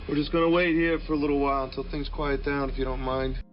We're just gonna wait here for a little while until things quiet down, if you don't mind.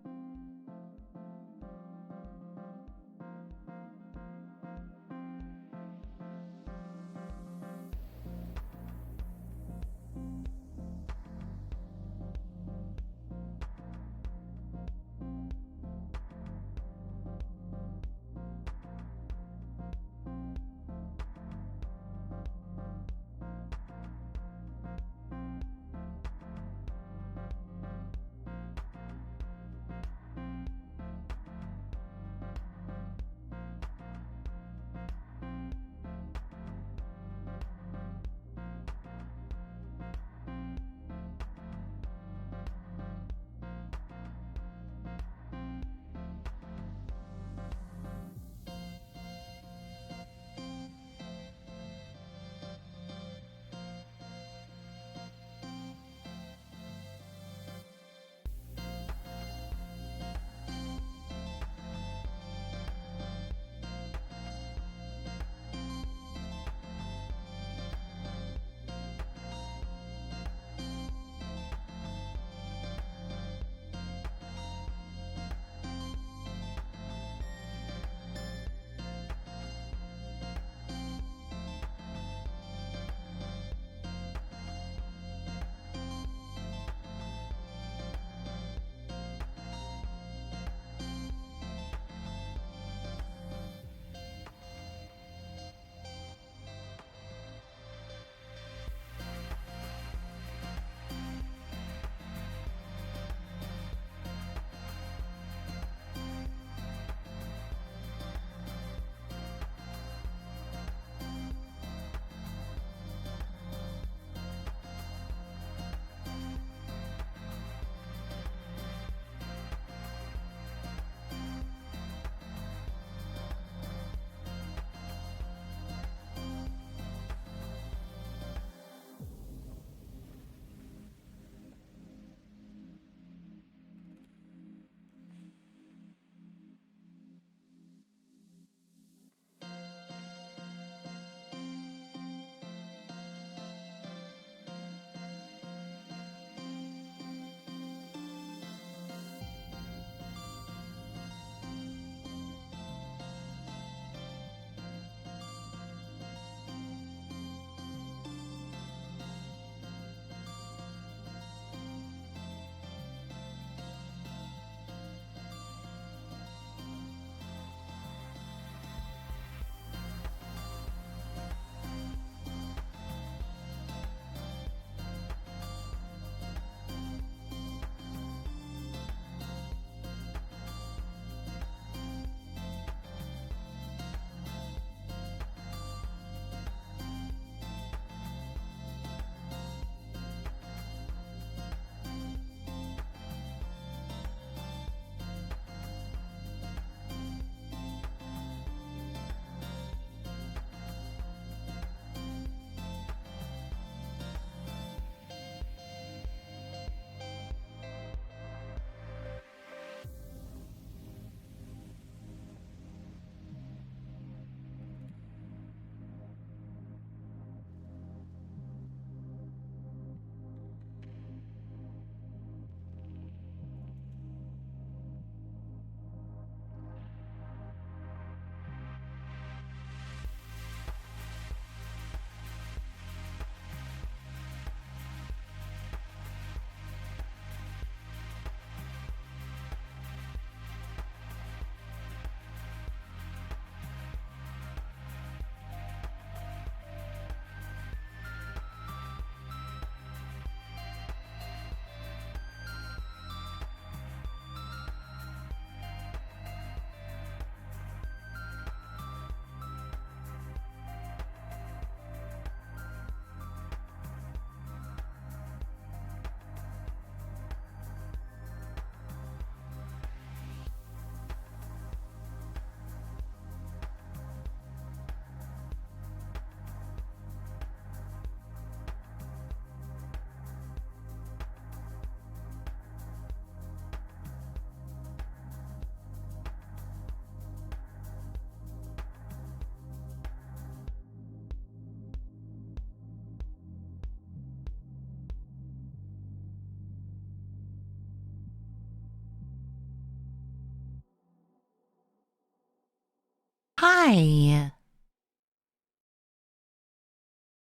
Hi.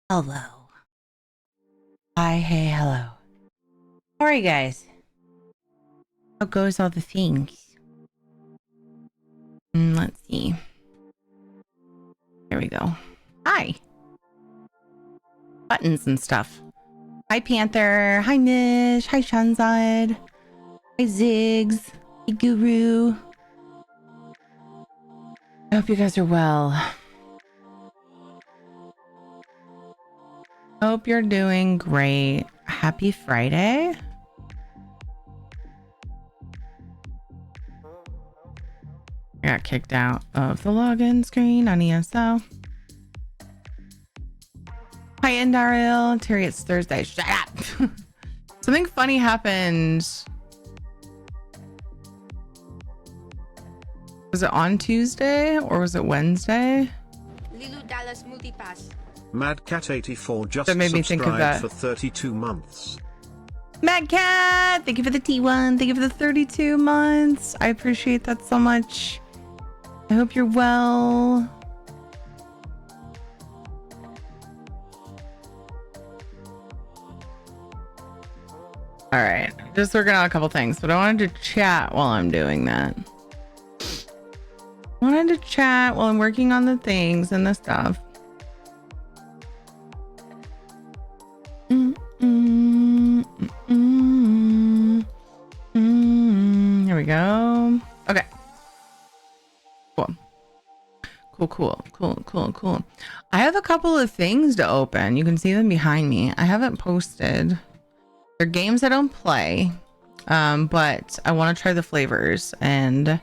Hello. Hi, hey, hello. How are you guys? How goes all the things? Let's see. There we go. Hi. Buttons and stuff. Hi, Panther. Hi, Nish. Hi, Shanzad. Hi, Ziggs. Hey, Guru. I hope you guys are well. Hope you're doing great. Happy Friday. I got kicked out of the login screen on ESO. Hi, Indariel. Terry, it's Thursday. Shut up. Something funny happened. Was it on Tuesday or was it Wednesday? Lilu Dallas Multipass. Madcat84 just That made me think of that. subscribed for 32 months. Mad Cat, thank you for the T1. Thank you for the 32 months. I appreciate that so much. I hope you're well. All right, just working on a couple things, but I wanted to chat while I'm doing that. Wanted to chat while I'm working on the things and the stuff. Here we go. Okay. Cool. I have a couple of things to open. You can see them behind me. I haven't posted. They're games I don't play, but I want to try the flavors and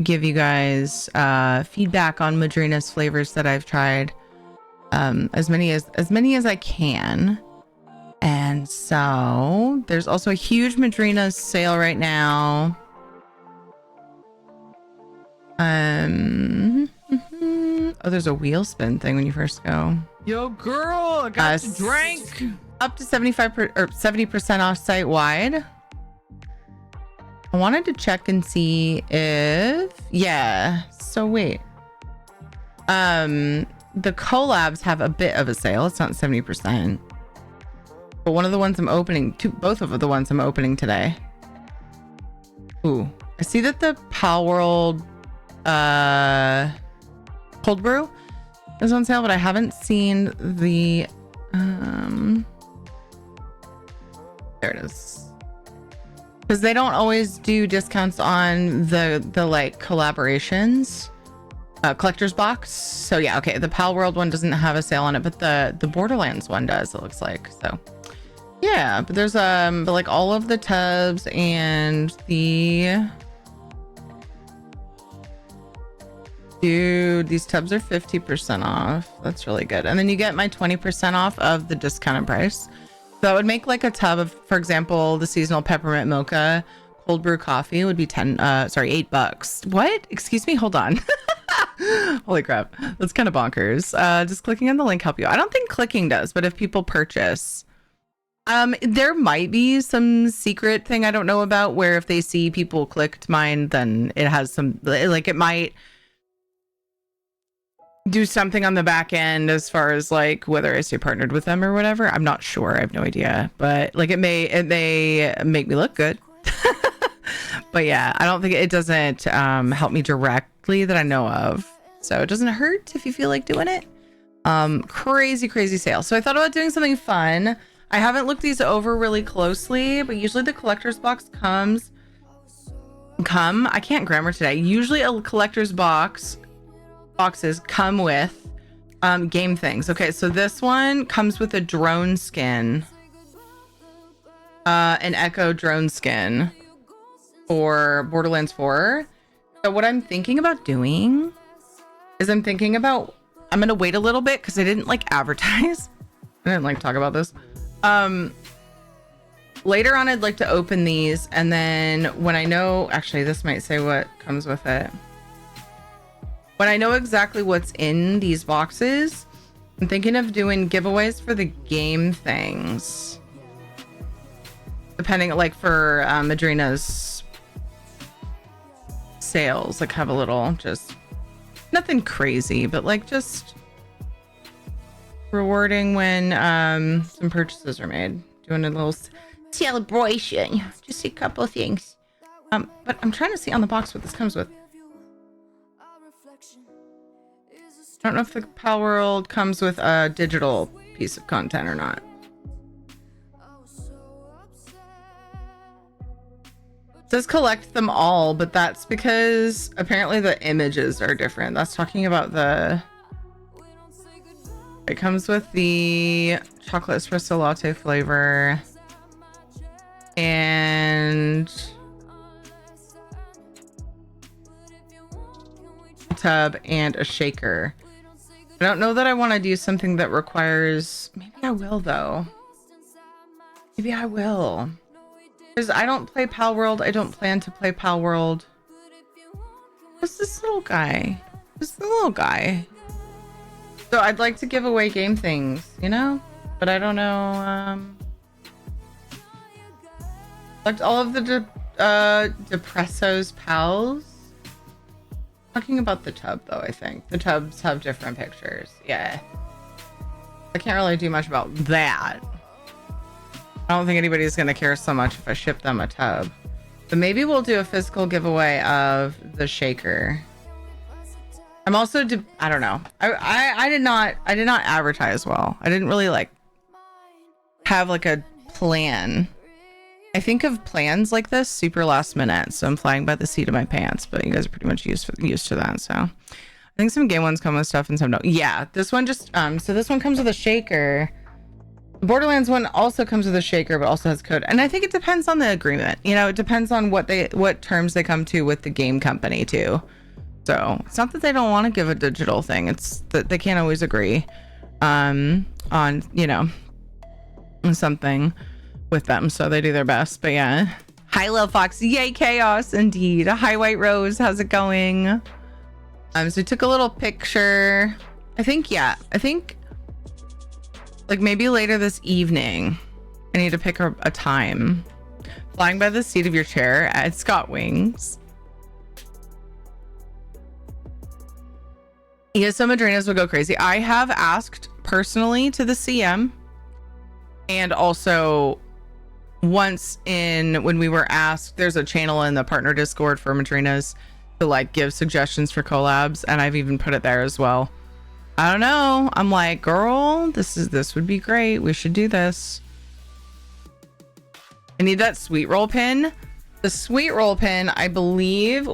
give you guys feedback on Madrinas flavors that I've tried, as many as I can. And so there's also a huge Madrinas sale right now. Oh, there's a wheel spin thing when you first go. Yo, girl, I got the drink. Up to 70% off site wide. I wanted to check and see if, yeah. So wait, the collabs have a bit of a sale. It's not 70%, but one of the ones I'm opening, both of the ones I'm opening today. Ooh, I see that the Pal World cold brew is on sale, but I haven't seen the there it is, because they don't always do discounts on the like collaborations, collector's box. So yeah, okay, the Pal World one doesn't have a sale on it, but the Borderlands one does, it looks like. So yeah, but there's but like all of the tubs and the dude, these tubs are 50% off. That's really good. And then you get my 20% off of the discounted price. So that would make like a tub of, for example, the seasonal peppermint mocha cold brew coffee would be $8. What? Excuse me, hold on. Holy crap, that's kind of bonkers. Does clicking on the link help you? I don't think clicking does, but if people purchase, there might be some secret thing I don't know about where if they see people clicked mine, then it has some, like, it might do something on the back end as far as like whether I stay partnered with them or whatever. I'm not sure. I have no idea, but like it may make me look good. But yeah, I don't think it doesn't help me directly that I know of. So it doesn't hurt if you feel like doing it. Crazy sale. So I thought about doing something fun. I haven't looked these over really closely, but usually the collector's box I can't grammar today. Usually a collector's boxes come with game things. Okay, so this one comes with a drone skin, an Echo drone skin for Borderlands 4. So what I'm thinking about doing is I'm gonna wait a little bit because I didn't like advertise. I didn't like talk about this. Later on I'd like to open these, and then when I know, actually this might say what comes with it. When I know exactly what's in these boxes, I'm thinking of doing giveaways for the game things. Depending, like for Madrina's sales, like have a little just Nothing crazy, but like just rewarding when some purchases are made. Doing a little celebration. Just a couple of things. But I'm trying to see on the box what this comes with. I don't know if the Pal World comes with a digital piece of content or not. It says collect them all, but that's because apparently the images are different. That's talking about the... It comes with the chocolate espresso latte flavor and a tub and a shaker. I don't know that I want to do something that requires... Maybe I will, though. Maybe I will. Because I don't play Pal World. I don't plan to play Pal World. Who's this little guy? Who's the little guy? So I'd like to give away game things, you know? But I don't know. Select all of the Depresso's pals. Talking about the tub, though, I think. The tubs have different pictures. Yeah. I can't really do much about that. I don't think anybody's going to care so much if I ship them a tub. But maybe we'll do a physical giveaway of the shaker. I'm also... I don't know. I did not advertise well. I didn't really, like, have, like, a plan. I think of plans like this super last minute, so I'm flying by the seat of my pants, but you guys are pretty much used to that, so I think some game ones come with stuff and some don't. Yeah, this one just so this one comes with a shaker. The Borderlands one also comes with a shaker, but also has code, and I think it depends on the agreement. You know, it depends on what terms they come to with the game company too. So it's not that they don't want to give a digital thing, it's that they can't always agree on, you know, something with them, so they do their best. But yeah, hi Lil Fox, yay chaos indeed. Hi White Rose, how's it going? So we took a little picture. I think like maybe later this evening I need to pick a time. Flying by the seat of your chair at Scott Wings. ESO Madrinas will go crazy. I have asked personally to the CM, and also once when we were asked, there's a channel in the partner Discord for Madrinas to like give suggestions for collabs, and I've even put it there as well. I don't know. I'm like, girl, this would be great. We should do this. I need that sweet roll pin. The sweet roll pin, I believe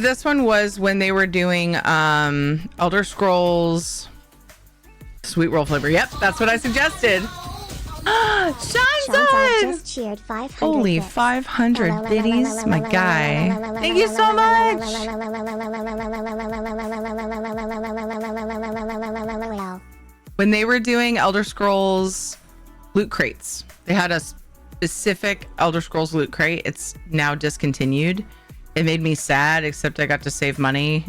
this one was when they were doing Elder Scrolls sweet roll flavor. Yep, that's what I suggested. Shanzai just cheered 500 holy bits. 500 biddies, my guy. Thank you so much. When they were doing Elder Scrolls loot crates, they had a specific Elder Scrolls loot crate. It's now discontinued. It made me sad, except I got to save money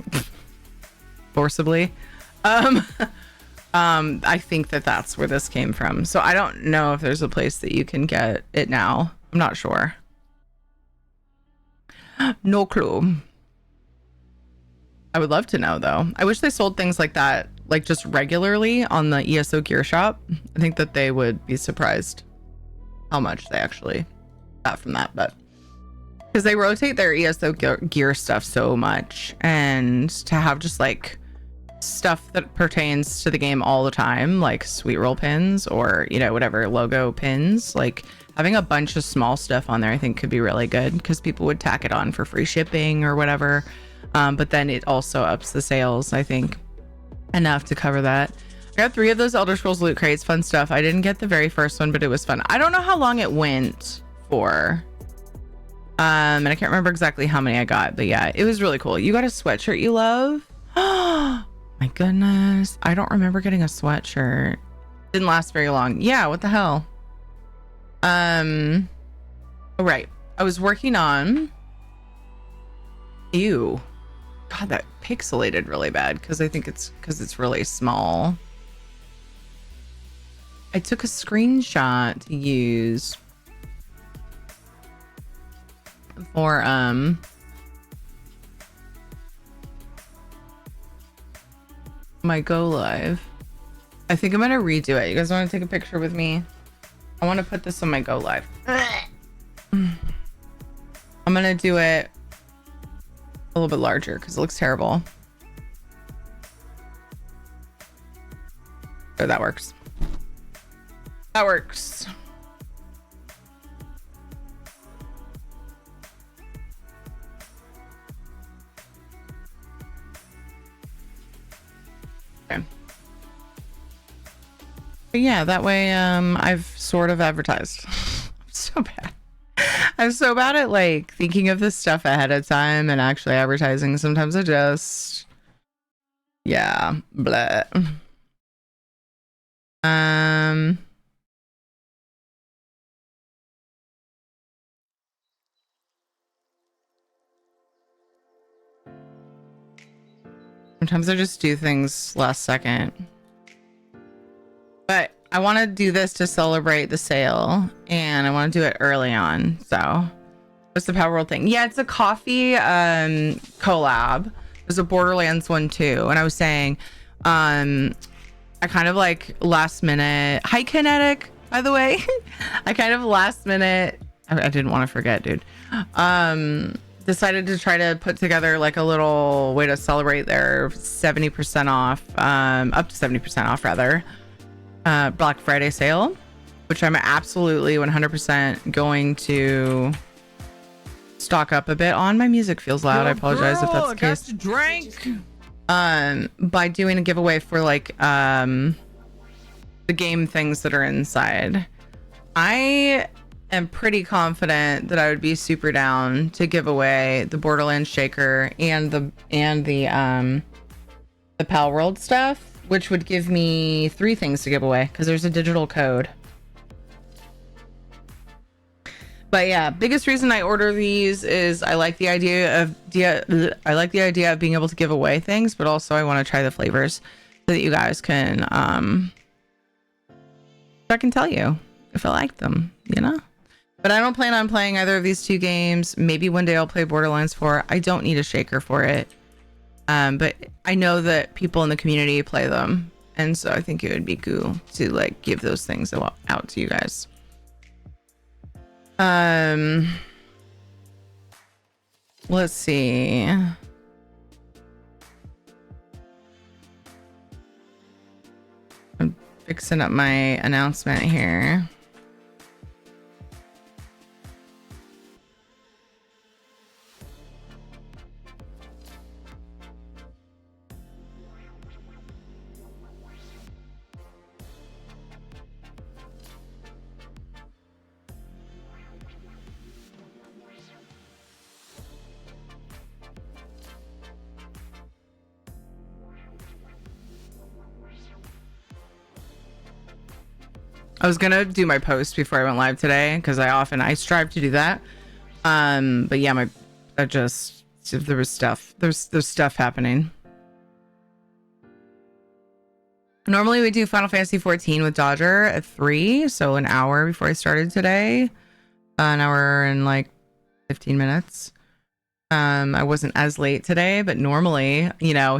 forcibly. I think that's where this came from. So I don't know if there's a place that you can get it now. I'm not sure. No clue. I would love to know though. I wish they sold things like that, like just regularly on the ESO gear shop. I think that they would be surprised how much they actually got from that, but because they rotate their ESO gear stuff so much, and to have just like stuff that pertains to the game all the time, like sweet roll pins or, you know, whatever logo pins, like having a bunch of small stuff on there I think could be really good, because people would tack it on for free shipping or whatever, but then it also ups the sales, I think, enough to cover that. I got 3 of those Elder Scrolls loot crates. Fun stuff. I didn't get the very first one, but it was fun. I don't know how long it went for, and I can't remember exactly how many I got, but yeah, it was really cool. You got a sweatshirt you love? Oh my goodness, I don't remember getting a sweatshirt. Didn't last very long. Yeah, what the hell. Oh, right, I was working on, ew, god, that pixelated really bad because I think it's because it's really small. I took a screenshot to use for my go live. I think I'm gonna redo it. You guys want to take a picture with me? I want to put this on my go live. I'm gonna do it a little bit larger because it looks terrible. Oh, that works. That works. Okay. But yeah, that way I've sort of advertised. I'm so bad. I'm so bad at like thinking of this stuff ahead of time and actually advertising. Sometimes I just, yeah, blah. Sometimes I just do things last second. But I want to do this to celebrate the sale, and I want to do it early on. So, what's the Power World thing? Yeah, it's a coffee collab. There's a Borderlands one too, and I was saying, I kind of like last minute. Hi, Kinetic, by the way. I kind of last minute. I didn't want to forget, dude. Decided to try to put together like a little way to celebrate their 70% off, up to 70% off rather. Black Friday sale, which I'm absolutely 100% going to stock up a bit on. My music feels loud. I apologize if that's the case. Drink. By doing a giveaway for like the game things that are inside. I am pretty confident that I would be super down to give away the Borderlands shaker and the Pal World stuff, which would give me 3 things to give away because there's a digital code. But yeah, biggest reason I order these is I like the idea of being able to give away things, but also I want to try the flavors so that you guys can I can tell you if I like them, you know? But I don't plan on playing either of these 2 games. Maybe one day I'll play Borderlands 4. I don't need a shaker for it. But I know that people in the community play them, and so I think it would be cool to like give those things out to you guys. Let's see. I'm fixing up my announcement here. I was gonna do my post before I went live today because I strive to do that. But yeah, there was stuff. There's stuff happening. Normally we do Final Fantasy 14 with Dodger at 3, so an hour before I started today. An hour and like 15 minutes. I wasn't as late today, but normally,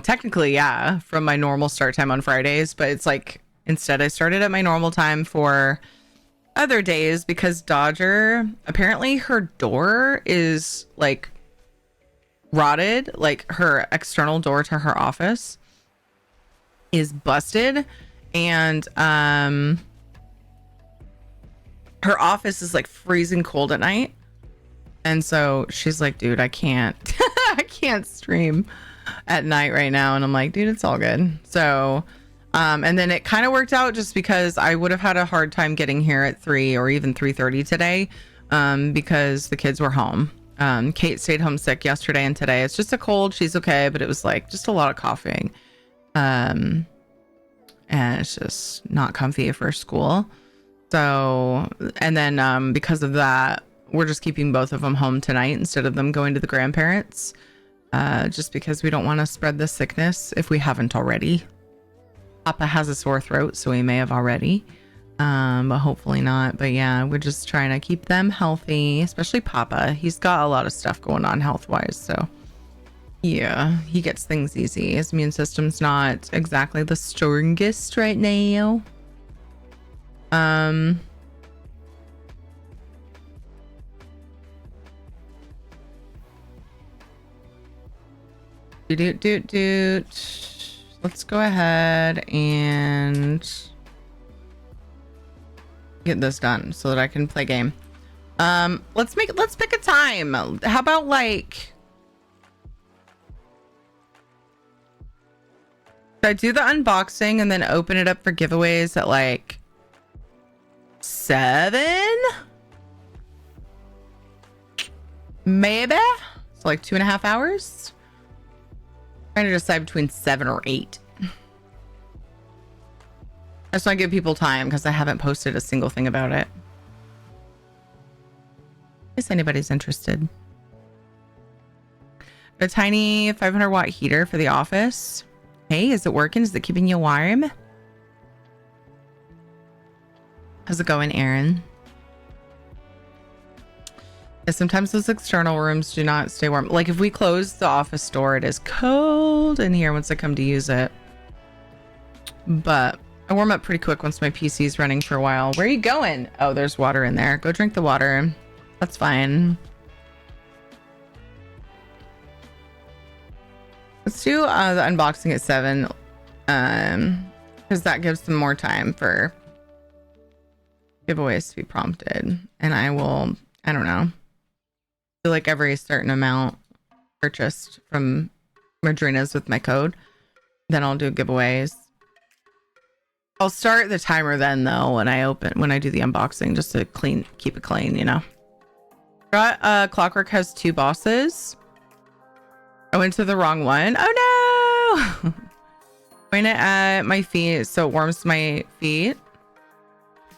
technically, yeah, from my normal start time on Fridays, but it's like instead I started at my normal time for other days because Dodger, apparently her door is like rotted, like her external door to her office is busted, and her office is like freezing cold at night. And so she's like, dude, I can't I can't stream at night right now. And I'm like, dude, it's all good. So and then it kind of worked out just because I would have had a hard time getting here at 3 or even 3:30 today because the kids were home. Kate stayed home sick yesterday and today. It's just a cold. She's okay, but it was like just a lot of coughing. And it's just not comfy for school. So, and then because of that, we're just keeping both of them home tonight instead of them going to the grandparents. Just because we don't want to spread the sickness if we haven't already. Papa has a sore throat, so he may have already, but hopefully not. But yeah, we're just trying to keep them healthy, especially Papa. He's got a lot of stuff going on health-wise, so Yeah, he gets things easy. His immune system's not exactly the strongest right now. Let's go ahead and get this done so that I can play game. Let's pick a time. How about like, should I do the unboxing and then open it up for giveaways at like 7? Maybe. So like 2.5 hours. Trying to decide between 7 or 8. I just want to give people time because I haven't posted a single thing about it. In case anybody's interested. A tiny 500 watt heater for the office. Hey, is it working? Is it keeping you warm? How's it going, Aaron? Yeah, sometimes those external rooms do not stay warm. Like if we close the office door, it is cold in here once I come to use it. But I warm up pretty quick once my PC's running for a while. Where are you going? Oh, there's water in there. Go drink the water. That's fine. Let's do the unboxing at 7. Because that gives them more time for giveaways to be prompted. And I will, I don't know, do like every certain amount purchased from Madrinas with my code. Then I'll do giveaways. I'll start the timer then though when I do the unboxing, just to keep it clean, you know. Clockwork has 2 bosses. I went to the wrong one. Oh no! Point it at my feet so it warms my feet.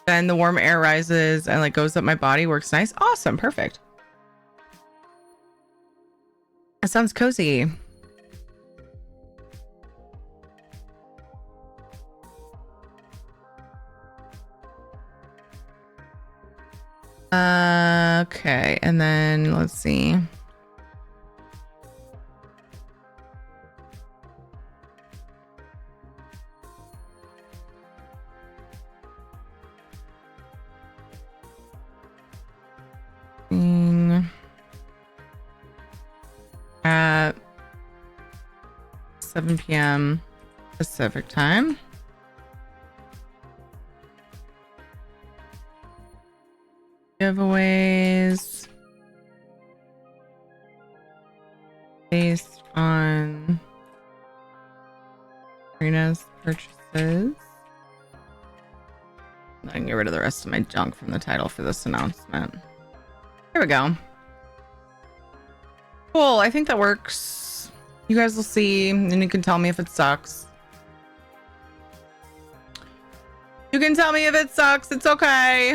Then the warm air rises and like goes up my body. Works nice. Awesome. Perfect. That sounds cozy. Okay, and then let's see. At 7 p.m. Pacific time. Giveaways based on Madrinas purchases. I can get rid of the rest of my junk from the title for this announcement. There we go. Cool. I think that works. You guys will see, and you can tell me if it sucks. You can tell me if it sucks. It's okay.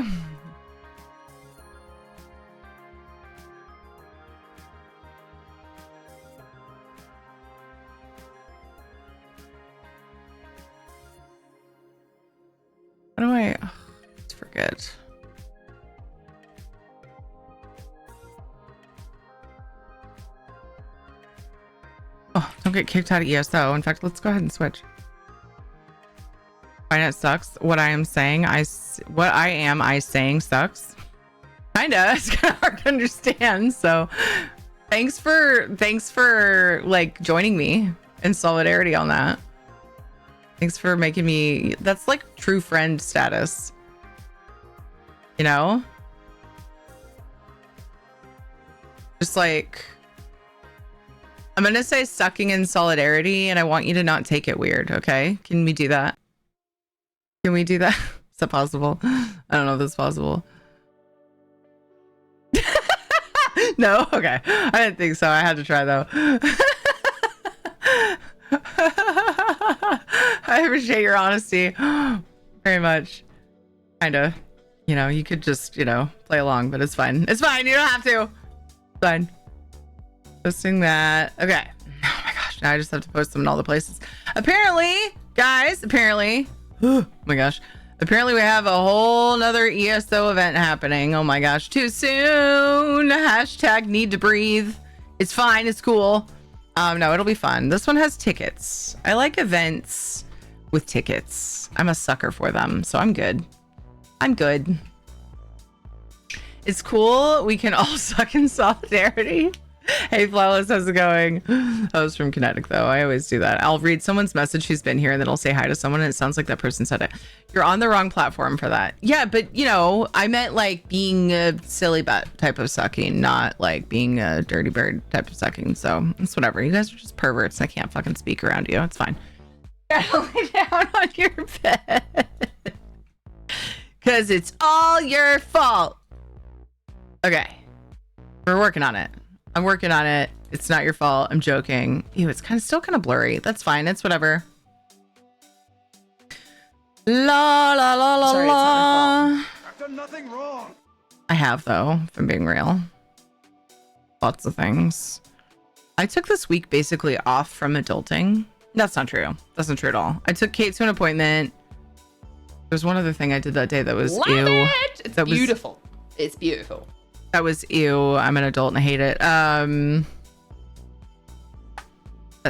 How do I let's forget? Oh, don't get kicked out of ESO. In fact, let's go ahead and switch. Find it sucks. What I am saying sucks. Kinda. It's kind of hard to understand. So thanks for like joining me in solidarity on that. Thanks for making me, that's like true friend status. You know? Just like, I'm gonna say sucking in solidarity, and I want you to not take it weird, okay? Can we do that? Can we do that? Is that possible? I don't know if that's possible. No? Okay. I didn't think so. I had to try though. I appreciate your honesty very much. Kinda. You know, you could just, you know, play along, but it's fine. It's fine. You don't have to. It's fine. Posting that. Okay. Oh my gosh. Now I just have to post them in all the places. Apparently, guys, oh my gosh. Apparently we have a whole nother ESO event happening. Oh my gosh. Too soon. Hashtag need to breathe. It's fine. It's cool. No, it'll be fun. This one has tickets. I like events with tickets. I'm a sucker for them, so I'm good. I'm good. It's cool. We can all suck in solidarity. Hey, Flawless, how's it going? That was from Kinetic, though. I always do that. I'll read someone's message who's been here, and then I'll say hi to someone, and it sounds like that person said it. You're on the wrong platform for that. Yeah, but, you know, I meant, like, being a silly butt type of sucking, not, like, being a dirty bird type of sucking. So, it's whatever. You guys are just perverts, and I can't fucking speak around you. It's fine. Lay down on your bed. Because it's all your fault. Okay. We're working on it. I'm working on it. It's not your fault. I'm joking. Ew, it's still kind of blurry. That's fine. It's whatever. La la la la Sorry, la. I've done nothing wrong. I have, though, if I'm being real. Lots of things. I took this week basically off from adulting. That's not true. That's not true at all. I took Kate to an appointment. There's one other thing I did that day that was ew. It's beautiful. It's beautiful. That was ew. I'm an adult and I hate it. That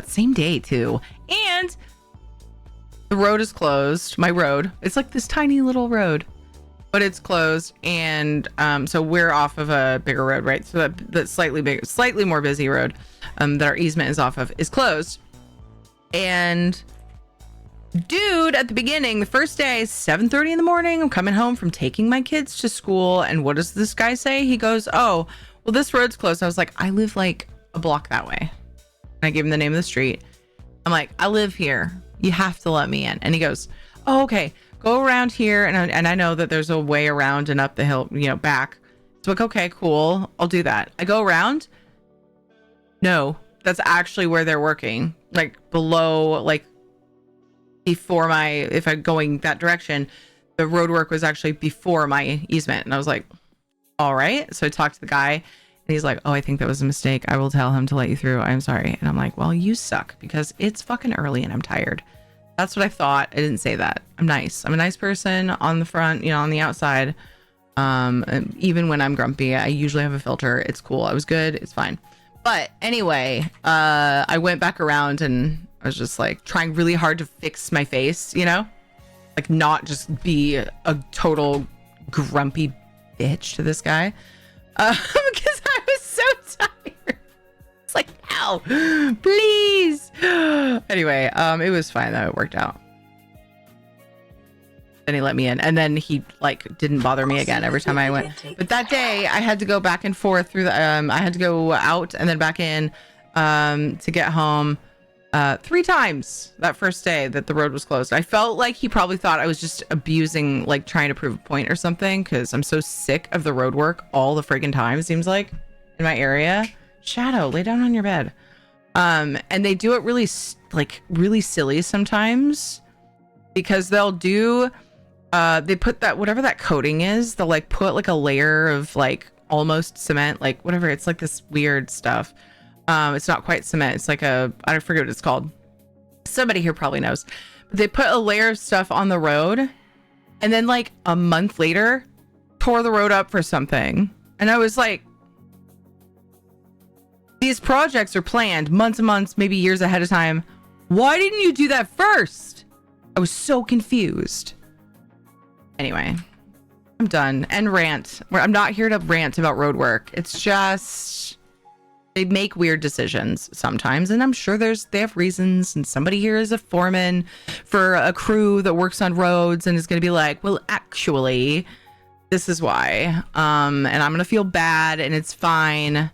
same day too. And the road is closed. My road. It's like this tiny little road, but it's closed. And so we're off of a bigger road, right? So that slightly bigger, slightly more busy road that our easement is off of is closed. And dude, at the beginning, the first day, 7:30 in the morning, I'm coming home from taking my kids to school. And what does this guy say? He goes, oh, well, this road's closed. I was like, I live like a block that way. And I gave him the name of the street. I'm like, I live here. You have to let me in. And he goes, oh, okay, go around here. And I know that there's a way around and up the hill, you know, back. So like, okay, cool. I'll do that. I go around. No, that's actually where they're working. Like below, like, before if I'm going that direction, the road work was actually before my easement. And I was like, all right. So I talked to the guy and he's like, oh, I think that was a mistake. I will tell him to let you through. I'm sorry. And I'm like, well, you suck because it's fucking early and I'm tired. That's what I thought. I didn't say that. I'm nice. I'm a nice person on the front, you know, on the outside. And even when I'm grumpy, I usually have a filter. It's cool. I was good. It's fine. But anyway, I went back around and I was just like trying really hard to fix my face, you know, like not just be a total grumpy bitch to this guy because I was so tired. It's like, ow, please. Anyway, it was fine though. It worked out. Then he let me in and then he like didn't bother me again every time I went. But that day I had to go back and forth through the, I had to go out and then back in to get home. 3 times that first day that the road was closed. I felt like he probably thought I was just abusing, like trying to prove a point or something, because I'm so sick of the road work all the friggin' time, it seems like, in my area. Shadow, lay down on your bed. And they do it really, like, really silly sometimes, because they'll do, they put that, whatever that coating is, they'll, like, put, like, a layer of, like, almost cement, like, whatever, it's, like, this weird stuff. It's not quite cement. It's like I forget what it's called. Somebody here probably knows. But they put a layer of stuff on the road and then like a month later tore the road up for something. And I was like, these projects are planned months and months, maybe years ahead of time. Why didn't you do that first? I was so confused. Anyway, I'm done. And rant. I'm not here to rant about road work. It's just... they make weird decisions sometimes, and I'm sure they have reasons, and somebody here is a foreman for a crew that works on roads and is going to be like, well, actually, this is why. And I'm going to feel bad and it's fine.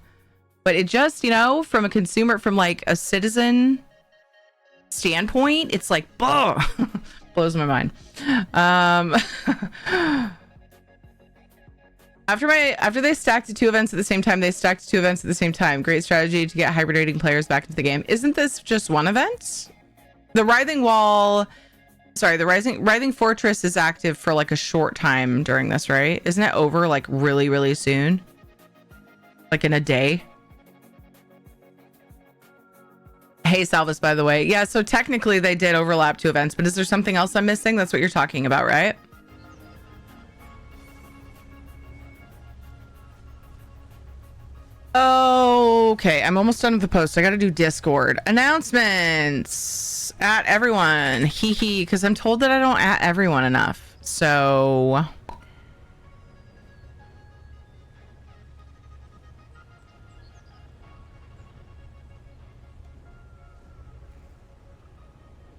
But it just, you know, from a consumer, from like a citizen standpoint, it's like, blows my mind. After they stacked 2 events at the same time, they stacked 2 events at the same time. Great strategy to get hibernating players back into the game. Isn't this just one event? The Writhing Fortress is active for like a short time during this, right? Isn't it over like really, really soon? Like in a day? Hey, Salvis, by the way. Yeah, so technically they did overlap 2 events, but is there something else I'm missing? That's what you're talking about, right? Okay, I'm almost done with the post. I got to do Discord announcements at everyone. Hee hee, because I'm told that I don't at everyone enough. So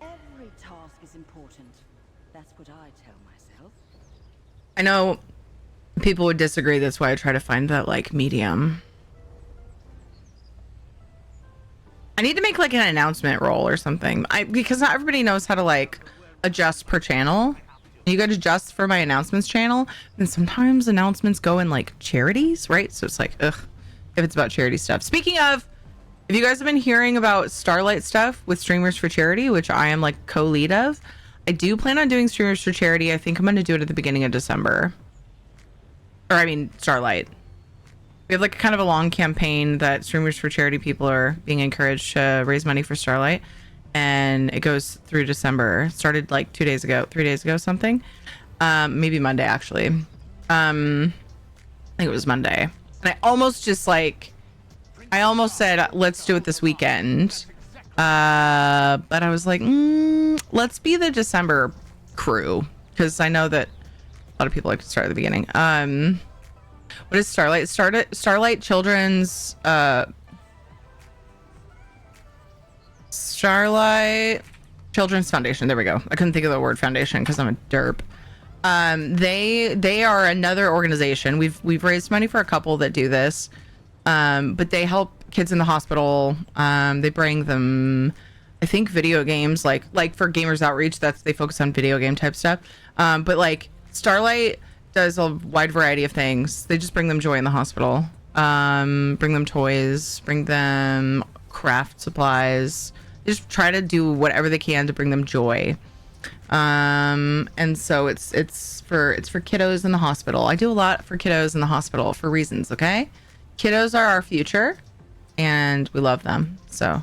every task is important. That's what I tell myself. I know people would disagree. That's why I try to find that like medium. I need to make like an announcement roll or something. Because not everybody knows how to like adjust per channel. You got to adjust for my announcements channel, and sometimes announcements go in like charities, right? So it's like, ugh, if it's about charity stuff. Speaking of, if you guys have been hearing about Starlight stuff with Streamers for Charity, which I am like co-lead of, I do plan on doing Streamers for Charity. I think I'm going to do it at the beginning of December. Or I mean, Starlight. We have like kind of a long campaign that Streamers for Charity people are being encouraged to raise money for Starlight. And it goes through December. It started like 3 days ago, something. Maybe Monday, actually. I think it was Monday. And I almost said, let's do it this weekend. But I was like, let's be the December crew. Because I know that a lot of people like to start at the beginning. What is Starlight? Starlight Children's Starlight Children's Foundation. There we go. I couldn't think of the word foundation because I'm a derp. They are another organization. We've raised money for a couple that do this. But they help kids in the hospital. They bring them, I think, video games like for Gamers Outreach. They focus on video game type stuff. But like Starlight does a wide variety of things. They just bring them joy in the hospital. Bring them toys, bring them craft supplies. They just try to do whatever they can to bring them joy. And so it's for kiddos in the hospital. I do a lot for kiddos in the hospital for reasons, okay? Kiddos are our future and we love them. So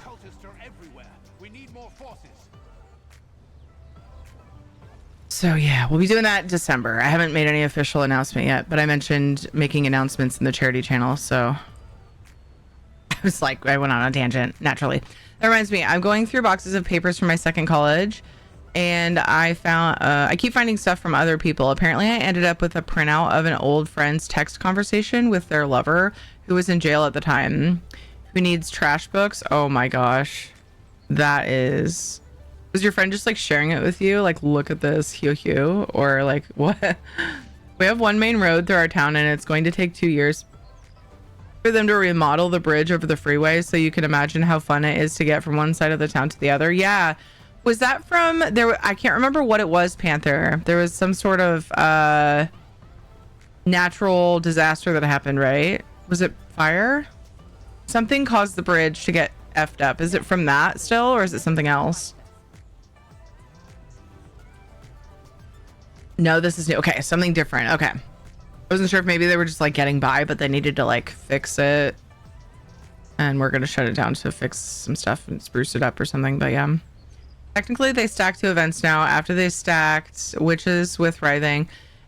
yeah, we'll be doing that in December. I haven't made any official announcement yet, but I mentioned making announcements in the charity channel. So I was like, I went on a tangent naturally. That reminds me, I'm going through boxes of papers from my second college, and I found, I keep finding stuff from other people. Apparently I ended up with a printout of an old friend's text conversation with their lover who was in jail at the time, who needs trash books. Oh my gosh. That is... Was your friend just like sharing it with you? Like, look at this, hue, or like, what? We have one main road through our town and it's going to take 2 years for them to remodel the bridge over the freeway. So you can imagine how fun it is to get from one side of the town to the other. Yeah. Was that from there? I can't remember what it was, Panther. There was some sort of natural disaster that happened, right? Was it fire? Something caused the bridge to get effed up. Is it from that still, or is it something else? No, this is new. Okay, something different. Okay. I wasn't sure if maybe they were just like getting by, but they needed to like fix it. And we're going to shut it down to fix some stuff and spruce it up or something. But yeah. Technically, they stack 2 events now. After they stacked Witches with Writhing,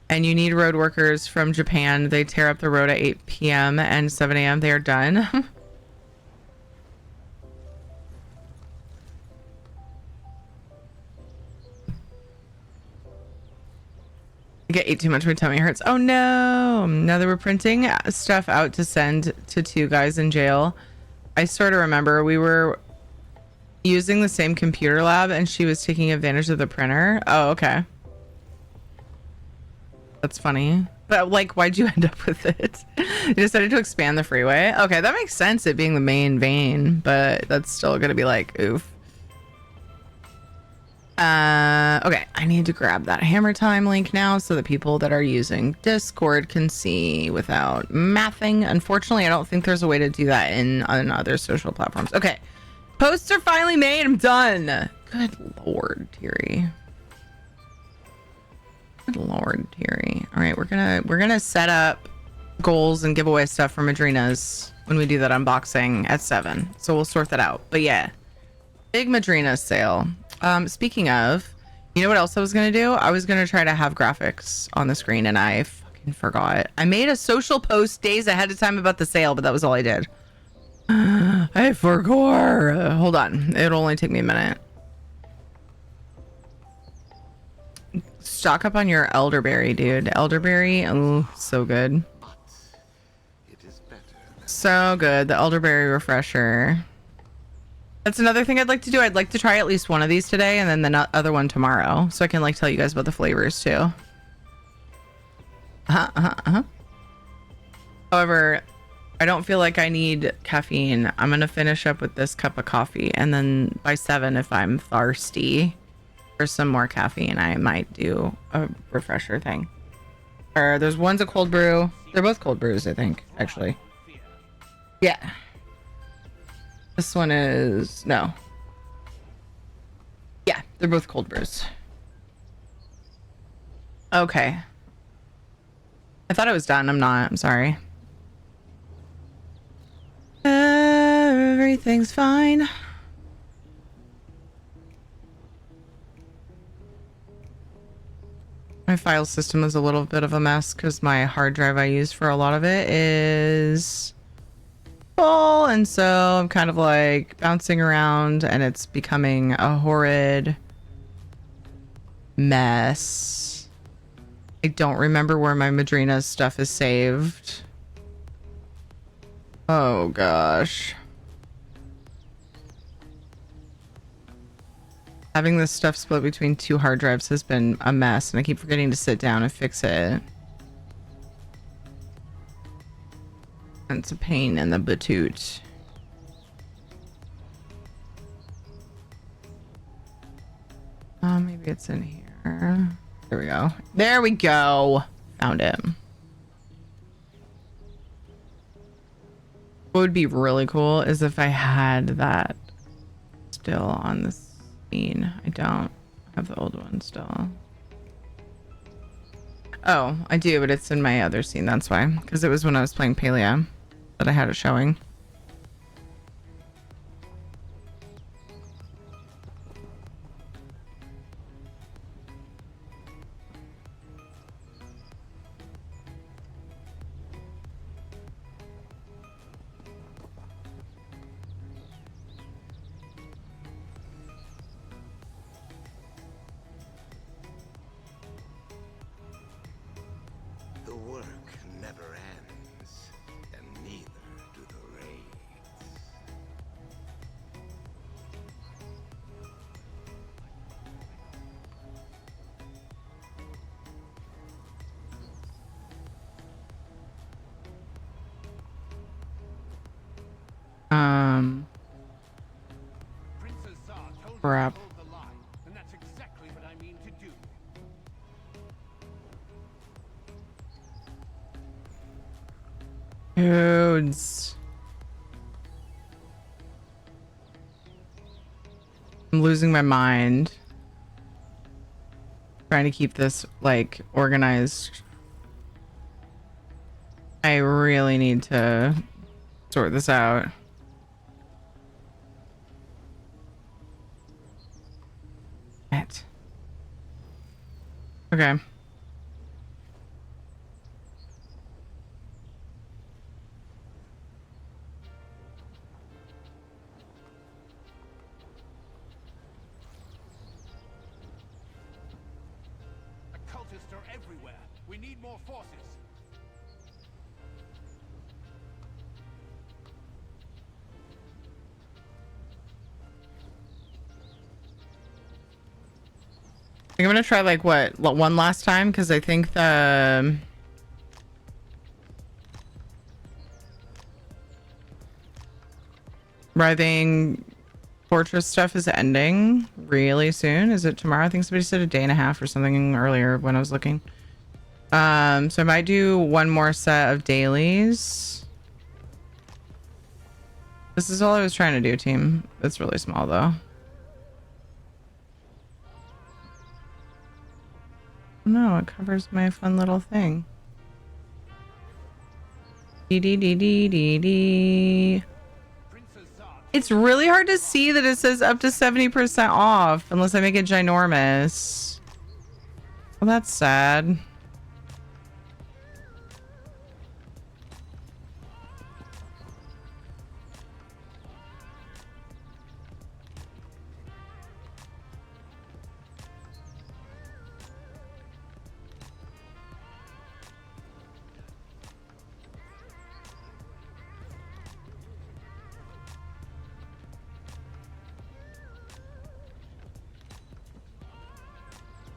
and you need road workers from Japan. They tear up the road at 8 p.m. and 7 a.m. They are done. I ate too much, my tummy hurts. Oh no. Now they were printing stuff out to send to 2 guys in jail. I sort of remember we were using the same computer lab and she was taking advantage of the printer. Oh, okay. That's funny. But like, why'd you end up with it? You decided to expand the freeway? Okay, that makes sense, it being the main vein, but that's still gonna be like, oof. Okay, I need to grab that Hammer Time link now so that people that are using Discord can see without mathing. Unfortunately, I don't think there's a way to do that on other social platforms. Okay, posts are finally made. I'm done. Good Lord, Thierry. Good Lord, Thierry. All right, we're gonna set up goals and giveaway stuff for Madrinas when we do that unboxing at 7. So we'll sort that out. But yeah, big Madrinas sale. Speaking of, you know what else I was gonna do? I was gonna try to have graphics on the screen and I fucking forgot. I made a social post days ahead of time about the sale, but that was all I did. I I forgot. Hold on. It'll only take me a minute. Stock up on your elderberry, dude. Elderberry, oh, so good. So good. The elderberry refresher. That's another thing I'd like to do. I'd like to try at least one of these today and then the other one tomorrow, so I can like tell you guys about the flavors too. However, I don't feel like I need caffeine. I'm gonna finish up with this cup of coffee, and then by 7, if I'm thirsty for some more caffeine, I might do a refresher thing. Or there's one's a cold brew. They're both cold brews, I think, actually. Yeah. This one is no. Yeah, they're both cold brews. Okay. I thought it was done. I'm not. I'm sorry. Everything's fine. My file system is a little bit of a mess because my hard drive I use for a lot of it is full, and so I'm kind of like bouncing around and it's becoming a horrid mess. I don't remember where my Madrinas stuff is saved. Oh gosh. Having this stuff split between 2 hard drives has been a mess, and I keep forgetting to sit down and fix it. And it's a pain in the batoot. Maybe it's in here. There we go. There we go. Found it. What would be really cool is if I had that still on the scene. I don't have the old one still. Oh, I do, but it's in my other scene. That's why. Because it was when I was playing Palia that I had it showing. The work never ends, and neither do the raids. Crap. And that's exactly what I mean to do. Dudes. I'm losing my mind. Trying to keep this like organized. I really need to sort this out. It. Okay. Cultists are everywhere. We need more forces. I think I'm gonna try like what one last time, because I think the Writhing Fortress stuff is ending really soon. Is it tomorrow? I think somebody said a day and a half or something earlier when I was looking. So I might do one more set of dailies. This is all I was trying to do, team. It's really small though. No, it covers my fun little thing. Dee. It's really hard to see that it says up to 70% off unless I make it ginormous. Well, that's sad.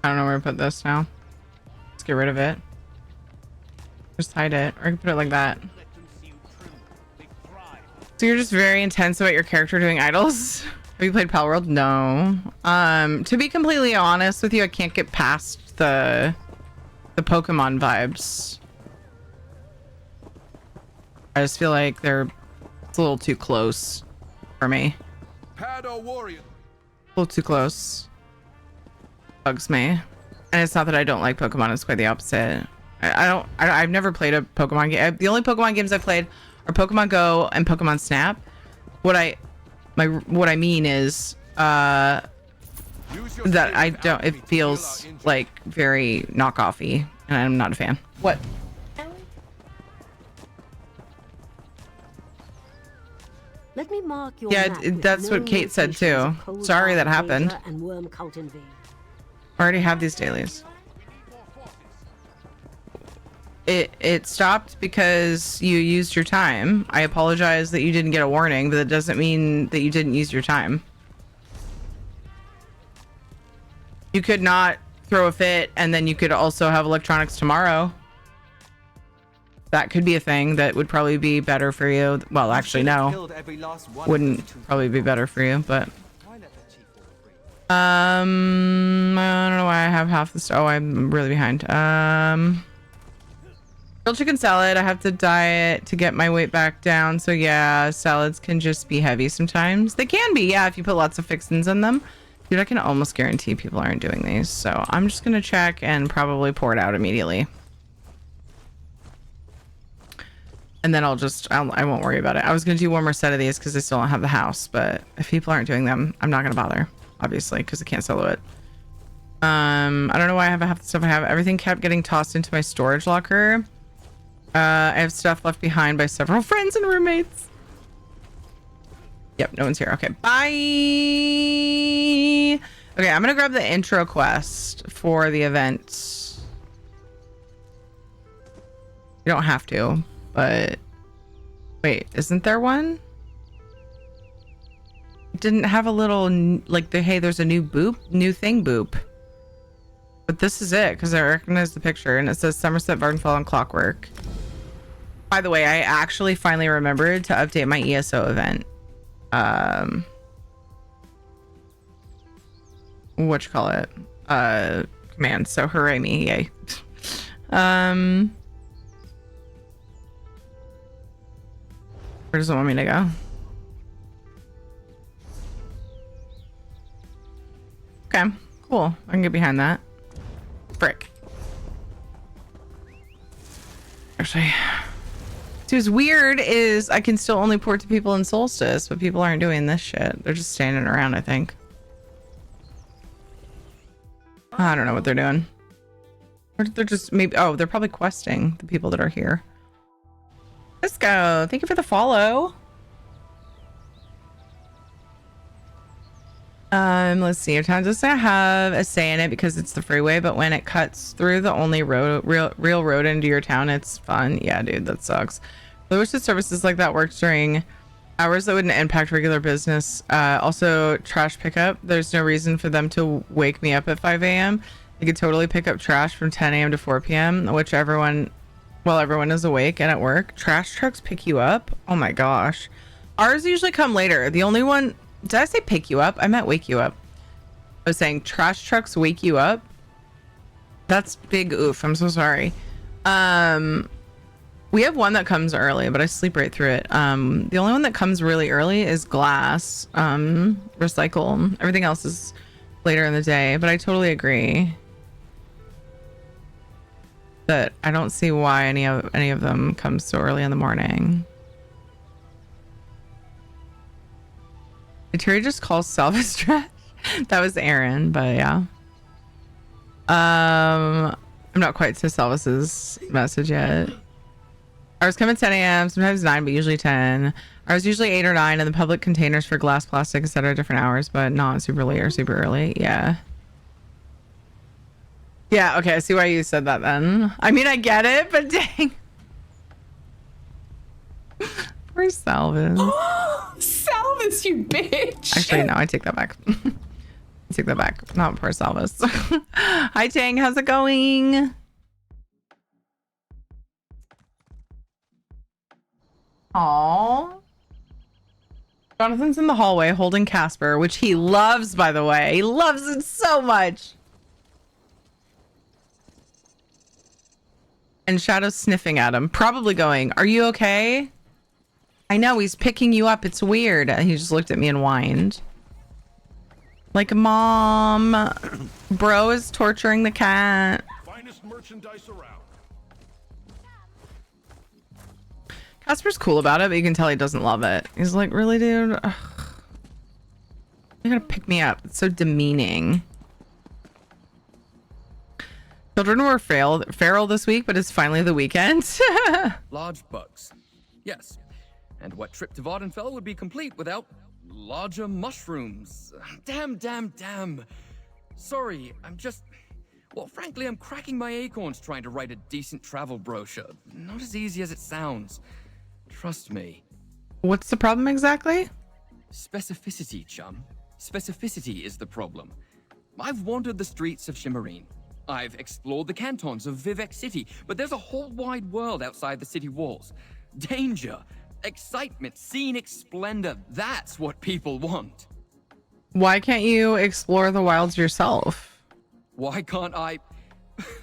I don't know where to put this now. Let's get rid of it. Just hide it, or I can put it like that. So you're just very intense about your character doing idols. Have you played Pal World? No. To be completely honest with you, I can't get past the Pokemon vibes. I just feel like it's a little too close for me. Pad or warrior? A little too close. Bugs me. And it's not that I don't like Pokemon, it's quite the opposite. I've never played a Pokemon game. The only Pokemon games I've played are Pokemon Go and Pokemon Snap. What I mean is that I don't, it feels like very knockoffy and I'm not a fan. What? Let me mark your Yeah, map with that's what known Kate said locations too. of Cold Sorry that Harbor, happened. Vader, and Worm Cult in V. I already have these dailies. It stopped because you used your time. I apologize that you didn't get a warning, but that doesn't mean that you didn't use your time. You could not throw a fit and then you could also have electronics tomorrow. That could be a thing that would probably be better for you. Well, actually, no. Wouldn't probably be better for you, but... I don't know why I have half the stuff. Oh, I'm really behind. Grilled chicken salad. I have to diet to get my weight back down. So yeah, salads can just be heavy sometimes. They can be, yeah, if you put lots of fixins in them. Dude, I can almost guarantee people aren't doing these. So I'm just going to check and probably pour it out immediately. And then I won't worry about it. I was going to do one more set of these because I still don't have the house. But if people aren't doing them, I'm not going to bother. Obviously, because I can't solo it. I don't know why I have half the stuff I have. Everything kept getting tossed into my storage locker. I have stuff left behind by several friends and roommates. Yep, no one's here. Okay, bye. Okay, I'm gonna grab the intro quest for the event. You don't have to, but wait, isn't there one? It didn't have a little like hey, there's a new thing boop. But this is it because I recognize the picture and it says Somerset, Vardenfell, and Clockwork. By the way, I actually finally remembered to update my ESO event. What you call it? Command. So hooray me, yay. Where does it want me to go? Okay, cool. I can get behind that. Frick. Actually, what's weird is I can still only port to people in Solstice, but people aren't doing this shit. They're just standing around, I think. I don't know what they're doing. Or they're just maybe, oh, they're probably questing the people that are here. Let's go. Thank you for the follow. Let's see. Your town doesn't have a say in it because it's the freeway, but when it cuts through the only real road into your town, it's fun. Yeah, dude, that sucks. I wish that services like that worked during hours that wouldn't impact regular business. Also, trash pickup. There's no reason for them to wake me up at 5 a.m. They could totally pick up trash from 10 a.m. to 4 p.m., which while everyone is awake and at work. Trash trucks pick you up? Oh my gosh. Ours usually come later. The only one... Did I say pick you up? I meant wake you up. I was saying trash trucks wake you up. That's big oof. I'm so sorry. We have one that comes early, but I sleep right through it. The only one that comes really early is glass, recycle. Everything else is later in the day, but I totally agree that I don't see why any of them comes so early in the morning. Did Terry just call salvage trash? That was Aaron, but yeah. I'm not quite to Salvis's message yet. Ours come at 10 a.m., sometimes 9, but usually 10. Ours usually 8 or 9, and the public containers for glass, plastic, etc. different hours, but not super late or super early. Yeah. Yeah, okay, I see why you said that then. I mean, I get it, but dang. Where's Salvis? Salvis, you bitch. Actually, no, I take that back. Take that back. Not poor Salvus. Hi, Tang. How's it going? Aww. Jonathan's in the hallway holding Casper, which he loves, by the way. He loves it so much. And Shadow's sniffing at him, probably going, "Are you okay?" I know, he's picking you up. It's weird. He just looked at me and whined. Like, Mom, bro is torturing the cat. Finest merchandise around. Casper's cool about it, but you can tell he doesn't love it. He's like, "Really, dude? Ugh. You're gonna pick me up." It's so demeaning. Children were feral this week, but it's finally the weekend. Large bugs. Yes. And what trip to Vardenfell would be complete without larger mushrooms? Damn. Sorry, I'm just... Well, frankly, I'm cracking my acorns trying to write a decent travel brochure. Not as easy as it sounds. Trust me. What's the problem exactly? Specificity, chum. Specificity is the problem. I've wandered the streets of Shimmerine. I've explored the cantons of Vivec City, but there's a whole wide world outside the city walls. Danger, excitement, scenic splendor, that's what people want. Why can't you explore the wilds yourself? Why can't I?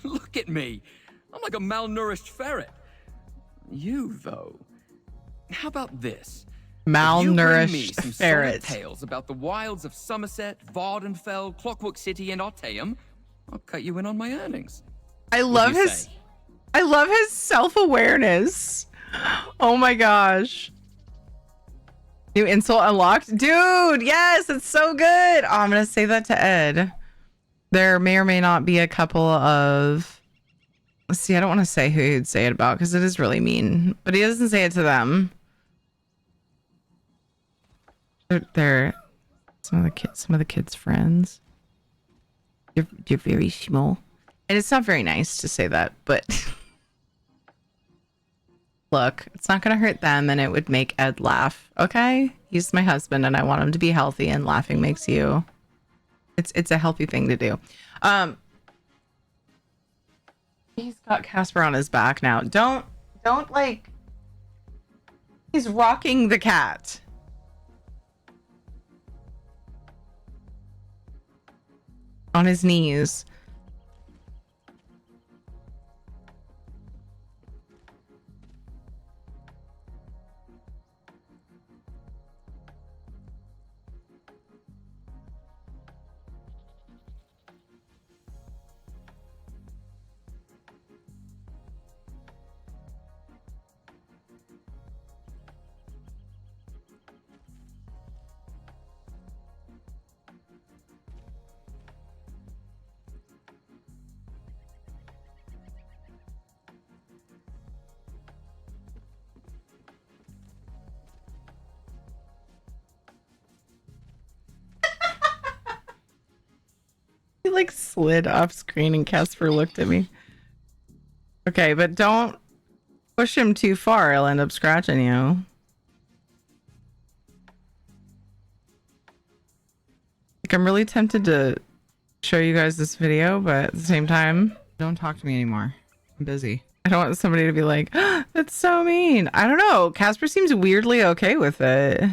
Look at me. I'm like a malnourished ferret. You, though. How about this? Malnourished some ferret. Tales about the wilds of Somerset, Vardenfell, Clockwork City, and Artaeum. I'll cut you in on my earnings. I love his self-awareness. Oh my gosh. New insult unlocked. Dude, yes, it's so good. Oh, I'm gonna say that to Ed. There may or may not be a couple of... Let's see, I don't want to say who he'd say it about because it is really mean. But he doesn't say it to them. They're some of the kids' friends. You're very small. And it's not very nice to say that, but look, it's not gonna hurt them and it would make Ed laugh. Okay? He's my husband and I want him to be healthy, and laughing makes you... It's a healthy thing to do. He's got Casper on his back now. Don't like... He's rocking the cat. On his knees. He like slid off screen and Casper looked at me. Okay, but don't push him too far. He'll end up scratching you. Like, I'm really tempted to show you guys this video, but at the same time, don't talk to me anymore. I'm busy. I don't want somebody to be like, oh, that's so mean. I don't know. Casper seems weirdly okay with it.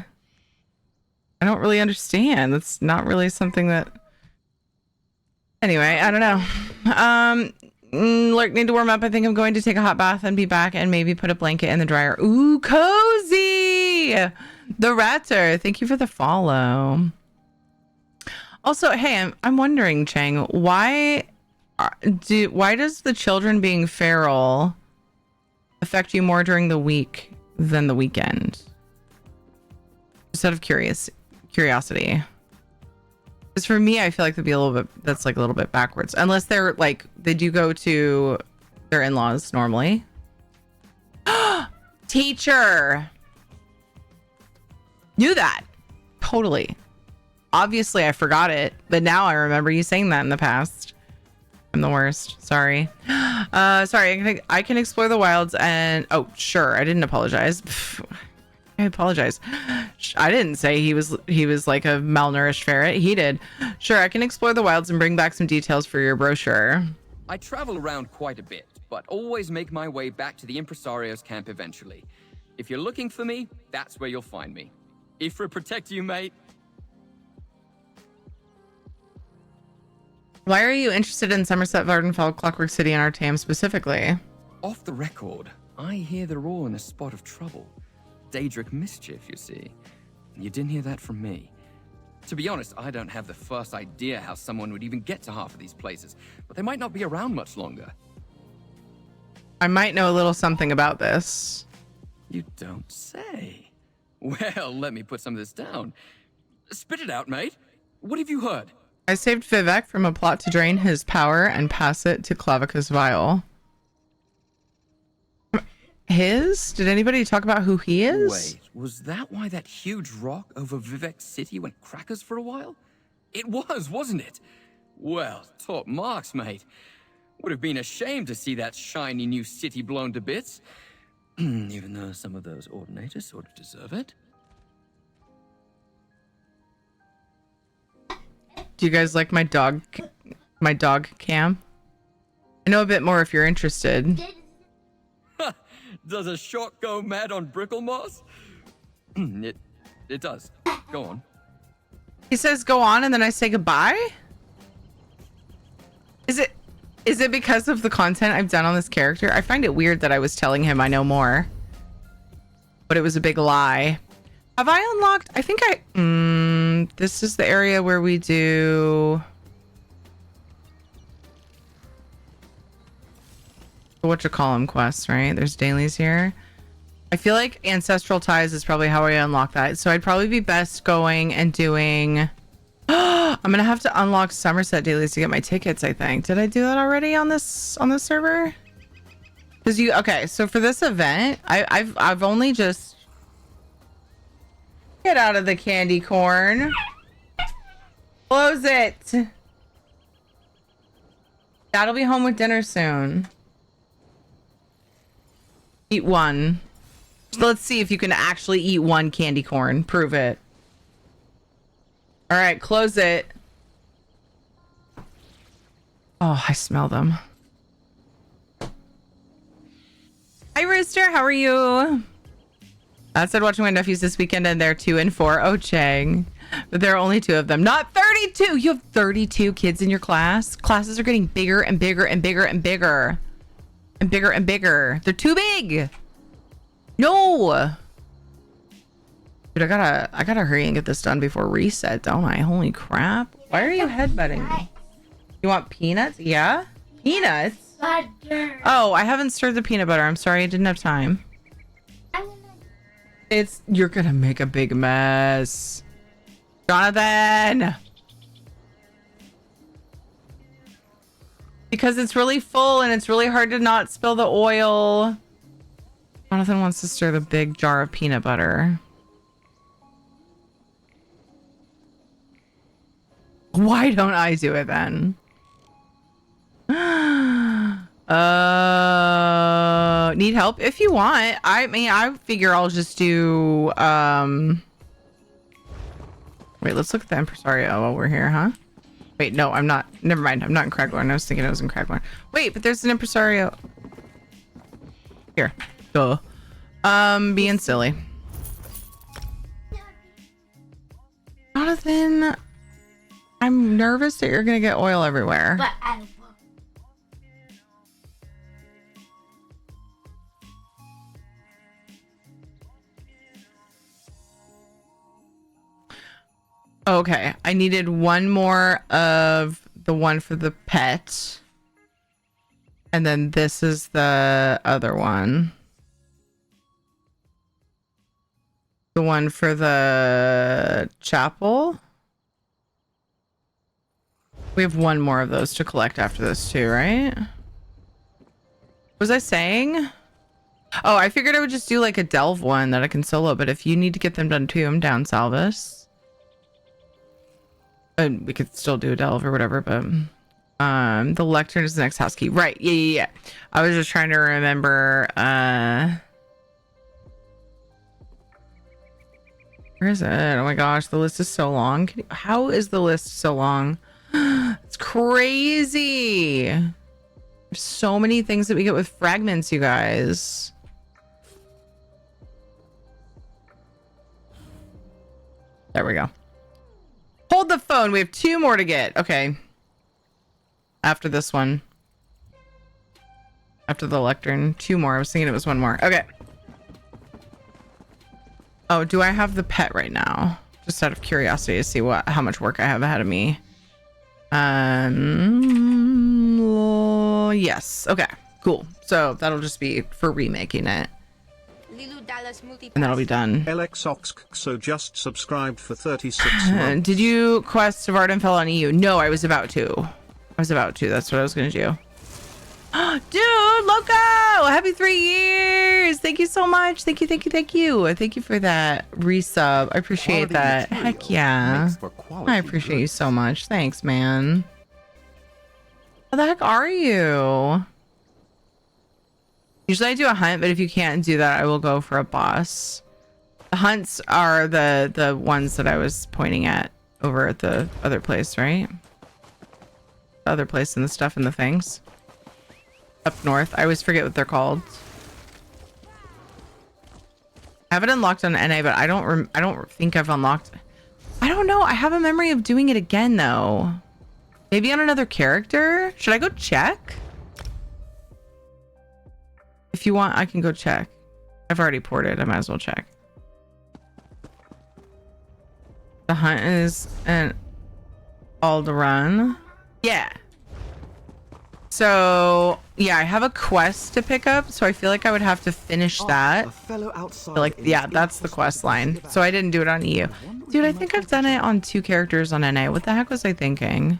I don't really understand. That's not really something that... Anyway, I don't know. Lurk, need to warm up. I think I'm going to take a hot bath and be back and maybe put a blanket in the dryer. Ooh, cozy! The Ratter, thank you for the follow. Also, hey, I'm wondering, Chang, why does the children being feral affect you more during the week than the weekend? Just out of curiosity. Because for me, I feel like that's like a little bit backwards. Unless they're like, they do go to their in-laws normally. Teacher! Knew that. Totally. Obviously, I forgot it, but now I remember you saying that in the past. I'm the worst. Sorry. Sorry, I can explore the wilds and... Oh, sure. I didn't apologize. I apologize. I didn't say he was like a malnourished ferret. He did. Sure, I can explore the wilds and bring back some details for your brochure. I travel around quite a bit, but always make my way back to the impresario's camp eventually. If you're looking for me, that's where you'll find me. Ifra protect you, mate. Why are you interested in Somerset, Vardenfell, Clockwork City, and Artaeum specifically? Off the record, I hear they're all in a spot of trouble. Daedric mischief, you see. You didn't hear that from me. To be honest, I don't have the first idea how someone would even get to half of these places, but they might not be around much longer. I might know a little something about this. You don't say. Well, let me put some of this down. Spit it out, mate. What have you heard? I saved Vivek from a plot to drain his power and pass it to Clavicus Vial. His? Did anybody talk about who he is? Wait, was that why that huge rock over Vivek City went crackers for a while? It was, wasn't it? Well, top marks, mate. Would have been a shame to see that shiny new city blown to bits. Even though some of those ordinators sort of deserve it. Do you guys like my dog cam? I know a bit more if you're interested. Does a shot go mad on Bricklemoss? It does. Go on. He says go on and then I say goodbye? Is it because of the content I've done on this character? I find it weird that I was telling him I know more. But it was a big lie. Have I unlocked? I think this is the area where we do whatchamacallit quests, right? There's dailies here. I feel like Ancestral Ties is probably how I unlock that. So I'd probably be best going and doing I'm gonna have to unlock Somerset dailies to get my tickets, I think. Did I do that already on this server? Because okay, so for this event, I've only just get out of the candy corn. Close it. Dad'll be home with dinner soon. Eat one. So let's see if you can actually eat one candy corn. Prove it. All right, close it. Oh, I smell them. Hi, Rooster. How are you? I said watching my nephews this weekend, and they're 2 and 4. Oh, Chang. But there are only 2 of them. Not 32. You have 32 kids in your class. Classes are getting bigger and bigger and bigger and bigger. And bigger and bigger. They're too big. No. Dude, I gotta hurry and get this done before reset, don't I? Holy crap. Why are you headbutting me? You want peanuts? Yeah? Peanuts? Butter. Oh, I haven't stirred the peanut butter. I'm sorry, I didn't have time. You're gonna make a big mess. Jonathan! Because it's really full and it's really hard to not spill the oil. Jonathan wants to stir the big jar of peanut butter. Why don't I do it then? Need help if you want. I mean, I figure I'll just do wait, let's look at the impresario while we're here, huh? Wait, no, I'm not. Never mind. I'm not in Cragorn. I was thinking I was in Cragorn. Wait, but there's an impresario here. Duh. Being silly. Jonathan, I'm nervous that you're gonna get oil everywhere. But I won't. Okay, I needed one more of the one for the pet. And then this is the other one. The one for the chapel. We have one more of those to collect after this too, right? What was I saying? Oh, I figured I would just do like a delve one that I can solo, but if you need to get them done too, I'm down, Salvis. And we could still do a delve or whatever, but the lectern is the next house key. Right. Yeah. I was just trying to remember Where is it? Oh my gosh, the list is so long. How is the list so long? It's crazy. There's so many things that we get with fragments, you guys. There we go. Hold the phone. We have 2 more to get. Okay. After this one. After the lectern. 2 more. I was thinking it was 1 more. Okay. Oh, do I have the pet right now? Just out of curiosity to see how much work I have ahead of me. Yes. Okay. Cool. So that'll just be for remaking it. Lilu Dallas Multipass. And that'll be done. LXOXXO just subscribed for 36 months. Did you quest Vardenfell on EU? No, I was about to. That's what I was going to do. Dude, Loco! Happy 3 years! Thank you so much. Thank you. Thank you for that resub. I appreciate that. Heck yeah. I appreciate you so much. Thanks, man. How the heck are you? Usually I do a hunt, but if you can't do that, I will go for a boss. The hunts are the ones that I was pointing at over at the other place, right? The other place and the stuff and the things. Up north. I always forget what they're called. I have it unlocked on NA, but I don't think I've unlocked. I don't know. I have a memory of doing it again though. Maybe on another character? Should I go check? If you want, I can go check. I've already ported. I might as well check. The hunt is an Alderaan. Yeah. So yeah, I have a quest to pick up, so I feel like I would have to finish that. Like, yeah, that's the quest line. So I didn't do it on EU. Dude, I think I've done it on 2 characters on NA. What the heck was I thinking?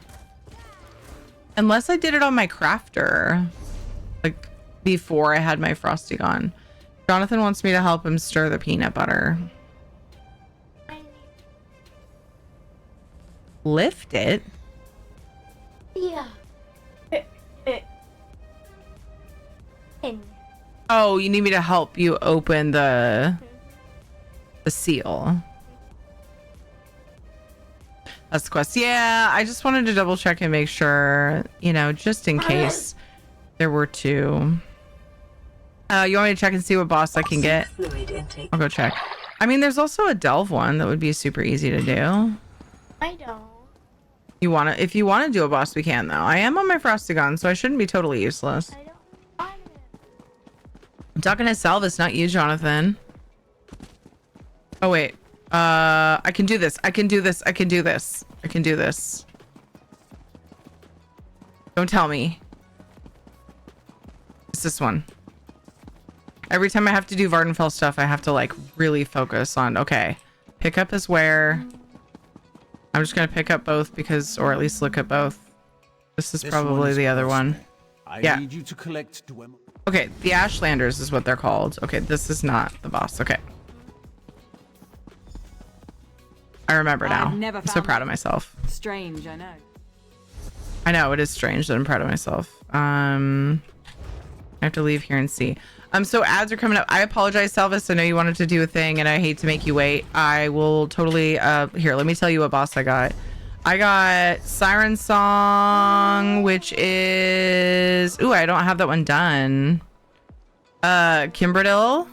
Unless I did it on my crafter. Like, before I had my Frosty on. Jonathan wants me to help him stir the peanut butter. Lift it? Yeah. Oh, you need me to help you open the seal. That's the quest. Yeah, I just wanted to double check and make sure, you know, just in case there were 2. You want me to check and see what boss I can get? I'll go check. I mean, there's also a delve one that would be super easy to do. I don't. If you want to do a boss, we can though. I am on my Frostigon, so I shouldn't be totally useless. I don't want it. I'm talking to Salvis, not you, Jonathan. Oh wait. I can do this. I can do this. Don't tell me. It's this one. Every time I have to do Vardenfell stuff, I have to like really focus on, okay, pick up is where. I'm just going to pick up both because, or at least look at both. This is probably the other one. Yeah. Need you to collect Okay, the Ashlanders is what they're called. Okay, this is not the boss. Okay. I remember now. I'm so proud of myself. Strange, I know. I know, it is strange that I'm proud of myself. I have to leave here and see. So ads are coming up. I apologize, Salvis. I know you wanted to do a thing and I hate to make you wait. I will totally, here, let me tell you what boss I got. I got Siren Song, which is, ooh, I don't have that one done. Kimberdill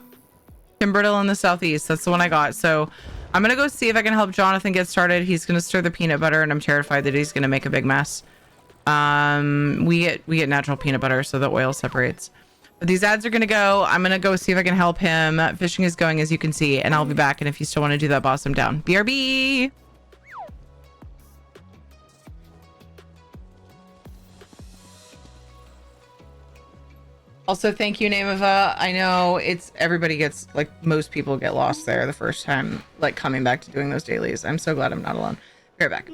in the southeast. That's the one I got. So I'm gonna go see if I can help Jonathan get started. He's gonna stir the peanut butter and I'm terrified that he's gonna make a big mess. We get natural peanut butter so the oil separates. But these ads are gonna go. I'm gonna go see if I can help him. Fishing is going, as you can see, and I'll be back. And if you still want to do that, boss, I'm down. BRB. Also, thank you, Nameva. I know everybody gets, like, most people get lost there the first time, like, coming back to doing those dailies. I'm so glad I'm not alone. Be right back.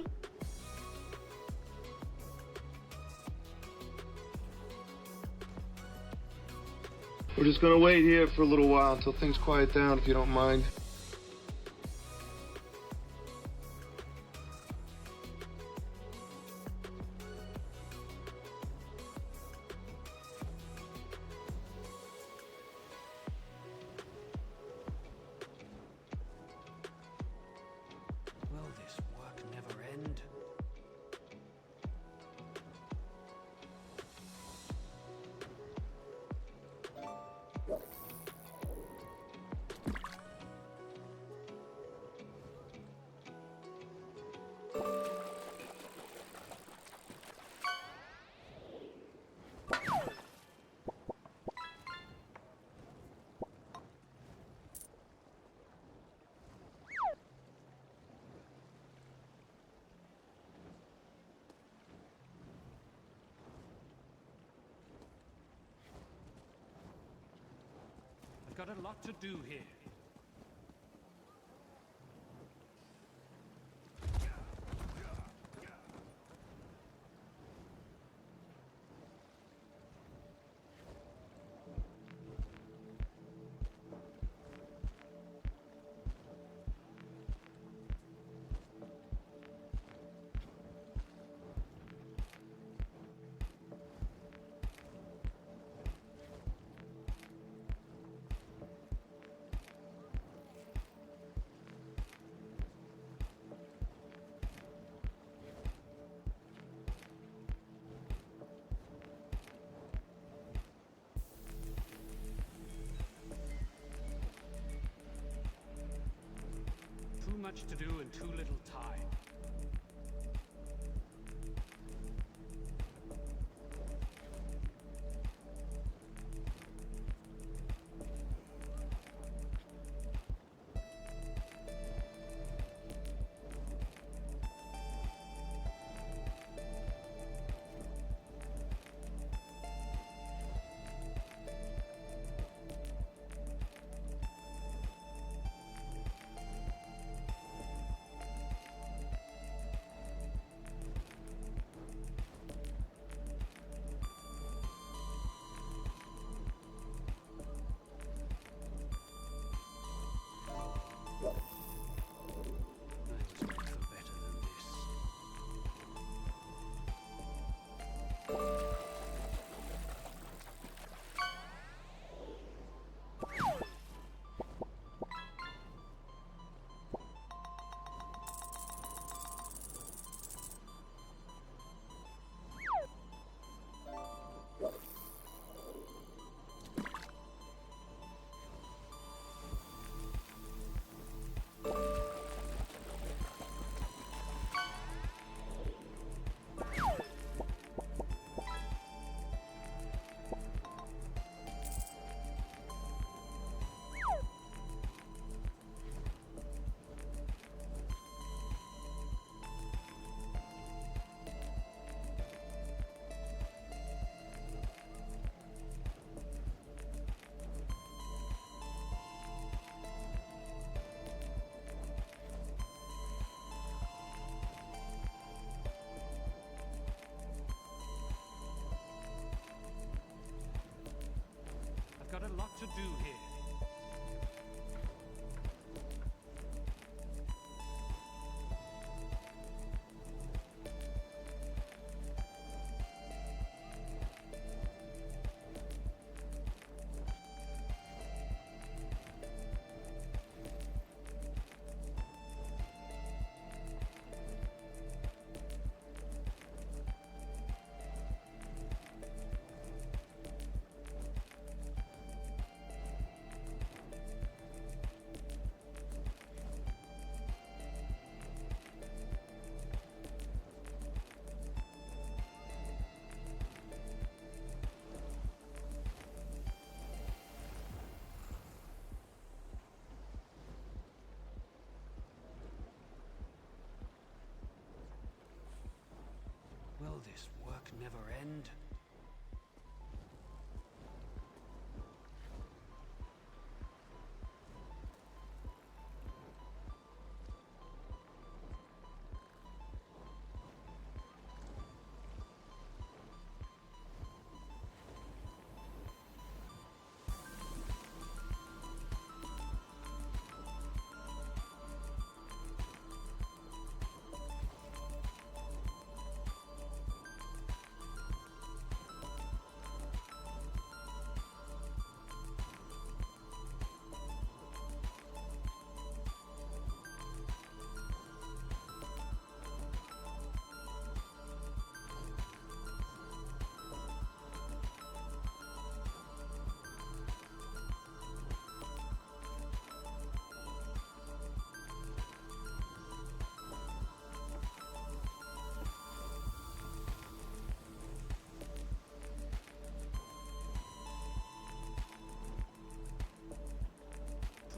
We're just gonna wait here for a little while until things quiet down, if you don't mind. got a lot to do here. Too much to do and too little time. I've got a lot to do here. Will this work never end?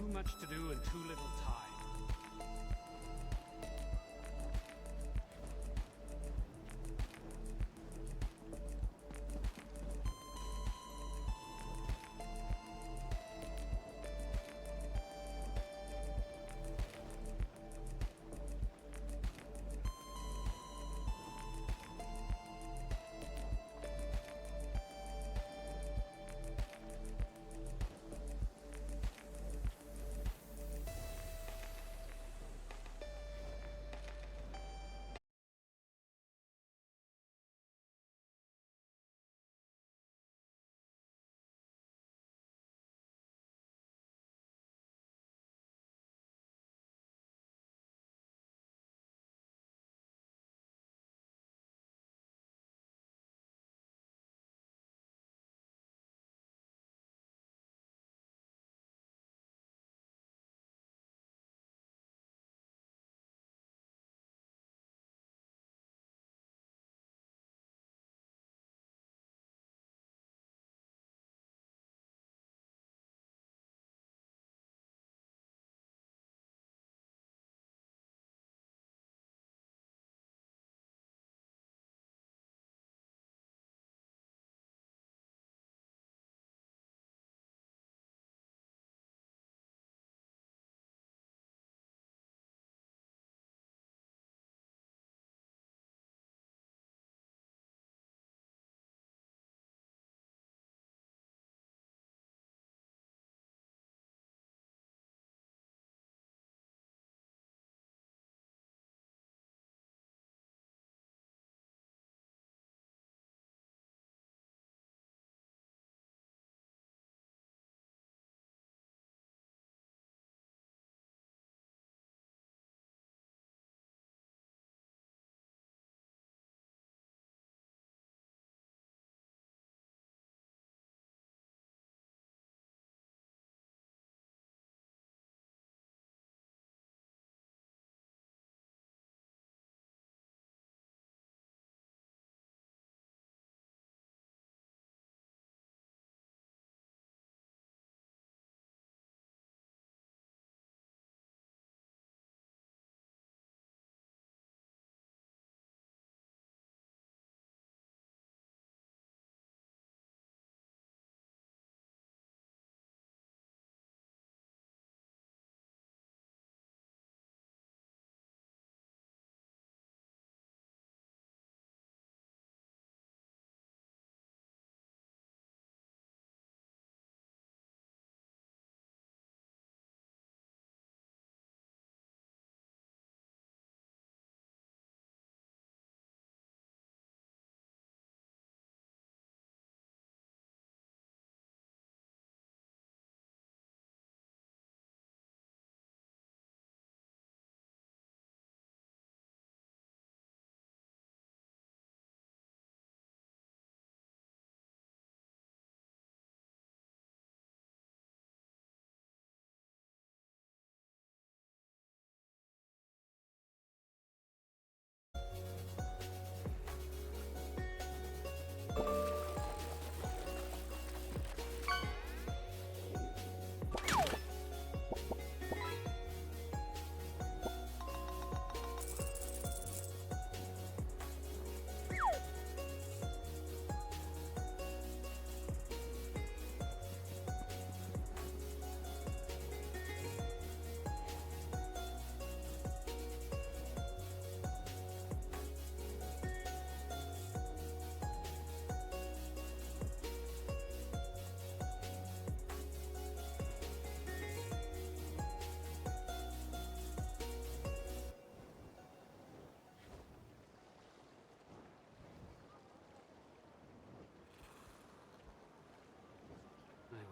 Too much to do and too little time.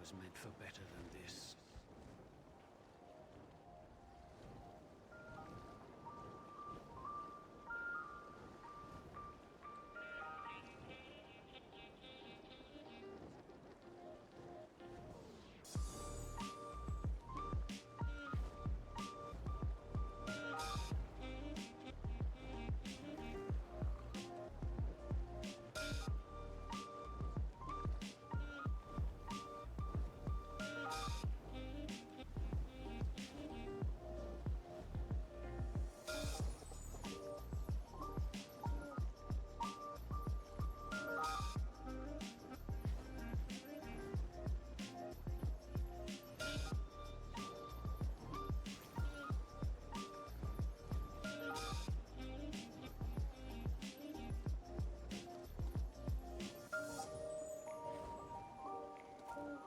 was meant for better than this.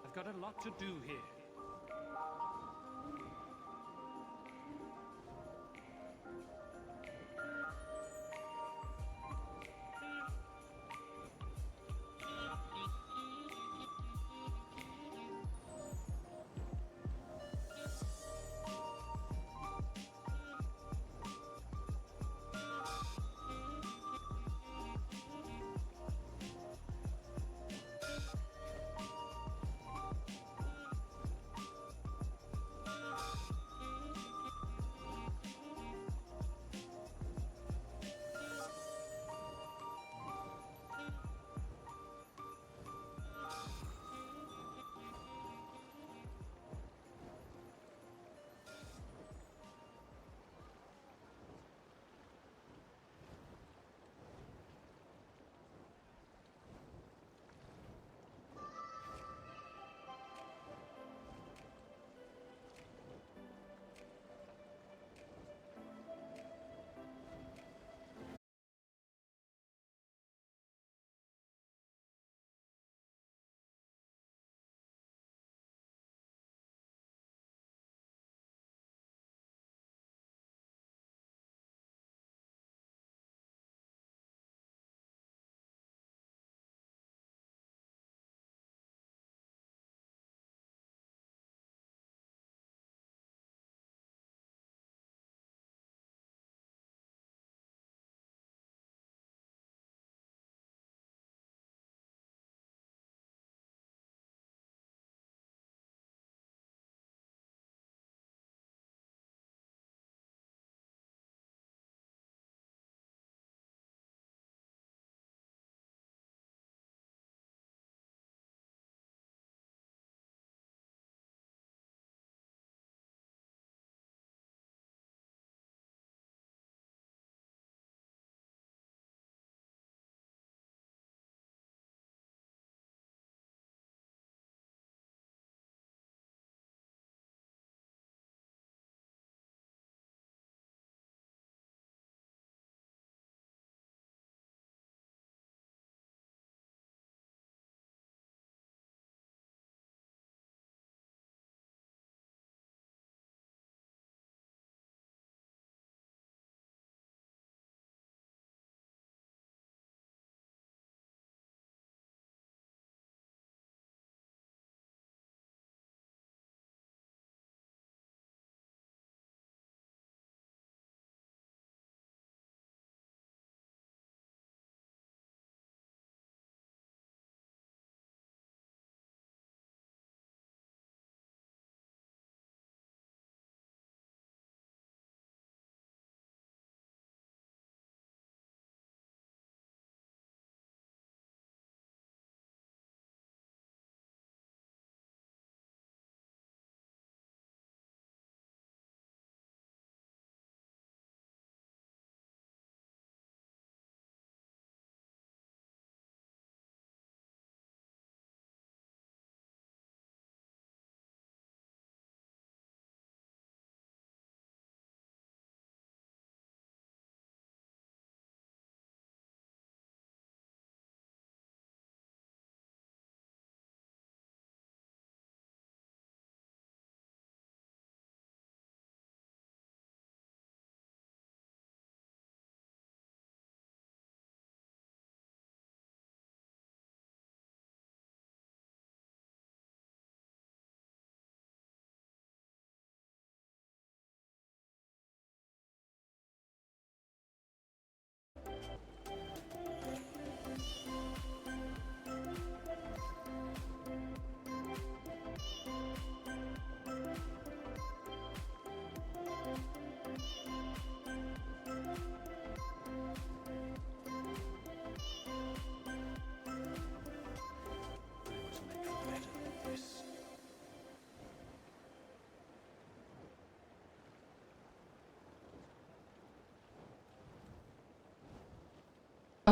I've got a lot to do here.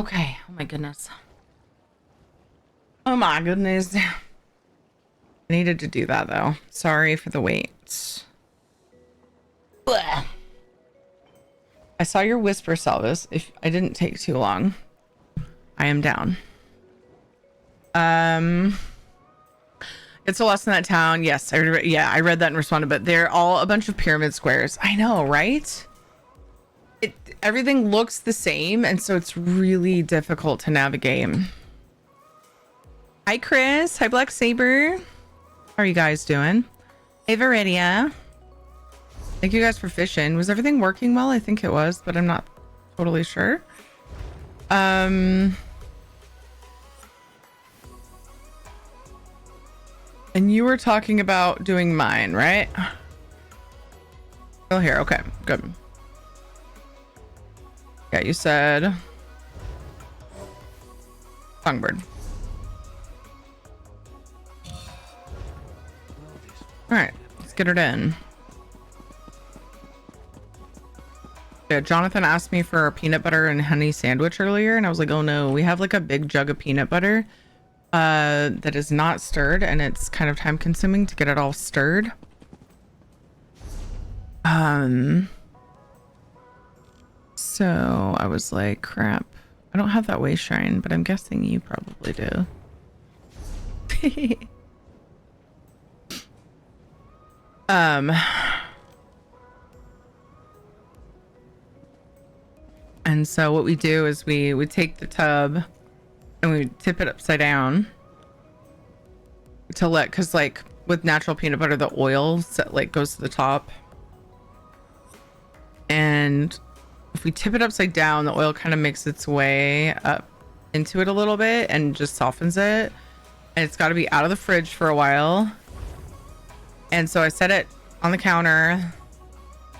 Okay. Oh my goodness. Oh my goodness. I needed to do that though. Sorry for the wait. Blech. I saw your whisper, Salvis. If I didn't take too long, I am down. It's a lost in that town. Yes, I read that and responded, but they're all a bunch of pyramid squares. I know, right? Everything looks the same, and so it's really difficult to navigate. Hi, Chris. Hi, Black Saber. How are you guys doing? Hey, Viridia. Thank you guys for fishing. Was everything working well? I think it was, but I'm not totally sure. And you were talking about doing mine, right? Oh, here. Okay, good. Yeah, you said songbird. All right, let's get it in. Yeah, Jonathan asked me for a peanut butter and honey sandwich earlier, and I was like, oh no, we have like a big jug of peanut butter that is not stirred, and it's kind of time consuming to get it all stirred. So I was like, crap, I don't have that way shrine, but I'm guessing you probably do. And so what we do is we take the tub and we tip it upside down to let, because like with natural peanut butter, the oil like goes to the top, and if we tip it upside down, the oil kind of makes its way up into it a little bit and just softens it, and it's got to be out of the fridge for a while. And so I set it on the counter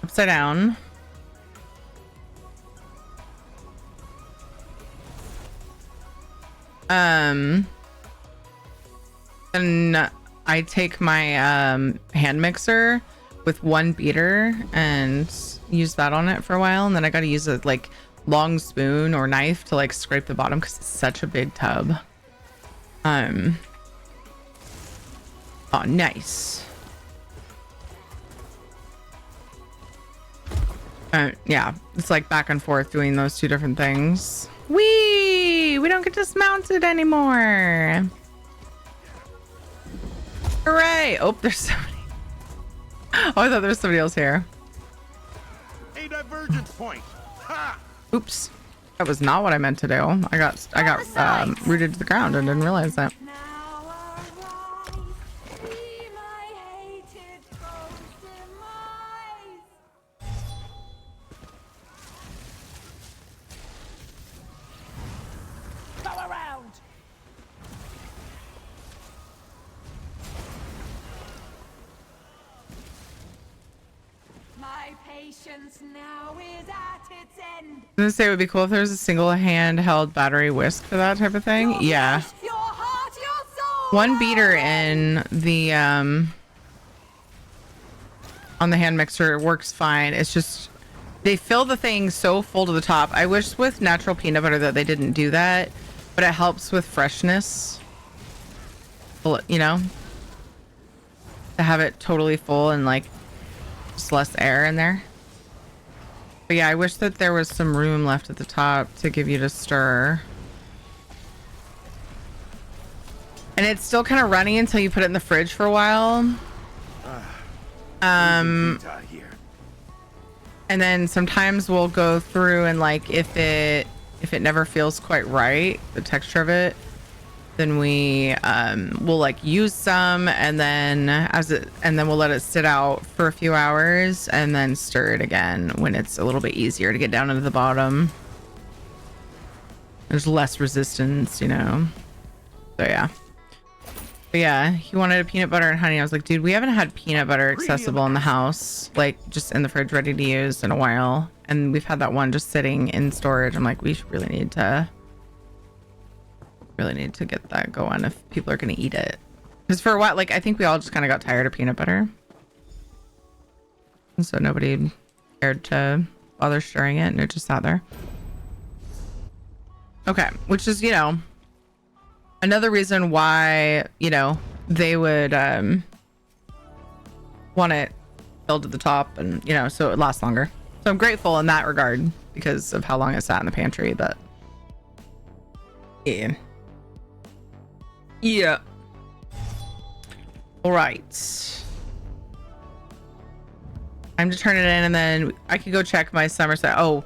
upside down. And I take my hand mixer with one beater and use that on it for a while, and then I got to use a like long spoon or knife to like scrape the bottom because it's such a big tub. Oh, nice. Yeah, it's like back and forth doing those two different things. We don't get dismounted anymore. Hooray! Oh, there's somebody. Oh, I thought there was somebody else here. A divergence point. Ha! Oops, that was not what I meant to do. I got rooted to the ground and didn't realize that. Now is at its end. I was gonna say it would be cool if there was a single handheld battery whisk for that type of thing. Yeah. Your heart, your soul. One beater in the on the hand mixer works fine. It's just they fill the thing so full to the top. I wish with natural peanut butter that they didn't do that, but it helps with freshness. You know, to have it totally full and like just less air in there. But yeah, I wish that there was some room left at the top to give you to stir. And it's still kind of runny until you put it in the fridge for a while. And then sometimes we'll go through and like if it never feels quite right, the texture of it, then we we'll like use some, and then we'll let it sit out for a few hours and then stir it again when it's a little bit easier to get down into the bottom. There's less resistance, you know. So yeah. But yeah, he wanted a peanut butter and honey. I was like, dude, we haven't had peanut butter accessible in the house, like just in the fridge ready to use in a while. And we've had that one just sitting in storage. I'm like, we should really need to get that going if people are going to eat it. Because for a while, like, I think we all just kind of got tired of peanut butter. And so nobody cared to bother stirring it, and it just sat there. Okay, which is, you know, another reason why, you know, they would want it filled to the top and, you know, so it lasts longer. So I'm grateful in that regard because of how long it sat in the pantry, but yeah. Yeah. All right. Time to turn it in and then I could go check my Somerset. Oh,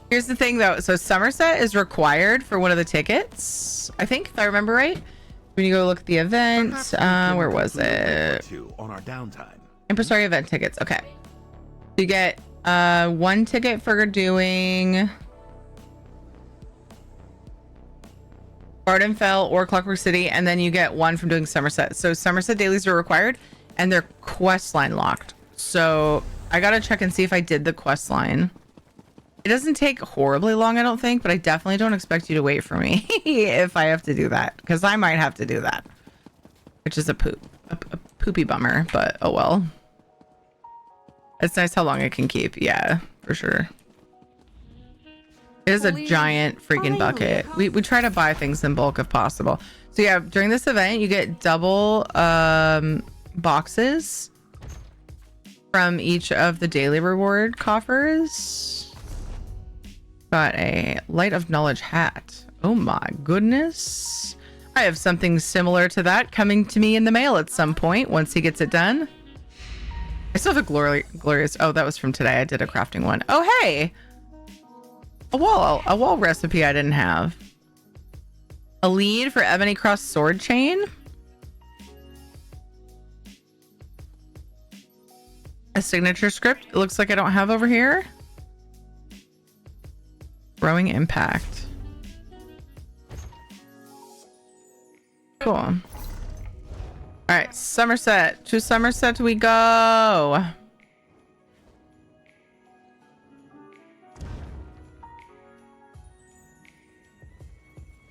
here's the thing though. So Somerset is required for one of the tickets, I think, if I remember right. When you go look at the event, where was it? On our downtime. Impresario event tickets. Okay. You get one ticket for doing Ardenfell or Clockwork City, and then you get one from doing Somerset. So Somerset dailies are required and they're quest line locked. So I gotta check and see if I did the quest line. It doesn't take horribly long, I don't think, but I definitely don't expect you to wait for me if I have to do that, because I might have to do that, which is a poopy bummer, but oh well. It's nice how long it can keep. Yeah, for sure. It is a giant freaking bucket. We try to buy things in bulk if possible. So yeah, during this event, you get double boxes from each of the daily reward coffers. Got a Light of Knowledge hat. Oh my goodness. I have something similar to that coming to me in the mail at some point once he gets it done. I still have a glorious. Oh, that was from today. I did a crafting one. Oh, hey. A wall recipe I didn't have. A lead for Ebony Cross sword chain. A signature script. It looks like I don't have over here. Growing impact. Cool. All right, Somerset. To Somerset we go.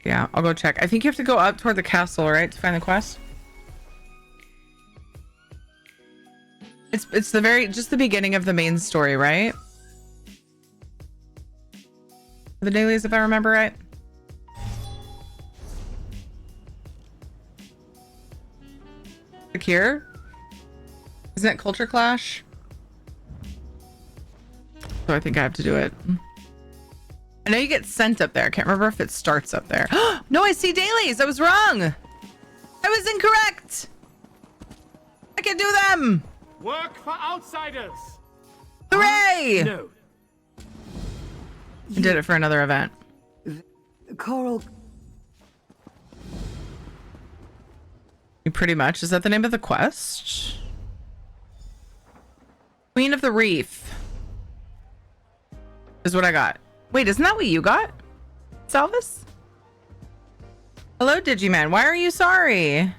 Yeah, I'll go check. I think you have to go up toward the castle, right, to find the quest. It's just the beginning of the main story, right? The dailies, if I remember right. Secure? Isn't it Culture Clash? So I think I have to do it. I know you get sent up there. I can't remember if it starts up there. No, I see dailies. I was wrong. I was incorrect. I can do them. Work for outsiders. Hooray! No. I did it for another event. Coral. Pretty much. Is that the name of the quest? Queen of the Reef is what I got. Wait, isn't that what you got, Salvis? Hello, Digiman. Why are you sorry?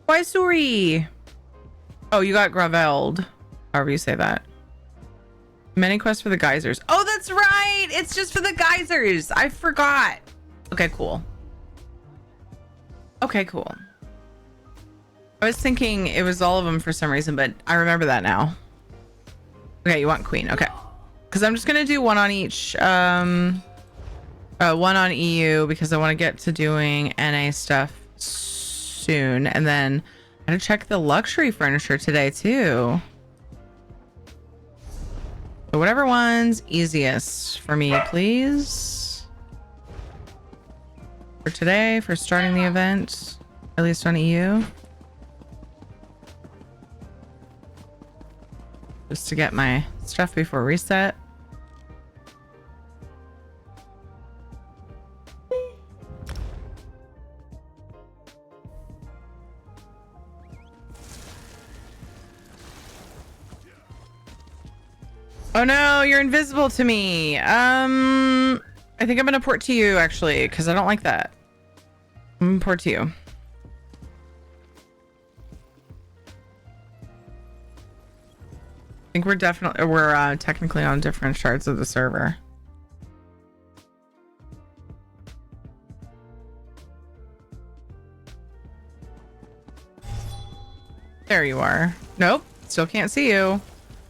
Why sorry? Oh, you got Graveld. However you say that. Many quests for the geysers. Oh, that's right. It's just for the geysers. I forgot. Okay, cool. Okay, cool. I was thinking it was all of them for some reason, but I remember that now. Okay, you want Queen. Okay. Because I'm just going to do one on each. One on EU because I want to get to doing NA stuff soon. And then I gotta check the luxury furniture today too. So whatever one's easiest for me, please. For today, for starting the event, at least on EU. Just to get my stuff before reset. Oh no, you're invisible to me. I think I'm gonna port to you actually, because I don't like that. I'm gonna port to you. I think we're technically on different shards of the server. There you are. Nope, still can't see you.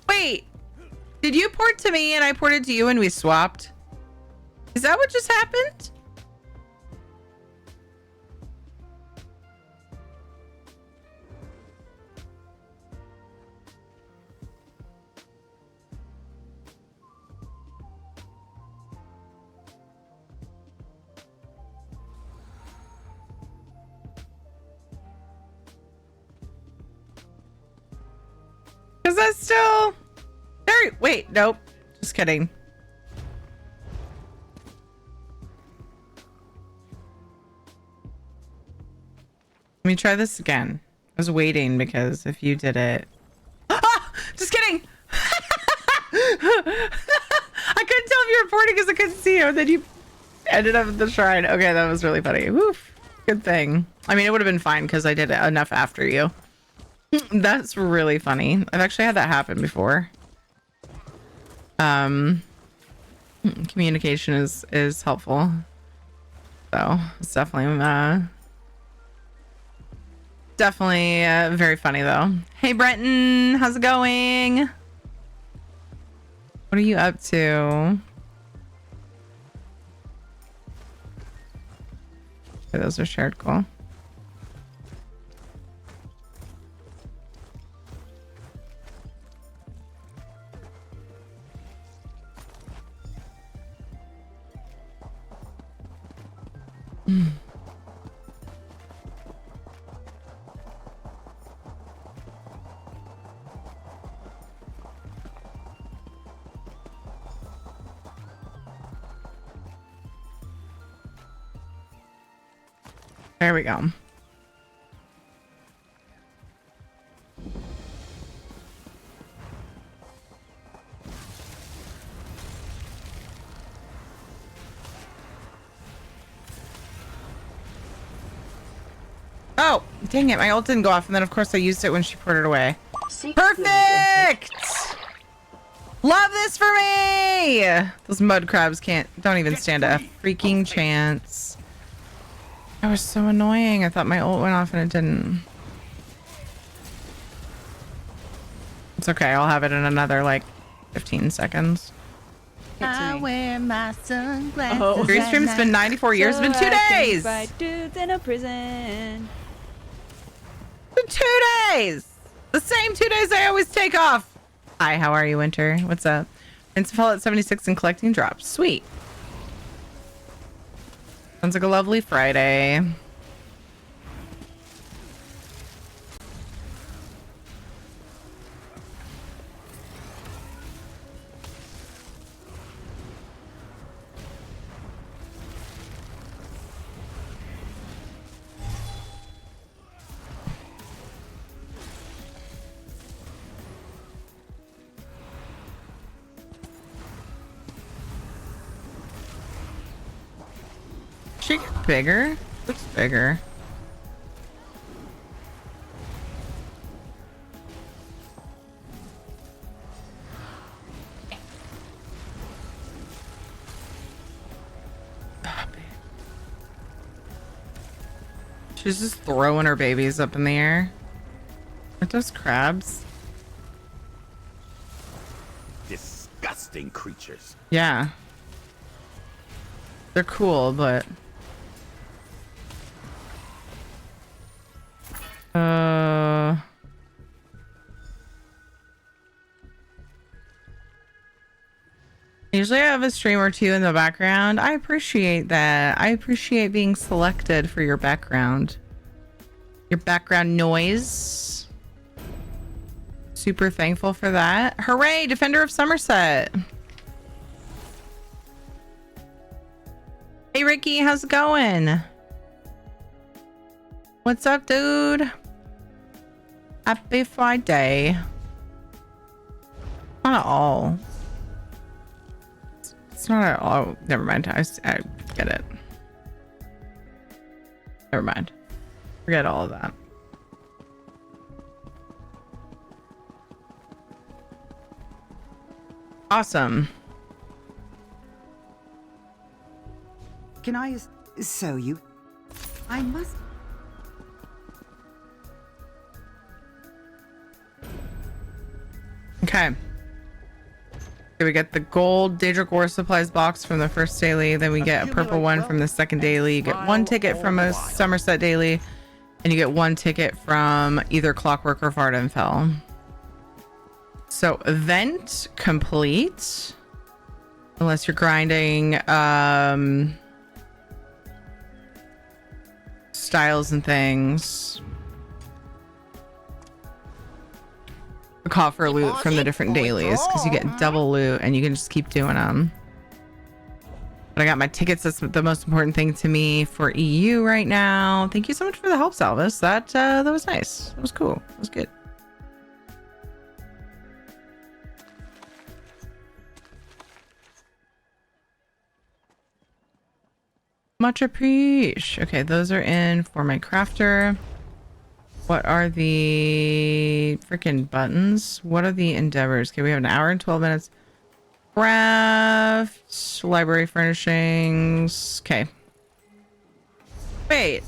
Wait, did you port to me and I ported to you and we swapped? Is that what just happened? Is that still there? Wait, nope. Just kidding. Let me try this again. I was waiting because if you did it. Ah! Just kidding. I couldn't tell if you were reporting because I couldn't see you. And then you ended up at the shrine. Okay, that was really funny. Woof. Good thing. I mean, it would have been fine because I did it enough after you. That's really funny. I've actually had that happen before. Communication is helpful. So it's definitely very funny though. Hey Brenton, how's it going? What are you up to? Okay, those are shared. Cool. There we go. Oh, dang it. My ult didn't go off. And then, of course, I used it when she put it away. Perfect! Love this for me! Those mud crabs don't even stand a freaking chance. That was so annoying. I thought my ult went off and it didn't. It's okay. I'll have it in another, like, 15 seconds. I wear my sunglasses. Green stream's been 94 years. It's been 2 days. Dudes in a prison. It's been 2 days. The same 2 days I always take off. Hi, how are you, Winter? What's up? Instafell at 76 and collecting drops. Sweet. Sounds like a lovely Friday. She get bigger? Looks bigger. She's just throwing her babies up in the air. Aren't those crabs? Disgusting creatures. Yeah. They're cool, but... Usually I have a stream or two in the background. I appreciate that. I appreciate being selected for your background. Your background noise. Super thankful for that. Hooray, Defender of Somerset. Hey Ricky, how's it going? What's up, dude? Happy Friday. Not at all. It's not at all. Never mind. I get it. Never mind. Forget all of that. Awesome. Can I so you? I must. Okay. Okay, we get the gold Daedric War Supplies box from the first daily. Then we get a purple one from the second daily. You get one ticket from a Somerset daily. And you get one ticket from either Clockwork or Vardenfell. So event complete. Unless you're grinding styles and things. A coffer loot from the different dailies because you get double loot and you can just keep doing them. But I got my tickets. That's the most important thing to me for EU right now. Thank you so much for the help, Salvis. That was nice. That was cool. That was good. Much appreciate. Okay, those are in for my crafter. What are the freaking buttons? What are the endeavors? Okay, we have an hour and 12 minutes. Craft, library furnishings. Okay. Wait.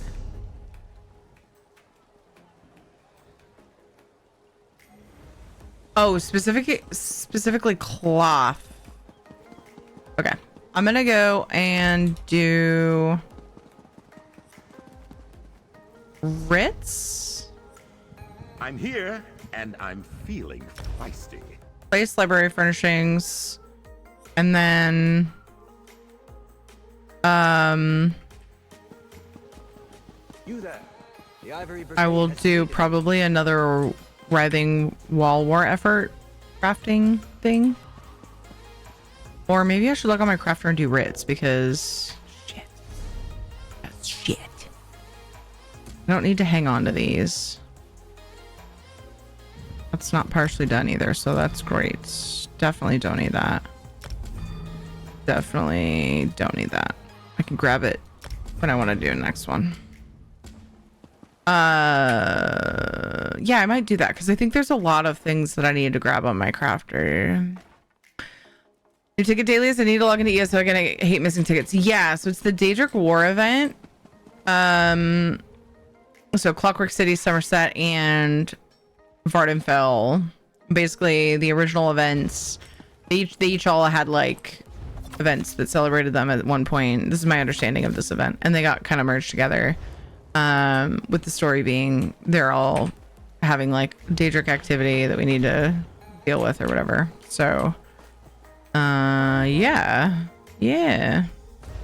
Oh, specifically cloth. Okay. I'm gonna go and do Ritz. I'm here, and I'm feeling feisty. Place, library furnishings. And then You there. The Ivory I will Brigade has do needed. probably another writhing wall war effort crafting thing. Or maybe I should look on my crafter and do Ritz because shit. That's shit. I don't need to hang on to these. That's not partially done either, so that's great. Definitely don't need that. Definitely don't need that. I can grab it when I want to do the next one. Yeah, I might do that because I think there's a lot of things that I need to grab on my crafter. New ticket dailies. I need to log into ESO again. I hate missing tickets. Yeah, so it's the Daedric War event. So Clockwork City, Somerset, and Vardenfell. Basically, the original events. They each all had like events that celebrated them at one point. This is my understanding of this event, and they got kind of merged together. With the story being they're all having like Daedric activity that we need to deal with or whatever. So yeah. And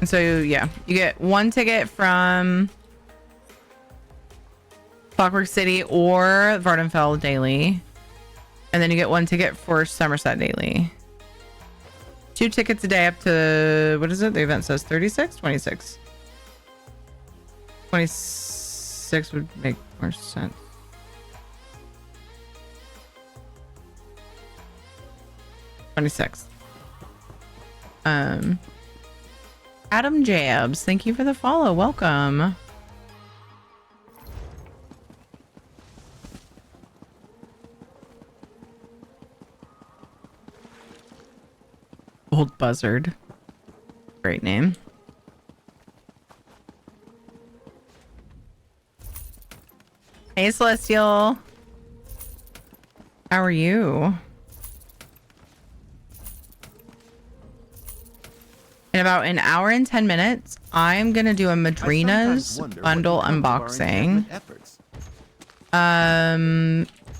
so yeah, you get one ticket from Clockwork City or Vardenfell daily, and then you get one ticket for Somerset daily. 2 tickets a day up to, what is it? The event says 36, 26. 26 would make more sense. Adam Jabs, thank you for the follow. Welcome. Old Buzzard. Great name. Hey, Celestial. How are you? In about an hour and 10 minutes, I'm going to do a Madrinas bundle unboxing.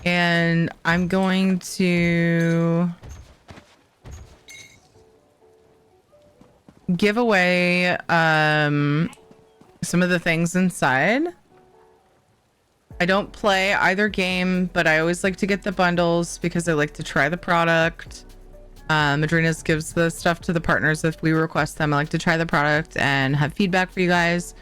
And I'm going to give away some of the things inside. I don't play either game, but I always like to get the bundles because I like to try the product. Madrinas gives the stuff to the partners if we request them. I like to try the product and have feedback for you guys.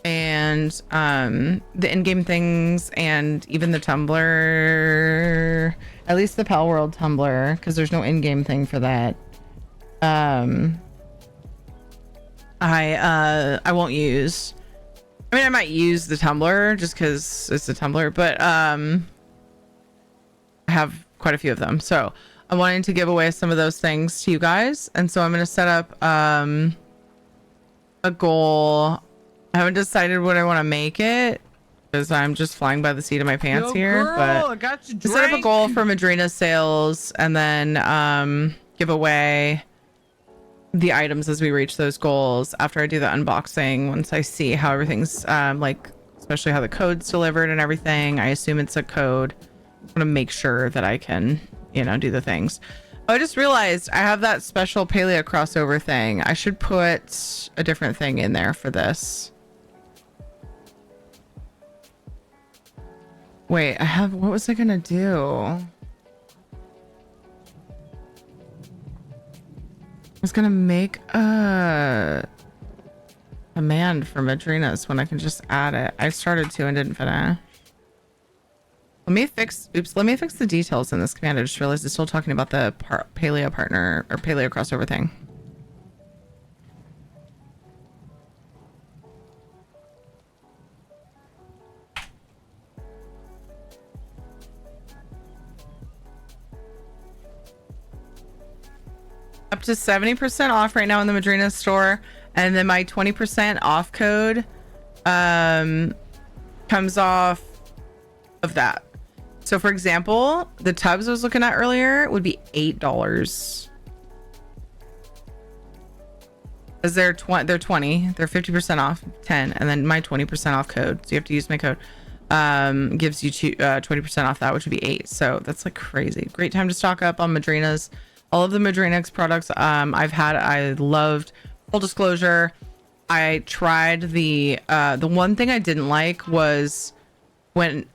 And the in-game things and even the Tumblr, at least the Pal World Tumblr, because there's no in-game thing for that. I won't use. I mean, I might use the Tumblr just because it's a Tumblr, but I have quite a few of them. So I'm wanting to give away some of those things to you guys. And so I'm going to set up a goal. I haven't decided what I want to make it because I'm just flying by the seat of my pants here. But I got you to set up a goal for Madrina sales and then give away the items as we reach those goals after I do the unboxing. Once I see how everything's like, especially how the code's delivered and everything. I assume it's a code. I want to make sure that I can, you know, do the things. Oh, I just realized I have that special paleo crossover thing. I should put a different thing in there for this. Wait, what was I gonna do? I was gonna make a command for Madrinas when I can just add it. I started to and didn't finish. Let me fix the details in this command. I just realized it's still talking about the paleo partner or paleo crossover thing. Up to 70% off right now in the Madrinas store, and then my 20% off code comes off of that. So for example, the tubs I was looking at earlier would be $8. As they're 20, they're 50% off 10, and then my 20% off code. So you have to use my code. Gives you 20% off that, which would be 8. So that's like crazy. Great time to stock up on Madrinas. All of the Madrinas products I've had, I loved. Full disclosure, I tried the one thing I didn't like was when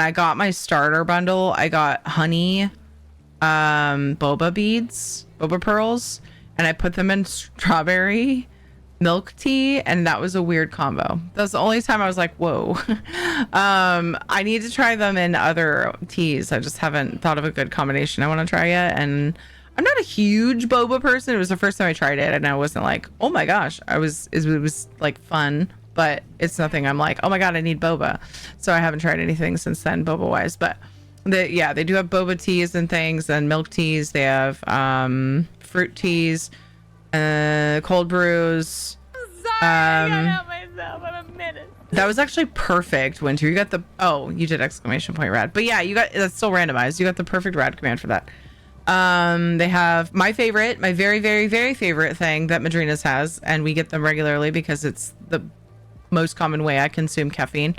I got my starter bundle, I got honey boba beads, boba pearls, and I put them in strawberry milk tea, and that was a weird combo. That's the only time I was like, whoa. I need to try them in other teas. I just haven't thought of a good combination I want to try yet, and I'm not a huge boba person. It was the first time I tried it, and I wasn't like, oh my gosh. It was like fun, but it's nothing I'm like, oh my god, I need boba. So I haven't tried anything since then, boba wise. But they do have boba teas and things, and milk teas. They have fruit teas, cold brews. I got out myself in a minute. That was actually perfect, Winter. You got the you did exclamation point rad. But yeah, that's still randomized. You got the perfect rad command for that. They have my very, very, very favorite thing that Madrinas has, and we get them regularly because it's the most common way I consume caffeine,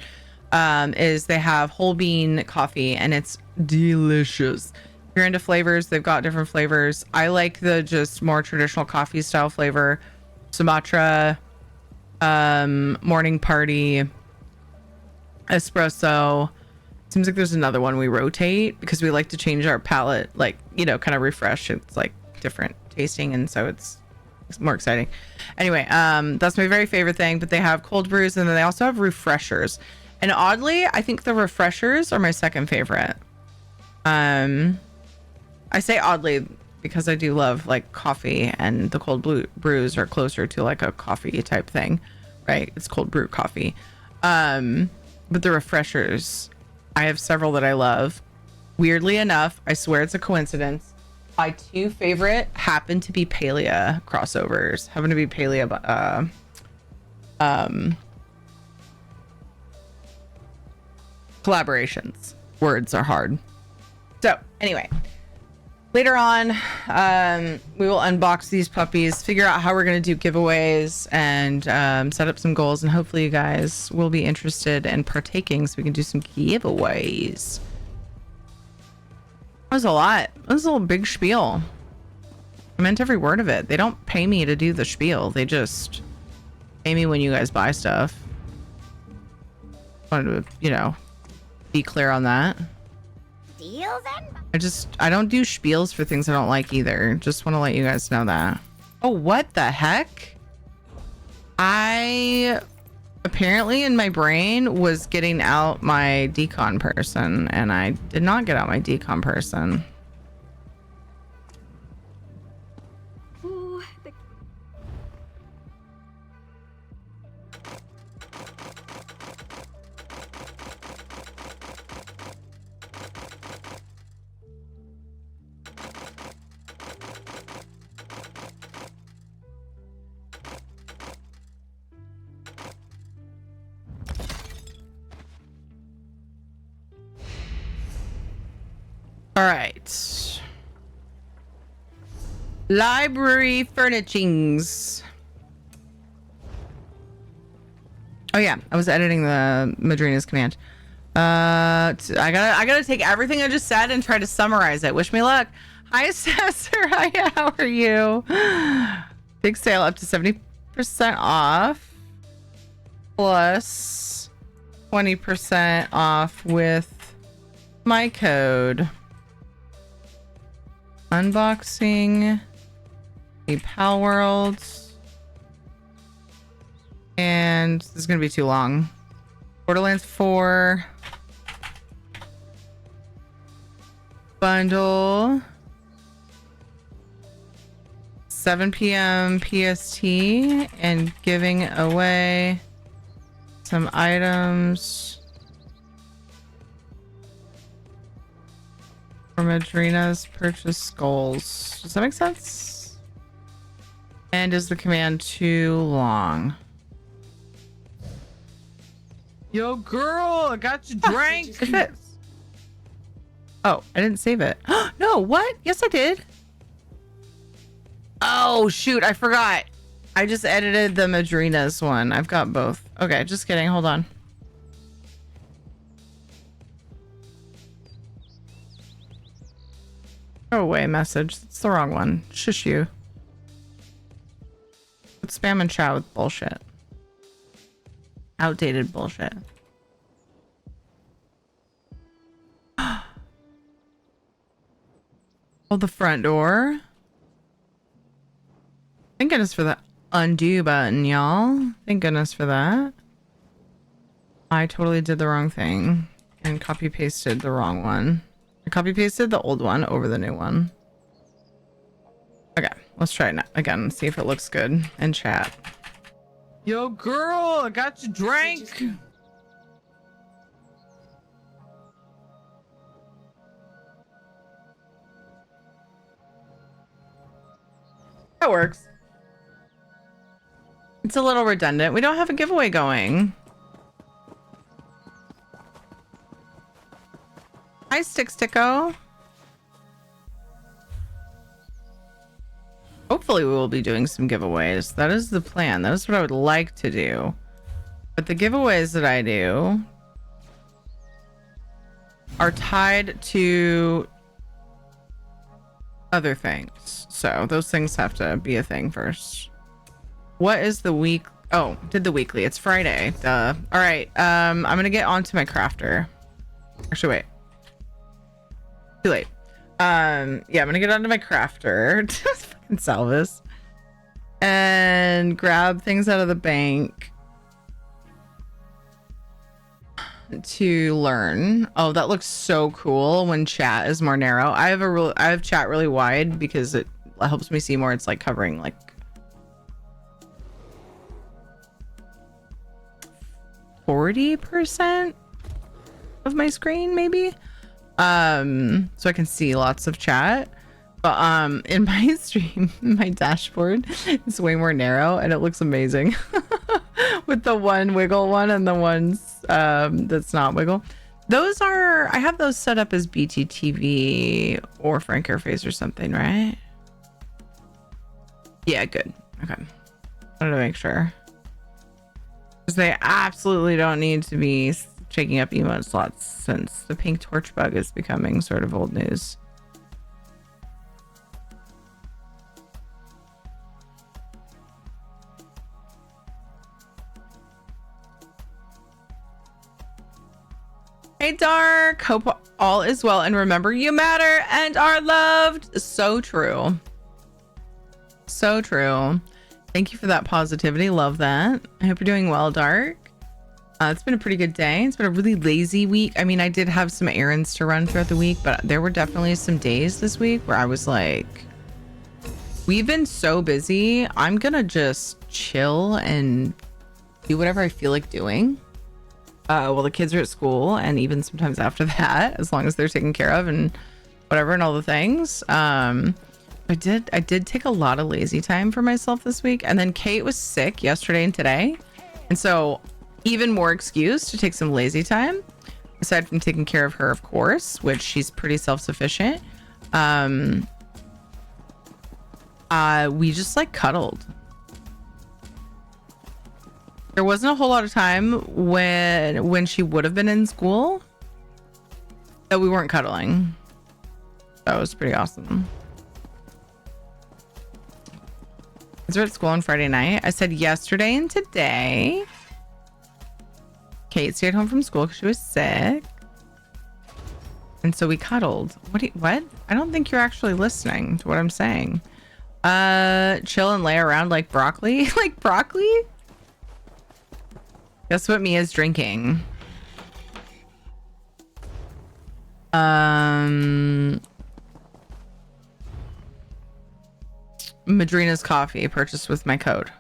is they have whole bean coffee, and it's delicious. If you're into flavors, they've got different flavors. I like the just more traditional coffee style flavor, Sumatra, morning party, espresso. Seems like there's another one we rotate because we like to change our palate, like, you know, kind of refresh. It's like different tasting, and so it's more exciting. Anyway, that's my very favorite thing. But they have cold brews, and then they also have refreshers. And oddly, I think the refreshers are my second favorite. I say oddly because I do love like coffee, and the cold brews are closer to like a coffee type thing, right? It's cold brew coffee. But the refreshers, I have several that I love. Weirdly enough, I swear it's a coincidence, my two favorite happen to be paleo crossovers. Happen to be paleo collaborations. Words are hard. So anyway, later on, we will unbox these puppies, figure out how we're going to do giveaways, and set up some goals, and hopefully you guys will be interested in partaking so we can do some giveaways. That was a lot. That was a little big spiel. I meant every word of it. They don't pay me to do the spiel. They just pay me when you guys buy stuff. Wanted to, you know, be clear on that. Deals and I don't do spiels for things I don't like either. Just want to let you guys know that. Oh, what the heck? I apparently in my brain was getting out my decon person, and I did not get out my decon person. Ooh, All right. Library furnishings. Oh yeah, I was editing the Madrinas command. I gotta take everything I just said and try to summarize it. Wish me luck. Hi, Sasser. Hi, how are you? Big sale up to 70% off. Plus 20% off with my code. Unboxing a Pal World. And this is gonna be too long. Borderlands 4 bundle. 7 p.m. PST and giving away some items for Madrinas purchase goals. Does that make sense? And is the command too long? Yo, girl, I got your drink. Oh, I didn't save it. No, what? Yes, I did. Oh, shoot, I forgot. I just edited the Madrinas one. I've got both. Okay, just kidding. Hold on. Go away message. That's the wrong one. Shush you. Quit spam and chat with bullshit. Outdated bullshit. Oh, the front door. Thank goodness for the undo button, y'all. Thank goodness for that. I totally did the wrong thing and copy pasted the wrong one. I copy pasted the old one over the new one. Okay, let's try it now again. See if it looks good in chat. Yo, girl, I got your drink. That works. It's a little redundant. We don't have a giveaway going. Hi, Sticko. Hopefully we will be doing some giveaways. That is the plan. That is what I would like to do. But the giveaways that I do are tied to other things. So those things have to be a thing first. What is the week? Oh, did the weekly. It's Friday. Duh. All right. I'm going to get onto my crafter. Actually, wait. Too late. Yeah, I'm going to get onto my crafter. Fucking Salvis. And grab things out of the bank to learn. Oh, that looks so cool when chat is more narrow. I have chat really wide because it helps me see more. It's like covering like 40% of my screen, maybe. So I can see lots of chat. But in my stream, my dashboard is way more narrow and it looks amazing. With the one wiggle one and the ones that's not wiggle. Those are, I have those set up as BTTV or Frank Airface or something, right? Yeah, good. Okay. Wanted to make sure. Because they absolutely don't need to be shaking up emote slots since the pink torch bug is becoming sort of old news. Hey Dark, hope all is well and remember you matter and are loved. So true. So true. Thank you for that positivity. Love that. I hope you're doing well, Dark. It's been a pretty good day. It's been a really lazy week. I mean, I did have some errands to run throughout the week, but there were definitely some days this week where I was like, we've been so busy. I'm gonna just chill and do whatever I feel like doing. While the kids are at school, and even sometimes after that, as long as they're taken care of and whatever and all the things. I did take a lot of lazy time for myself this week, and then Kate was sick yesterday and today, and so even more excuse to take some lazy time aside from taking care of her, of course, which she's pretty self-sufficient. We just like cuddled. There wasn't a whole lot of time when she would have been in school that we weren't cuddling. That was pretty awesome. Is there at school on Friday night? I said yesterday and today. Kate stayed home from school because she was sick. And so we cuddled. What? I don't think you're actually listening to what I'm saying. Chill and lay around like broccoli. Like broccoli? Guess what Mia's drinking? Madrinas coffee purchased with my code.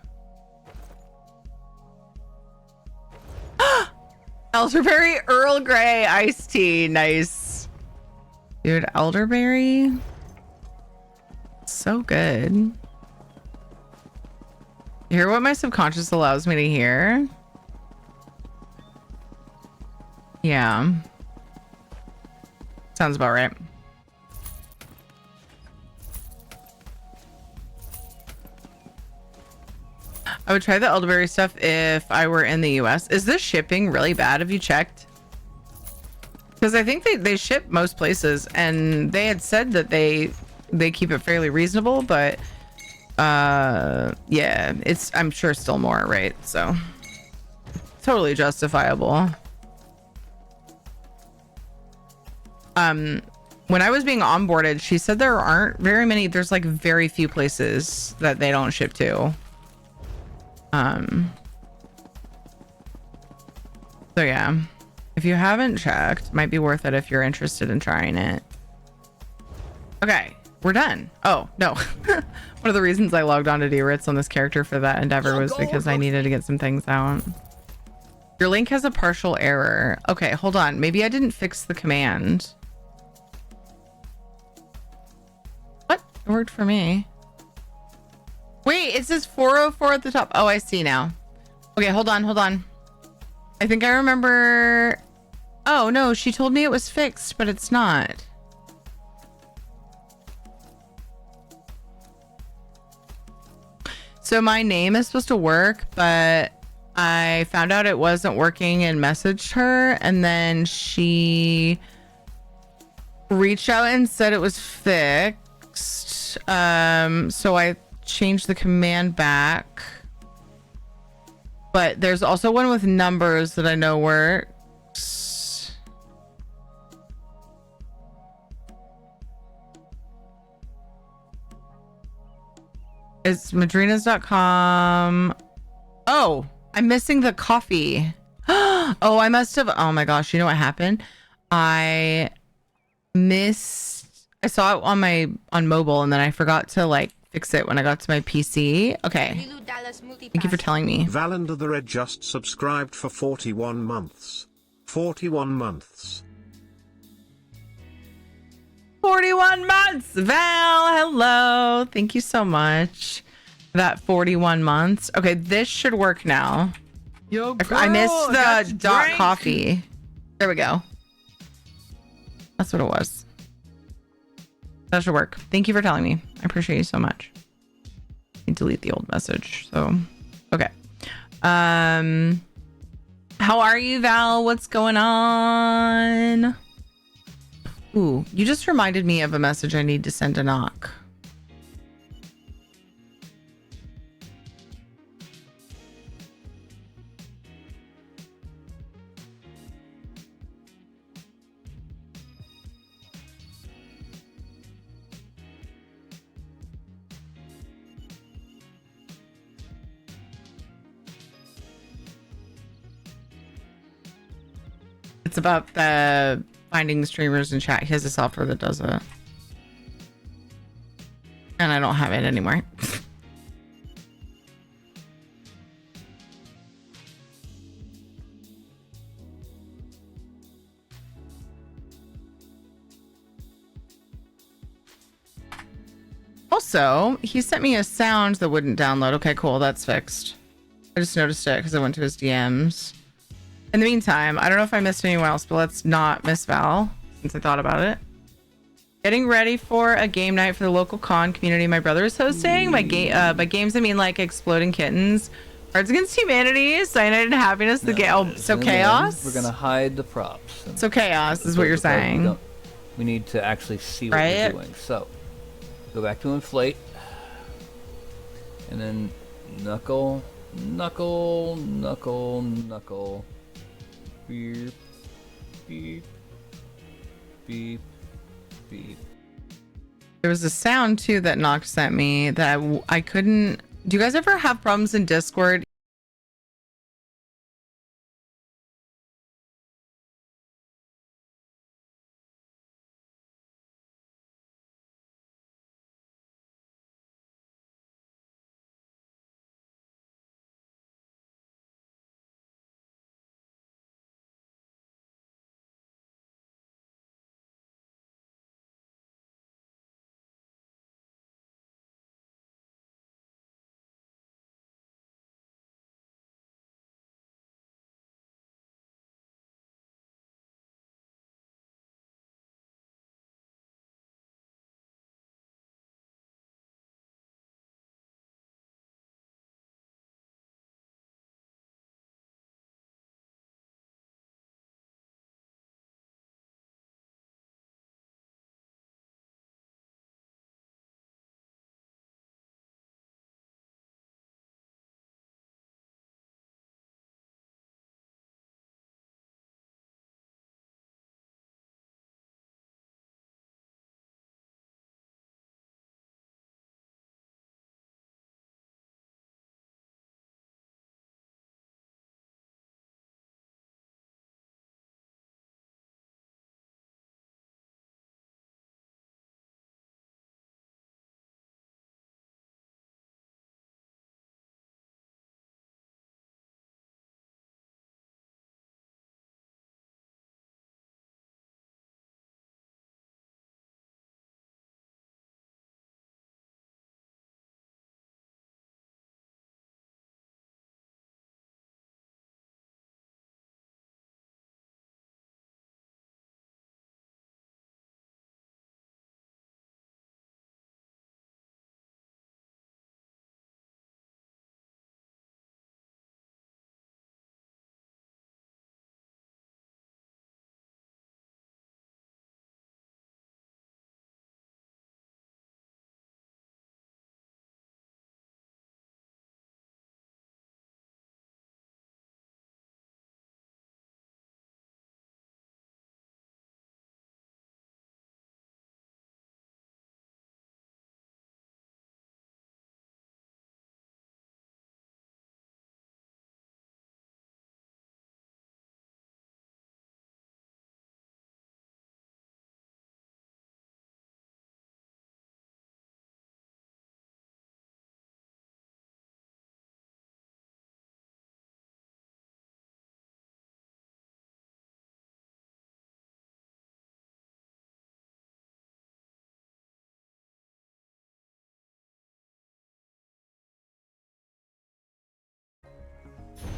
Elderberry Earl Grey iced tea. Nice. Dude, elderberry. So good. You hear what my subconscious allows me to hear? Yeah. Sounds about right. I would try the elderberry stuff if I were in the US. Is this shipping really bad? Have you checked? Because I think they ship most places, and they had said that they keep it fairly reasonable, but yeah, it's, I'm sure, still more, right? So totally justifiable. When I was being onboarded, she said there aren't very many, there's like very few places that they don't ship to. So yeah, if you haven't checked, might be worth it if you're interested in trying it. Okay, we're done. Oh no. One of the reasons I logged on to D-Ritz on this character for that endeavor was because I needed to get some things out. Your link has a partial error. Okay, hold on. Maybe I didn't fix the command. What? It worked for me. Wait, it says 404 at the top. Oh, I see now. Okay, hold on. I think I remember. Oh no, she told me it was fixed, but it's not. So my name is supposed to work, but I found out it wasn't working and messaged her, and then she reached out and said it was fixed. So I changed the command back. But there's also one with numbers that I know works. It's madrinas.com. Oh, I'm missing the coffee. Oh, I must have. Oh my gosh. You know what happened? I saw it on mobile, and then I forgot to like fix it when I got to my PC. Okay. Thank you for telling me. Valander the Red just subscribed for 41 months. 41 months. 41 months. Val, hello. Thank you so much for that 41 months. Okay, this should work now. Yo, girl, I missed the dot drink. coffee. There we go. That's what it was. That should work. Thank you for telling me. I appreciate you so much. I delete the old message. So, okay. How are you, Val? What's going on? Ooh, you just reminded me of a message I need to send to Knock. It's about the finding streamers in chat. He has a software that does it. And I don't have it anymore. Also, he sent me a sound that wouldn't download. Okay, cool. That's fixed. I just noticed it because I went to his DMs. In the meantime, I don't know if I missed anyone else, but let's not miss Val since I thought about it. Getting ready for a game night for the local con community my brother is hosting. By games, I mean like exploding kittens. Cards Against Humanity, Cyanide and Happiness, the game. Oh, so chaos? We're gonna hide the props. So chaos is what you're saying. We need to actually see what we're doing. So, go back to inflate. And then knuckle, knuckle, knuckle, knuckle. Beep, beep, beep, beep. There was a sound too that Nox sent me that I couldn't. Do you guys ever have problems in Discord?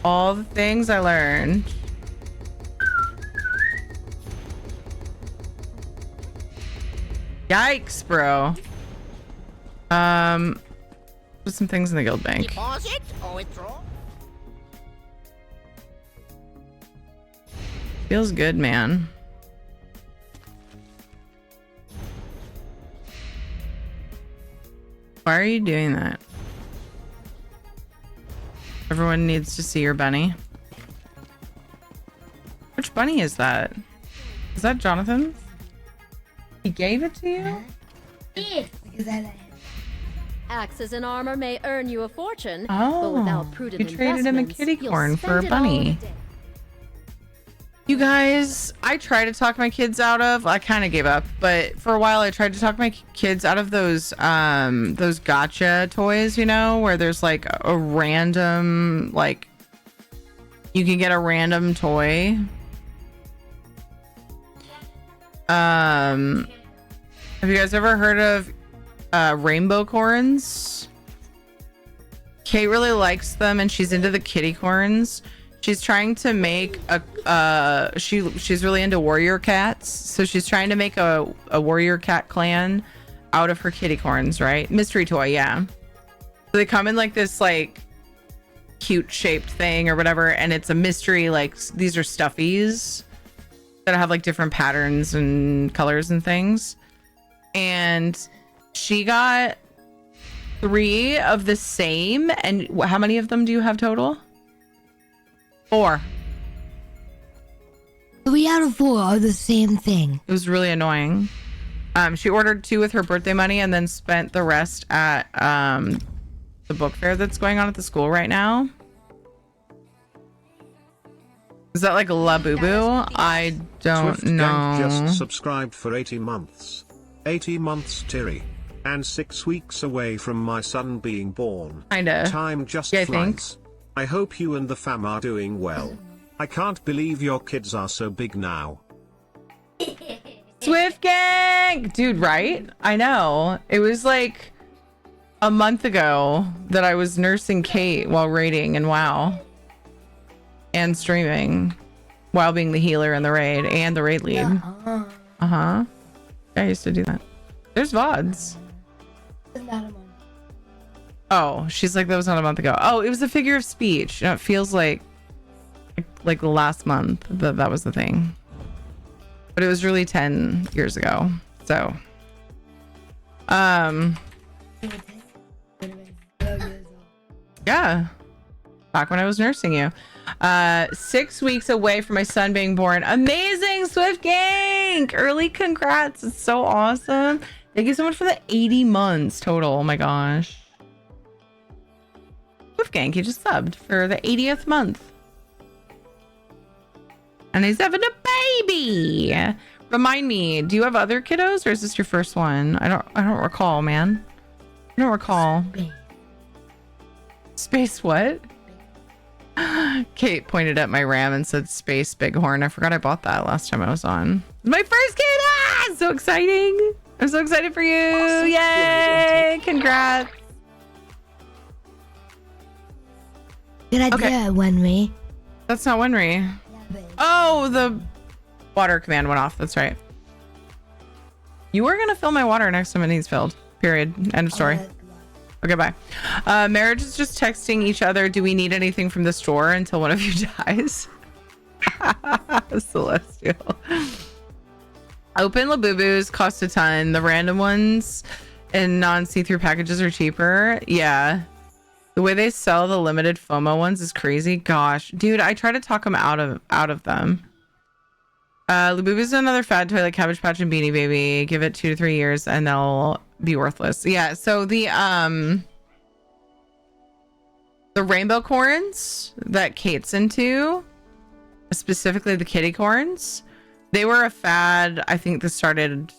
All the things I learned. Yikes, bro. Put some things in the guild bank. Deposit or withdraw? Feels good, man. Why are you doing that? Everyone needs to see your bunny. Which bunny is that? Is that Jonathan's? He gave it to you? Yes. Axes and armor may earn you a fortune, but Oh, without prudent you traded him a investments, kitty you'll corn for a spend it all in bunny. day. You guys, I try to talk my kids out of, I kind of gave up, but for a while I tried to talk my kids out of those gotcha toys, you know, where there's like a random, like, you can get a random toy. Have you guys ever heard of rainbow corns? Kate really likes them and she's into the kitty corns. She's trying to make a she's really into warrior cats, so she's trying to make a warrior cat clan out of her kitty corns, right? Mystery toy, yeah. So they come in like this like cute shaped thing or whatever, and it's a mystery, like these are stuffies that have like different patterns and colors and things. And she got 3 of the same. And how many of them do you have total? 4. 3 out of 4 are the same thing. It was really annoying. She ordered 2 with her birthday money and then spent the rest at the book fair that's going on at the school right now. Is that like La Boo Boo? I don't Swift know. Gang just subscribed for 80 months. 80 months, Tiri. And 6 weeks away from my son being born. Kinda. Time just Yeah, I flies. I hope you and the fam are doing well. I can't believe your kids are so big now. Swift Gang! Dude, right? I know. It was like a month ago that I was nursing Kate while raiding in WoW. And streaming. While being the healer in the raid and the raid lead. Uh-huh. Yeah, I used to do that. There's VODs. Oh, she's like, that was not a month ago. Oh, it was a figure of speech. You know, it feels like the last month that was the thing. But it was really 10 years ago. So, yeah. Back when I was nursing you. 6 weeks away from my son being born. Amazing, Swift Gang! Early congrats. It's so awesome. Thank you so much for the 80 months total. Oh my gosh. Swift Gang, he just subbed for the 80th month. And he's having a baby. Remind me, do you have other kiddos or is this your first one? I don't recall, man. I don't recall. Space what? Kate pointed at my RAM and said Space Bighorn. I forgot I bought that last time I was on. My first kid! Ah! So exciting! I'm so excited for you! Yay! Congrats! Good idea, Okay. Wenry. That's not Winry. Oh, the water command went off. That's right. You were gonna fill my water next time it needs filled. Period. End of story. Okay, bye. Marriage is just texting each other. Do we need anything from the store until one of you dies? Celestial. Open Labubus cost a ton. The random ones and non-see-through packages are cheaper. Yeah. The way they sell the limited FOMO ones is crazy. Gosh, dude, I try to talk them out of them. Labubu's is another fad toy like Cabbage Patch and Beanie Baby. Give it 2 to 3 years and they'll be worthless. Yeah, so the rainbow corns that Kate's into, specifically the kitty corns, they were a fad. I think this started,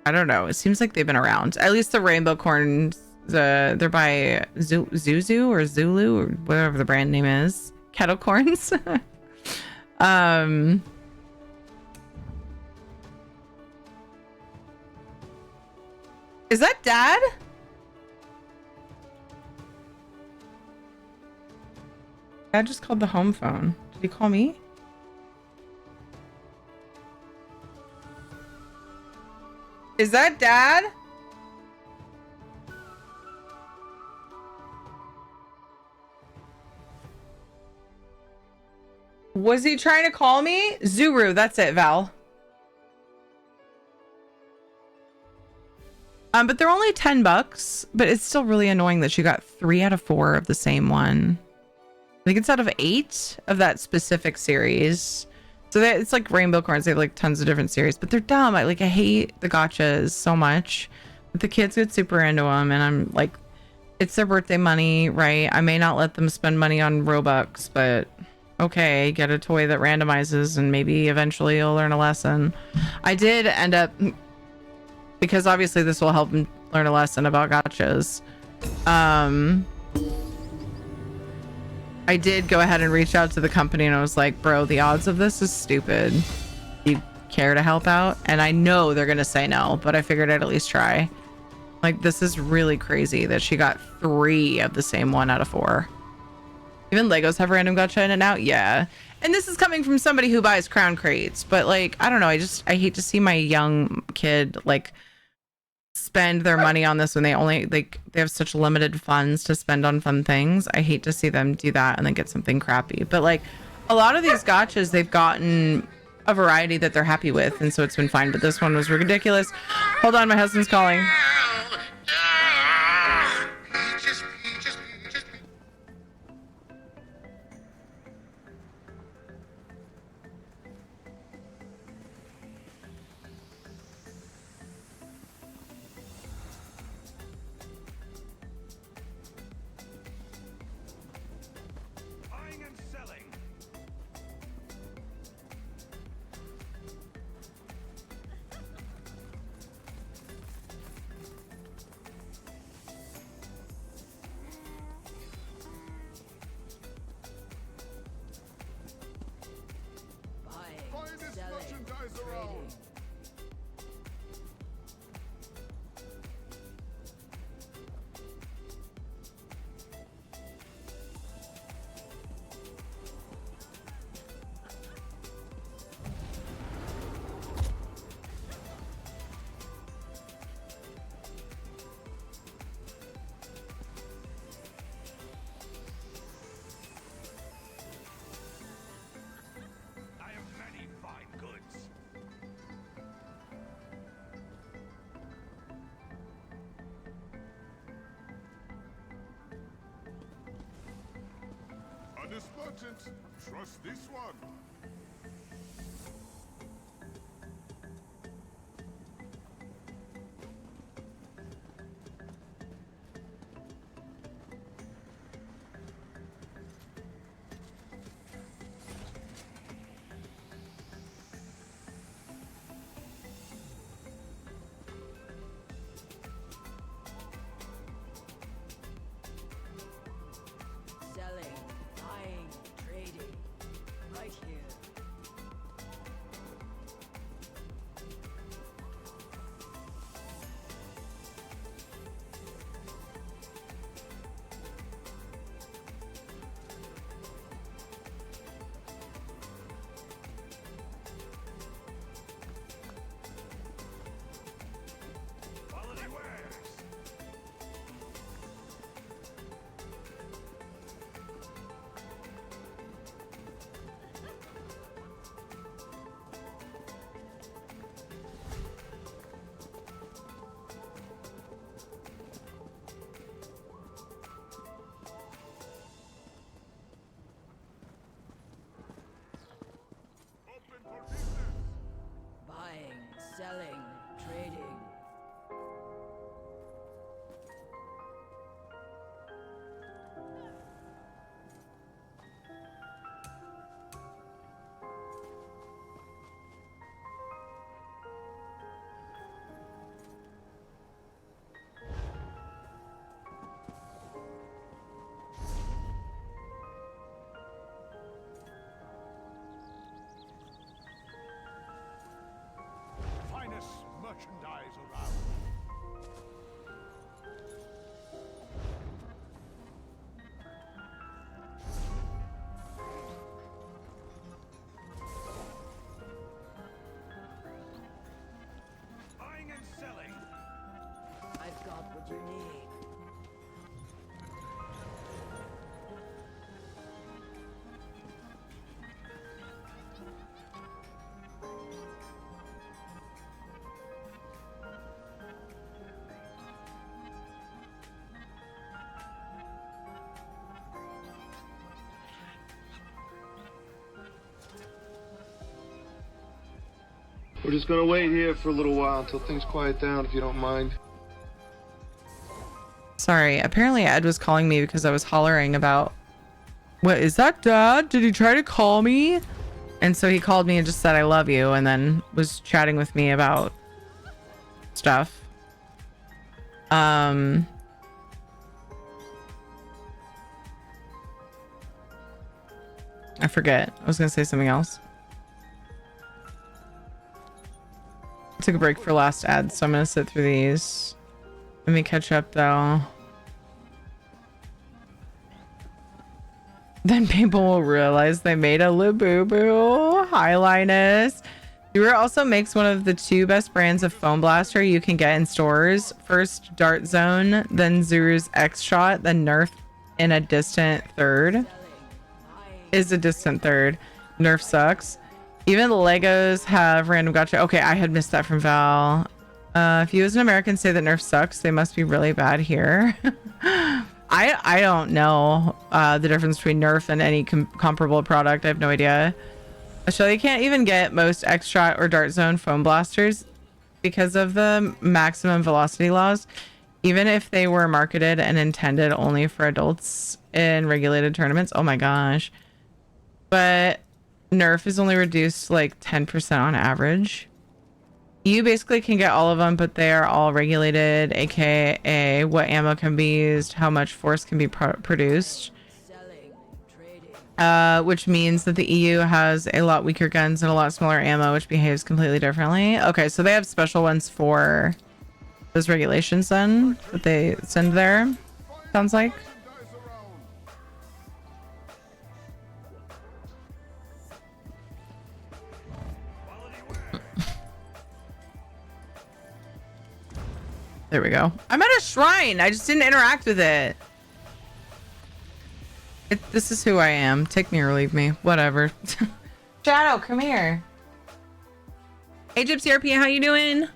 I don't know, it seems like they've been around. At least the rainbow corns, they're by Zuzu or Zulu or whatever the brand name is. Kettle corns. Is that Dad? Dad just called the home phone. Did he call me? Is that Dad? Was he trying to call me? Zuru, that's it, Val. But they're only $10, but it's still really annoying that she got 3 out of 4 of the same one. I think it's out of 8 of that specific series. So it's like rainbow corns. They have like tons of different series, but they're dumb. I hate the gotchas so much. But the kids get super into them, and I'm like, it's their birthday money, right? I may not let them spend money on Robux, but okay, get a toy that randomizes, and maybe eventually you'll learn a lesson. I did end up, because obviously this will help them learn a lesson about gotchas. I did go ahead and reach out to the company and I was like, bro, the odds of this is stupid. You care to help out? And I know they're going to say no, but I figured I'd at least try. Like, this is really crazy that she got 3 of the same 1 out of 4. Even Legos have random gacha in it now. Yeah. And this is coming from somebody who buys crown crates, but like, I don't know. I hate to see my young kid like spend their money on this when they only they have such limited funds to spend on fun things. I hate to see them do that and then get something crappy. But like a lot of these gachas, they've gotten a variety that they're happy with, and so it's been fine. But this one was ridiculous. Hold on, my husband's calling. This merchant, trust this one. Selling, trading. Merchandise around. Buying and selling. I've got what you need. We're just gonna wait here for a little while until things quiet down, if you don't mind. Sorry, apparently Ed was calling me because I was hollering about, what is that, Dad? Did he try to call me? And so he called me and just said I love you, and then was chatting with me about stuff. I forget. I was gonna say something else. I took a break for last ad, so I'm gonna sit through these. Let me catch up though. Then people will realize they made a Labubu. Hi, Linus. Zuru also makes one of the 2 best brands of foam blaster you can get in stores. First, Dart Zone, then Zuru's X Shot, then Nerf in a distant third. Is a distant third. Nerf sucks. Even Legos have random gotcha. Okay, I had missed that from Val. If you as an American say that Nerf sucks, they must be really bad here. I don't know the difference between Nerf and any comparable product. I have no idea. Australia can't even get most X-Shot or Dart Zone foam blasters because of the maximum velocity laws, even if they were marketed and intended only for adults in regulated tournaments. Oh my gosh. But Nerf is only reduced like 10% on average. You basically can get all of them, but they are all regulated, aka what ammo can be used, how much force can be produced. Which means that the EU has a lot weaker guns and a lot smaller ammo, which behaves completely differently. Okay, so they have special ones for those regulations then that they send there, sounds like. There we go. I'm at a shrine. I just didn't interact with it. This is who I am. Take me or leave me. Whatever. Shadow, come here. Hey, Gypsy RP, how you doing?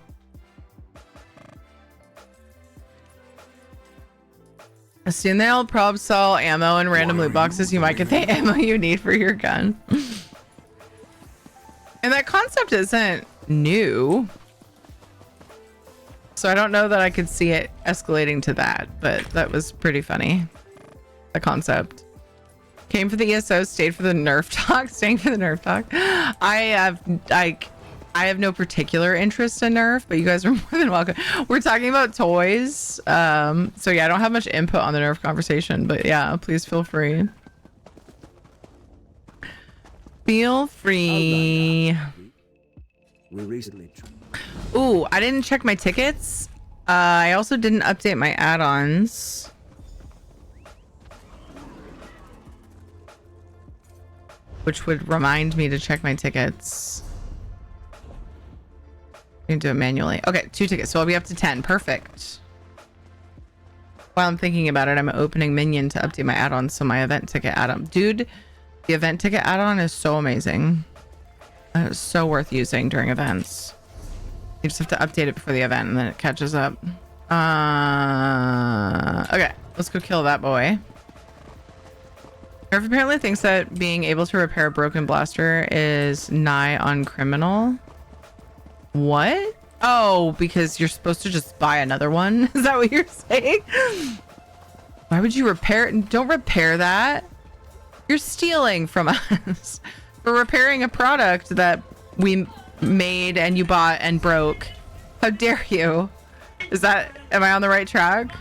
Soon they'll prob sell ammo and random loot boxes. You might get the ammo you need for your gun. And that concept isn't new. So I don't know that I could see it escalating to that, but that was pretty funny. The concept. Came for the ESO, stayed for the Nerf talk, staying for the Nerf talk. I have no particular interest in Nerf, but you guys are more than welcome. We're talking about toys. So yeah, I don't have much input on the Nerf conversation, but yeah, please feel free. Feel free. We recently. Ooh, I didn't check my tickets. I also didn't update my add-ons. Which would remind me to check my tickets. I can do it manually. Okay, 2 tickets. So I'll be up to 10. Perfect. While I'm thinking about it, I'm opening Minion to update my add-ons. So my event ticket add-on. Dude, the event ticket add-on is so amazing. It's so worth using during events. You just have to update it before the event and then it catches up. Okay, let's go kill that boy. Nerf apparently thinks that being able to repair a broken blaster is nigh on criminal. What? Oh, because you're supposed to just buy another one? Is that what you're saying? Why would you repair it? Don't repair that. You're stealing from us for repairing a product that we made and you bought and broke. How dare you? Am I on the right track?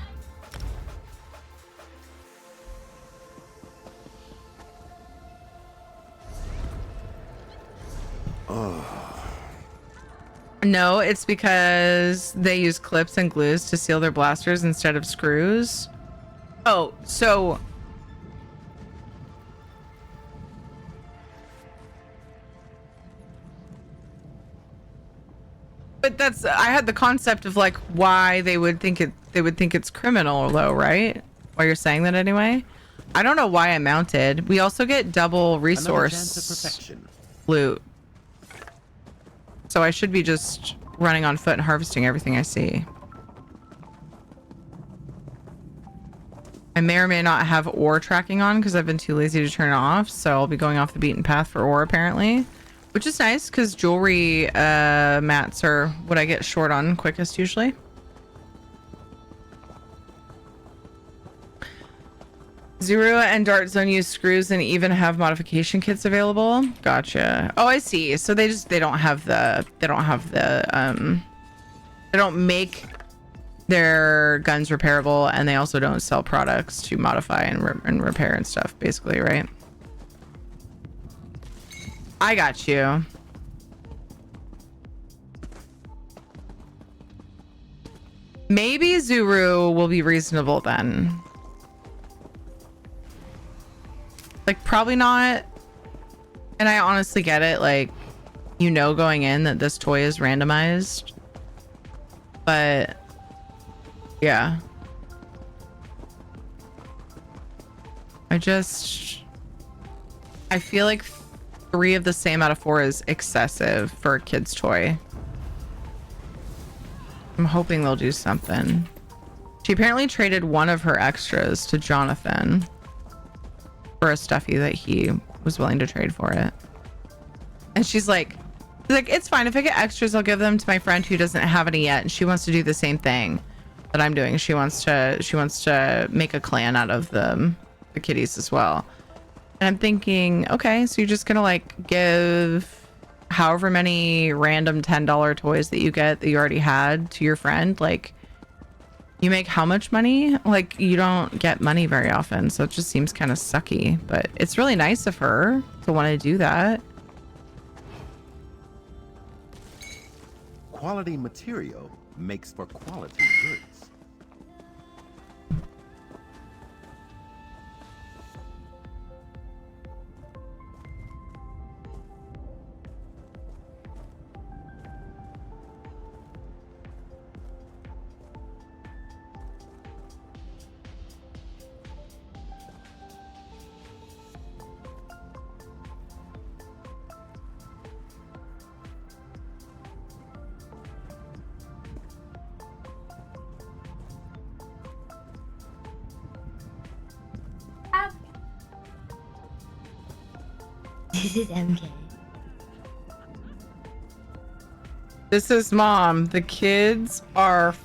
No, it's because they use clips and glues to seal their blasters instead of screws. Oh, so but that's, I had the concept of like why they would think it's criminal though, right? Why you're saying that anyway? I don't know why I mounted. We also get double resource loot. So I should be just running on foot and harvesting everything I see. I may or may not have ore tracking on because I've been too lazy to turn it off. So I'll be going off the beaten path for ore apparently. Which is nice because jewelry mats are what I get short on quickest usually. Zero and Dart Zone use screws and even have modification kits available. Gotcha. Oh, I see. So they don't make their guns repairable, and they also don't sell products to modify and repair and stuff, basically, right? I got you. Maybe Zuru will be reasonable then. Like, probably not. And I honestly get it. Like, you know, going in that this toy is randomized. But yeah. I feel like 3 of the same out of 4 is excessive for a kid's toy. I'm hoping they'll do something. She apparently traded one of her extras to Jonathan for a stuffy that he was willing to trade for it. And she's like, it's fine. If I get extras, I'll give them to my friend who doesn't have any yet. And she wants to do the same thing that I'm doing. She wants to make a clan out of the kitties as well. And I'm thinking, okay, so you're just gonna like give however many random $10 toys that you get that you already had to your friend. Like, you make how much money? Like, you don't get money very often, so it just seems kind of sucky. But it's really nice of her to want to do that. Quality material makes for quality goods. This is MK. This is mom. The kids are...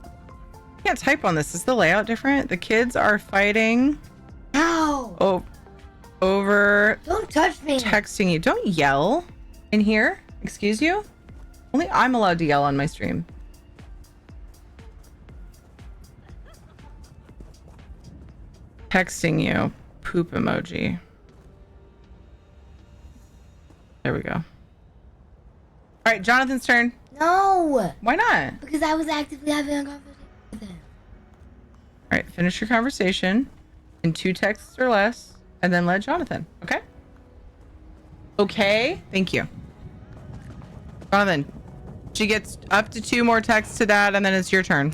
I can't type on this. Is the layout different? The kids are fighting... Ow! Oh, over... Don't touch me! Texting you. Don't yell in here. Excuse you? Only I'm allowed to yell on my stream. Texting you. Poop emoji. There we go. All right, Jonathan's turn. No! Why not? Because I was actively having a conversation with him. All right, finish your conversation in 2 texts or less, and then let Jonathan. Okay? Okay? Thank you. Jonathan, she gets up to 2 more texts to Dad, and then it's your turn.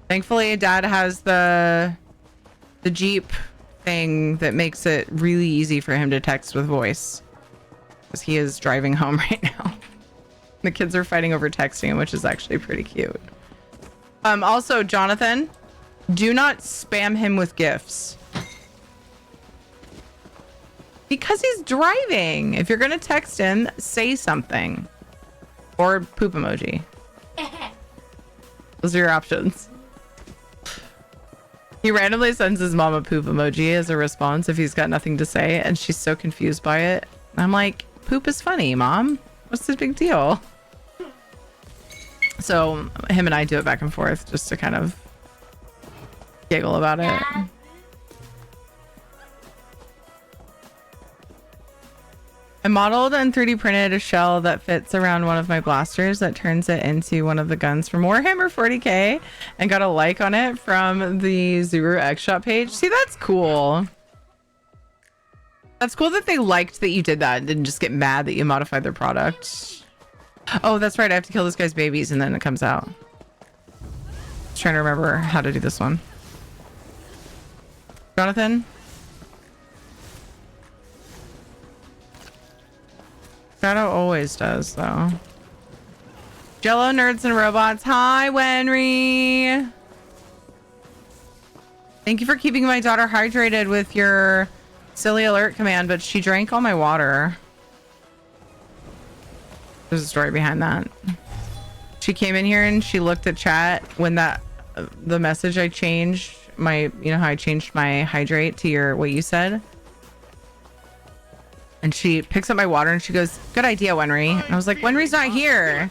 Thankfully, Dad has the Jeep thing that makes it really easy for him to text with voice. Because he is driving home right now. The kids are fighting over texting, which is actually pretty cute. Also, Jonathan, do not spam him with gifts. Because he's driving. If you're going to text him, say something. Or poop emoji. Those are your options. He randomly sends his mom a poop emoji as a response if he's got nothing to say, and she's so confused by it. I'm like, poop is funny, Mom. What's the big deal? So him and I do it back and forth just to kind of giggle about it. I modeled and 3D printed a shell that fits around one of my blasters that turns it into one of the guns from Warhammer 40k and got a like on it from the Zuru X Shop page. See, that's cool. That's cool that they liked that you did that and didn't just get mad that you modified their product. Oh, that's right. I have to kill this guy's babies and then it comes out. Just trying to remember how to do this one. Jonathan? Shadow always does, though. Jello Nerds and Robots. Hi, Wenry. Thank you for keeping my daughter hydrated with your silly alert command, but she drank all my water. There's a story behind that. She came in here and she looked at chat when the message I changed, you know how I changed my hydrate to what you said? And she picks up my water and she goes, "Good idea, Wenry." And I was like, "Wenry's not here."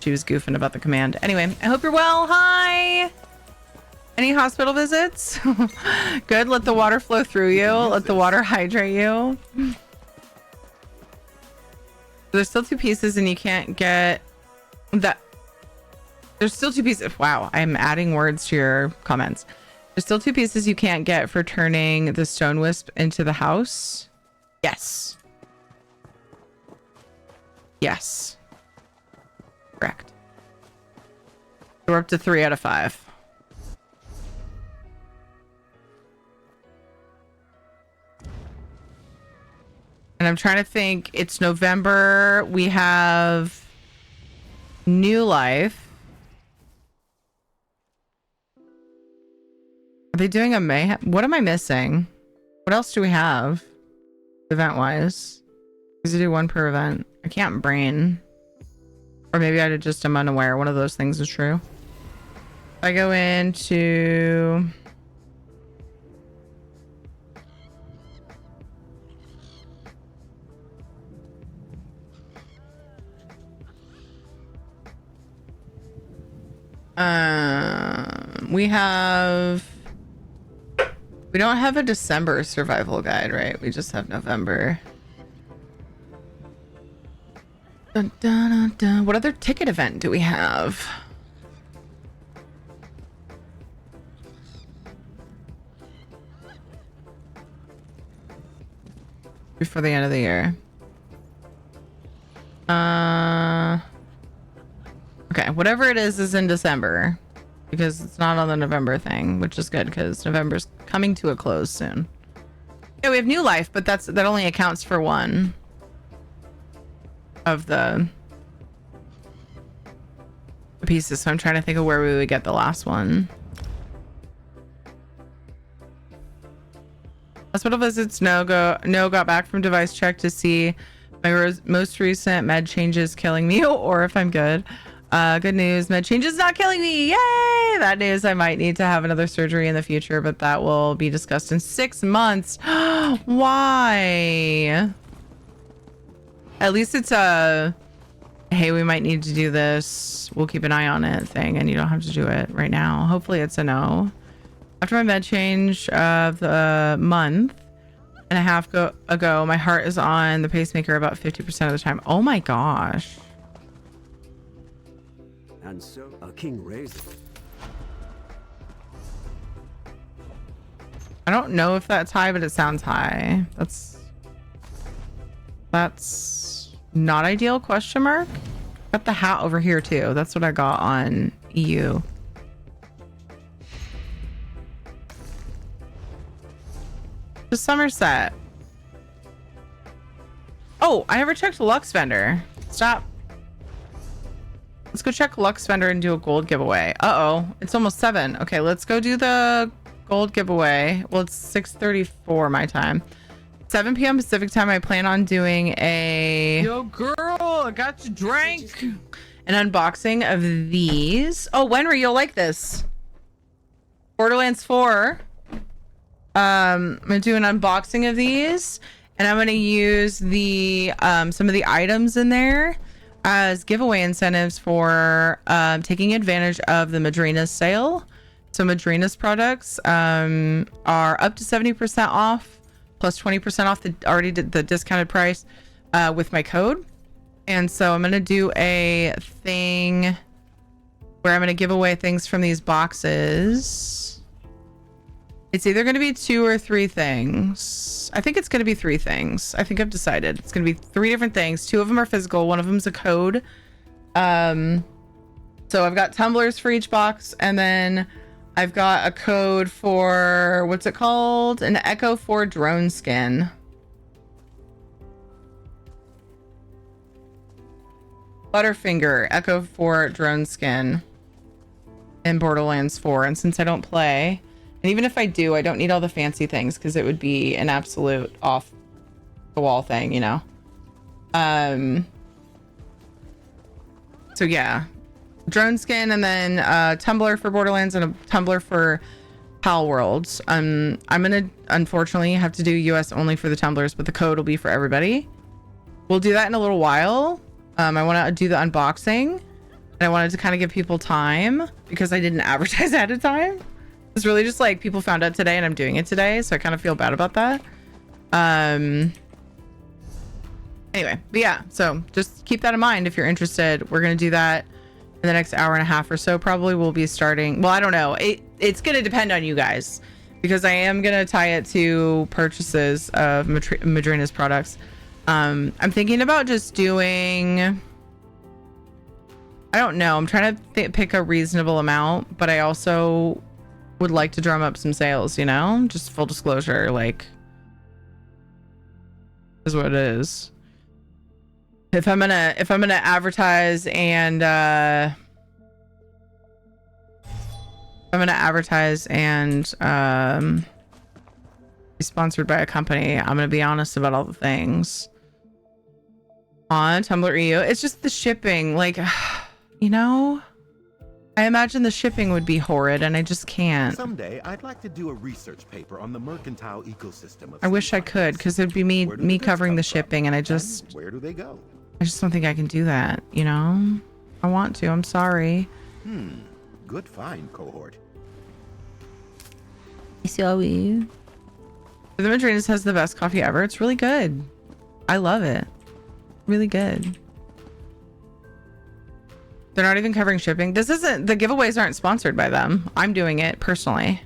She was goofing about the command. Anyway, I hope you're well. Hi. Any hospital visits? Good. Let the water flow through you. Let the water hydrate you. There's still 2 pieces and you can't get that. There's still 2 pieces. Wow. I'm adding words to your comments. There's still 2 pieces you can't get for turning the stone wisp into the house. Yes. Yes. Correct. We're up to 3 out of 5. And I'm trying to think. It's November. We have New Life. Are they doing a mayhem? What am I missing? What else do we have? Event-wise. Because you do 1 per event. I can't brain. Or maybe I just am unaware. One of those things is true. I go into... we don't have a December survival guide, right? We just have November. Dun, dun, dun, dun. What other ticket event do we have? Before the end of the year. Okay, whatever it is in December. Because it's not on the November thing, which is good because November's coming to a close soon. Yeah, we have New Life, but that only accounts for 1 of the pieces. So I'm trying to think of where we would get the last one. Hospital visits, no got back from device check to see my most recent med changes killing me or if I'm good. Good news, med change is not killing me. Yay! Bad news, I might need to have another surgery in the future, but that will be discussed in 6 months. Why? At least it's a, hey, we might need to do this. We'll keep an eye on it thing, and you don't have to do it right now. Hopefully it's a no. After my med change of the month and a half ago, my heart is on the pacemaker about 50% of the time. Oh my gosh. And so a king raised it. I don't know if that's high, but it sounds high. That's not ideal, question mark. Got the hat over here too. That's what I got on EU. The Somerset. Oh, I never checked Lux Vendor. Stop. Let's go check Lux Vendor and do a gold giveaway. Uh-oh, it's almost 7. Okay, let's go do the gold giveaway. Well, it's 6:34 my time. 7 p.m. Pacific time. I plan on doing a... Yo, girl, I got your drink. An unboxing of these. Oh, Wenry, you'll like this. Borderlands 4. I'm gonna do an unboxing of these, and I'm gonna use the some of the items in there as giveaway incentives for taking advantage of the Madrinas sale. So Madrinas products are up to 70% off, plus 20% off the discounted price with my code. And so I'm gonna do a thing where I'm gonna give away things from these boxes. It's either going to be 2 or 3 things. I think it's going to be 3 things. I think I've decided. It's going to be 3 different things. 2 of them are physical. 1 of them is a code. So I've got tumblers for each box. And then I've got a code for, what's it called? An Echo 4 drone skin. Butterfinger Echo 4 drone skin in Borderlands 4. And since I don't play... And even if I do, I don't need all the fancy things because it would be an absolute off the wall thing, you know? So yeah, drone skin and then a tumbler for Borderlands and a tumbler for Pal Worlds. I'm gonna unfortunately have to do US only for the tumblers, but the code will be for everybody. We'll do that in a little while. I want to do the unboxing and I wanted to kind of give people time because I didn't advertise ahead of time. It's really just like people found out today and I'm doing it today, so I kind of feel bad about that. Anyway, but yeah, so just keep that in mind if you're interested. We're gonna do that in the next hour and a half or so. Probably we'll be starting, well, I don't know, it's going to depend on you guys, because I am going to tie it to purchases of Madrinas products. I'm thinking about just doing, I don't know, I'm trying to pick a reasonable amount, but I also would like to drum up some sales, you know, just full disclosure, like, is what it is. If I'm gonna advertise and be sponsored by a company, I'm gonna be honest about all the things on Tumblr EU. It's just the shipping, like, you know, I imagine the shipping would be horrid, and I just can't. Someday, I'd like to do a research paper on the mercantile ecosystem of I wish I could, because it'd be me covering the shipping, and I just, where do they go? I just don't think I can do that, you know? I want to, I'm sorry. Good find, cohort. Sorry. The Madrinas has the best coffee ever. It's really good. I love it. Really good. They're not even covering shipping. This isn't, the giveaways aren't sponsored by them. I'm doing it personally.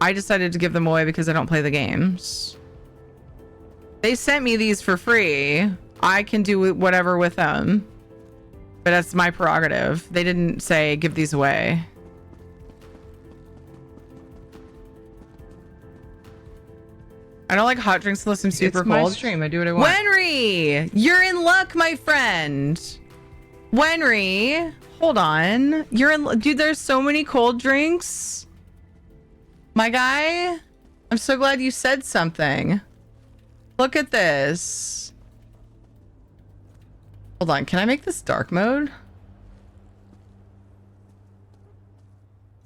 I decided to give them away because I don't play the games. They sent me these for free. I can do whatever with them, but that's my prerogative. They didn't say give these away. I don't like hot drinks unless I'm super cold. It's my stream. I do what I want. Wenry, you're in luck, my friend. Wenry, hold on. You're in, dude. There's so many cold drinks. My guy, I'm so glad you said something. Look at this. Hold on. Can I make this dark mode?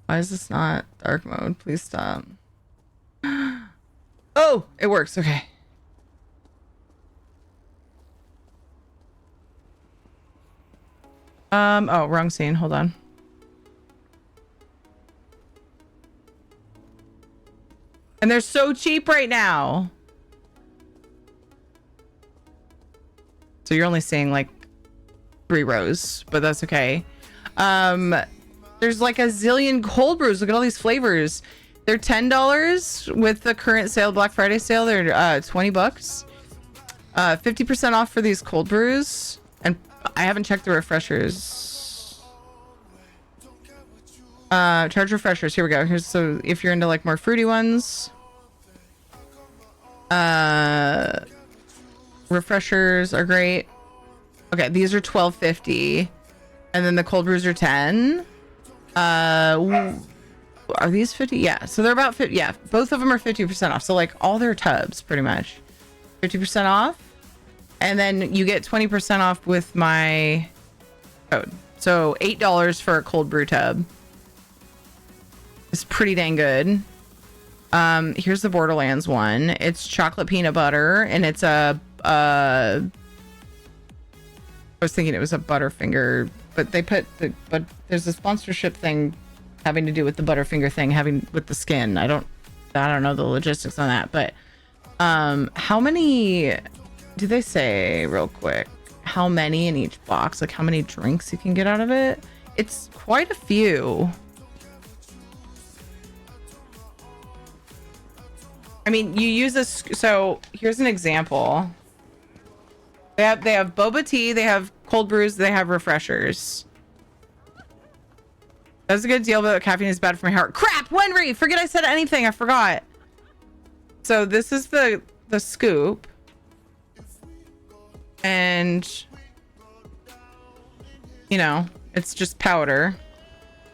Why is this not dark mode? Please stop. Oh, it works. Okay. Oh, wrong scene. Hold on. And they're so cheap right now. So you're only seeing like 3 rows, but that's okay. There's like a zillion cold brews. Look at all these flavors. They're $10 with the current sale, Black Friday sale. They're $20. 50% off for these cold brews. And I haven't checked the refreshers. Charge refreshers. Here we go. Here's, so if you're into like more fruity ones. Refreshers are great. Okay, these are $12.50. And then the cold brews are 10. Are these 50? Yeah, so they're about 50. Yeah, both of them are 50% off. So like all their tubs pretty much 50% off, and then you get 20% off with my code. So $8 for a cold brew tub. It's pretty dang good. Here's the Borderlands one. It's chocolate peanut butter, and it's a I was thinking it was a Butterfinger, but they put but there's a sponsorship thing having to do with the Butterfinger thing, having with the skin. I don't know the logistics on that, but how many do they say real quick? How many in each box? Like how many drinks you can get out of it? It's quite a few. I mean, you use this. So here's an example. They have boba tea, they have cold brews, they have refreshers. That's a good deal, but caffeine is bad for my heart. Crap, Wenry! Forget I said anything. I forgot. So this is the scoop. And, you know, it's just powder.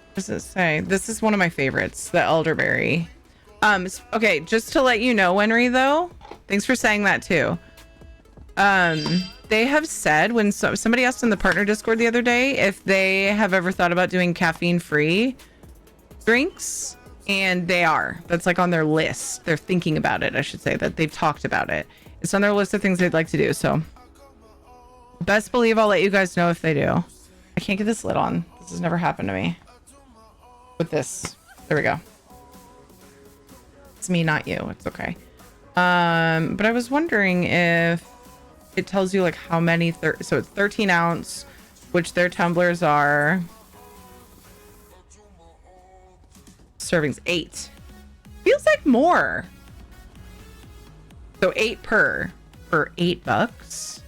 What does it say? This is one of my favorites, the elderberry. Okay, just to let you know, Wenry, though, thanks for saying that too. They have said, when somebody asked in the partner Discord the other day if they have ever thought about doing caffeine-free drinks, and they are. That's like on their list. They're thinking about it, I should say, that they've talked about it. It's on their list of things they'd like to do, so best believe I'll let you guys know if they do. I can't get this lid on. This has never happened to me. With this. There we go. It's me, not you. It's okay. But I was wondering if it tells you like how many, so it's 13 ounce, which their tumblers are servings? 8. Feels like more. So 8 per for $8.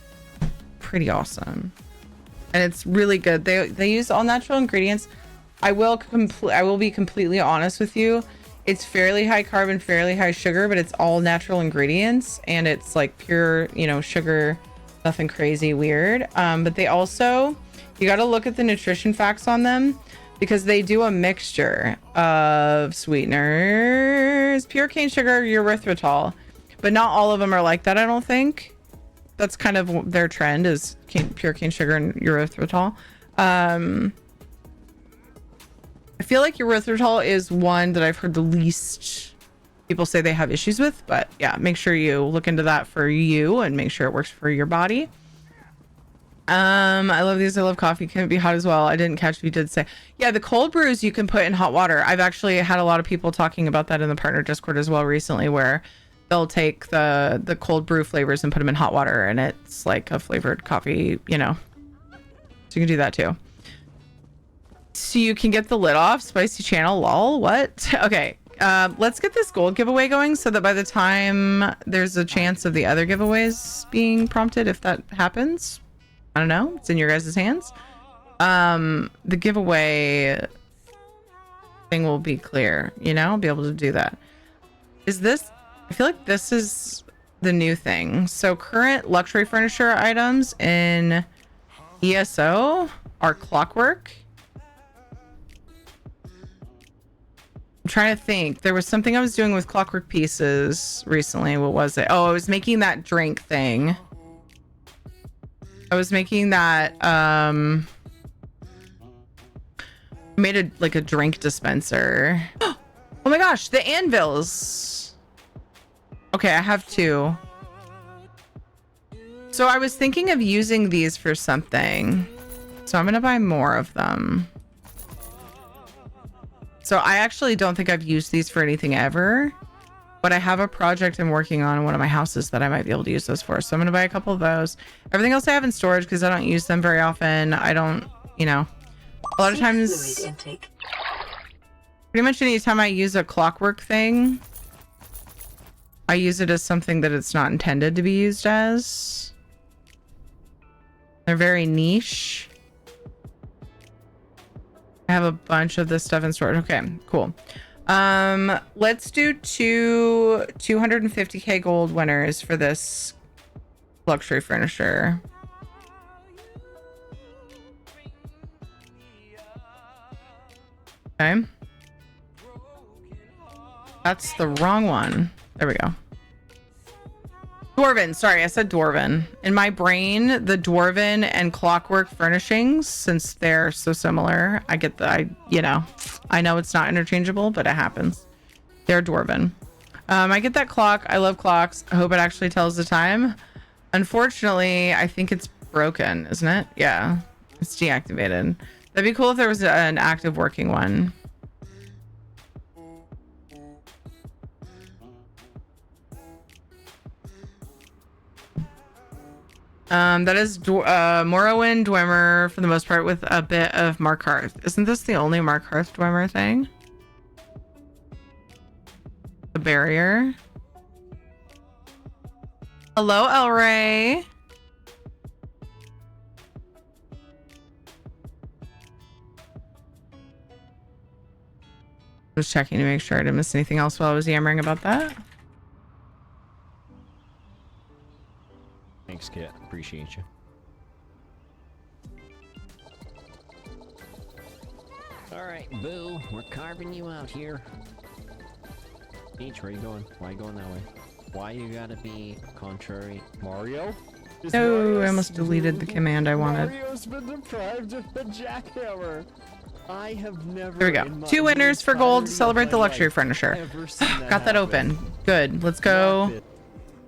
Pretty awesome. And it's really good. They use all natural ingredients. I will be completely honest with you. It's fairly high carbon, fairly high sugar, but it's all natural ingredients and it's like pure, you know, sugar, nothing crazy weird. But they also, you got to look at the nutrition facts on them because they do a mixture of sweeteners, pure cane sugar, erythritol, but not all of them are like that. I don't think that's kind of their trend is pure cane sugar and erythritol. I feel like erythritol is one that I've heard the least people say they have issues with, but yeah, make sure you look into that for you and make sure it works for your body. I love these. I love coffee. Can it be hot as well? I didn't catch what you did say. Yeah, the cold brews you can put in hot water. I've actually had a lot of people talking about that in the partner Discord as well recently, where they'll take the cold brew flavors and put them in hot water and it's like a flavored coffee, you know. So you can do that too. So you can get the lid off. Spicy channel, lol. What? Okay. Let's get this gold giveaway going so that by the time there's a chance of the other giveaways being prompted, if that happens, I don't know. It's in your guys' hands. The giveaway thing will be clear, you know, I'll be able to do that. Is this, I feel like this is the new thing. So current luxury furniture items in ESO are clockwork. I'm trying to think. There was something I was doing with clockwork pieces recently. What was it? Oh, I was making that drink thing. I was making that I made a drink dispenser. Oh my gosh, the anvils. Okay, I have 2. So I was thinking of using these for something. So I'm gonna buy more of them. So I actually don't think I've used these for anything ever, but I have a project I'm working on in one of my houses that I might be able to use those for. So I'm going to buy a couple of those. Everything else I have in storage because I don't use them very often. I don't, you know, a lot of times, pretty much anytime I use a clockwork thing, I use it as something that it's not intended to be used as. They're very niche. I have a bunch of this stuff in storage. Okay, cool. Let's do 250k gold winners for this luxury furniture. Okay. That's the wrong one. There we go. Dwarven. Sorry, I said dwarven. In my brain, the dwarven and clockwork furnishings, since they're so similar, I get you know, I know it's not interchangeable, but it happens. They're dwarven. I get that clock. I love clocks. I hope it actually tells the time. Unfortunately, I think it's broken, isn't it? Yeah, it's deactivated. That'd be cool if there was an active working one. That is Morrowind Dwemer for the most part with a bit of Mark Hearth. Isn't this the only Mark Hearth Dwemer thing? The barrier. Hello, El Rey. I was checking to make sure I didn't miss anything else while I was yammering about that. Thanks, Kit. Appreciate you. Alright, Boo. We're carving you out here. Peach, where you going? Why you going that way? Why you gotta be contrary? Mario? No, I almost deleted the command I wanted. Mario's been deprived of the jackhammer. I have never. There we go. 2 winners for gold to celebrate the luxury furniture. Got that open. Good. Let's go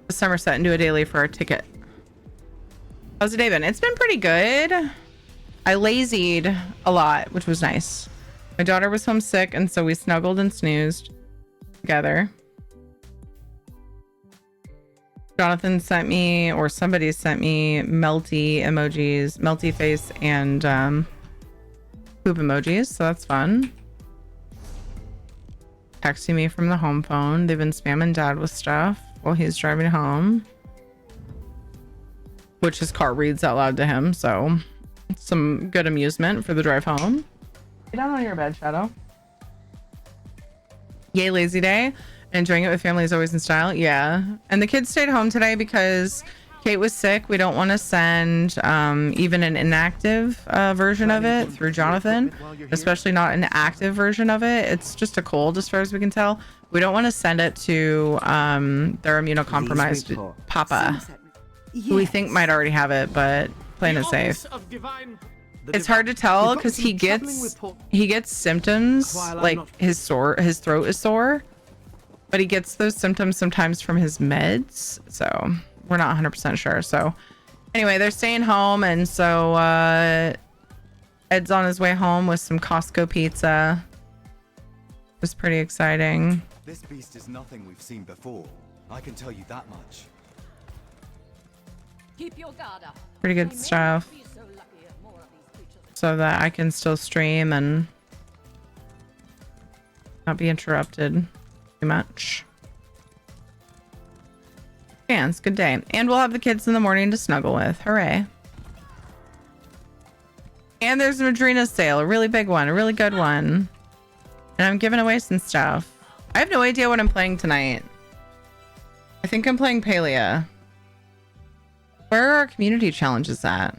to Somerset and do a daily for our ticket. How's the day been? It's been pretty good. I lazied a lot, which was nice. My daughter was homesick, and so we snuggled and snoozed together. Jonathan sent me, or somebody sent me, melty emojis, melty face, and poop emojis, so that's fun. texting me from the home phone. They've been spamming dad with stuff while he's driving home, which his car reads out loud to him. So some good amusement for the drive home. Get down on your bed, Shadow. Yay, lazy day. Enjoying it with family is always in style. Yeah. And the kids stayed home today because Kate was sick. We don't want to send even an inactive version of it through Jonathan, especially not an active version of it. It's just a cold as far as we can tell. We don't want to send it to their immunocompromised papa, who we think might already have it, but playing it safe. It's hard to tell because he gets symptoms like his throat is sore, but he gets those symptoms sometimes from his meds, so we're not 100% sure. So anyway, they're staying home, and so Ed's on his way home with some Costco pizza. It was pretty exciting. This beast is nothing we've seen before. I can tell you that much. Keep your guard up. Pretty good stuff, so that I can still stream and not be interrupted too much. Yeah, it's a good day. And we'll have the kids in the morning to snuggle with. Hooray. And there's a Madrinas sale, a really big one, a really good one. And I'm giving away some stuff. I have no idea what I'm playing tonight. I think I'm playing Palia. Where are our community challenges at?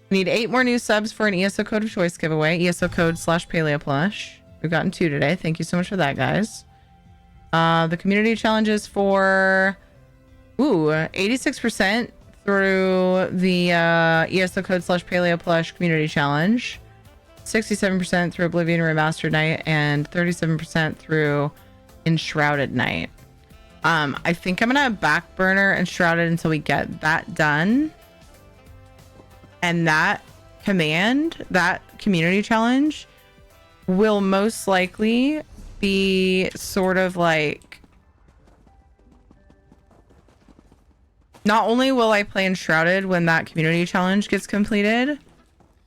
We need 8 more new subs for an ESO code of choice giveaway. ESO code /Palia plush. We've gotten 2 today. Thank you so much for that, guys. The community challenges for 86% through the ESO code /Palia plush community challenge, 67% through Oblivion Remastered Night, and 37% through Enshrouded Night. I think I'm gonna back burner Enshrouded until we get that done. And that community challenge will most likely be sort of like, not only will I play Enshrouded when that community challenge gets completed,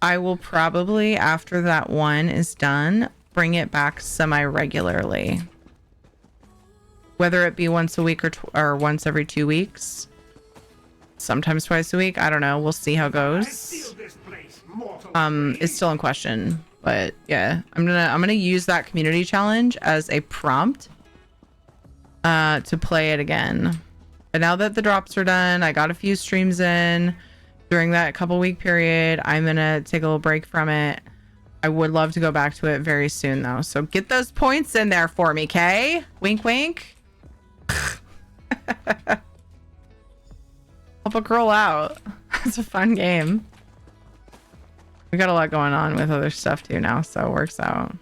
I will probably, after that one is done, bring it back semi-regularly. Whether it be once a week or once every 2 weeks. Sometimes twice a week. I don't know. We'll see how it goes. It's still in question. But yeah, I'm gonna use that community challenge as a prompt to play it again. But now that the drops are done, I got a few streams in during that couple week period. I'm gonna take a little break from it. I would love to go back to it very soon though. So get those points in there for me, Kay. Wink wink. Help a girl out. It's a fun game. We got a lot going on with other stuff too now, so it works out.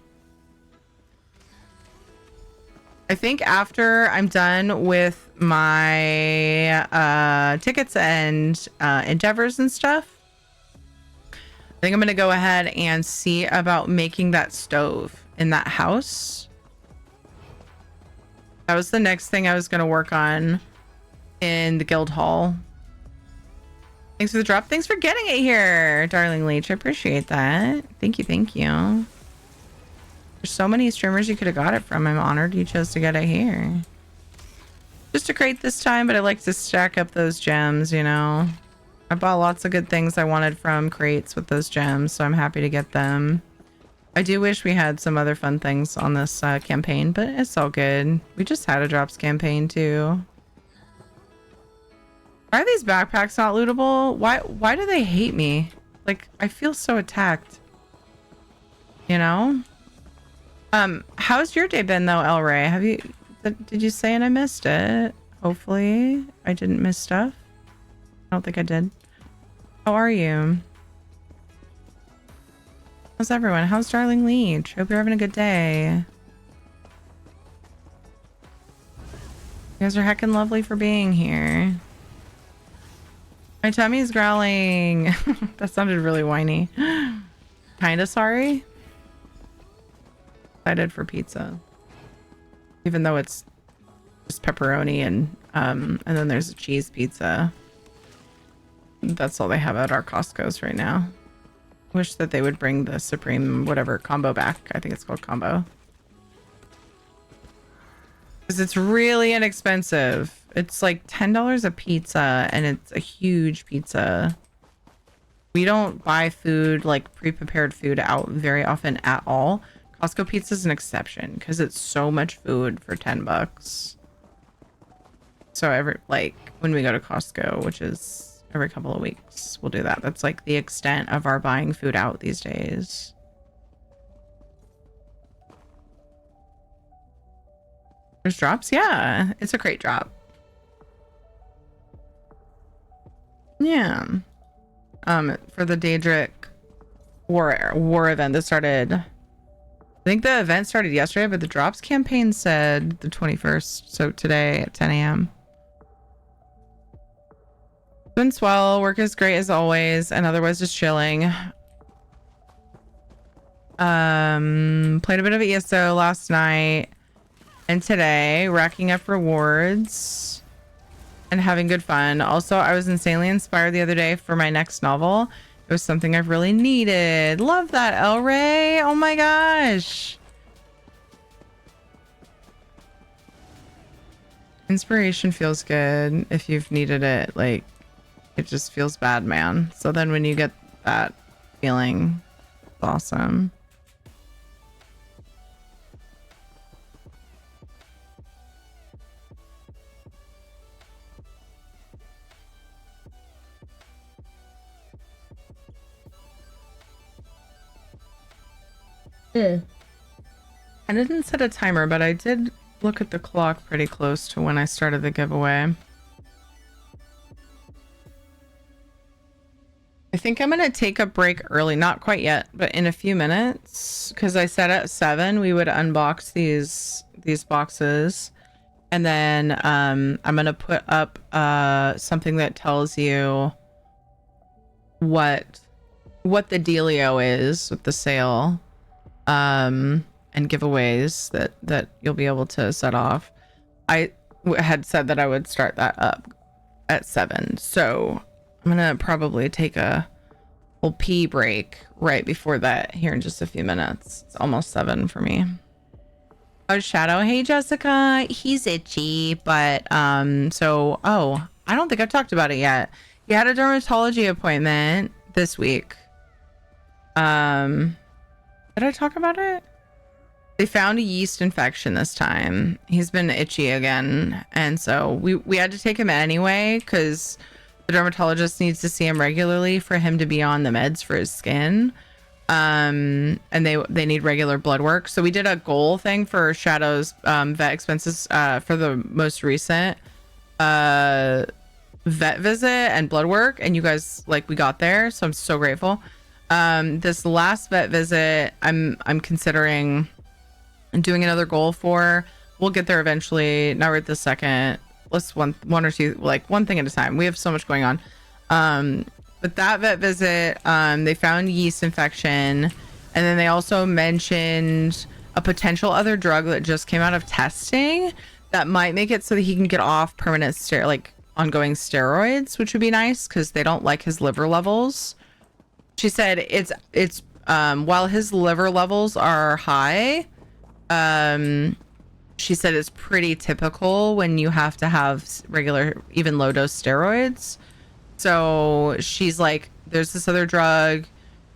I think after I'm done with my tickets and endeavors and stuff, I think I'm gonna go ahead and see about making that stove in that house. That was the next thing I was gonna work on in the guild hall. Thanks for the drop. Thanks for getting it here, darling Leech. I appreciate that. Thank you, thank you. There's so many streamers you could have got it from. I'm honored you chose to get it here. Just a crate this time, but I like to stack up those gems, you know. I bought lots of good things I wanted from crates with those gems, so I'm happy to get them. I do wish we had some other fun things on this campaign, but it's all good. We just had a drops campaign too. Why are these backpacks not lootable? Why do they hate me? Like, I feel so attacked. You know? How's your day been though, El Ray? Did you say and I missed it? Hopefully I didn't miss stuff. I don't think I did. How are you? How's everyone? How's Darling Leech? Hope you're having a good day. You guys are heckin' lovely for being here. My tummy's growling. That sounded really whiny. Kinda sorry. Excited for pizza. Even though it's just pepperoni and then there's a cheese pizza. That's all they have at our Costco's right now. Wish that they would bring the Supreme whatever combo back. I think it's called combo. Because it's really inexpensive. It's like $10 a pizza, and it's a huge pizza. We don't buy food, like pre-prepared food, out very often at all. Costco pizza is an exception because it's so much food for $10. So when we go to Costco, which is every couple of weeks, we'll do that. That's like the extent of our buying food out these days. There's drops? Yeah, it's a crate drop. Yeah. For the Daedric war event that started, I think the event started yesterday, but the drops campaign said the 21st, so today at 10 a.m. Been swell. Work is great as always, and otherwise just chilling. Played a bit of ESO last night and today, racking up rewards and having good fun. Also, I was insanely inspired the other day for my next novel. It was something I've really needed. Love that, El Rey. Oh my gosh. Inspiration feels good if you've needed it. Like, it just feels bad, man. So then when you get that feeling, it's awesome. I didn't set a timer, but I did look at the clock pretty close to when I started the giveaway. I think I'm gonna take a break early, not quite yet, but in a few minutes, because I said at 7 we would unbox these boxes, and then I'm gonna put up something that tells you what the dealio is with the sale, and giveaways that you'll be able to set off. I had said that I would start that up at 7, so I'm gonna probably take a little pee break right before that here in just a few minutes. It's almost 7 for me. Oh, Shadow. Hey, Jessica. He's itchy, but I don't think I've talked about it yet. He had a dermatology appointment this week. Did I talk about it? They found a yeast infection this time. He's been itchy again, and so we had to take him anyway because the dermatologist needs to see him regularly for him to be on the meds for his skin. And they need regular blood work. So we did a goal thing for Shadow's vet expenses for the most recent vet visit and blood work, and you guys, like, we got there, so I'm so grateful. This last vet visit I'm considering doing another goal for. We'll get there eventually, not right this second. Let's one or two, like one thing at a time. We have so much going on. But that vet visit, they found yeast infection, and then they also mentioned a potential other drug that just came out of testing that might make it so that he can get off permanent ongoing steroids, which would be nice because they don't like his liver levels. She said it's while his liver levels are high, she said it's pretty typical when you have to have regular, even low dose steroids. So she's like, there's this other drug,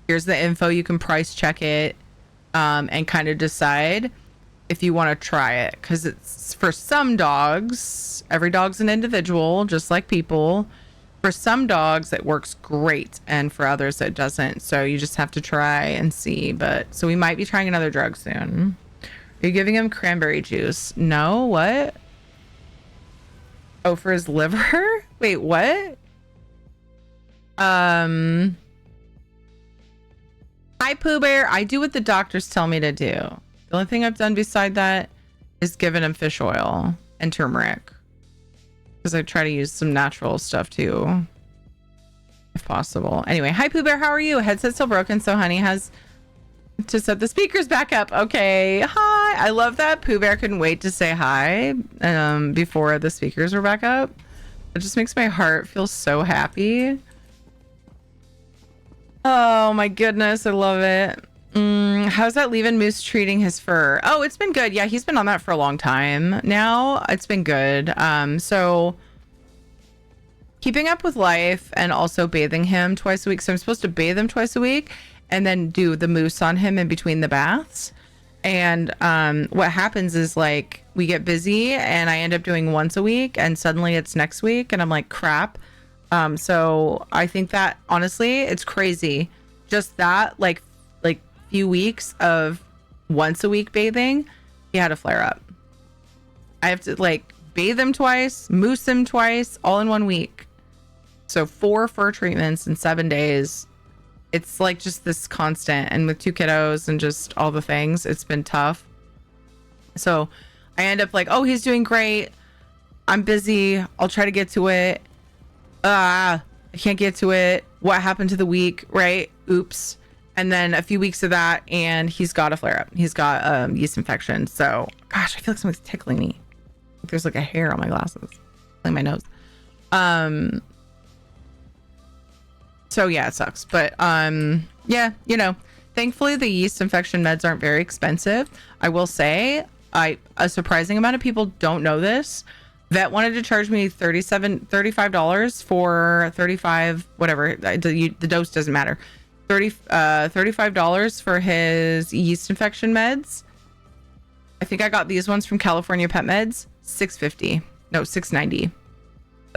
here's the info, you can price check it, and kind of decide if you want to try it, because it's for some dogs, every dog's an individual just like people. For some dogs it works great, and for others it doesn't, so you just have to try and see. But so we might be trying another drug soon. Are you giving him cranberry juice? No. What? Oh, for his liver? Wait, what? Hi, Pooh Bear. I do what the doctors tell me to do. The only thing I've done beside that is given him fish oil and turmeric, because I try to use some natural stuff too, if possible. Anyway, hi Pooh Bear, how are you? Headset still broken, so Honey has to set the speakers back up. Okay, hi. I love that Pooh Bear couldn't wait to say hi before the speakers were back up. It just makes my heart feel so happy. Oh my goodness, I love it. How's that leave-in moose treating his fur? Oh, it's been good. Yeah, he's been on that for a long time now. It's been good. So keeping up with life and also bathing him twice a week. So I'm supposed to bathe him twice a week and then do the mousse on him in between the baths. And what happens is like we get busy and I end up doing once a week and suddenly it's next week and I'm like, crap. So I think that honestly, it's crazy. Just that like few weeks of once a week bathing, he had a flare up. I have to like bathe him twice, mousse him twice, all in 1 week. So 4 fur treatments in 7 days. It's like just this constant, and with 2 kiddos and just all the things, it's been tough. So I end up like, oh, he's doing great. I'm busy. I'll try to get to it. I can't get to it. What happened to the week, right? Oops. And then a few weeks of that, and he's got a flare up. He's got yeast infection. So, gosh, I feel like something's tickling me. There's like a hair on my glasses, like my nose. So yeah, it sucks. But yeah, you know, thankfully the yeast infection meds aren't very expensive. I will say, a surprising amount of people don't know this. Vet wanted to charge me $35 for 35, whatever. The dose doesn't matter. $35 for his yeast infection meds. I think I got these ones from California Pet Meds. $6.50. No, $6.90.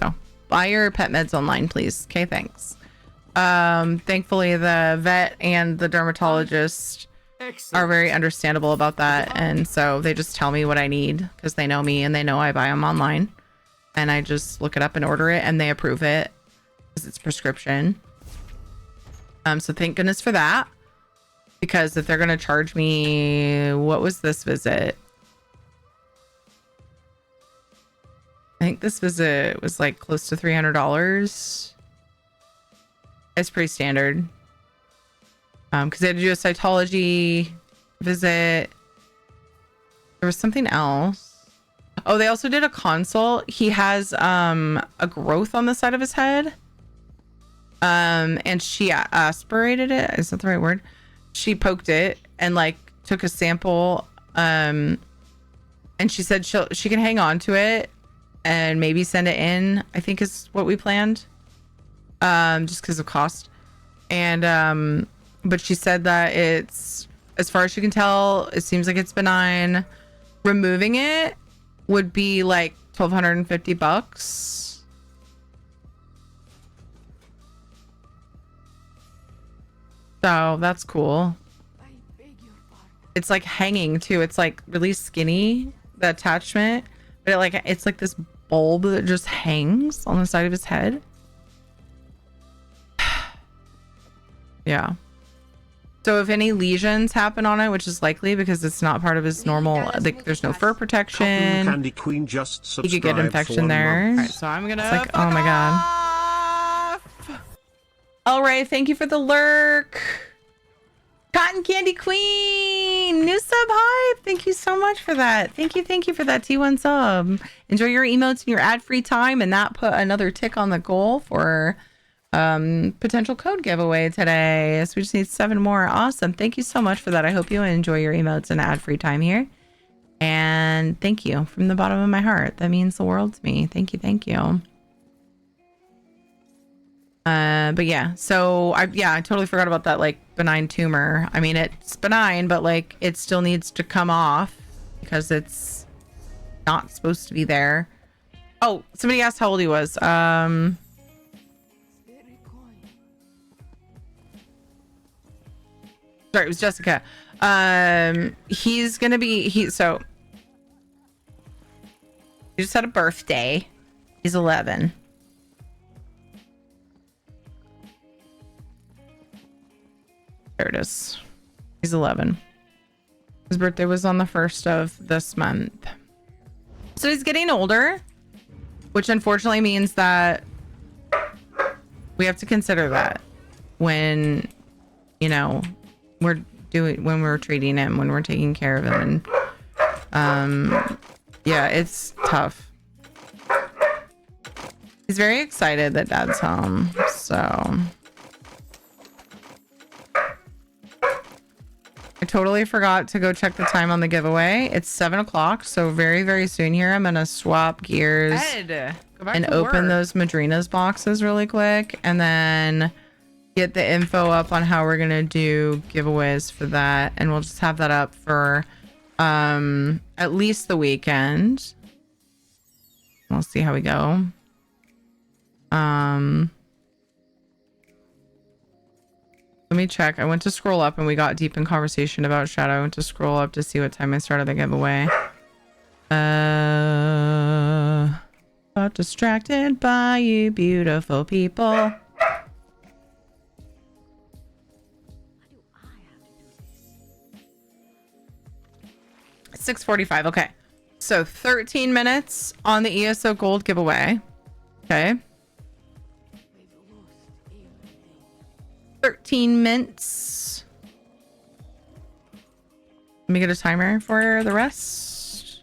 So buy your pet meds online, please. Okay, thanks. Thankfully the vet and the dermatologist are very understandable about that, and so they just tell me what I need because they know me and they know I buy them online, and I just look it up and order it and they approve it because it's prescription. So thank goodness for that, because if they're going to charge me, what was this visit? I think this visit was like close to $300. It's pretty standard. Because they had to do a cytology visit. There was something else. Oh, they also did a consult. He has a growth on the side of his head. And she aspirated it. Is that the right word? She poked it and like took a sample. And she said she can hang on to it and maybe send it in, I think is what we planned. Just because of cost. And but she said that it's, as far as she can tell, it seems like it's benign. Removing it would be like $1,250. So that's cool. It's like hanging too. It's like really skinny, the attachment, but it's like this bulb that just hangs on the side of his head. Yeah. So if any lesions happen on it, which is likely because it's not part of his normal, like there's no fur protection. Candy Queen just he could get infection there. All right, so I'm gonna. It's like, oh my god. All right, thank you for the lurk. Cotton Candy Queen, new sub hype. Thank you so much for that. Thank you for that T1 sub. Enjoy your emotes and your ad-free time, and that put another tick on the goal for potential code giveaway today. So we just need 7 more. Awesome. Thank you so much for that. I hope you enjoy your emotes and ad-free time here. And thank you from the bottom of my heart. That means the world to me. Thank you. But yeah, so I totally forgot about that like benign tumor. I mean, it's benign, but like it still needs to come off because it's not supposed to be there. Oh, somebody asked how old he was. Sorry, it was Jessica. He's gonna be so he just had a birthday. He's 11. There it is. He's 11. His birthday was on the 1st of this month. So he's getting older, which unfortunately means that we have to consider that when, when we're treating him, when we're taking care of him. And yeah, it's tough. He's very excited that Dad's home, so I totally forgot to go check the time on the giveaway. It's 7 o'clock, so very, very soon here. I'm gonna swap gears and open those Madrinas boxes really quick, and then get the info up on how we're gonna do giveaways for that, and we'll just have that up for at least the weekend. We'll see how we go. Let me check. I went to scroll up and we got deep in conversation about Shadow. I went to scroll up to see what time I started the giveaway. Got distracted by you beautiful people. 6:45. Okay. So 13 minutes on the ESO Gold giveaway. Okay. 13 minutes. Let me get a timer for the rest.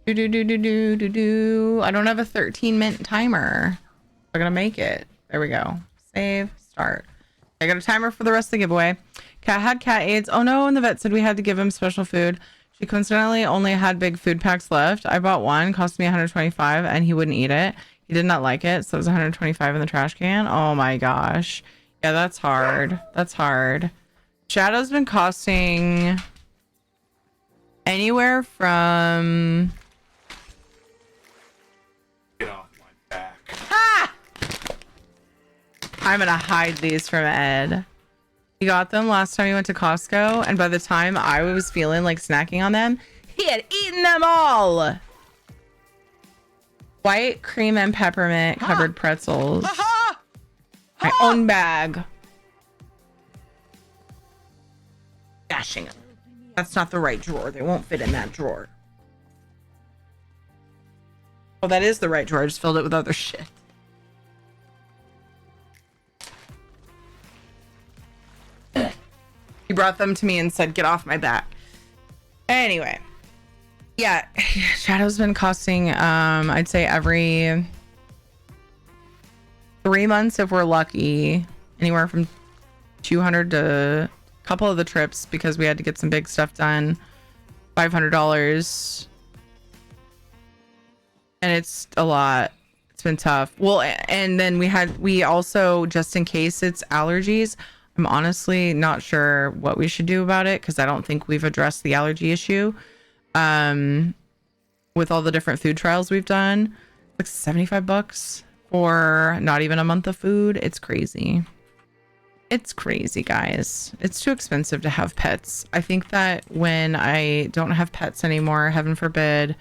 I don't have a 13-minute timer. I'm gonna make it. There we go. Save. Start. I got a timer for the rest of the giveaway. Cat had cat AIDS. Oh no, and the vet said we had to give him special food. She coincidentally only had big food packs left. I bought one, cost me 125, and he wouldn't eat it. He did not like it, so it was 125 in the trash can. Oh my gosh. Yeah, that's hard. That's hard. Shadow's been costing anywhere from... Get off my back. Ha! I'm gonna hide these from Ed. He got them last time he went to Costco, and by the time I was feeling like snacking on them, he had eaten them all. White cream and peppermint covered pretzels. My own bag. Dashing them. That's not the right drawer. They won't fit in that drawer. Oh, that is the right drawer. I just filled it with other shit. He brought them to me and said, get off my back. Anyway. Yeah. Shadow's been costing, I'd say every 3 months, if we're lucky, anywhere from 200 to a couple of the trips, because we had to get some big stuff done, $500. And it's a lot. It's been tough. Well, and then we also, just in case it's allergies, I'm honestly not sure what we should do about it, because I don't think we've addressed the allergy issue. With all the different food trials we've done, like $75 for not even a month of food. It's crazy. It's crazy, guys. It's too expensive to have pets. I think that when I don't have pets anymore, heaven forbid,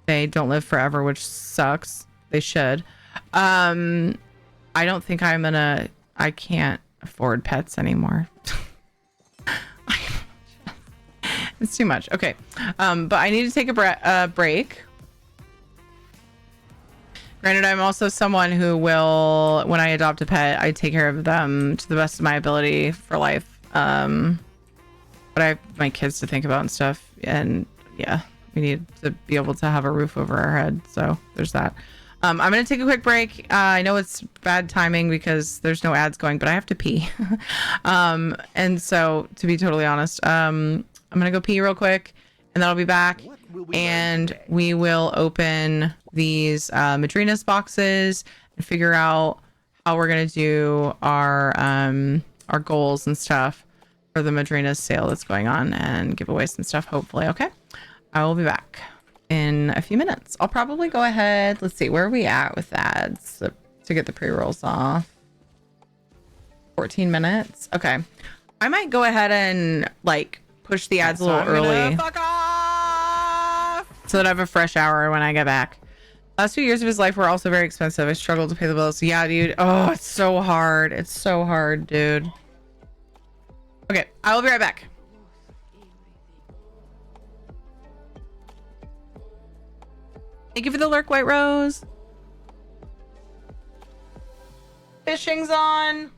they don't live forever, which sucks. They should. I don't think I can't afford pets anymore. It's too much. Okay. But I need to take a break. Granted, I'm also someone who will, when I adopt a pet, I take care of them to the best of my ability for life. But I have my kids to think about and stuff. And yeah, we need to be able to have a roof over our head. So there's that. I'm going to take a quick break. I know it's bad timing because there's no ads going, but I have to pee. And so, to be totally honest, I'm going to go pee real quick, and then I'll be back, and we will open these Madrinas boxes and figure out how we're going to do our goals and stuff for the Madrinas sale that's going on, and giveaways and stuff, hopefully. Okay, I will be back in a few minutes. I'll probably go ahead. Let's see, where are we at with ads to get the pre-rolls off? 14 minutes. Okay, I might go ahead and like push the ads a little early so that I have a fresh hour when I get back. Last few years of his life were also very expensive. I struggled to pay the bills. Yeah, dude. Oh, it's so hard. It's so hard, dude. Okay, I will be right back. Thank you for the lurk, White Rose. Fishing's on.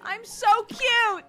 I'm so cute!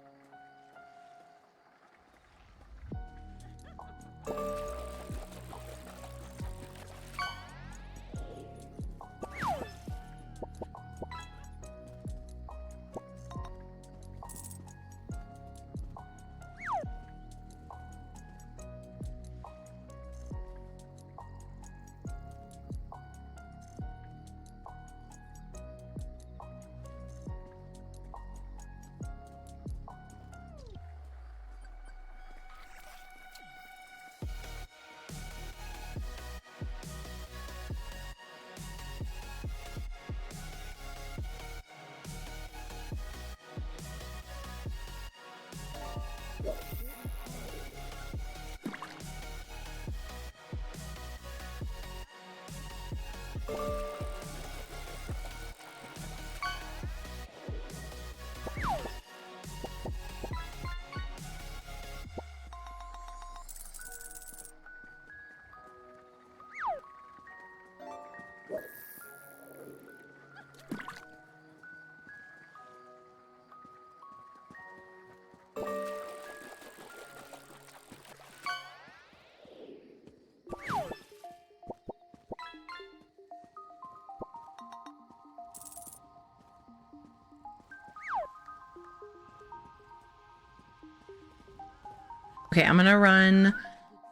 Okay, I'm gonna run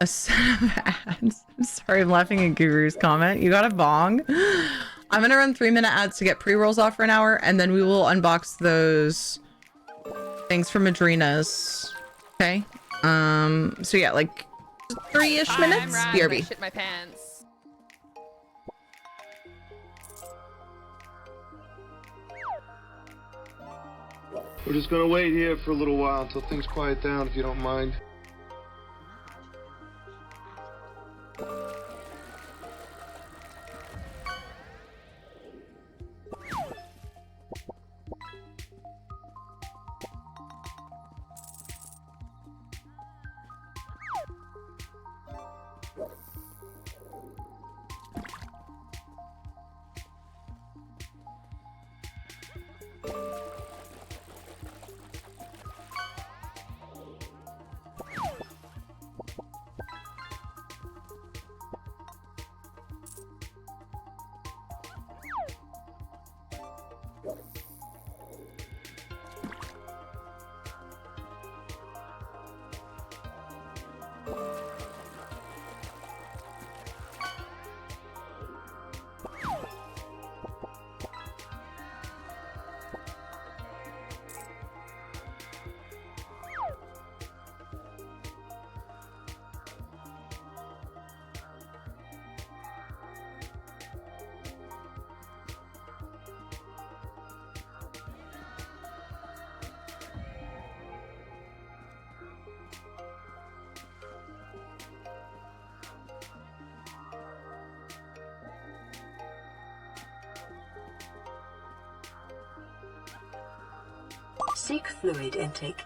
a set of ads. I'm sorry, I'm laughing at Guru's comment. You got a bong? I'm gonna run 3-minute ads to get pre-rolls off for an hour, and then we will unbox those things from Madrinas. Okay? So yeah, like 3-ish minutes. BRB. Shit my pants. We're just gonna wait here for a little while until things quiet down, if you don't mind. Seek fluid intake.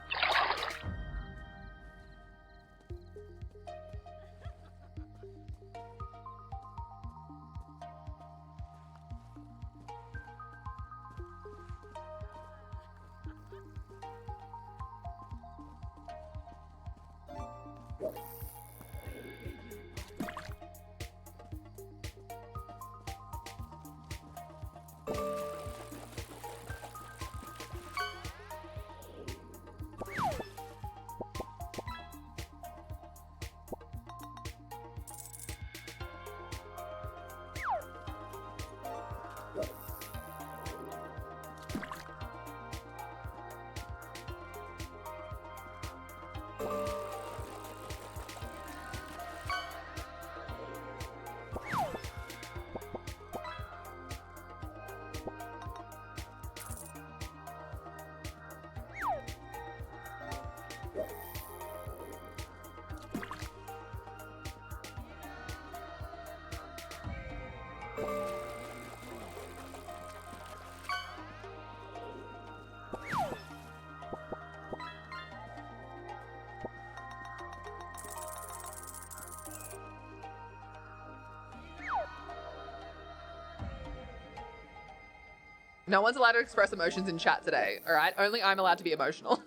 No one's allowed to express emotions in chat today, all right? Only I'm allowed to be emotional.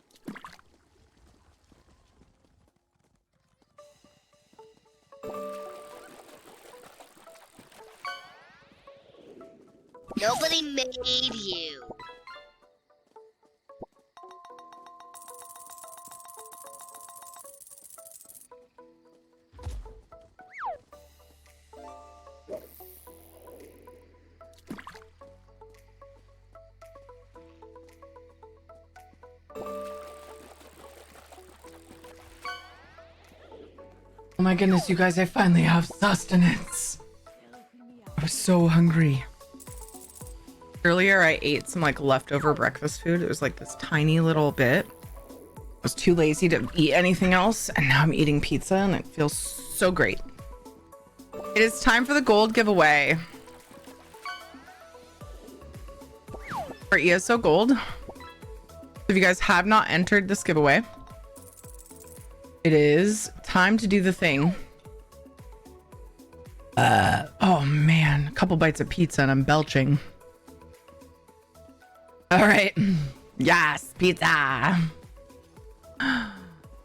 Nobody made you. Oh my goodness, you guys, I finally have sustenance. I was so hungry. Earlier, I ate some like leftover breakfast food. It was like this tiny little bit. I was too lazy to eat anything else, and now I'm eating pizza, and it feels so great. It is time for the gold giveaway for ESO Gold. If you guys have not entered this giveaway, it is time to do the thing. Oh man, a couple bites of pizza and I'm belching. All right. Yes, pizza.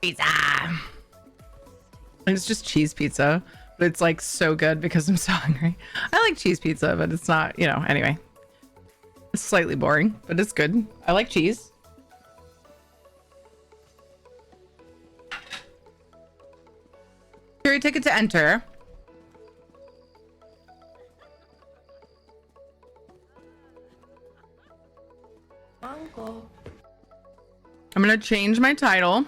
Pizza. And it's just cheese pizza, but it's like so good because I'm so hungry. I like cheese pizza, but it's not, you know, anyway. It's slightly boring, but it's good. I like cheese. Carry ticket to enter. Uncle. I'm gonna change my title.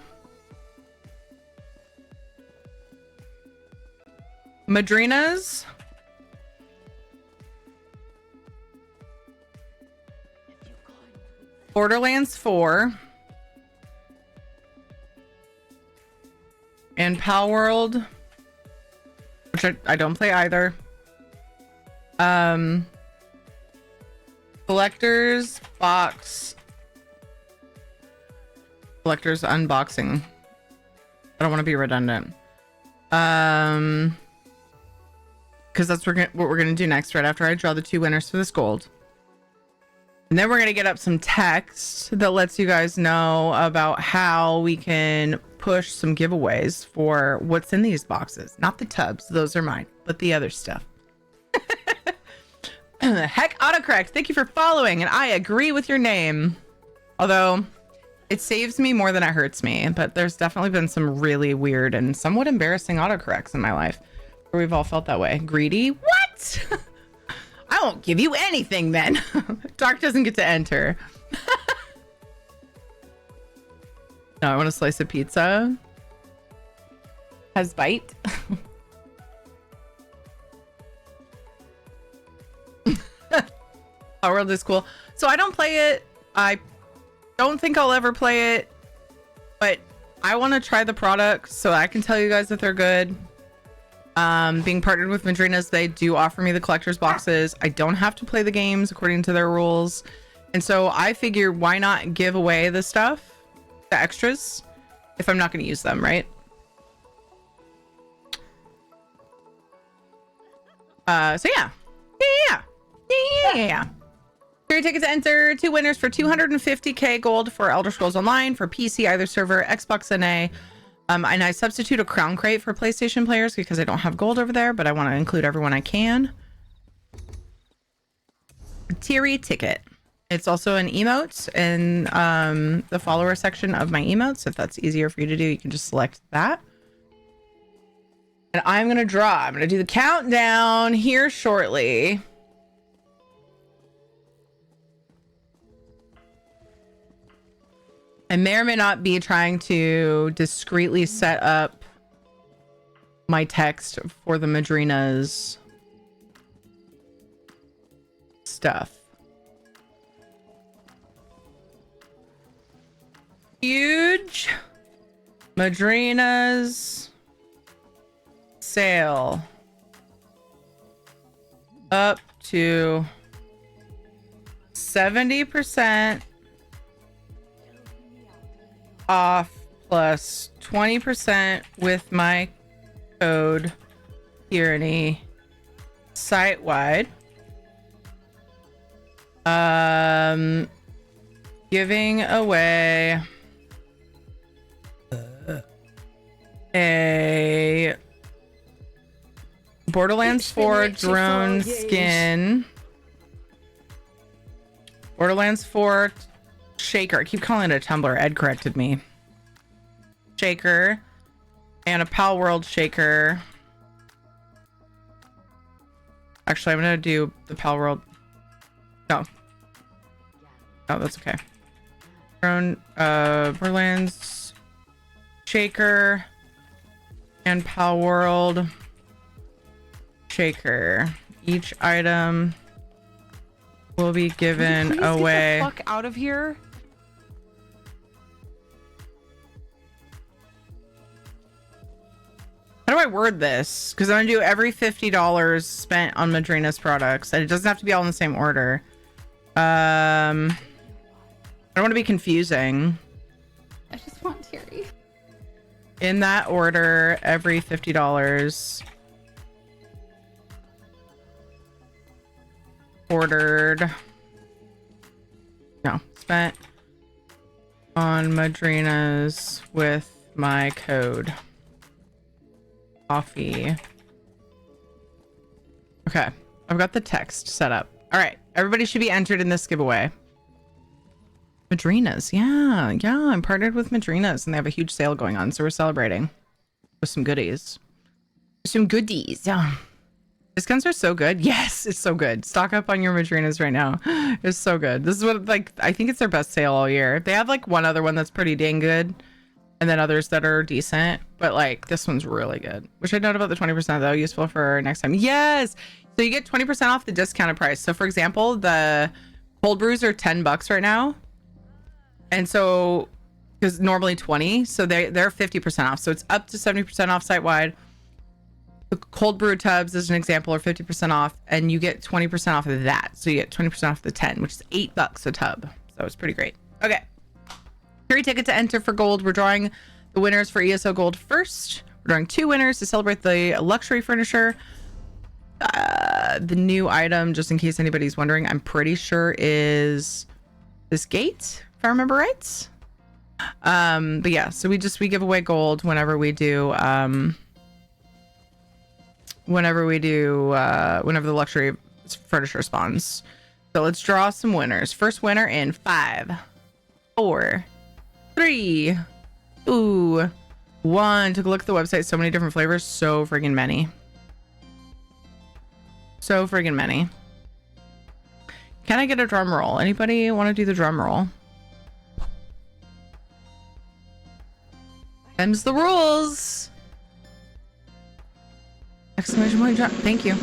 Madrinas. Borderlands 4. And Pal World, which I don't play either. Collector's box. Collector's unboxing. I don't want to be redundant. Because that's what we're gonna do next, right after I draw the 2 winners for this gold. And then we're gonna get up some text that lets you guys know about how we can push some giveaways for what's in these boxes. Not the tubs, those are mine, but the other stuff. Heck, autocorrect, thank you for following, and I agree with your name. Although it saves me more than it hurts me, but there's definitely been some really weird and somewhat embarrassing autocorrects in my life where we've all felt that way. Greedy? What? I won't give you anything then. Dark doesn't get to enter. No, I want a slice of pizza. Has bite. Our world is cool. So I don't play it. I don't think I'll ever play it, but I want to try the products so I can tell you guys that they're good. Being partnered with Madrinas, they do offer me the collector's boxes. I don't have to play the games according to their rules. And so I figure, why not give away the stuff, the extras, if I'm not going to use them, right? So yeah. Yeah. Free tickets to enter. 2 winners for 250k gold for Elder Scrolls Online for PC, either server, Xbox NA. And I substitute a crown crate for PlayStation players because I don't have gold over there, but I want to include everyone I can. Teary ticket. It's also an emote in the follower section of my emotes. If that's easier for you to do, you can just select that. And I'm going to draw. I'm going to do the countdown here shortly. I may or may not be trying to discreetly set up my text for the Madrinas stuff. Huge Madrinas sale up to 70% off plus 20% with my code Tyranny site-wide. Giving away a Borderlands 4 drone skin. Borderlands 4 shaker. I keep calling it a tumbler. Ed corrected me. Shaker. And a Pal World shaker. Actually, I'm going to do the Pal World. No. Oh, that's okay. Drone, Borderlands shaker and Pal World shaker. Each item will be given away. Get the fuck out of here. How do I word this? Because I'm gonna do every $50 spent on Madrinas products, and it doesn't have to be all in the same order. I don't want to be confusing. I just want Terry. In that order, every $50 ordered. No, spent on Madrinas with my code. Coffee. Okay, I've got the text set up. All right, everybody should be entered in this giveaway. Madrinas, yeah, I'm partnered with Madrinas, and they have a huge sale going on, so we're celebrating with some goodies. Yeah. Discounts are so good. Yes, it's so good. Stock up on your Madrinas right now. It's so good. This is what, like, I think it's their best sale all year. They have like one other one that's pretty dang good, and then others that are decent, but like this one's really good. Wish I'd known about the 20% though. Useful for next time. Yes. So you get 20% off the discounted price. So for example, the cold brews are $10 right now. And so, because normally 20, so they're 50% off. So it's up to 70% off site wide. The cold brew tubs, as an example, are 50% off, and you get 20% off of that. So you get 20% off the 10, which is $8 a tub. So it's pretty great. Okay. Free ticket to enter for gold. We're drawing the winners for ESO Gold first. We're drawing 2 winners to celebrate the luxury furniture. The new item, just in case anybody's wondering, I'm pretty sure is this gate, if I remember right. But yeah, so we give away gold whenever we do whenever the luxury furniture spawns. So let's draw some winners. First winner in 5, 4, 3, 2, 1. Took a look at the website. So many different flavors. So friggin' many. So friggin' many. Can I get a drum roll? Anybody want to do the drum roll? Them's the rules. Exclamation point drop. Thank you.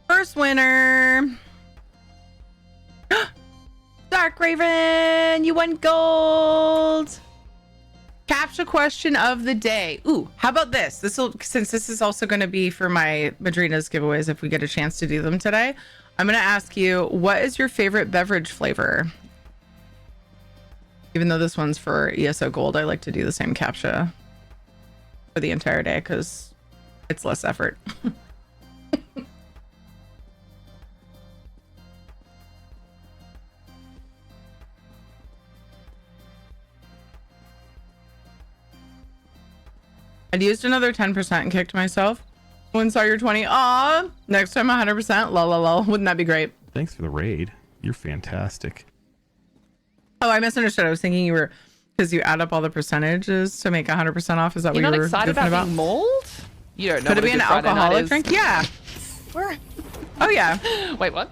First winner. Dark Raven, you won gold. Captcha question of the day. Ooh, how about this? Since this is also going to be for my Madrinas giveaways, if we get a chance to do them today, I'm going to ask you, what is your favorite beverage flavor? Even though this one's for ESO Gold, I like to do the same captcha for the entire day because it's less effort. I'd used another 10% and kicked myself. When saw your 20. Aw, next time 100%. Lol, lol, lol. Wouldn't that be great? Thanks for the raid. You're fantastic. Oh, I misunderstood. I was thinking you were, because you add up all the percentages to make 100% off. Is that what you were excited about being mold? You don't know. Could it be an alcoholic drink? Yeah. Where? Oh yeah. Wait, what?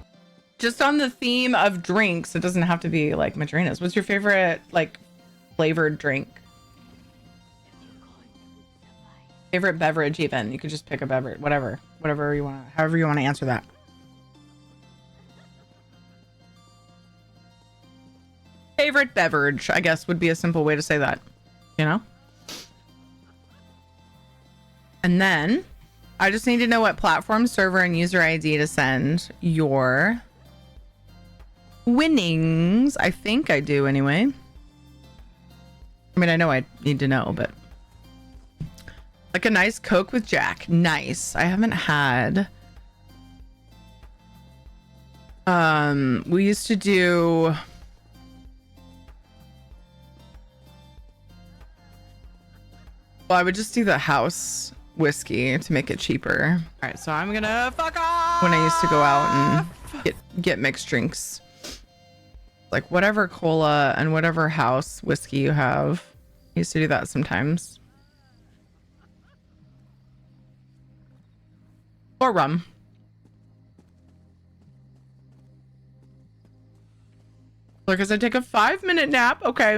Just on the theme of drinks, it doesn't have to be like Madrinas. What's your favorite like flavored drink? Favorite beverage, even. You could just pick a beverage, whatever you want to, however you want to answer that. Favorite beverage, I guess, would be a simple way to say that, you know? And then I just need to know what platform, server, and user ID to send your winnings. I think I do anyway. I mean, I know I need to know, but like a nice Coke with Jack. Nice. I haven't had We used to do well, I would just do the house whiskey to make it cheaper. All right, so I'm gonna fuck off when I used to go out and get mixed drinks. Like whatever cola and whatever house whiskey you have. I used to do that sometimes. Or rum. Like, as I take a 5-minute nap. Okay.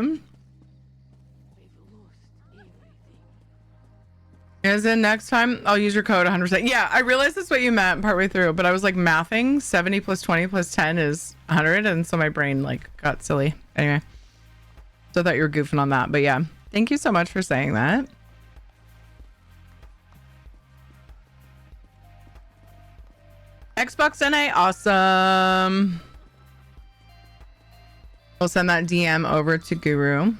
As in next time, I'll use your code 100%. Yeah, I realized that's what you meant partway through, but I was like mathing 70 plus 20 plus 10 is 100. And so my brain like got silly. Anyway. So I thought you were goofing on that. But yeah, thank you so much for saying that. Xbox NA, awesome. We'll send that DM over to Guru.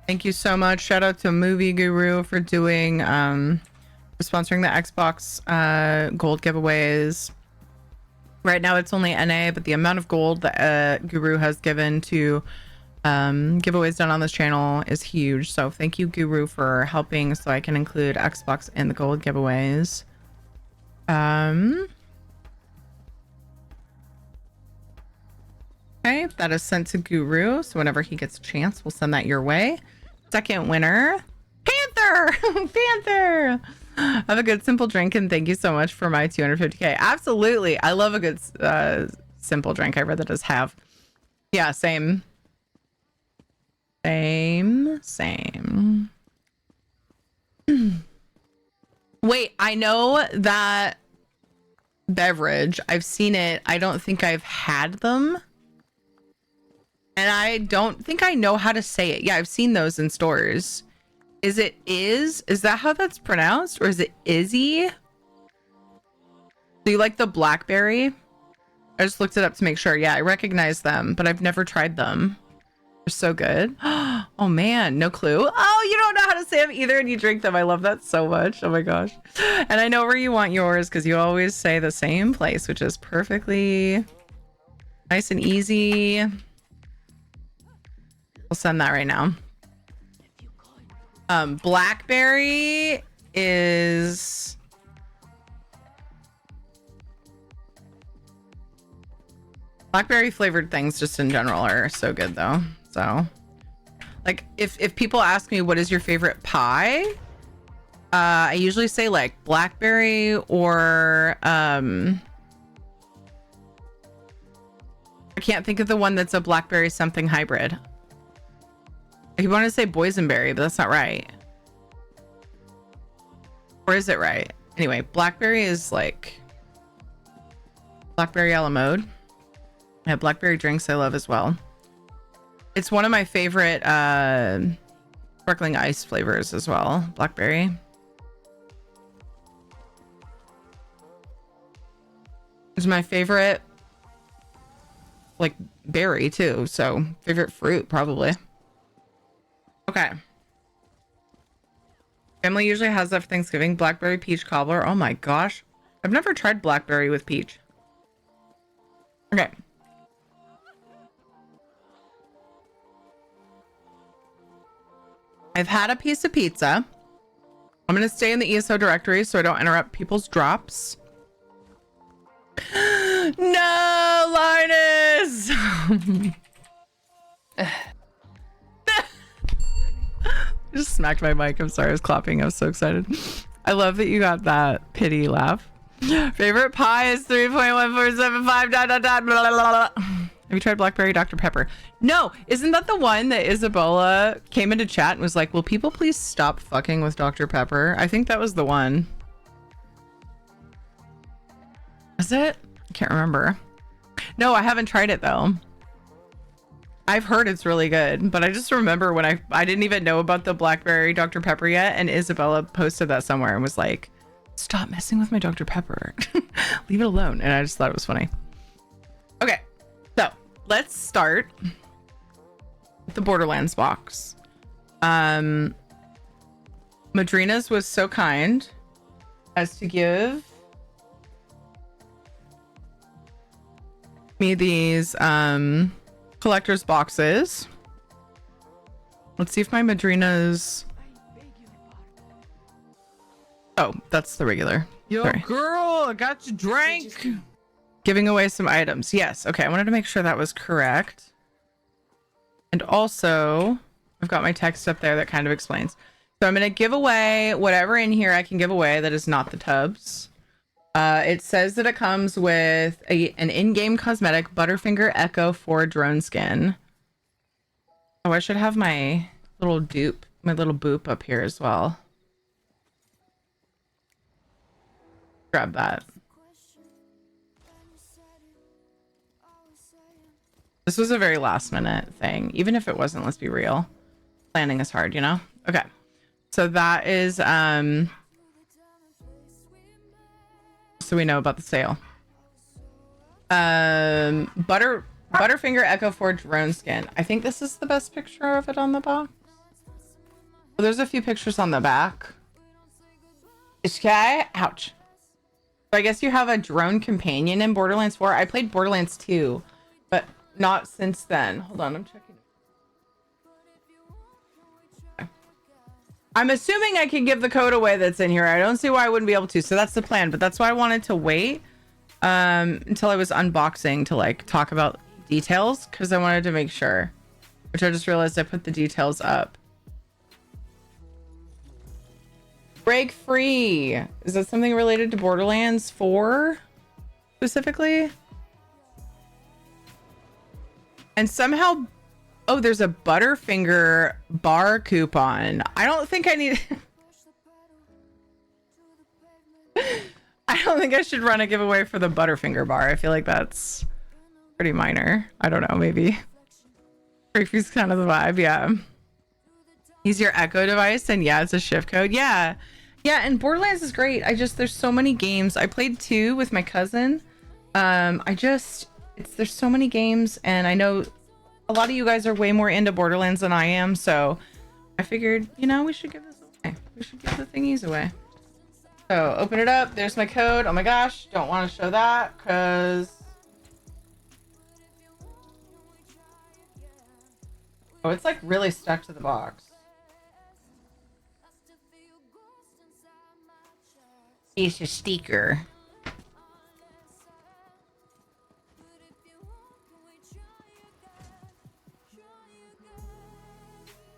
Thank you so much. Shout out to Movie Guru for doing for sponsoring the Xbox gold giveaways. Right now it's only NA, but the amount of gold that Guru has given to giveaways done on this channel is huge. So thank you, Guru, for helping so I can include Xbox in the gold giveaways. Okay, that is sent to Guru. So whenever he gets a chance, we'll send that your way. Second winner, Panther. Panther. Have a good simple drink, and thank you so much for my 250k. Absolutely, I love a good simple drink. I read that as have. Yeah, same. Wait, I know that beverage. I've seen it. I don't think I've had them. And I don't think I know how to say it. Yeah, I've seen those in stores. Is that how that's pronounced? Or is it Izzy? Do you like the blackberry? I just looked it up to make sure. Yeah, I recognize them, but I've never tried them. They're so good. Oh man, no clue. Oh, you don't know how to say them either and you drink them. I love that so much. Oh my gosh. And I know where you want yours because you always say the same place, which is perfectly nice and easy. I'll send that right now. Blackberry is blackberry flavored things just in general are so good though. So like if people ask me what is your favorite pie, I usually say like blackberry or I can't think of the one that's a blackberry something hybrid. I want to say boysenberry, but that's not right. Or is it right? Anyway, blackberry is like blackberry a la mode. I have blackberry drinks I love as well. It's one of my favorite sparkling ice flavors as well, blackberry. It's my favorite like berry too, so favorite fruit probably. Okay. Family usually has that for Thanksgiving. Blackberry peach cobbler. Oh my gosh. I've never tried blackberry with peach. Okay. I've had a piece of pizza. I'm going to stay in the ESO directory so I don't interrupt people's drops. No, Linus! I just smacked my mic. I'm sorry. I was clapping. I was so excited. I love that you got that pity laugh. Favorite pie is 3.1475. Dot, dot, dot, blah, blah, blah. Have you tried blackberry Dr. Pepper? No. Isn't that the one that Isabella came into chat and was like, will people please stop fucking with Dr. Pepper? I think that was the one. Is it? I can't remember. No, I haven't tried it though. I've heard it's really good, but I just remember when I didn't even know about the blackberry Dr. Pepper yet, and Isabella posted that somewhere and was like, stop messing with my Dr. Pepper. Leave it alone. And I just thought it was funny. Okay, so let's start with the Borderlands box. Madrinas was so kind as to give me these collector's boxes. Let's see if my Madrinas. Oh, that's the regular. Yo, Sorry. girl, I got you drink. Giving away some items. Yes. Okay. I wanted to make sure that was correct. And also, I've got my text up there that kind of explains. So I'm going to give away whatever in here I can give away that is not the tubs. It says that it comes with an in-game cosmetic Butterfinger Echo 4 drone skin. Oh, I should have my little dupe, my little boop up here as well. Grab that. This was a very last minute thing. Even if it wasn't, let's be real. Planning is hard, you know? Okay. So that is, so we know about the sale. Butterfinger Echo 4 drone skin. I think this is the best picture of it on the box. Well, there's a few pictures on the back. Okay. Ouch. So I guess you have a drone companion in Borderlands 4. I played Borderlands 2, but not since then. Hold on, I'm checking. Okay. I'm assuming I can give the code away that's in here. I don't see why I wouldn't be able to. So that's the plan, but that's why I wanted to wait until I was unboxing to like talk about details, because I wanted to make sure, which I just realized I put the details up. Break free. Is that something related to Borderlands 4 specifically? And somehow, oh, there's a Butterfinger bar coupon. I don't think I need. I don't think I should run a giveaway for the Butterfinger bar. I feel like that's pretty minor. I don't know, maybe. Break free's kind of the vibe, yeah. Use your Echo device, and yeah, it's a shift code. Yeah. Yeah, and Borderlands is great. There's so many games. I played 2 with my cousin. There's so many games, and I know a lot of you guys are way more into Borderlands than I am, so I figured, you know, we should give this away. We should give the thingies away. So open it up. There's my code. Oh my gosh, don't want to show that because oh, it's like really stuck to the box. It's a sticker.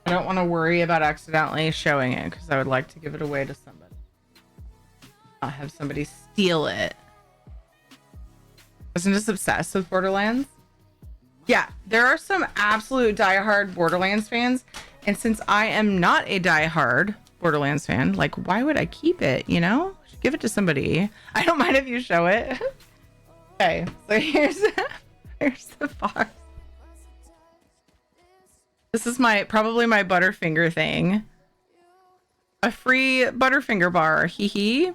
I don't want to worry about accidentally showing it because I would like to give it away to somebody. Not have somebody steal it. Wasn't just obsessed with Borderlands. Yeah, there are some absolute diehard Borderlands fans, and since I am not a diehard Borderlands fan, like, why would I keep it? You know, give it to somebody. I don't mind if you show it. Okay, so here's the box. This is probably my Butterfinger thing. A free Butterfinger bar. Hee hee.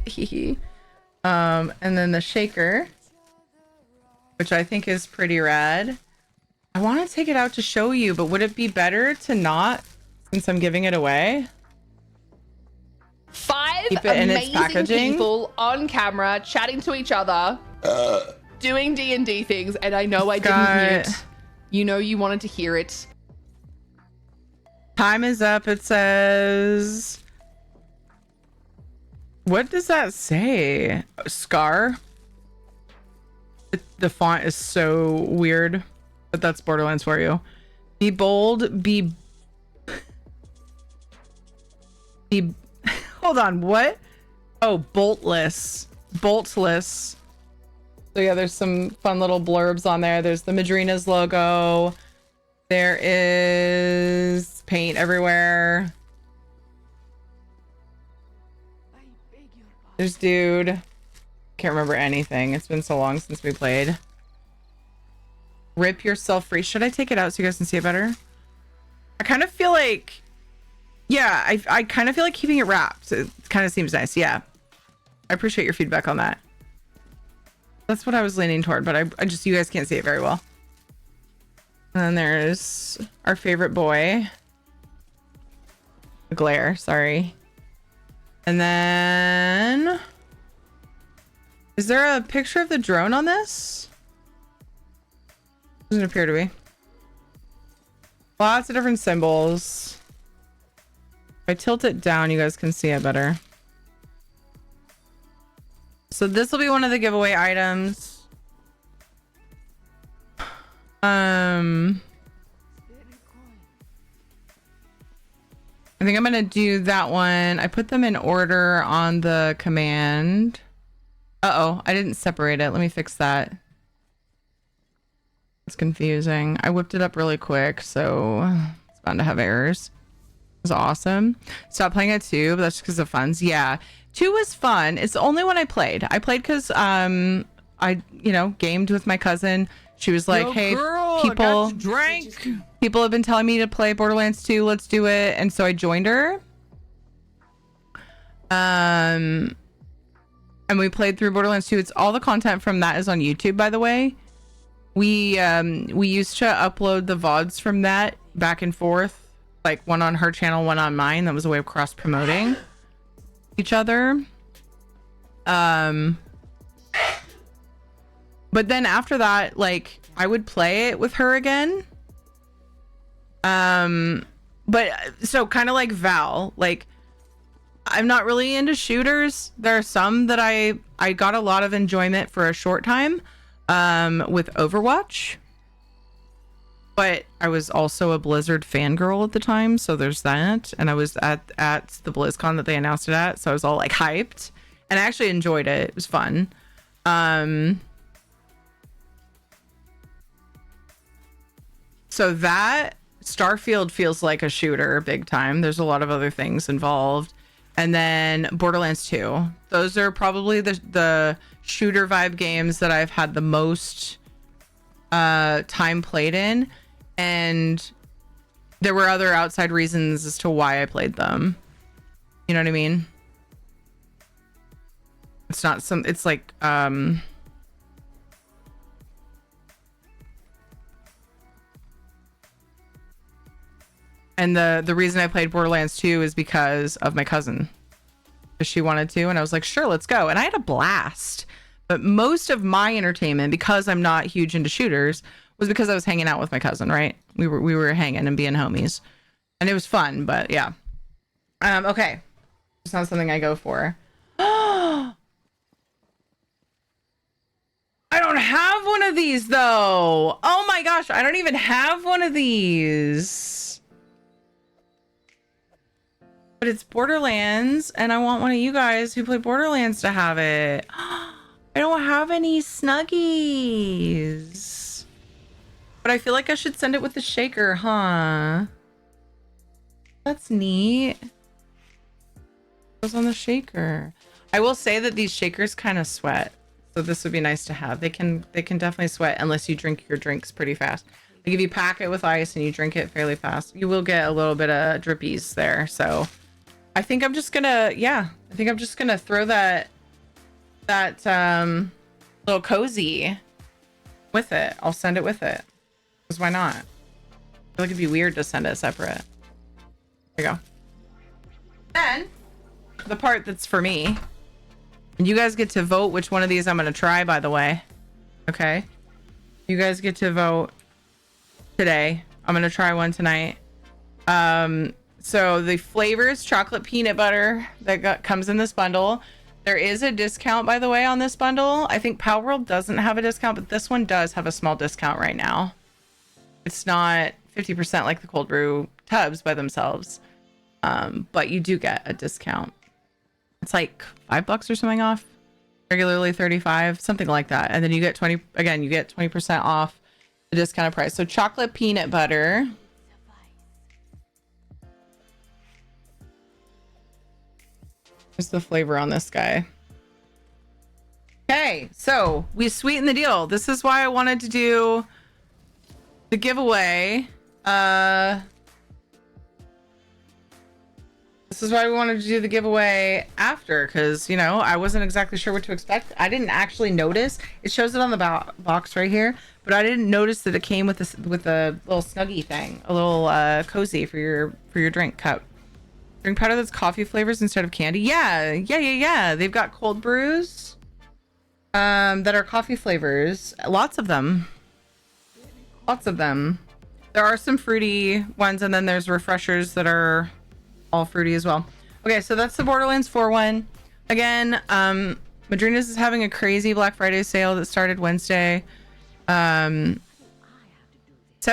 Hee hee. And then the shaker, which I think is pretty rad. I want to take it out to show you, but would it be better to not, since I'm giving it away? 5 Keep it in its amazing packaging? people on camera chatting to each other, doing D&D things, and I know I didn't mute. You know you wanted to hear it. Time is up, it says. What does that say? Scar? The font is so weird, but that's Borderlands for you. Be bold, be hold on, what? Oh, boltless. Boltless. So yeah, there's some fun little blurbs on there. There's the Madrinas logo. There is paint everywhere. There's dude. Can't remember anything. It's been so long since we played. Rip yourself free. Should I take it out so you guys can see it better? I kind of feel like, yeah, I kind of feel like keeping it wrapped. It kind of seems nice. Yeah. I appreciate your feedback on that. That's what I was leaning toward, but I just, you guys can't see it very well. And then there's our favorite boy. glare, sorry. And then is there a picture of the drone on this? Doesn't appear to be. Lots of different symbols. If I tilt it down, you guys can see it better. So this will be one of the giveaway items. I think I'm gonna do that one. I put them in order on the command. Uh-oh, I didn't separate it. Let me fix that. It's confusing. I whipped it up really quick, so it's bound to have errors. It was awesome. Stop playing at 2, but that's because of funds. Yeah, 2 was fun. It's the only one I played. I played because I gamed with my cousin. She was like, hey, people have been telling me to play Borderlands 2. Let's do it. And so I joined her. And we played through Borderlands 2. It's all the content from that is on YouTube, by the way. We used to upload the VODs from that back and forth, like one on her channel, one on mine. That was a way of cross promoting each other. But then after that, like, I would play it with her again. But so kind of like Val, like, I'm not really into shooters. There are some that I got a lot of enjoyment for a short time with Overwatch. But I was also a Blizzard fangirl at the time, so there's that. And I was at the BlizzCon that they announced it at, so I was all like hyped. And I actually enjoyed it. It was fun. So that Starfield feels like a shooter big time. There's a lot of other things involved. And then Borderlands 2. Those are probably the shooter vibe games that I've had the most time played in. And there were other outside reasons as to why I played them. You know what I mean? It's not some, it's like, and the reason I played Borderlands 2 is because of my cousin. She wanted to, and I was like, sure, let's go. And I had a blast. But most of my entertainment, because I'm not huge into shooters, was because I was hanging out with my cousin, right? We were hanging and being homies. And it was fun, but yeah. Okay. It's not something I go for. I don't have one of these though. Oh my gosh, I don't even have one of these. But it's Borderlands, and I want one of you guys who play Borderlands to have it. I don't have any Snuggies. But I feel like I should send it with the shaker, huh? That's neat. It goes on the shaker. I will say that these shakers kind of sweat. So this would be nice to have. They can definitely sweat unless you drink your drinks pretty fast. Like if you pack it with ice and you drink it fairly fast, you will get a little bit of drippies there. So I think I'm just gonna, throw that little cozy with it. I'll send it with it. Because why not? I feel like it'd be weird to send it separate. There you go. Then the part that's for me. And you guys get to vote which one of these I'm going to try, by the way. Okay. You guys get to vote today. I'm going to try one tonight. So the flavors, chocolate peanut butter that comes in this bundle. There is a discount, by the way, on this bundle. I think Palworld doesn't have a discount, but this one does have a small discount right now. It's not 50% like the cold brew tubs by themselves. But you do get a discount. It's like $5 or something off. Regularly 35, something like that. And then you get 20% off the discounted price. So chocolate peanut butter. Here's the flavor on this guy. Okay, so we sweetened the deal. This is why I wanted to do the giveaway. This is why we wanted to do the giveaway after, because, you know, I wasn't exactly sure what to expect. I didn't actually notice. It shows it on the box right here, but I didn't notice that it came with a little Snuggie thing, a little cozy for your drink cup. Drink powder that's coffee flavors instead of candy. Yeah. They've got cold brews that are coffee flavors. Lots of them. There are some fruity ones, and then there's refreshers that are all fruity as well. Okay, so that's the Borderlands 4 one. Again, Madrinas is having a crazy Black Friday sale that started Wednesday. So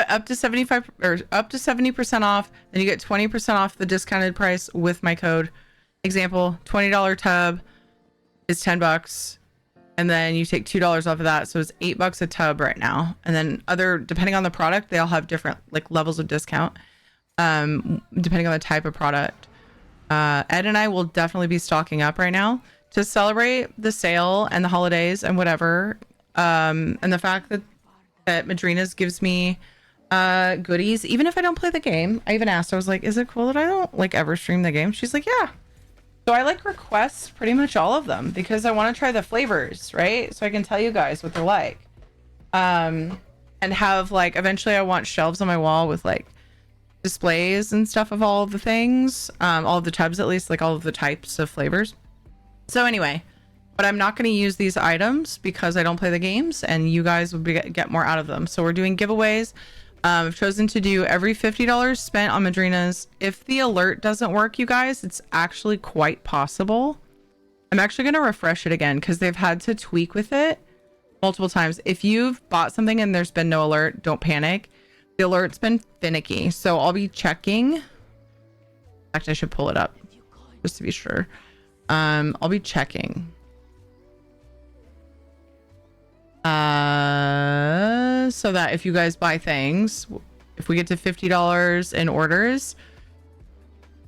up to 70% off, then you get 20% off the discounted price with my code. Example, $20 tub is $10, and then you take $2 off of that, so it's $8 a tub right now. And then depending on the product, they all have different like levels of discount, depending on the type of product. Ed and I will definitely be stocking up right now to celebrate the sale and the holidays and whatever. And the fact that Madrinas gives me goodies even if I don't play the game. I even asked, I was like, is it cool that I don't like ever stream the game? She's like, yeah. So I like request pretty much all of them because I want to try the flavors, right? So I can tell you guys what they're like, and have like, eventually I want shelves on my wall with like displays and stuff of all of the things, all of the tubs, at least, like all of the types of flavors. So anyway, but I'm not going to use these items because I don't play the games, and you guys would get more out of them. So we're doing giveaways. I've chosen to do every $50 spent on Madrinas. If the alert doesn't work, you guys, it's actually quite possible. I'm actually going to refresh it again because they've had to tweak with it multiple times. If you've bought something and there's been no alert, don't panic. The alert's been finicky. So I'll be checking. Actually, I should pull it up just to be sure. I'll be checking. So that if you guys buy things, if we get to $50 in orders,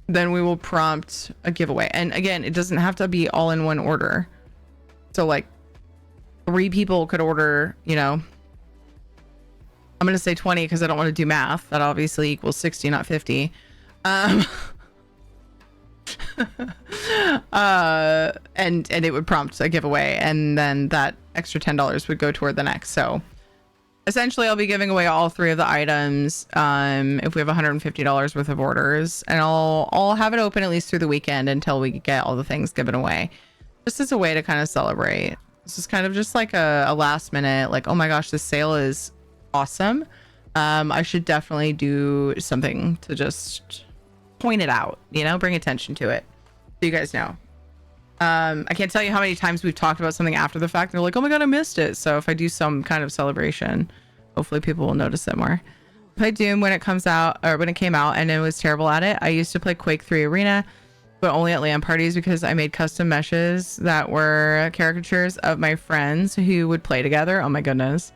then we will prompt a giveaway. And again, it doesn't have to be all in one order. So like 3 people could order, you know, I'm going to say 20 because I don't want to do math. That obviously equals 60, not 50. And it would prompt a giveaway, and then that extra $10 would go toward the next. So essentially I'll be giving away all 3 of the items if we have $150 worth of orders, and I'll have it open at least through the weekend until we get all the things given away, just as a way to kind of celebrate. This is kind of just like a last minute, like, oh my gosh, this sale is awesome. I should definitely do something to just point it out, you know, bring attention to it so you guys know. I can't tell you how many times we've talked about something after the fact and they're like, oh my god, I missed it. So if I do some kind of celebration, hopefully people will notice it more. I played Doom when it comes out, or when it came out, and it was terrible at it. I used to play Quake 3 Arena, but only at LAN parties because I made custom meshes that were caricatures of my friends who would play together. Oh my goodness.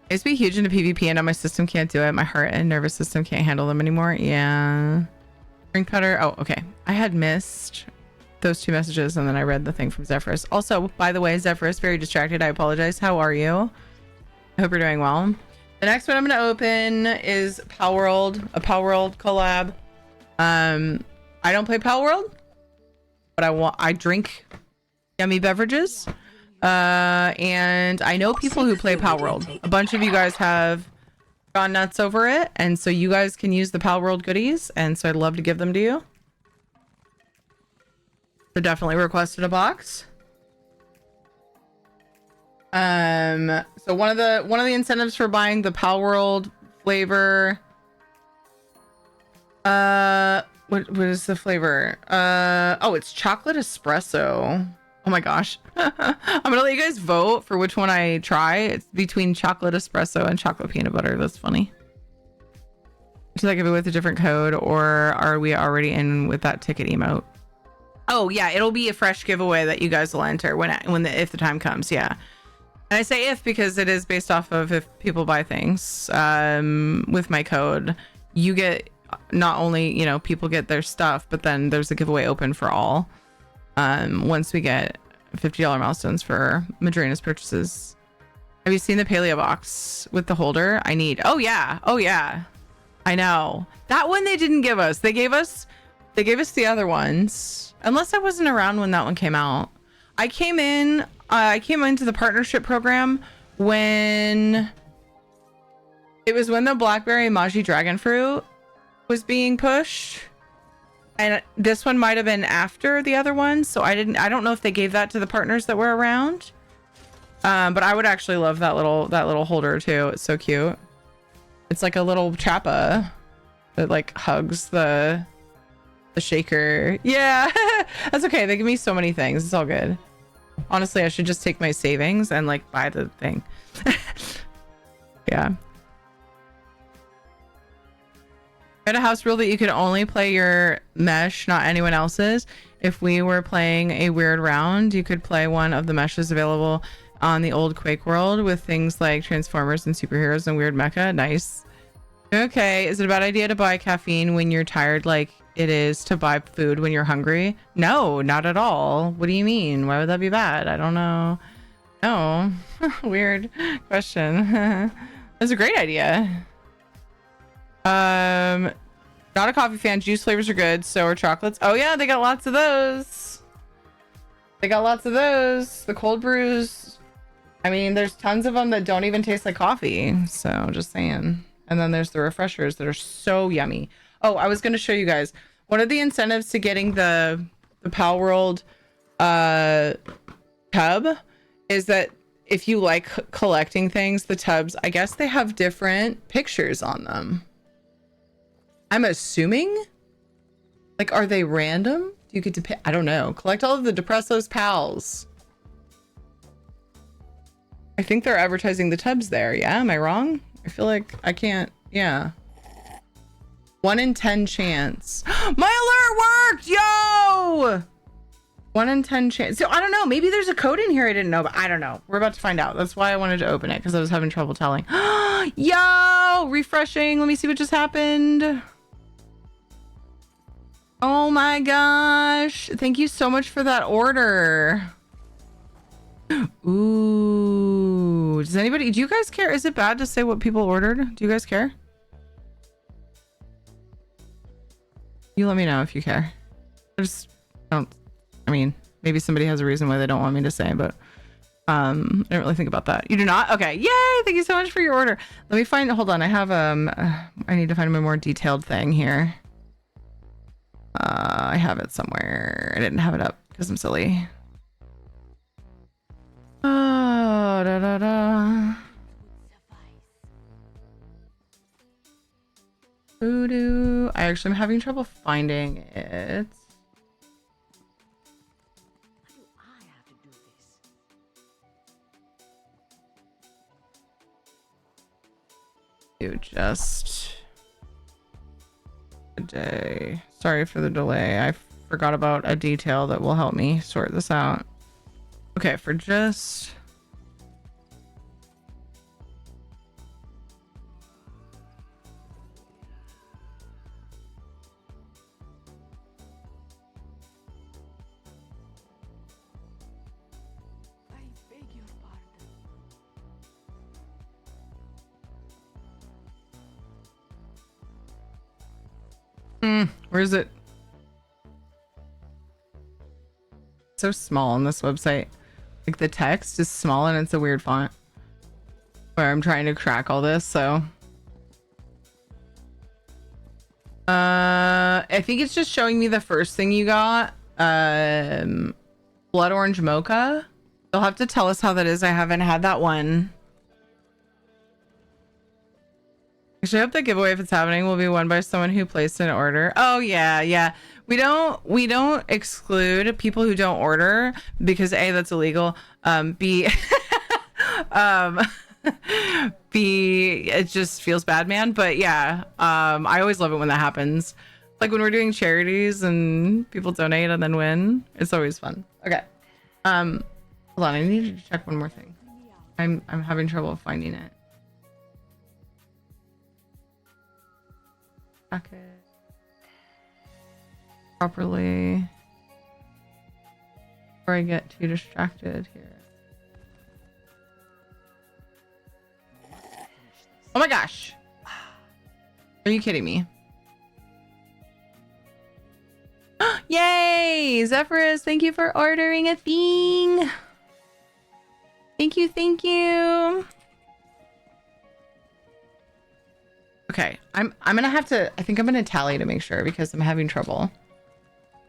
I used to be huge into PvP, and now my system can't do it. My heart and nervous system can't handle them anymore. Yeah. Drink powder. Oh, okay. I had missed those 2 messages, and then I read the thing from Zephyrus. Also, by the way, Zephyrus, very distracted. I apologize. How are you? I hope you're doing well. The next one I'm going to open is Palworld, a Palworld collab. I don't play Palworld, but I drink yummy beverages. And I know people who play Palworld. A bunch of you guys have gone nuts over it, and so you guys can use the Palworld goodies, and so I'd love to give them to you. So definitely requested a box. So one of the incentives for buying the Palworld flavor, what is the flavor? Oh, it's chocolate espresso. Oh my gosh. I'm gonna let you guys vote for which one I try. It's between chocolate espresso and chocolate peanut butter. That's funny. Should I give it with a different code, or are we already in with that ticket emote? Oh yeah, it'll be a fresh giveaway that you guys will enter if the time comes. Yeah. And I say if because it is based off of if people buy things with my code. You get not only, you know, people get their stuff, but then there's a giveaway open for all. Once we get $50 milestones for Madrinas purchases. Have you seen the paleo box with the holder? Oh yeah, I know that one they didn't give us. They gave us the other ones, unless I wasn't around when that one came out. I came into the partnership program when the blackberry Maji dragon fruit was being pushed. And this one might have been after the other one, so I don't know if they gave that to the partners that were around. But I would actually love that little holder too. It's so cute. It's like a little chappa that like hugs the shaker. Yeah. That's okay. They give me so many things. It's all good. Honestly, I should just take my savings and like buy the thing. Yeah. I had a house rule that you could only play your mesh, not anyone else's. If we were playing a weird round, you could play one of the meshes available on the old Quake world with things like Transformers and superheroes and weird mecha. Nice. Okay, is it a bad idea to buy caffeine when you're tired like it is to buy food when you're hungry? No, not at all. What do you mean? Why would that be bad? I don't know. No. Weird question. That's a great idea. Not a coffee fan. Juice flavors are good. So are chocolates. Oh yeah, they got lots of those. They got lots of those. The cold brews. I mean, there's tons of them that don't even taste like coffee. So just saying. And then there's the refreshers that are so yummy. Oh, I was going to show you guys. One of the incentives to getting the Pal World tub is that if you like collecting things, the tubs, I guess they have different pictures on them. I'm assuming. Like, are they random? Do you get to pick? I don't know. Collect all of the Depresso's pals. I think they're advertising the tubs there. Yeah, am I wrong? I feel like I can't. Yeah. 1 in 10 chance. My alert worked! Yo! 1 in 10 chance. So I don't know. Maybe there's a code in here I didn't know, but I don't know. We're about to find out. That's why I wanted to open it, because I was having trouble telling. Yo! Refreshing. Let me see what just happened. Oh my gosh. Thank you so much for that order. Ooh. Do you guys care? Is it bad to say what people ordered? Do you guys care? You let me know if you care. I just don't. I mean, maybe somebody has a reason why they don't want me to say, but I didn't really think about that. You do not? Okay. Yay! Thank you so much for your order. Let me find. Hold on. I have I need to find a more detailed thing here. I have it somewhere. I didn't have it up because I'm silly. Oh, da, da, da. Voodoo. I actually am having trouble finding it. You just a day. Sorry for the delay. I forgot about a detail that will help me sort this out. Okay, for just where is it? It's so small on this website. Like the text is small and it's a weird font where I'm trying to crack all this. So I think it's just showing me the first thing you got. Blood orange mocha. You'll have to tell us how that is. I haven't had that one. Actually, I hope that giveaway, if it's happening, will be won by someone who placed an order. Oh yeah, yeah. We don't exclude people who don't order because A, that's illegal. B, B, it just feels bad, man. But yeah, I always love it when that happens. Like when we're doing charities and people donate and then win. It's always fun. Okay. Hold on, I need to check one more thing. I'm having trouble finding it. Okay. Properly before I get too distracted here. Oh my gosh. Are you kidding me? Yay! Zephyrus, thank you for ordering a thing. Thank you, thank you. Okay, I'm gonna have to. I think I'm gonna tally to make sure because I'm having trouble.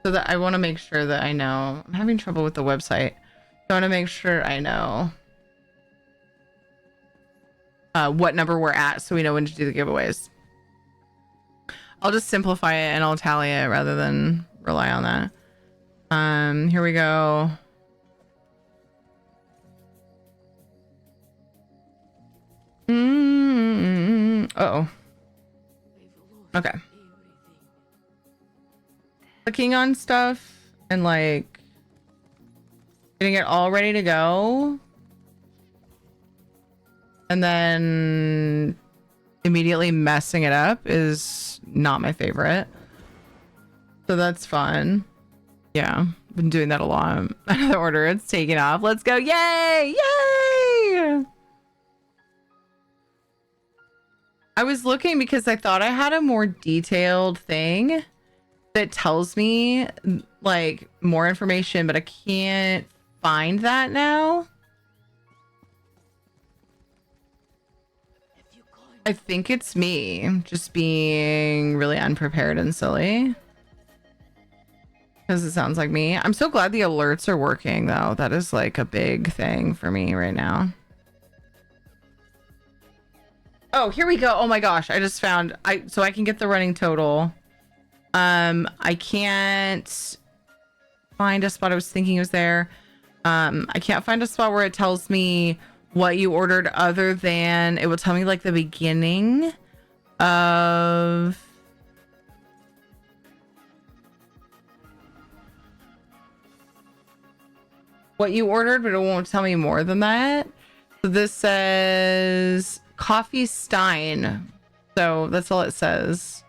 So that I want to make sure that I know. I'm having trouble with the website. So I want to make sure I know what number we're at so we know when to do the giveaways. I'll just simplify it and I'll tally it rather than rely on that. Here we go. Uh-oh. Okay. Clicking on stuff and like getting it all ready to go. And then immediately messing it up is not my favorite. So that's fun. Yeah, been doing that a lot. Another order, it's taking off. Let's go. Yay! Yay! I was looking because I thought I had a more detailed thing that tells me like more information, but I can't find that now. I think it's me just being really unprepared and silly. Because it sounds like me. I'm so glad the alerts are working though. That is like a big thing for me right now. Oh, here we go. Oh my gosh. I just found so I can get the running total. I can't find a spot. I was thinking it was there. I can't find a spot where it tells me what you ordered other than it will tell me like the beginning of what you ordered, but it won't tell me more than that. So this says Coffee Stein. So that's all it says.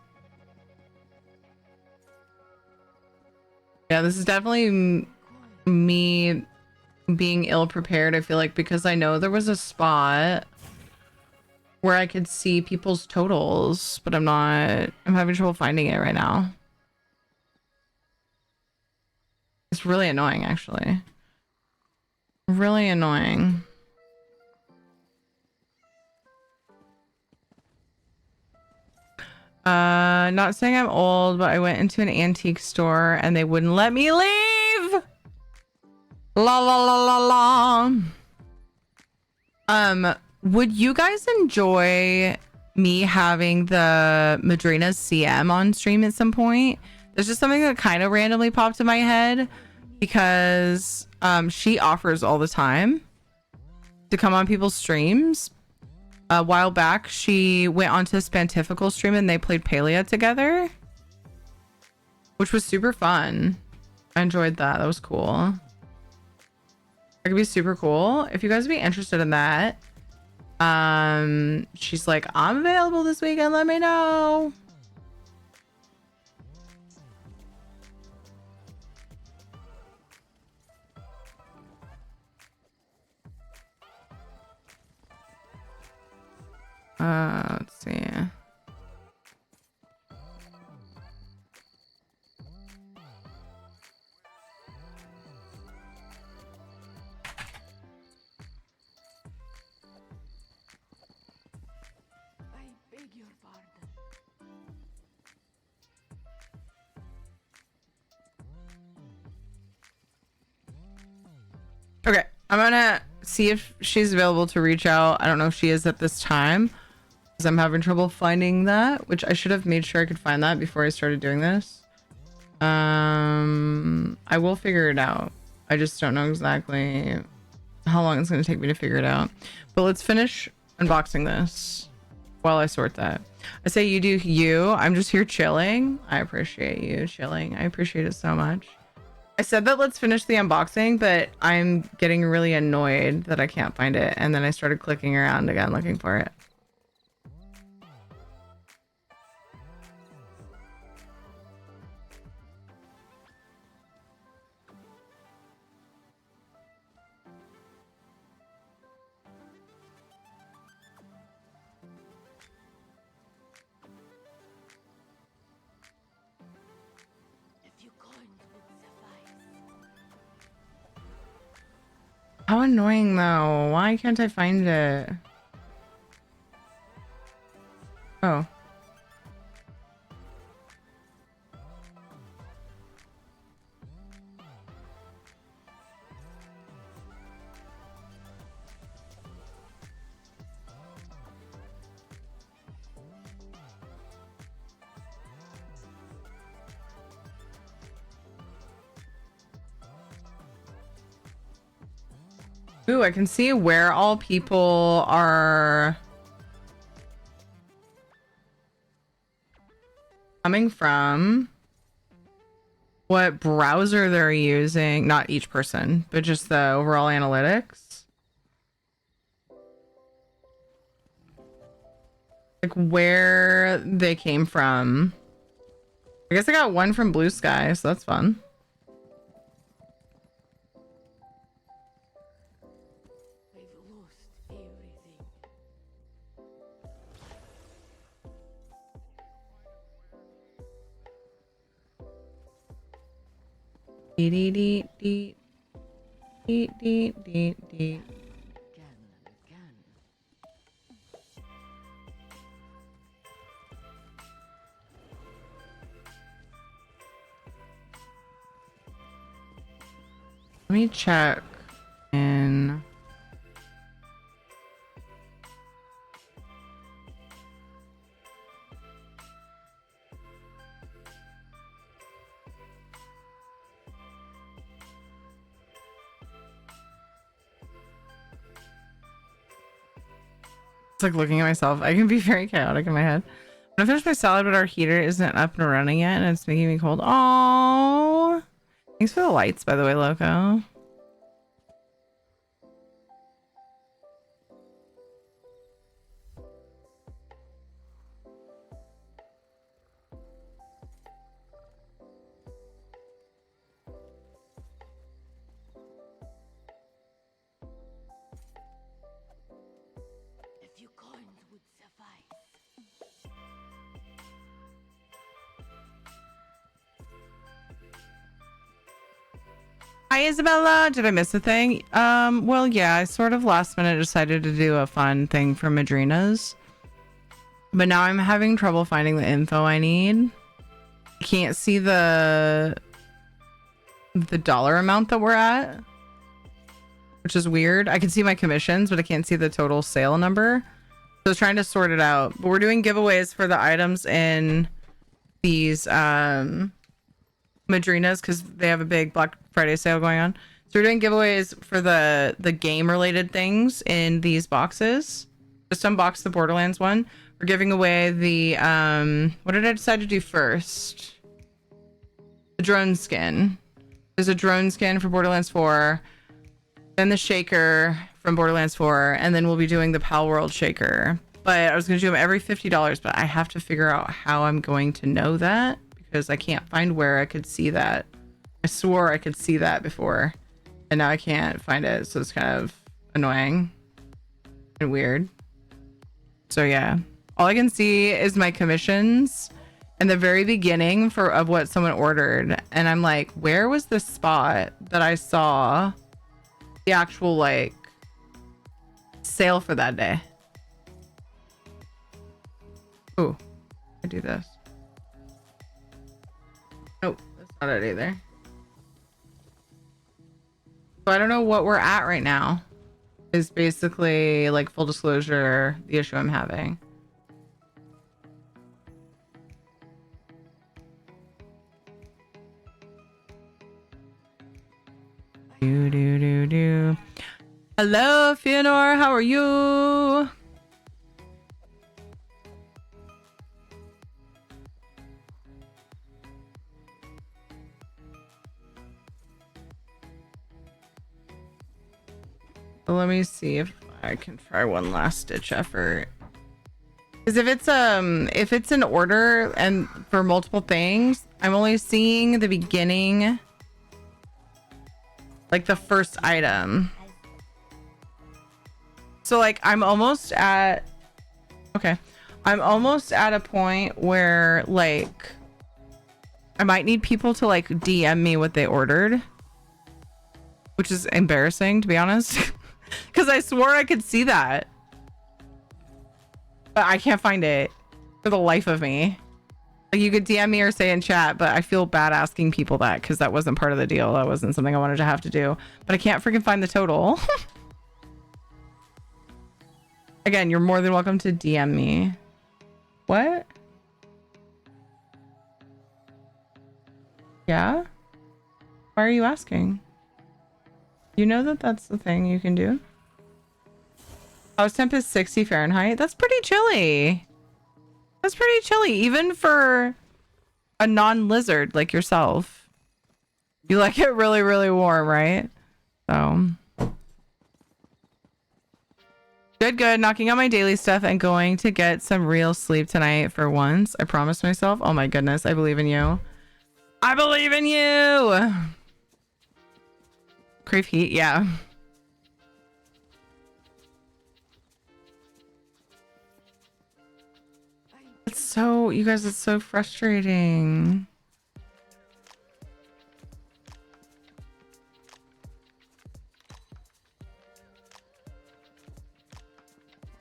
Yeah, this is definitely me being ill prepared. I feel like because I know there was a spot where I could see people's totals, but I'm having trouble finding it right now. It's really annoying, actually. Really annoying. Not saying I'm old, but I went into an antique store and they wouldn't let me leave. La la la la la. Would you guys enjoy me having the Madrinas CM on stream at some point? There's just something that kind of randomly popped in my head because she offers all the time to come on people's streams. A while back, she went onto a Spantifical stream and they played Palia together, which was super fun. I enjoyed that. That was cool. That could be super cool. If you guys would be interested in that, she's like, I'm available this weekend. Let me know. Let's see. Okay, I'm gonna see if she's available to reach out. I don't know if she is at this time because I'm having trouble finding that, which I should have made sure I could find that before I started doing this. I will figure it out. I just don't know exactly how long it's going to take me to figure it out. But let's finish unboxing this while I sort that. I say you do you. I'm just here chilling. I appreciate you chilling. I appreciate it so much. I said that let's finish the unboxing, but I'm getting really annoyed that I can't find it. And then I started clicking around again looking for it. How annoying though. Why can't I find it? Oh, Ooh, I can see where all people are coming from, what browser they're using, not each person, but just the overall analytics. Like where they came from. I guess I got one from Blue Sky, so that's fun. Dee dee dee dee dee dee dee dee. Let me check in. It's like looking at myself. I can be very chaotic in my head. When I finish my salad, but our heater isn't up and running yet, and it's making me cold. Oh, thanks for the lights, by the way, Loco. Hi, Isabella. Did I miss a thing? Well, yeah, I sort of last minute decided to do a fun thing for Madrinas. But now I'm having trouble finding the info I need. I can't see the dollar amount that we're at, which is weird. I can see my commissions, but I can't see the total sale number. So I was trying to sort it out. But we're doing giveaways for the items in these Madrinas because they have a big Black Friday sale going on. So we're doing giveaways for the game related things in these boxes. Just unbox the Borderlands one. We're giving away the what did I decide to do first? The drone skin. There's a drone skin for Borderlands 4, then the shaker from Borderlands 4, and then we'll be doing the Pal World shaker. But I was going to do them every $50, but I have to figure out how I'm going to know that because I can't find where I could see that. I swore I could see that before, and now I can't find it, so it's kind of annoying and weird. So yeah, all I can see is my commissions in the very beginning of what someone ordered, and I'm like, where was the spot that I saw the actual like sale for that day? Oh, I do this. Nope, that's not it either. So I don't know what we're at right now. Is basically like full disclosure the issue I'm having. Do. Hello, Fëanor. How are you? Let me see if I can try one last ditch effort. Because if it's an order and for multiple things, I'm only seeing the beginning, like the first item. So like I'm almost at a point where like I might need people to like DM me what they ordered, which is embarrassing to be honest. Because I swore I could see that, but I can't find it for the life of me. Like you could DM me or say in chat, but I feel bad asking people that because that wasn't part of the deal. That wasn't something I wanted to have to do, but I can't freaking find the total. Again, you're more than welcome to DM me. What? Yeah? Why are you asking? You know that that's the thing you can do? House temp is 60 Fahrenheit. That's pretty chilly. That's pretty chilly, even for a non-lizard like yourself. You like it really, really warm, right? So good. Knocking out my daily stuff and going to get some real sleep tonight for once. I promised myself. Oh my goodness, I believe in you. I believe in you. Crave heat, yeah. It's so, you guys, it's so frustrating.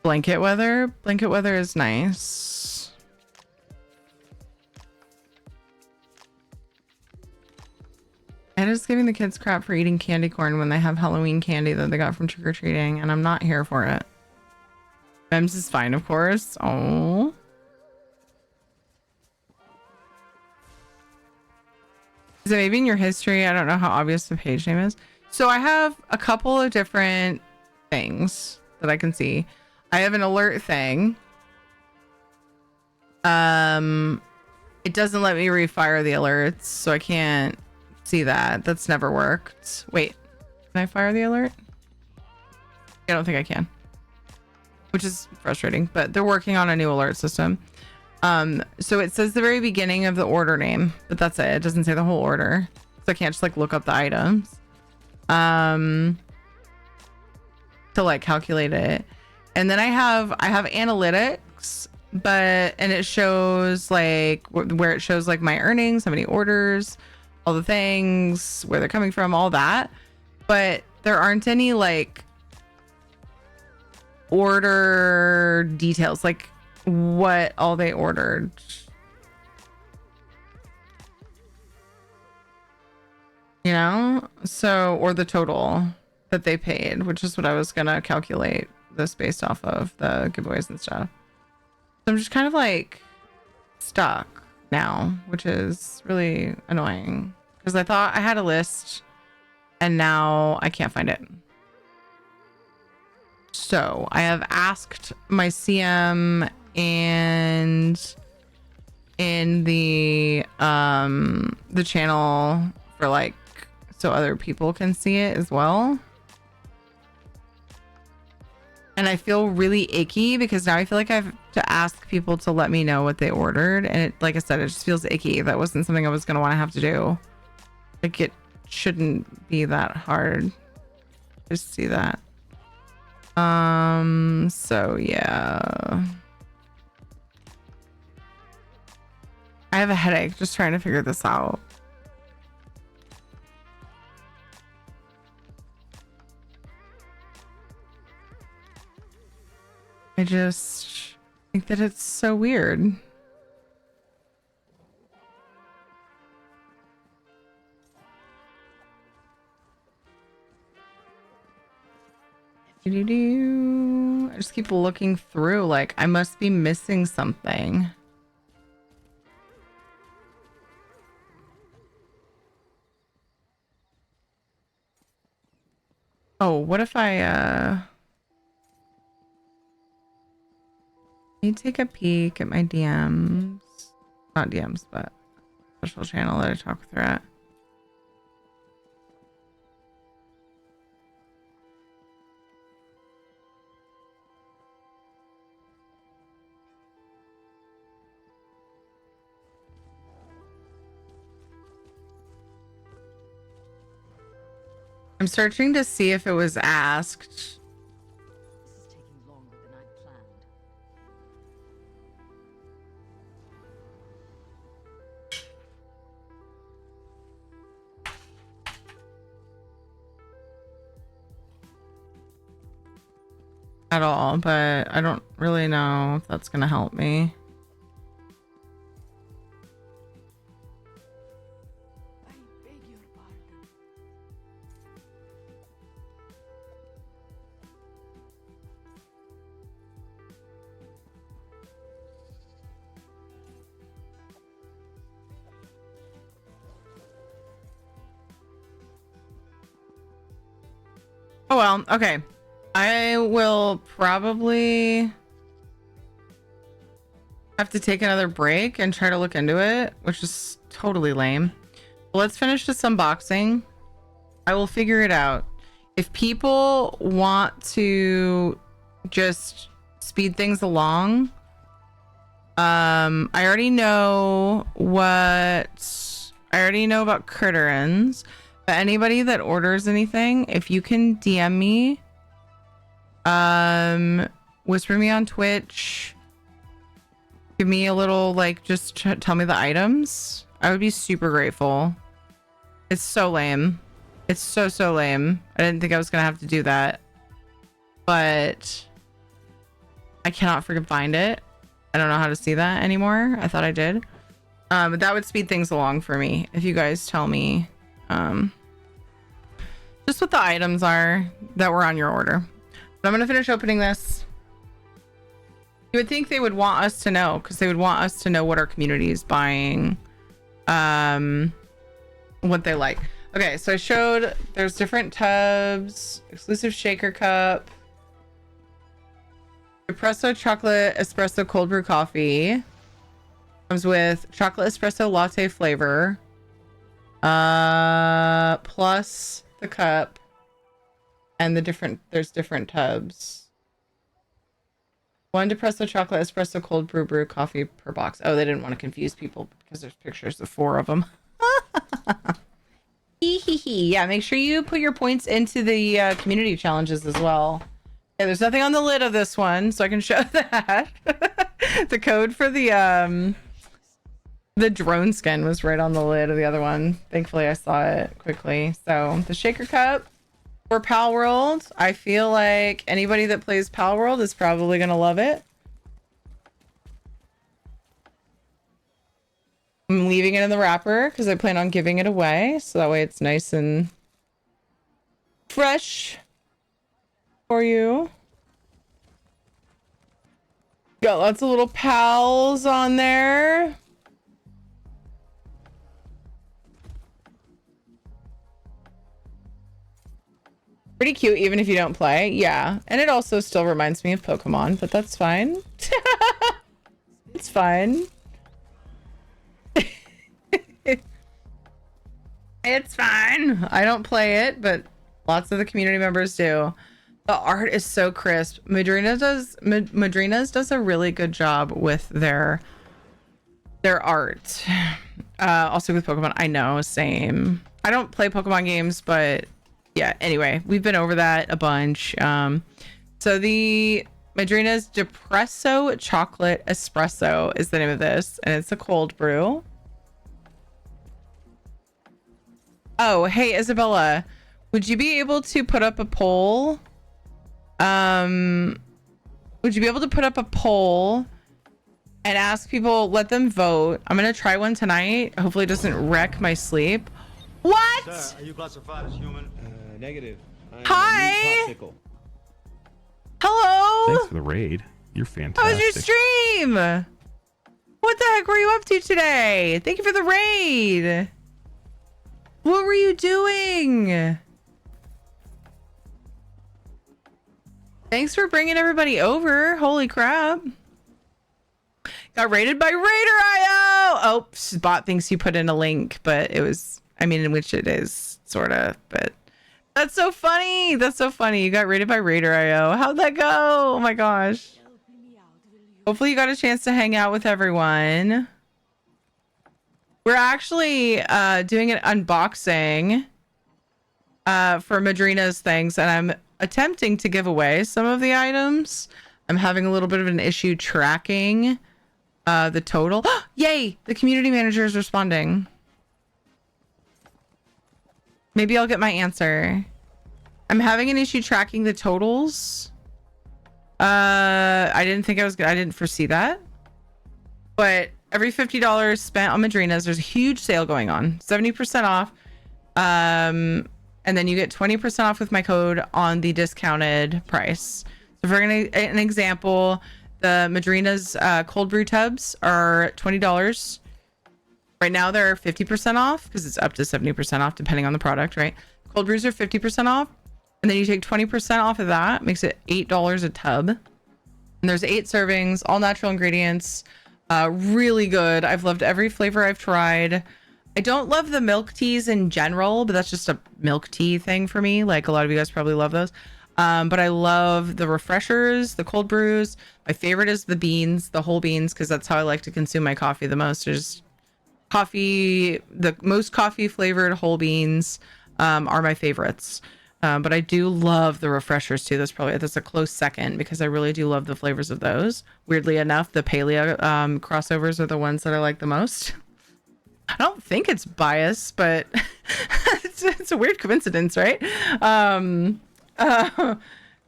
Blanket weather? Blanket weather is nice. Ed is giving the kids crap for eating candy corn when they have Halloween candy that they got from trick-or-treating, and I'm not here for it. Mems is fine, of course. Oh. Is it maybe in your history? I don't know how obvious the page name is. So I have a couple of different things that I can see. I have an alert thing. It doesn't let me refire the alerts, so I can't see that. That's never worked. Wait, can I fire the alert? I don't think I can, which is frustrating, but they're working on a new alert system. So it says the very beginning of the order name, but that's it. It doesn't say the whole order. So I can't just like look up the items to like calculate it. And then I have analytics, and it shows like where it shows like my earnings, how many orders, all the things, where they're coming from, all that. But there aren't any like order details, like what all they ordered. You know? So, or the total that they paid, which is what I was gonna calculate this based off of the giveaways and stuff. So I'm just kind of like stuck now, which is really annoying because I thought I had a list and now I can't find it. So I have asked my CM and in the channel for like so other people can see it as well. And I feel really icky because now I feel like I have to ask people to let me know what they ordered. And it, like I said, it just feels icky. That wasn't something I was going to want to have to do. Like it shouldn't be that hard. Just see that. So yeah. I have a headache just trying to figure this out. I just think that it's so weird. I just keep looking through like I must be missing something. Oh, what if I let me take a peek at my DMs. Not DMs, but social channel that I talk with her at. I'm searching to see if it was asked. This is taking longer than I'd planned. At all, but I don't really know if that's gonna help me. I beg your pardon. well. Okay. I will probably have to take another break and try to look into it, which is totally lame. Let's finish this unboxing. I will figure it out. If people want to just speed things along, I already know about Critterins, but anybody that orders anything, if you can DM me, whisper me on Twitch, give me a little, like, just tell me the items, I would be super grateful. It's so lame. It's so lame. I didn't think I was gonna have to do that, but I cannot freaking find it. I don't know how to see that anymore. I thought I did. But that would speed things along for me if you guys tell me just what the items are that were on your order. But I'm gonna finish opening this. You would think they would want us to know, because they would want us to know what our community is buying, what they like. Okay, so I showed there's different tubs, exclusive shaker cup, espresso chocolate espresso cold brew coffee. Comes with chocolate espresso latte flavor, plus the cup, and there's different tubs. One espresso chocolate espresso cold brew coffee per box. Oh, they didn't want to confuse people because there's pictures of 4 of them. Yeah, make sure you put your points into the community challenges as well. Yeah, there's nothing on the lid of this one, so I can show that. The code for the drone skin was right on the lid of the other one. Thankfully, I saw it quickly. So the shaker cup for Pal World. I feel like anybody that plays Pal World is probably gonna love it. I'm leaving it in the wrapper because I plan on giving it away, so that way it's nice and fresh for you. Got lots of little pals on there. Pretty cute even if you don't play. Yeah, and it also still reminds me of Pokemon, but that's fine. It's fine. It's fine. I don't play it, but lots of the community members do. The art is so crisp. Madrinas does a really good job with their art. Also with Pokemon, I know, same. I don't play Pokemon games, but yeah, anyway, we've been over that a bunch. So the Madrinas Depresso Chocolate Espresso is the name of this, and it's a cold brew. Oh, hey, Isabella, would you be able to put up a poll? Would you be able to put up a poll and ask people, let them vote? I'm going to try one tonight. Hopefully it doesn't wreck my sleep. What? Sir, are you classified as human? Negative. Hi. Hello. Thanks for the raid. You're fantastic. How was your stream? What the heck were you up to today? Thank you for the raid. What were you doing? Thanks for bringing everybody over. Holy crap. Got raided by Raider.io. Oh, bot thinks you put in a link, but it was, I mean, in which it is, sort of, but that's so funny. That's so funny. You got raided by Raider.io. How'd that go? Oh my gosh. Hopefully you got a chance to hang out with everyone. We're actually doing an unboxing for Madrina's things, and I'm attempting to give away some of the items. I'm having a little bit of an issue tracking the total. Yay! The community manager is responding. Maybe I'll get my answer. I'm having an issue tracking the totals. I didn't foresee that. But every $50 spent on Madrinas, there's a huge sale going on. 70% off. And then you get 20% off with my code on the discounted price. So for an example, the Madrinas cold brew tubs are $20. Right now they're 50% off because it's up to 70% off depending on the product, right? Cold brews are 50% off. And then you take 20% off of that, makes it $8 a tub. And there's 8 servings, all natural ingredients. Really good. I've loved every flavor I've tried. I don't love the milk teas in general, but that's just a milk tea thing for me. Like a lot of you guys probably love those. But I love the refreshers, the cold brews. My favorite is the beans, the whole beans, because that's how I like to consume my coffee the most. There's coffee, the most coffee flavored whole beans are my favorites. But I do love the refreshers too. That's a close second because I really do love the flavors of those. Weirdly enough, the paleo crossovers are the ones that I like the most. I don't think it's bias, but it's a weird coincidence, right?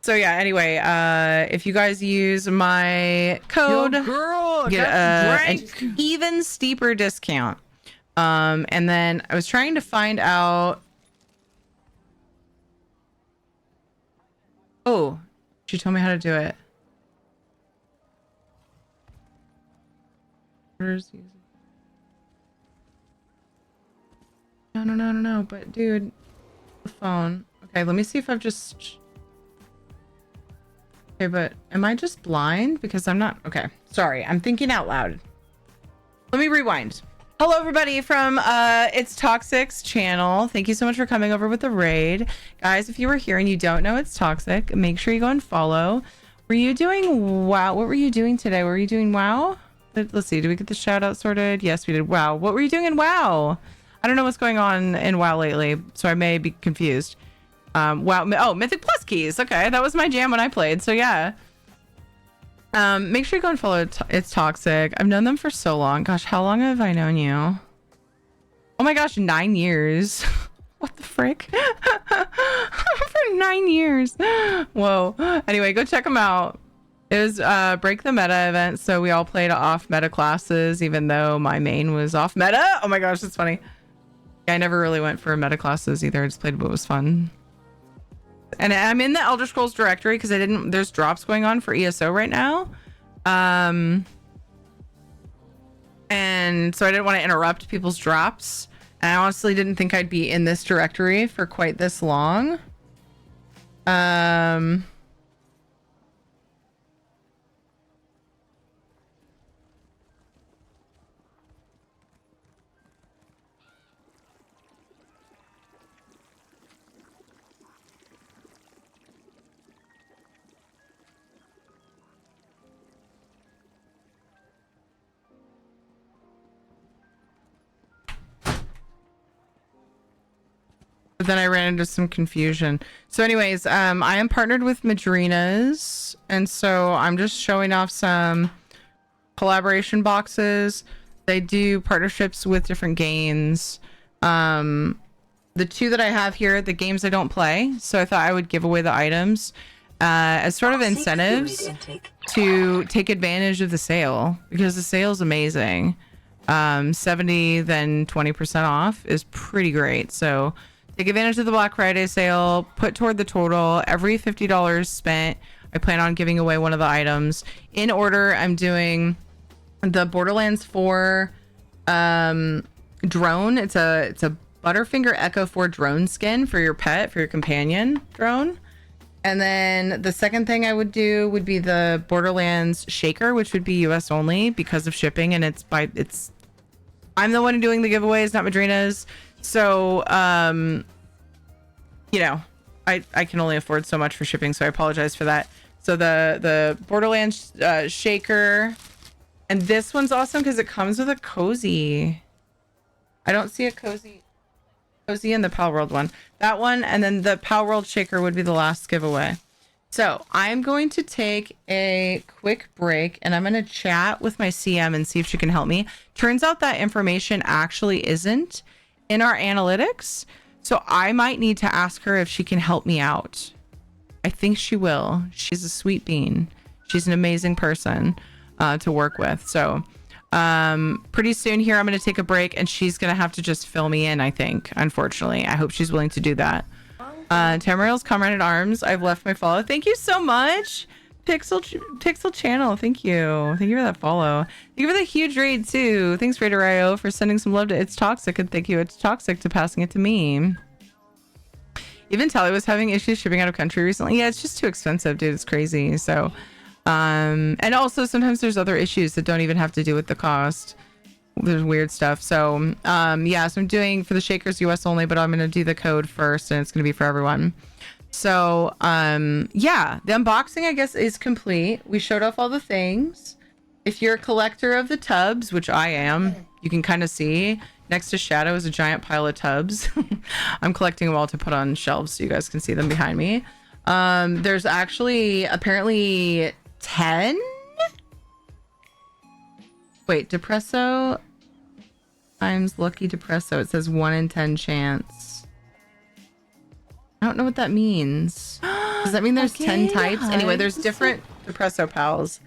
So yeah, anyway, if you guys use my code, girl, get an even steeper discount. And then I was trying to find out. Oh, she told me how to do it. No. But dude, the phone. Okay, let me see if I've just. Okay, but am I just blind? Because I'm not. Okay, sorry. I'm thinking out loud. Let me rewind. Hello, everybody from It's Toxic's channel. Thank you so much for coming over with the raid. Guys, if you were here and you don't know It's Toxic, make sure you go and follow. Were you doing WoW? What were you doing today? Were you doing WoW? Let's see. Did we get the shout out sorted? Yes, we did. WoW. What were you doing in WoW? I don't know what's going on in WoW lately, so I may be confused. WoW. Oh, Mythic Plus keys. Okay, that was my jam when I played. So yeah. Make sure you go and follow It's Toxic. I've known them for so long. Gosh, how long have I known you? Oh my gosh, 9 years. What the frick? For 9 years. Whoa. Anyway, go check them out. It was Break the Meta event, so we all played off meta classes, even though my main was off meta. Oh my gosh, that's funny. Yeah, I never really went for meta classes either. I just played what was fun. And I'm in the Elder Scrolls directory because there's drops going on for ESO right now. And so I didn't want to interrupt people's drops. And I honestly didn't think I'd be in this directory for quite this long. But then I ran into some confusion. So anyways, I am partnered with Madrinas. And so I'm just showing off some collaboration boxes. They do partnerships with different games. The 2 that I have here, the games I don't play. So I thought I would give away the items as sort of incentives to take advantage of the sale. Because the sale is amazing. 70 then 20% off is pretty great. So take advantage of the Black Friday sale, put toward the total. Every $50 spent, I plan on giving away one of the items. In order, I'm doing the Borderlands 4 drone. It's a Butterfinger Echo 4 drone skin for your pet, for your companion drone. And then the second thing I would do would be the Borderlands shaker, which would be US only because of shipping, and I'm the one doing the giveaways, not Madrinas. So, you know, I can only afford so much for shipping, so I apologize for that. So the Borderlands shaker, and this one's awesome because it comes with a cozy. I don't see a cozy in the Pal World one. That one, and then the Pal World shaker would be the last giveaway. So I'm going to take a quick break and I'm going to chat with my CM and see if she can help me. Turns out that information actually isn't in our analytics. So I might need to ask her if she can help me out. I think she will. She's a sweet bean. She's an amazing person to work with. So pretty soon here, I'm going to take a break and she's going to have to just fill me in, I think, unfortunately. I hope she's willing to do that. Tamariel's Comrade at Arms. I've left my follow. Thank you so much. Pixel Channel. Thank you. Thank you for that follow. Thank you for the huge raid too. Thanks Raider.io for sending some love to It's Toxic, and thank you It's Toxic to passing it to me. Even Telly was having issues shipping out of country recently. Yeah, it's just too expensive, dude. It's crazy. So, and also sometimes there's other issues that don't even have to do with the cost. There's weird stuff. So, yeah, so I'm doing for the Shakers US only, but I'm going to do the code first and it's going to be for everyone. So, yeah, the unboxing, I guess, is complete. We showed off all the things. If you're a collector of the tubs, which I am, you can kind of see next to Shadow is a giant pile of tubs. I'm collecting them all to put on shelves so you guys can see them behind me. There's actually apparently 10. Wait, Depresso times Lucky Depresso. It says 1 in 10 chance. I don't know what that means. Does that mean there's 10 types? Anyway, there's different Depresso pals.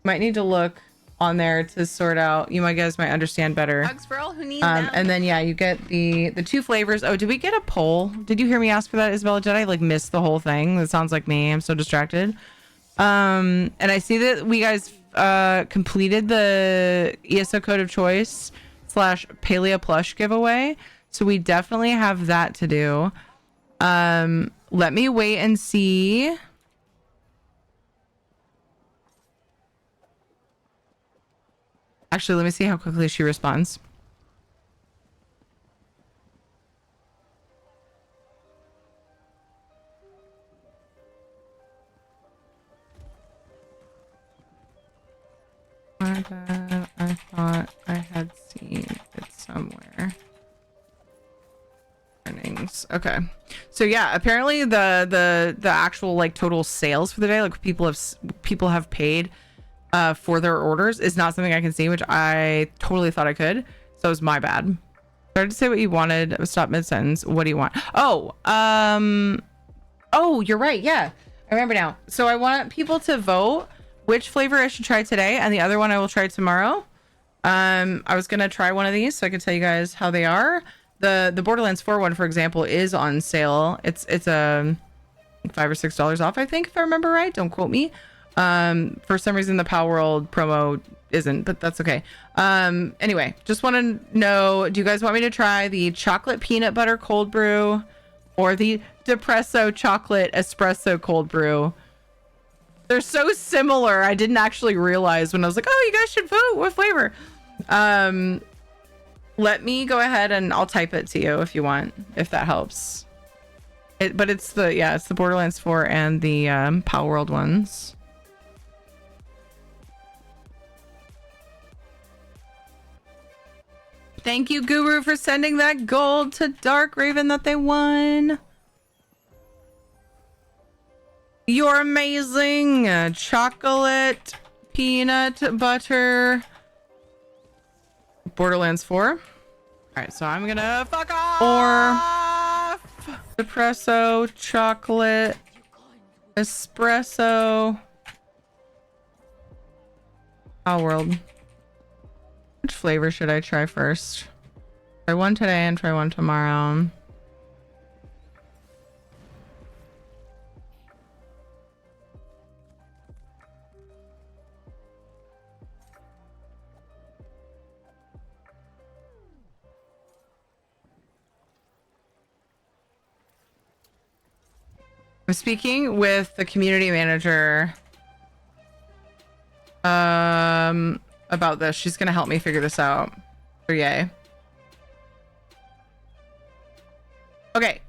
Might need to look on there to sort out. You guys might understand better. Hugs for all who need them. And then yeah, you get the 2 flavors. Oh, did we get a poll? Did you hear me ask for that, Isabella? Did I like miss the whole thing? That sounds like me. I'm so distracted. And I see that we guys completed the ESO code of choice / Palea plush giveaway. So we definitely have that to do. Let me wait and see. Actually, let me see how quickly she responds. My bad. I thought I had seen it somewhere. Earnings. Okay. So yeah, apparently the actual like total sales for the day, like people have paid for their orders is not something I can see, which I totally thought I could. So it was my bad. Started to say what you wanted. Stop mid-sentence. What do you want? Oh, you're right. Yeah, I remember now. So I want people to vote which flavor I should try today, and the other one I will try tomorrow. I was gonna try one of these so I could tell you guys how they are. The Borderlands 4 one, for example, is on sale. It's $5 or $6 off, I think, if I remember right. Don't quote me. For some reason the Pal World promo isn't, but that's okay. Anyway, just want to know, do you guys want me to try the chocolate peanut butter cold brew or the Depresso chocolate espresso cold brew? They're so similar. I didn't actually realize when I was like, oh, you guys should vote what flavor. Let me go ahead and I'll type it to you if you want, if that helps. But it's the Borderlands 4 and the Pal World ones. Thank you, Guru, for sending that gold to Dark Raven that they won. You're amazing. Chocolate, peanut butter, Borderlands 4. All right, so I'm gonna fuck off. Or espresso, chocolate, espresso. Pal World. Which flavor should I try first? Try one today and try one tomorrow. I'm speaking with the community manager about this. She's gonna help me figure this out. So yay. Okay.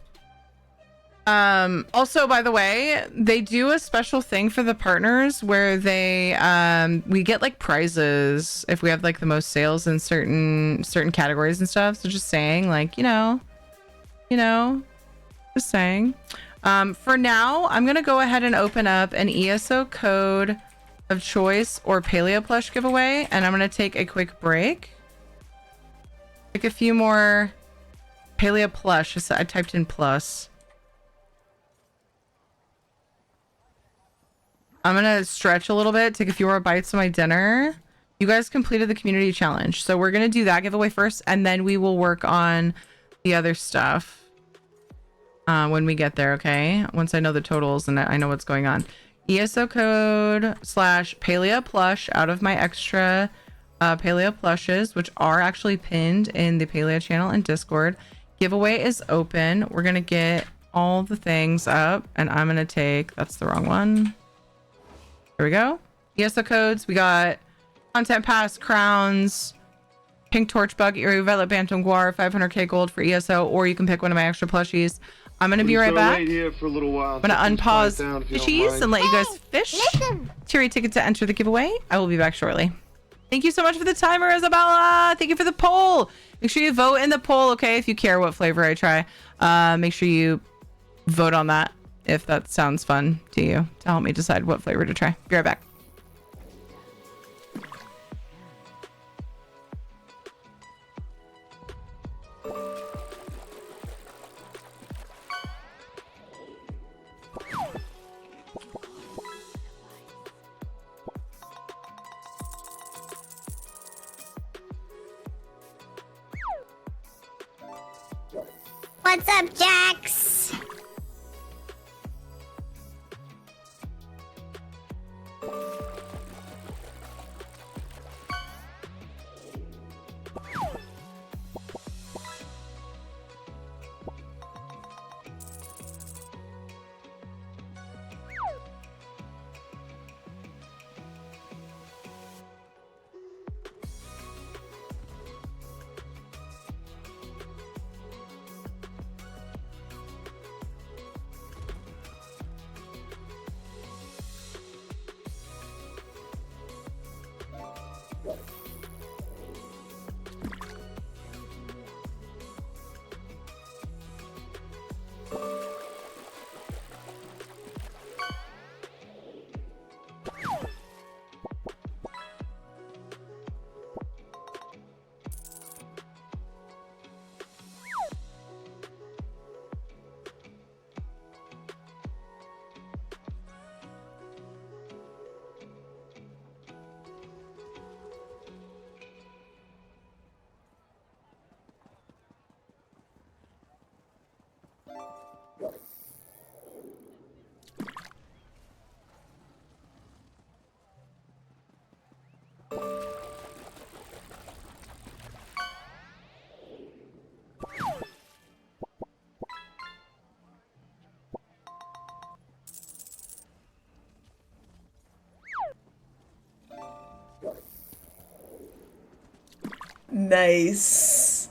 Also, by the way, they do a special thing for the partners where they we get like prizes if we have like the most sales in certain categories and stuff. So just saying, like, you know, just saying. For now, I'm gonna go ahead and open up an ESO code of choice or Palea plush giveaway, and I'm gonna take a quick break. Take a few more Palea plush. I typed in plus. I'm gonna stretch a little bit, take a few more bites of my dinner. You guys completed the community challenge, so we're gonna do that giveaway first, and then we will work on the other stuff when we get there. Okay, once I know the totals and I know what's going on. ESO code / Palea plush out of my extra Palea plushes, which are actually pinned in the Palea channel and Discord. Giveaway is open. We're gonna get all the things up, and I'm gonna take, that's the wrong one. Here we go. ESO codes. We got content pass, crowns, pink torch bug, eerie violet bantam guar, 500k gold for ESO, or you can pick one of my extra plushies. I'm gonna be right back. Wait here for a little while. I'm gonna unpause fishies and let you guys fish. Tier ticket to enter the giveaway. I will be back shortly. Thank you so much for the timer, Isabella. Thank you for the poll. Make sure you vote in the poll, okay? If you care what flavor I try, make sure you vote on that if that sounds fun to you, to help me decide what flavor to try. Be right back. What's up, Jax? Nice.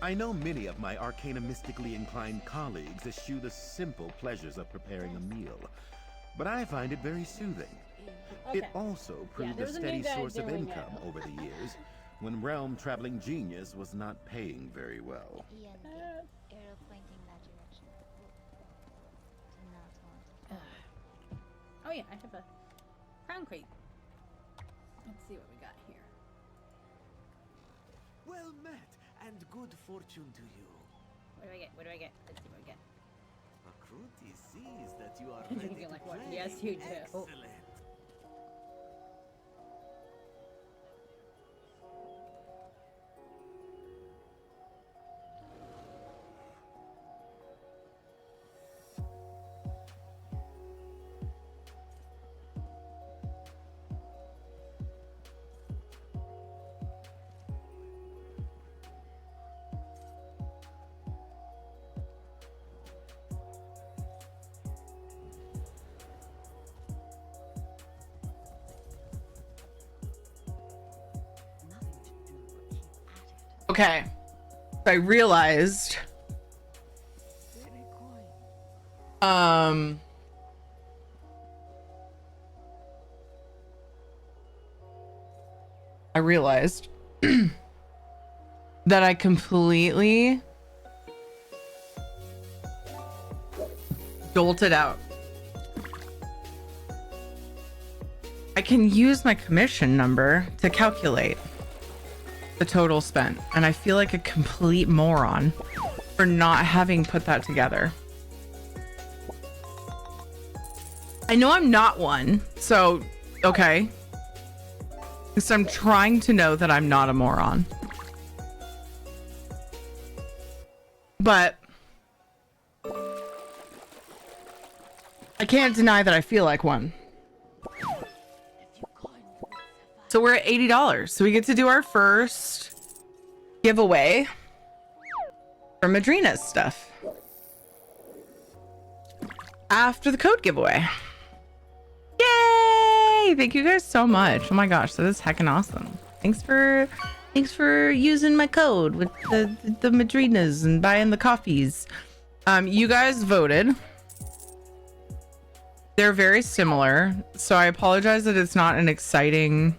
I know many of my arcana mystically inclined colleagues eschew the simple pleasures of preparing a meal, but I find it very soothing. It also proved a steady source of income over the years, when realm-traveling genius was not paying very well. Oh yeah, I have a crown crate. Let's see what we got here. Well met, and good fortune to you. What do I get? What do I get? Let's see what we get. Akruti sees that you are You're ready thinking to like what? play. Yes, you do. Excellent. Okay. I realized I realized that I completely jolted out. I can use my commission number to calculate the total spent, and I feel like a complete moron for not having put that together. I know I'm not one, so okay. So I'm trying to know that I'm not a moron. But I can't deny that I feel like one. So we're at $80. So we get to do our first giveaway for Madrinas stuff after the code giveaway. Yay! Thank you guys so much. Oh my gosh, that is heckin' awesome. Thanks for using my code with the Madrinas and buying the coffees. You guys voted. They're very similar, so I apologize that it's not an exciting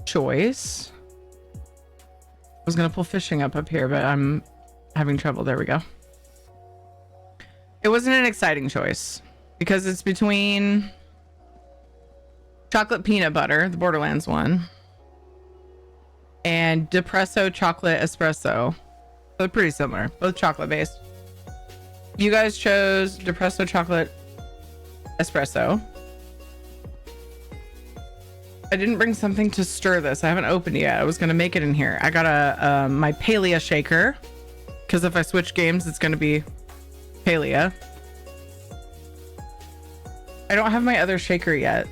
choice. I was gonna pull fishing up here, but I'm having trouble. There we go. It wasn't an exciting choice because it's between chocolate peanut butter, the Borderlands one, and depresso chocolate espresso. They're pretty similar, both chocolate based. You guys chose depresso chocolate espresso. I didn't bring something to stir this. I haven't opened it yet. I was gonna make it in here. I got a my Palea shaker, because if I switch games, it's gonna be Palea. I don't have my other shaker yet.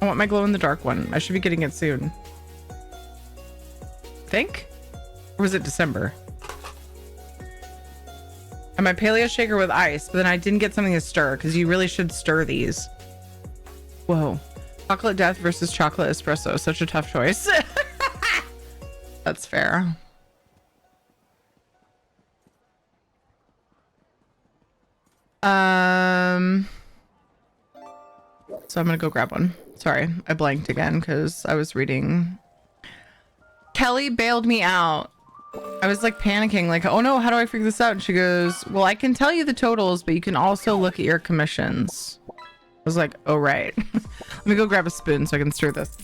I want my glow in the dark one. I should be getting it soon. Think? Or was it December? And my Paleo shaker with ice, but then I didn't get something to stir because you really should stir these. Whoa. Chocolate death versus chocolate espresso. Such a tough choice. That's fair. So I'm gonna go grab one. Sorry, I blanked again because I was reading. Kelly bailed me out. I was like panicking, like, oh no, how do I figure this out? And she goes, well, I can tell you the totals, but you can also look at your commissions. I was like, oh right. Let me go grab a spoon so I can stir this.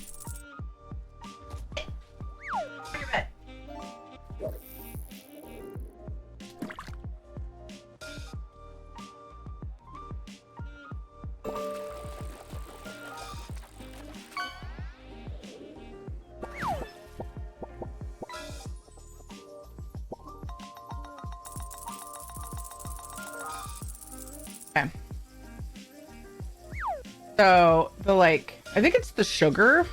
Okay. So I think it's the sugar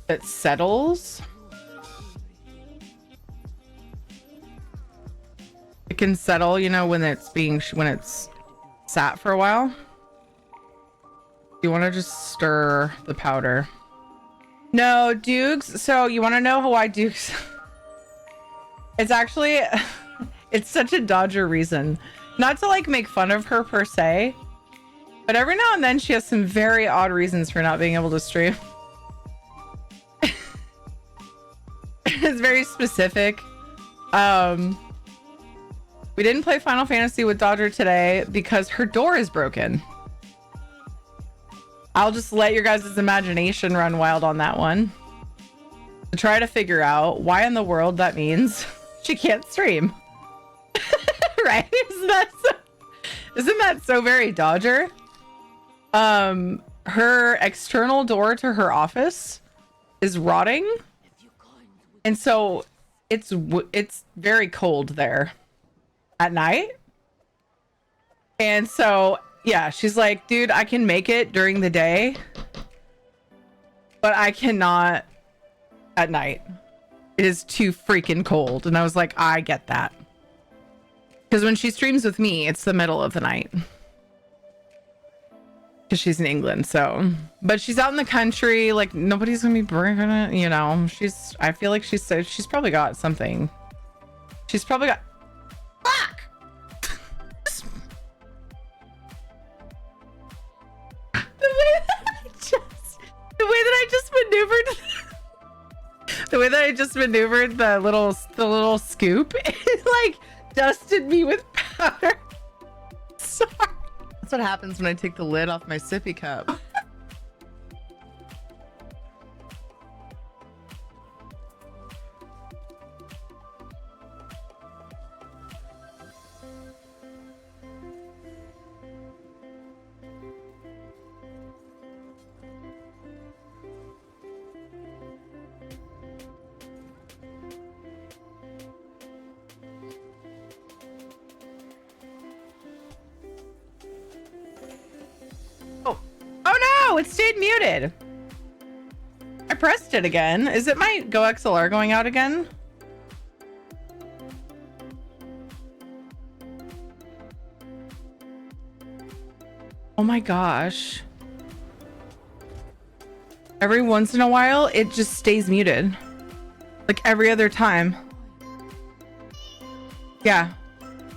that settles. It can settle, you know, when it's sat for a while. You want to just stir the powder. No, Dukes. So you want to know why Dukes? It's actually, it's such a Dodger reason. Not to like make fun of her per se, but every now and then she has some very odd reasons for not being able to stream. It's very specific. We didn't play Final Fantasy with Dodger today because her door is broken. I'll just let your guys' imagination run wild on that one. To try to figure out why in the world that means she can't stream. Right? Isn't that so very Dodger? Her external door to her office is rotting. And so it's very cold there at night. And so, yeah, she's like, dude, I can make it during the day, but I cannot at night. It is too freaking cold. And I was like, I get that. Because when she streams with me, it's the middle of the night. Because she's in England, so. But she's out in the country, like, nobody's gonna be bringing it, you know. I feel like she's probably got something. She's probably got... Fuck! The way that I just maneuvered the little scoop, it like dusted me with powder. Sorry. That's what happens when I take the lid off my sippy cup. Oh no, it stayed muted. I pressed it again. Is it my Go XLR going out again? Oh my gosh. Every once in a while, it just stays muted. Like every other time. Yeah.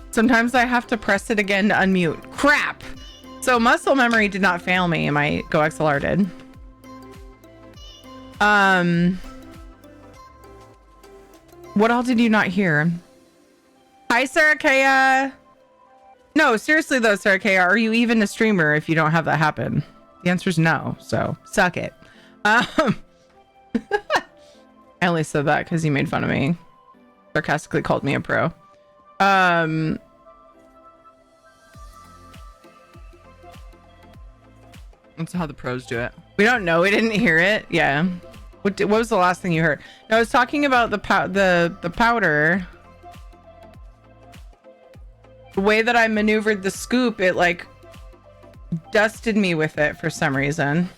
Sometimes I have to press it again to unmute. Crap! So muscle memory did not fail me. My Go XLR did. What all did you not hear? Hi, Sarah Kaya. No, seriously though, Sarah Kaya, are you even a streamer if you don't have that happen? The answer is no. So suck it. I only said that because you made fun of me. Sarcastically called me a pro. That's how the pros do it. We don't know. We didn't hear it. Yeah. What was the last thing you heard? No, I was talking about the powder. The way that I maneuvered the scoop, it like dusted me with it for some reason.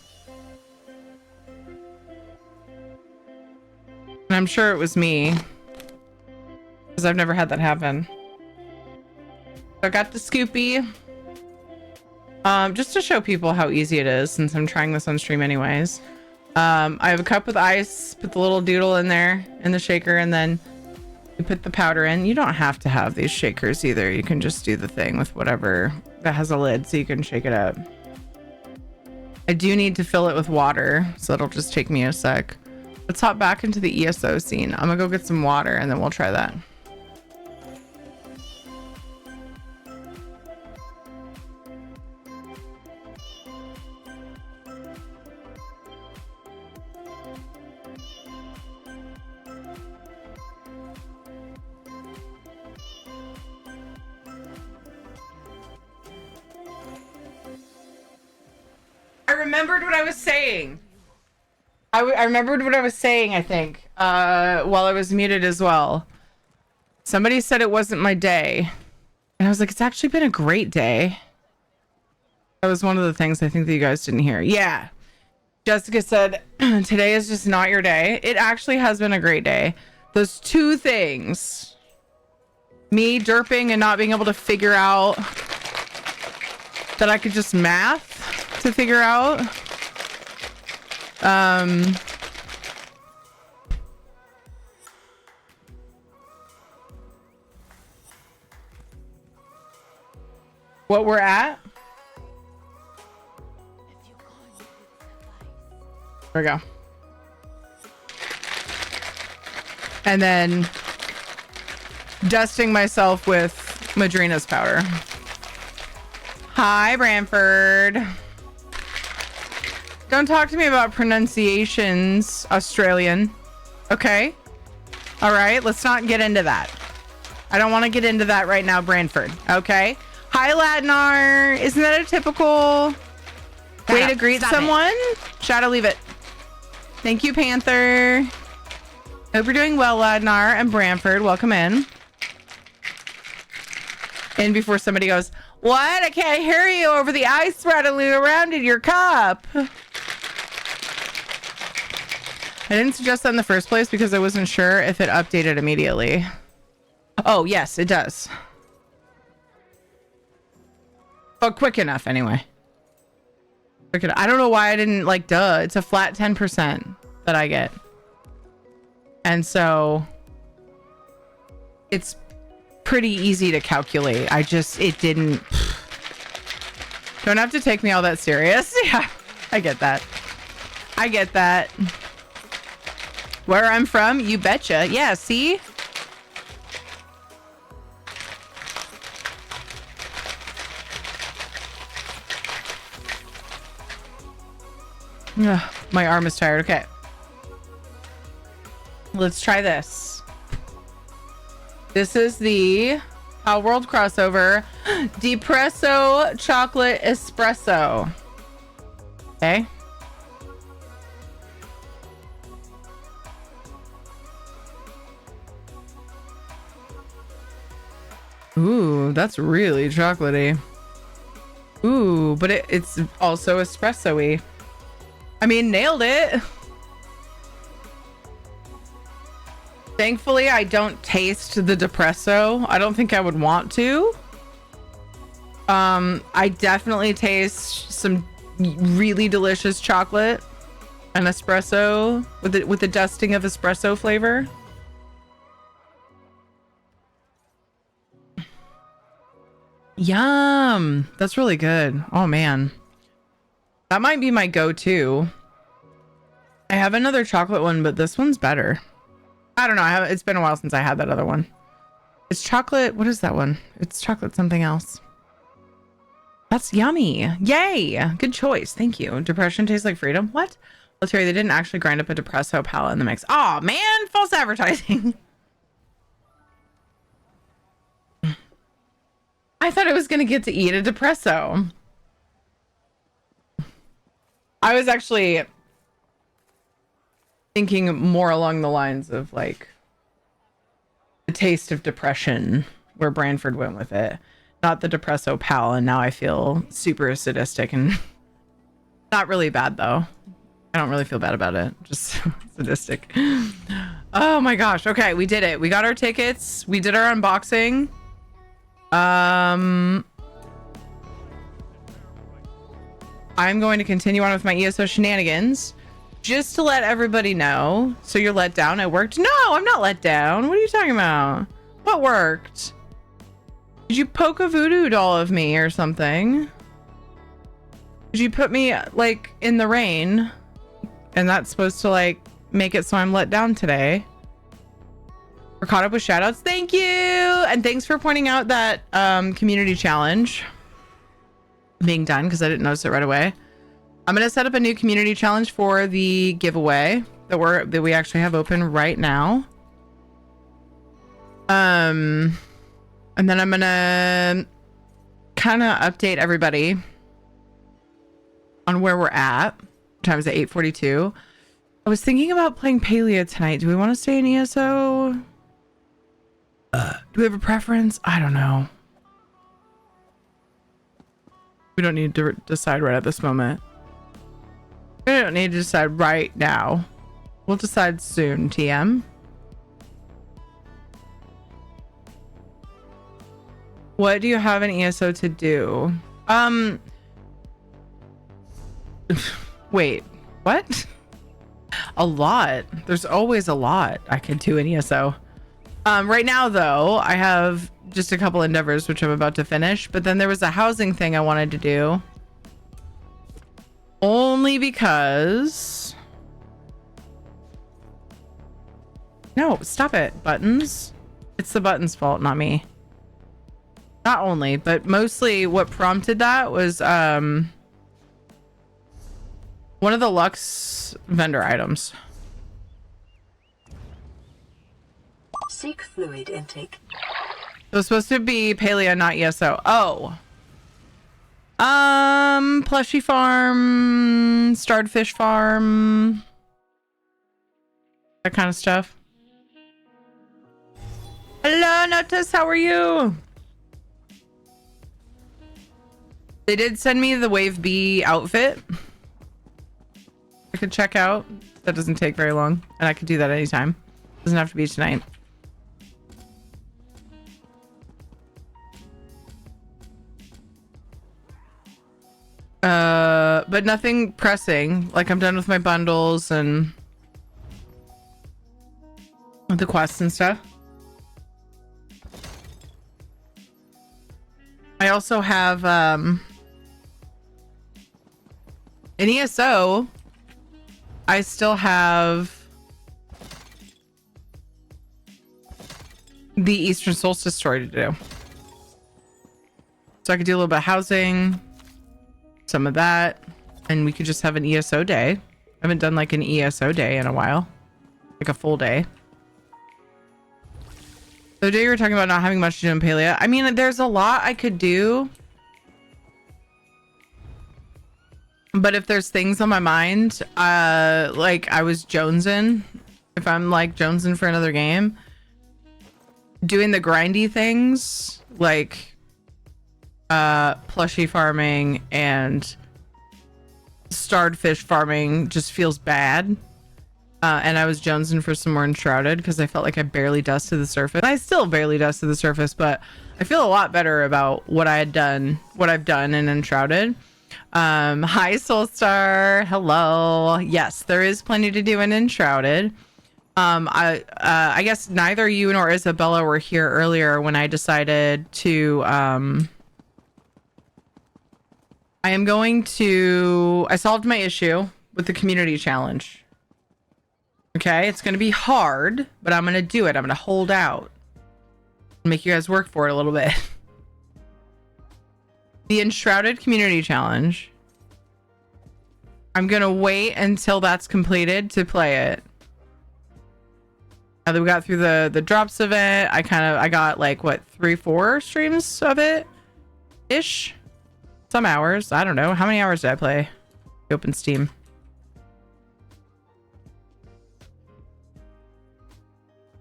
And I'm sure it was me, because I've never had that happen. So I got the scoopy. Just to show people how easy it is, since I'm trying this on stream anyways. I have a cup with ice, put the little doodle in there in the shaker, and then you put the powder in. You don't have to have these shakers either. You can just do the thing with whatever that has a lid so you can shake it up. I do need to fill it with water, so it'll just take me a sec. Let's hop back into the ESO scene. I'm gonna go get some water and then we'll try that. I remembered what I was saying. I remembered what I was saying, I think, while I was muted as well. Somebody said it wasn't my day. And I was like, it's actually been a great day. That was one of the things I think that you guys didn't hear. Yeah. Jessica said, today is just not your day. It actually has been a great day. Those two things. Me derping and not being able to figure out that I could just math to figure out. What we're at? There we go. And then dusting myself with Madrinas powder. Hi, Branford. Don't talk to me about pronunciations, Australian. Okay? All right, let's not get into that. I don't want to get into that right now, Branford. Okay? Hi, Ladnar. Isn't that a typical way to greet someone? Shadow, leave it. Thank you, Panther. Hope you're doing well, Ladnar and Branford. Welcome in. And before somebody goes, what? I can't hear you over the ice rattling around in your cup. I didn't suggest that in the first place because I wasn't sure if it updated immediately. Oh, yes, it does. But quick enough, anyway. Quick enough. I don't know why I didn't, like, duh. It's a flat 10% that I get. And so it's pretty easy to calculate. It didn't. Don't have to take me all that serious. Yeah, I get that. I get that. Where I'm from, you betcha. Yeah, see? Ugh, my arm is tired. Okay. Let's try this. This is the Pal World crossover Depresso Chocolate Espresso. Okay. Ooh, that's really chocolatey. Ooh, but it's also espresso-y. I mean, nailed it. Thankfully, I don't taste the Depresso. I don't think I would want to. I definitely taste some really delicious chocolate and espresso with the dusting of espresso flavor. Yum. That's really good. Oh man. That might be my go-to. I have another chocolate one, but this one's better. I don't know. It's been a while since I had that other one. It's chocolate. What is that one? It's chocolate something else. That's yummy. Yay. Good choice. Thank you. Depression tastes like freedom. What? Well, Terry, they didn't actually grind up a Depresso palette in the mix. Oh, man. False advertising. I thought I was going to get to eat a Depresso. I was actually thinking more along the lines of like the taste of depression, where Branford went with it, not the Depresso pal. And now I feel super sadistic and not really bad though. I don't really feel bad about it. Just sadistic. Oh my gosh. Okay. We did it. We got our tickets. We did our unboxing. I'm going to continue on with my ESO shenanigans just to let everybody know. So you're let down. It worked. No, I'm not let down. What are you talking about? What worked? Did you poke a voodoo doll of me or something? Did you put me like in the rain? And that's supposed to like make it so I'm let down today. We're caught up with shoutouts. Thank you. And thanks for pointing out that community challenge being done, because I didn't notice it right away. I'm going to set up a new community challenge for the giveaway that we actually have open right now. And then I'm going to kind of update everybody on where we're at. Time is at 8:42. I was thinking about playing Palea tonight. Do we want to stay in ESO? Do we have a preference? I don't know. We don't need to decide right at this moment. We don't need to decide right now. We'll decide soon, TM. What do you have in ESO to do? Wait, what? A lot. There's always a lot I can do in ESO. Right now, though, I have just a couple endeavors, which I'm about to finish. But then there was a housing thing I wanted to do. Only because... No, stop it, buttons. It's the buttons' fault, not me. Not only, but mostly what prompted that was one of the Lux vendor items. Seek fluid intake. It was supposed to be paleo, not ESO. Oh. Plushy farm, starred fish farm, that kind of stuff. Hello, Notice, how are you? They did send me the Wave B outfit. I could check out. That doesn't take very long, and I could do that anytime. Doesn't have to be tonight. But nothing pressing. Like, I'm done with my bundles and the quests and stuff. I also have an ESO. I still have the Eastern Solstice story to do. So I could do a little bit of housing, some of that, and we could just have an ESO day. I haven't done like an ESO day in a while, like a full day. The day you were talking about not having much to do in Palea. I mean, there's a lot I could do, but if there's things on my mind, like I was jonesing, if I'm like jonesing for another game, doing the grindy things like plushie farming and starred fish farming just feels bad. And I was jonesing for some more Enshrouded because I felt like I barely dusted the surface. I still barely dusted the surface, but I feel a lot better about what I've done in Enshrouded. Hi Soulstar, hello. Yes, there is plenty to do in Enshrouded. I guess neither you nor Isabella were here earlier when I decided to I solved my issue with the community challenge. Okay, it's going to be hard, but I'm going to do it. I'm going to hold out. Make you guys work for it a little bit. The Enshrouded Community Challenge. I'm going to wait until that's completed to play it. Now that we got through the drops of it, I got like, what, 3-4 streams of it? Ish? Some hours. I don't know. How many hours did I play? Open Steam.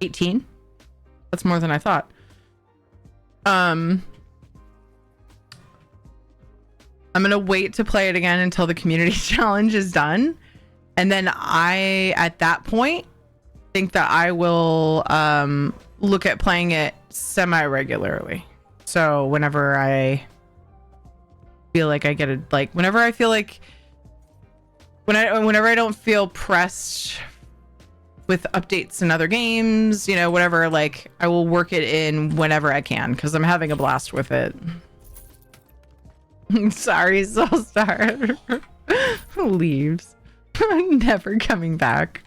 18. That's more than I thought. I'm gonna wait to play it again until the community challenge is done, and then at that point think that I will look at playing it semi-regularly. So whenever I feel like I get it, like whenever I feel like whenever I don't feel pressed with updates and other games, you know, whatever, like I will work it in whenever I can because I'm having a blast with it. Sorry, Soulstar. Leaves. Never coming back.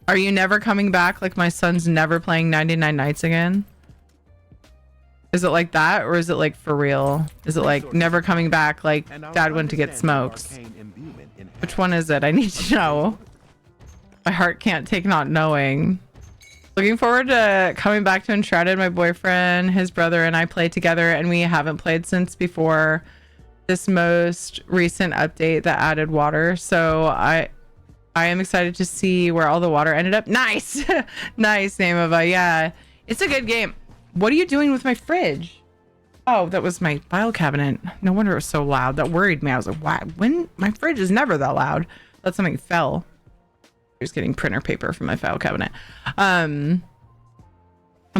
Are you never coming back? Like my son's never playing 99 Nights again? Is it like that, or is it like for real? Is it like never coming back, like dad went to get smokes? Which one is it? I need to know. My heart can't take not knowing. Looking forward to coming back to Enshrouded. My boyfriend, his brother, and I play together, and we haven't played since before this most recent update that added water. So I am excited to see where all the water ended up. Nice. Nice, name of a, yeah. It's a good game. What are you doing with my fridge? Oh, that was my file cabinet. No wonder it was so loud. That worried me. I was like, wow, when my fridge is never that loud. Thought something fell. Just getting printer paper from my file cabinet. But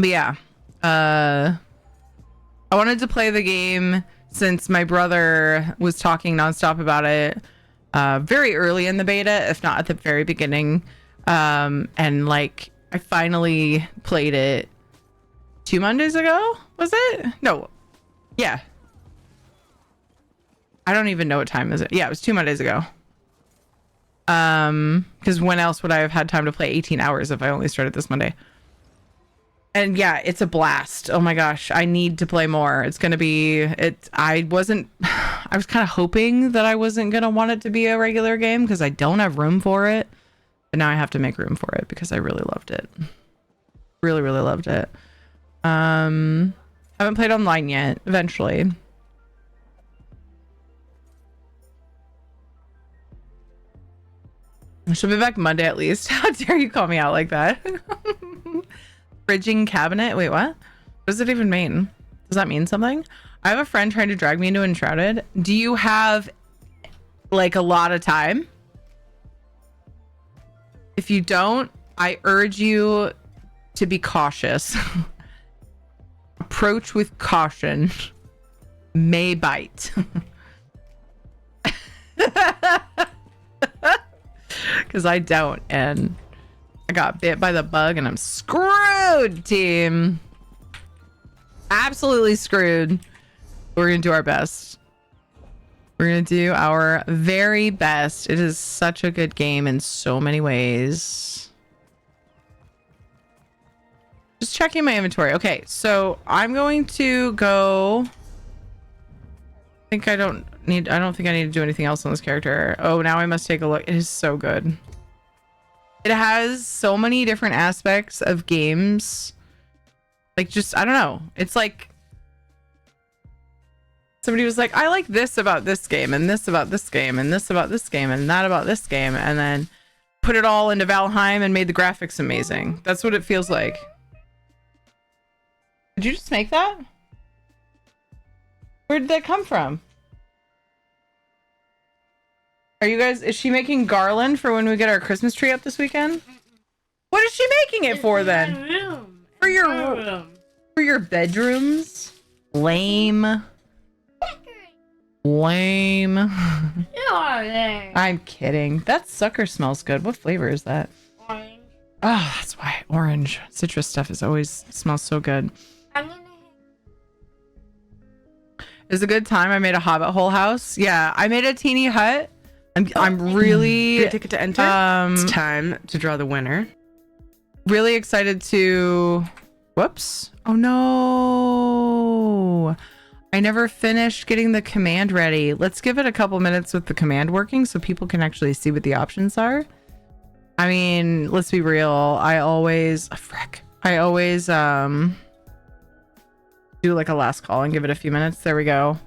yeah, I wanted to play the game since my brother was talking nonstop about it very early in the beta, if not at the very beginning. And like I finally played it 2 Mondays ago. Was it? No. Yeah. I don't even know what time is it. Yeah, it was 2 Mondays ago. Because when else would I have had time to play 18 hours if I only started this Monday? And yeah, it's a blast. Oh my gosh, I need to play more. It's gonna be I was kind of hoping that I wasn't gonna want it to be a regular game because I don't have room for it. But now I have to make room for it because I really loved it. Really, really loved it. Haven't played online yet. Eventually. She'll be back Monday at least. How dare you call me out like that? Bridging cabinet? Wait, what? What does it even mean? Does that mean something? I have a friend trying to drag me into Enshrouded. Do you have like a lot of time? If you don't, I urge you to be cautious. Approach with caution. May bite. Because I don't, and I got bit by the bug and I'm screwed, team. Absolutely screwed. We're gonna do our best. We're gonna do our very best. It is such a good game in so many ways. Just checking my inventory. Okay, so I'm going to go. I don't think I need to do anything else on this character. Oh, now I must take a look. It is so good. It has so many different aspects of games. Like, just, I don't know. It's like somebody was like, I like this about this game, and this about this game, and this about this game, and that about this game, and then put it all into Valheim and made the graphics amazing. That's what it feels like. Did you just make that? Where did that come from? Are you guys, is she making garland for when we get our Christmas tree up this weekend? What is she making it for then? Room. For your bedrooms? Lame. Lame. I'm kidding. That sucker smells good. What flavor is that? Orange. Oh, that's why. Orange. Citrus stuff is always smells so good. It was a good time. I made a hobbit hole house. Yeah, I made a teeny hut. I'm really Your ticket to enter. It's time to draw the winner. Really excited to. Whoops! Oh no! I never finished getting the command ready. Let's give it a couple minutes with the command working so people can actually see what the options are. I mean, let's be real. I always do like a last call and give it a few minutes. There we go.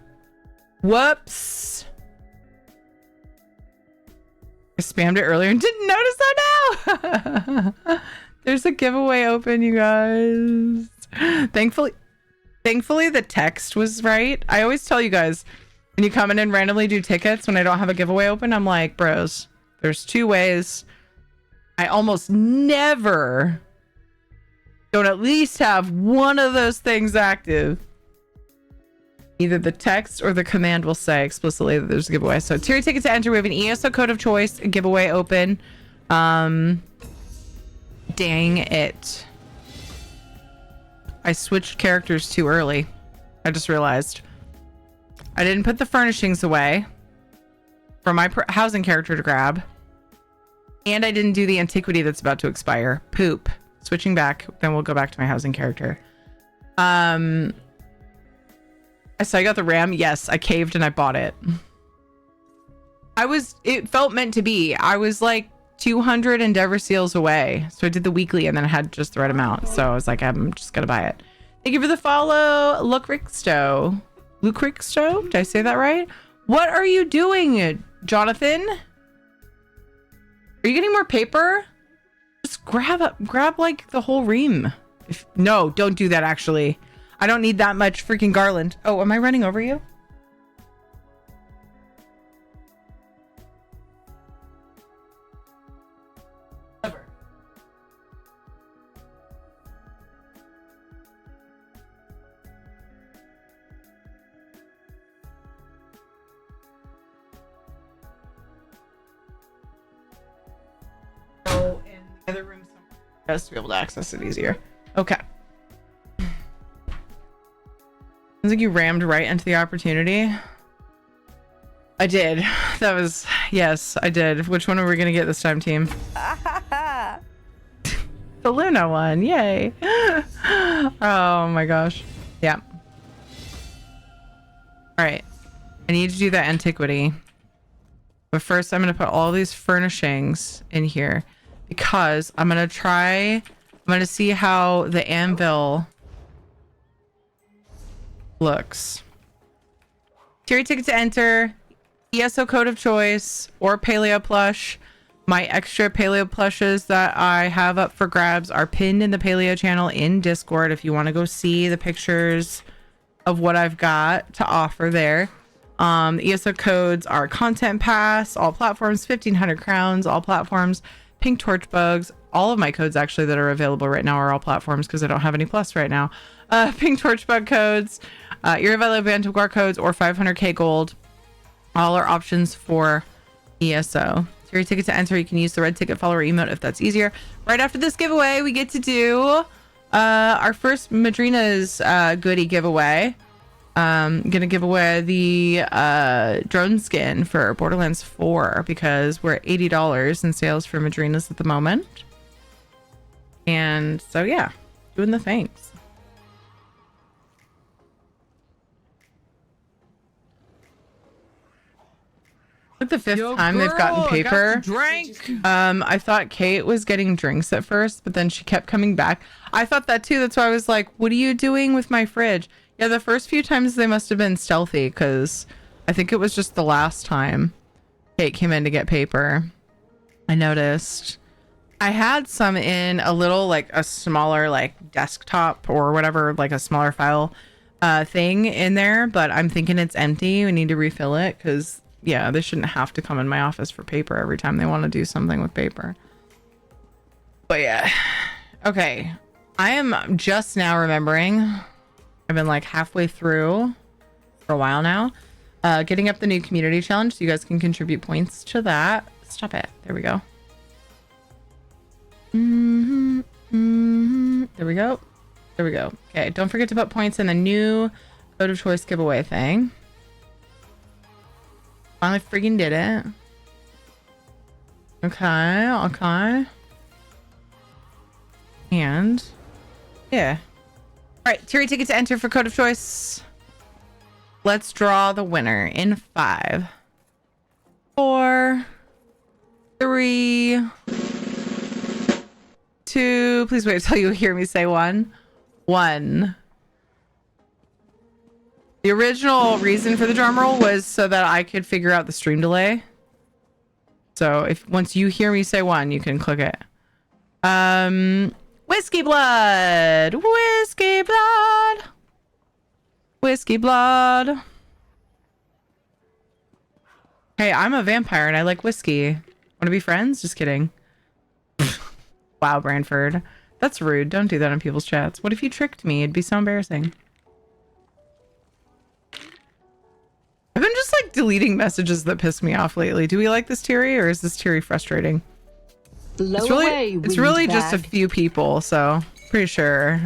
Whoops. I spammed it earlier and didn't notice that now. There's a giveaway open, you guys. Thankfully the text was right. I always tell you guys, when you come in and randomly do tickets when I don't have a giveaway open, I'm like, bros, there's two ways. I almost never don't at least have one of those things active. Either the text or the command will say explicitly that there's a giveaway. So tier ticket to enter. We have an ESO code of choice, a giveaway open. Dang it. I switched characters too early. I just realized. I didn't put the furnishings away for my housing character to grab. And I didn't do the antiquity that's about to expire. Poop. Switching back, then we'll go back to my housing character. So I got the RAM. Yes, I caved and I bought it. It felt meant to be. I was like 200 Endeavor Seals away. So I did the weekly and then I had just the right amount. So I was like, I'm just going to buy it. Thank you for the follow, Lucrixto. Lucrixto? Did I say that right? What are you doing, Jonathan? Are you getting more paper? Just grab like the whole ream. No, don't do that actually. I don't need that much freaking garland. Oh, am I running over you? Oh, in the other room somewhere. Just to be able to access it easier. Okay. Sounds like you rammed right into the opportunity. I did. That was, yes, I did. Which one are we going to get this time, team? The Luna one. Yay. Oh my gosh. Yeah. All right. I need to do that antiquity. But first, I'm going to put all these furnishings in here because I'm going to see how the anvil looks. Tier ticket to enter, ESO code of choice, or paleo plush. My extra paleo plushes that I have up for grabs are pinned in the paleo channel in Discord if you want to go see the pictures of what I've got to offer there. The ESO codes are content pass, all platforms, 1500 crowns, all platforms, pink torch bugs. All of my codes actually that are available right now are all platforms because I don't have any plus right now. Pink torch bug codes, irrelevant Bantam Guard codes, or 500k gold. All are options for ESO. So your ticket to enter, you can use the red ticket follower emote if that's easier. Right after this giveaway, we get to do our first Madrinas goodie giveaway. Gonna give away the drone skin for Borderlands 4 because we're at $80 in sales for Madrinas at the moment. And so yeah, doing the things. Like the fifth time they've gotten paper. I thought Kate was getting drinks at first, but then she kept coming back. I thought that too. That's why I was like, what are you doing with my fridge? Yeah, the first few times they must have been stealthy because I think it was just the last time Kate came in to get paper. I noticed. I had some in a little, like a smaller, like desktop or whatever, like a smaller file thing in there, but I'm thinking it's empty. We need to refill it because, yeah, they shouldn't have to come in my office for paper every time they want to do something with paper. But yeah. Okay. I am just now remembering. I've been like halfway through for a while now. Getting up the new community challenge so you guys can contribute points to that. Stop it. There we go. There we go. There we go. Okay, don't forget to put points in the new code of choice giveaway thing. Finally freaking did it. Okay, okay. And yeah. All right, tier ticket to enter for code of choice. Let's draw the winner in 5, 4, 3, 2. Please wait until you hear me say 1. 1. The original reason for the drum roll was so that I could figure out the stream delay. So if once you hear me say 1, you can click it. Whiskey blood. Whiskey blood. Whiskey blood. Hey, I'm a vampire and I like whiskey. Want to be friends? Just kidding. Wow, Branford. That's rude. Don't do that in people's chats. What if you tricked me? It'd be so embarrassing. I've been just like deleting messages that piss me off lately. Do we like this Tiri or is this Tiri frustrating? It's really just a few people, so pretty sure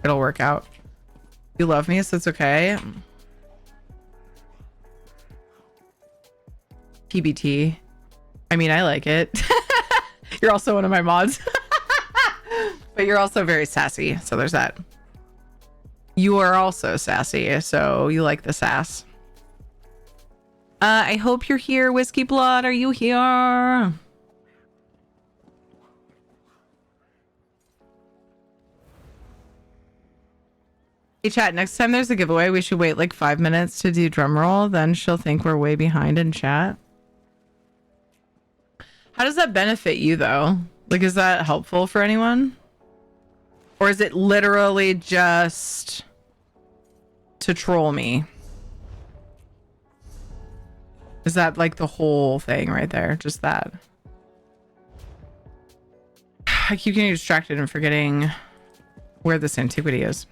it'll work out. You love me, so it's okay. TBT. I mean, I like it. You're also one of my mods. But you're also very sassy, so there's that. You are also sassy, so you like the sass. I hope you're here, Whiskey Blood. Are you here? Hey chat, next time there's a giveaway, we should wait like 5 minutes to do drum roll. Then she'll think we're way behind in chat. How does that benefit you though? Like, is that helpful for anyone? Or is it literally just to troll me? Is that like the whole thing right there? Just that? I keep getting distracted and forgetting where this antiquity is.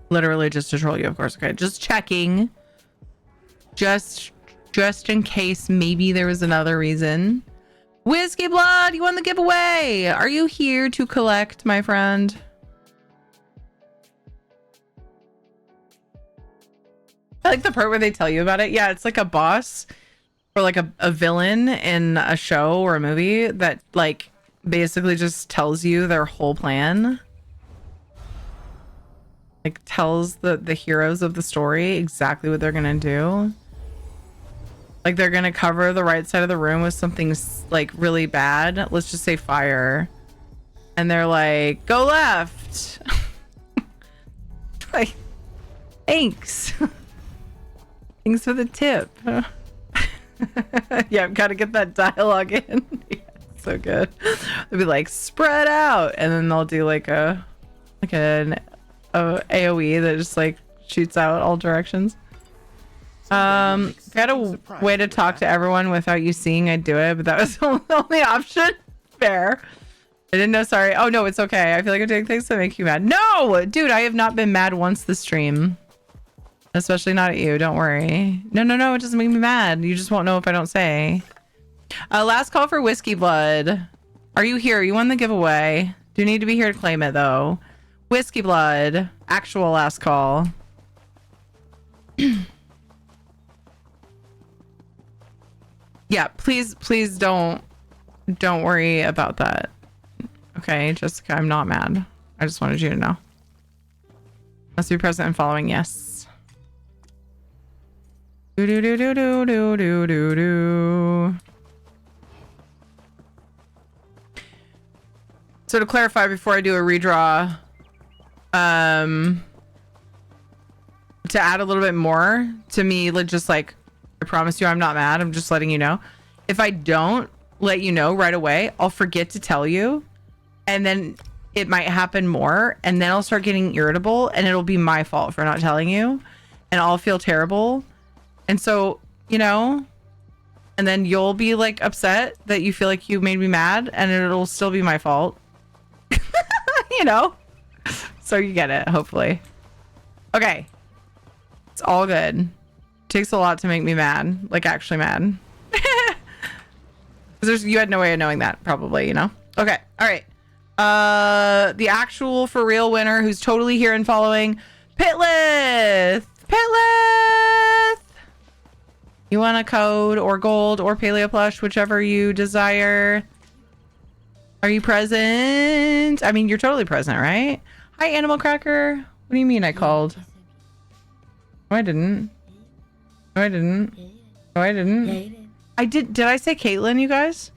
Literally just to troll you, of course. Okay, just checking. Just in case maybe there was another reason. Whiskey Blood, you won the giveaway. Are you here to collect, my friend? I like the part where they tell you about it. Yeah, it's like a boss or like a villain in a show or a movie that like basically just tells you their whole plan. Like tells the heroes of the story exactly what they're gonna do. Like they're gonna cover the right side of the room with something like really bad. Let's just say fire. And they're like, go left. Like, thanks. Thanks for the tip. Yeah, I've got to get that dialogue in. Yeah, so good. They'll be like, spread out. And then they'll do like an AoE that just like shoots out all directions. If I had a way to talk to everyone without you seeing, I'd do it, but that was the only option. Fair. I didn't know. Sorry. Oh no, it's okay. I feel like I'm doing things that make you mad. No, dude, I have not been mad once this stream. Especially not at you. Don't worry. No. It doesn't make me mad. You just won't know if I don't say. Last call for Whiskey Blood. Are you here? You won the giveaway. Do need to be here to claim it though. Whiskey Blood. Actual last call. Yeah, please don't worry about that. Okay, Jessica, I'm not mad. I just wanted you to know. Must be present and following, yes. Do. So to clarify before I do a redraw, to add a little bit more to me, just like, I promise you I'm not mad. I'm just letting you know. If I don't let you know right away, I'll forget to tell you. And then it might happen more. And then I'll start getting irritable. And it'll be my fault for not telling you. And I'll feel terrible. And so, and then you'll be like upset that you feel like you made me mad. And it'll still be my fault. So you get it, hopefully. Okay. It's all good. Takes a lot to make me mad, like actually mad. Because you had no way of knowing that, probably, Okay, all right. The actual for real winner who's totally here and following, Pitlith. You want a code or gold or paleo plush, whichever you desire. Are you present? I mean, you're totally present, right? Hi, Animal Cracker. What do you mean I called? No, I didn't. I did. Did I say Caitlin, you guys?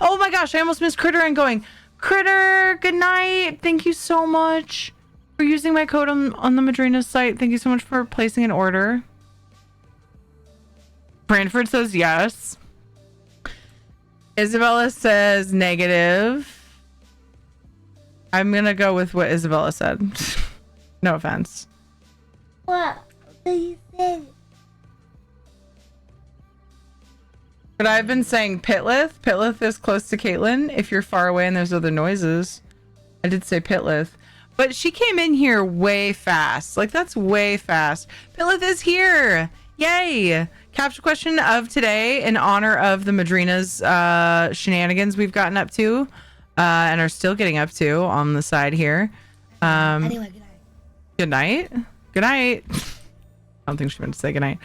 Oh my gosh, I almost missed Critter and going. Critter, good night. Thank you so much for using my code on the Madrinas site. Thank you so much for placing an order. Branford says yes. Isabella says negative. I'm gonna go with what Isabella said. No offense. What? You said. But I've been saying Pitlith. Pitlith is close to Caitlin. If you're far away and there's other noises. I did say Pitlith. But she came in here way fast. Like, that's way fast. Pitlith is here. Yay. Capture question of today in honor of the Madrinas shenanigans we've gotten up to. And are still getting up to on the side here. Anyway, good night. Good night. I don't think she meant to say good night.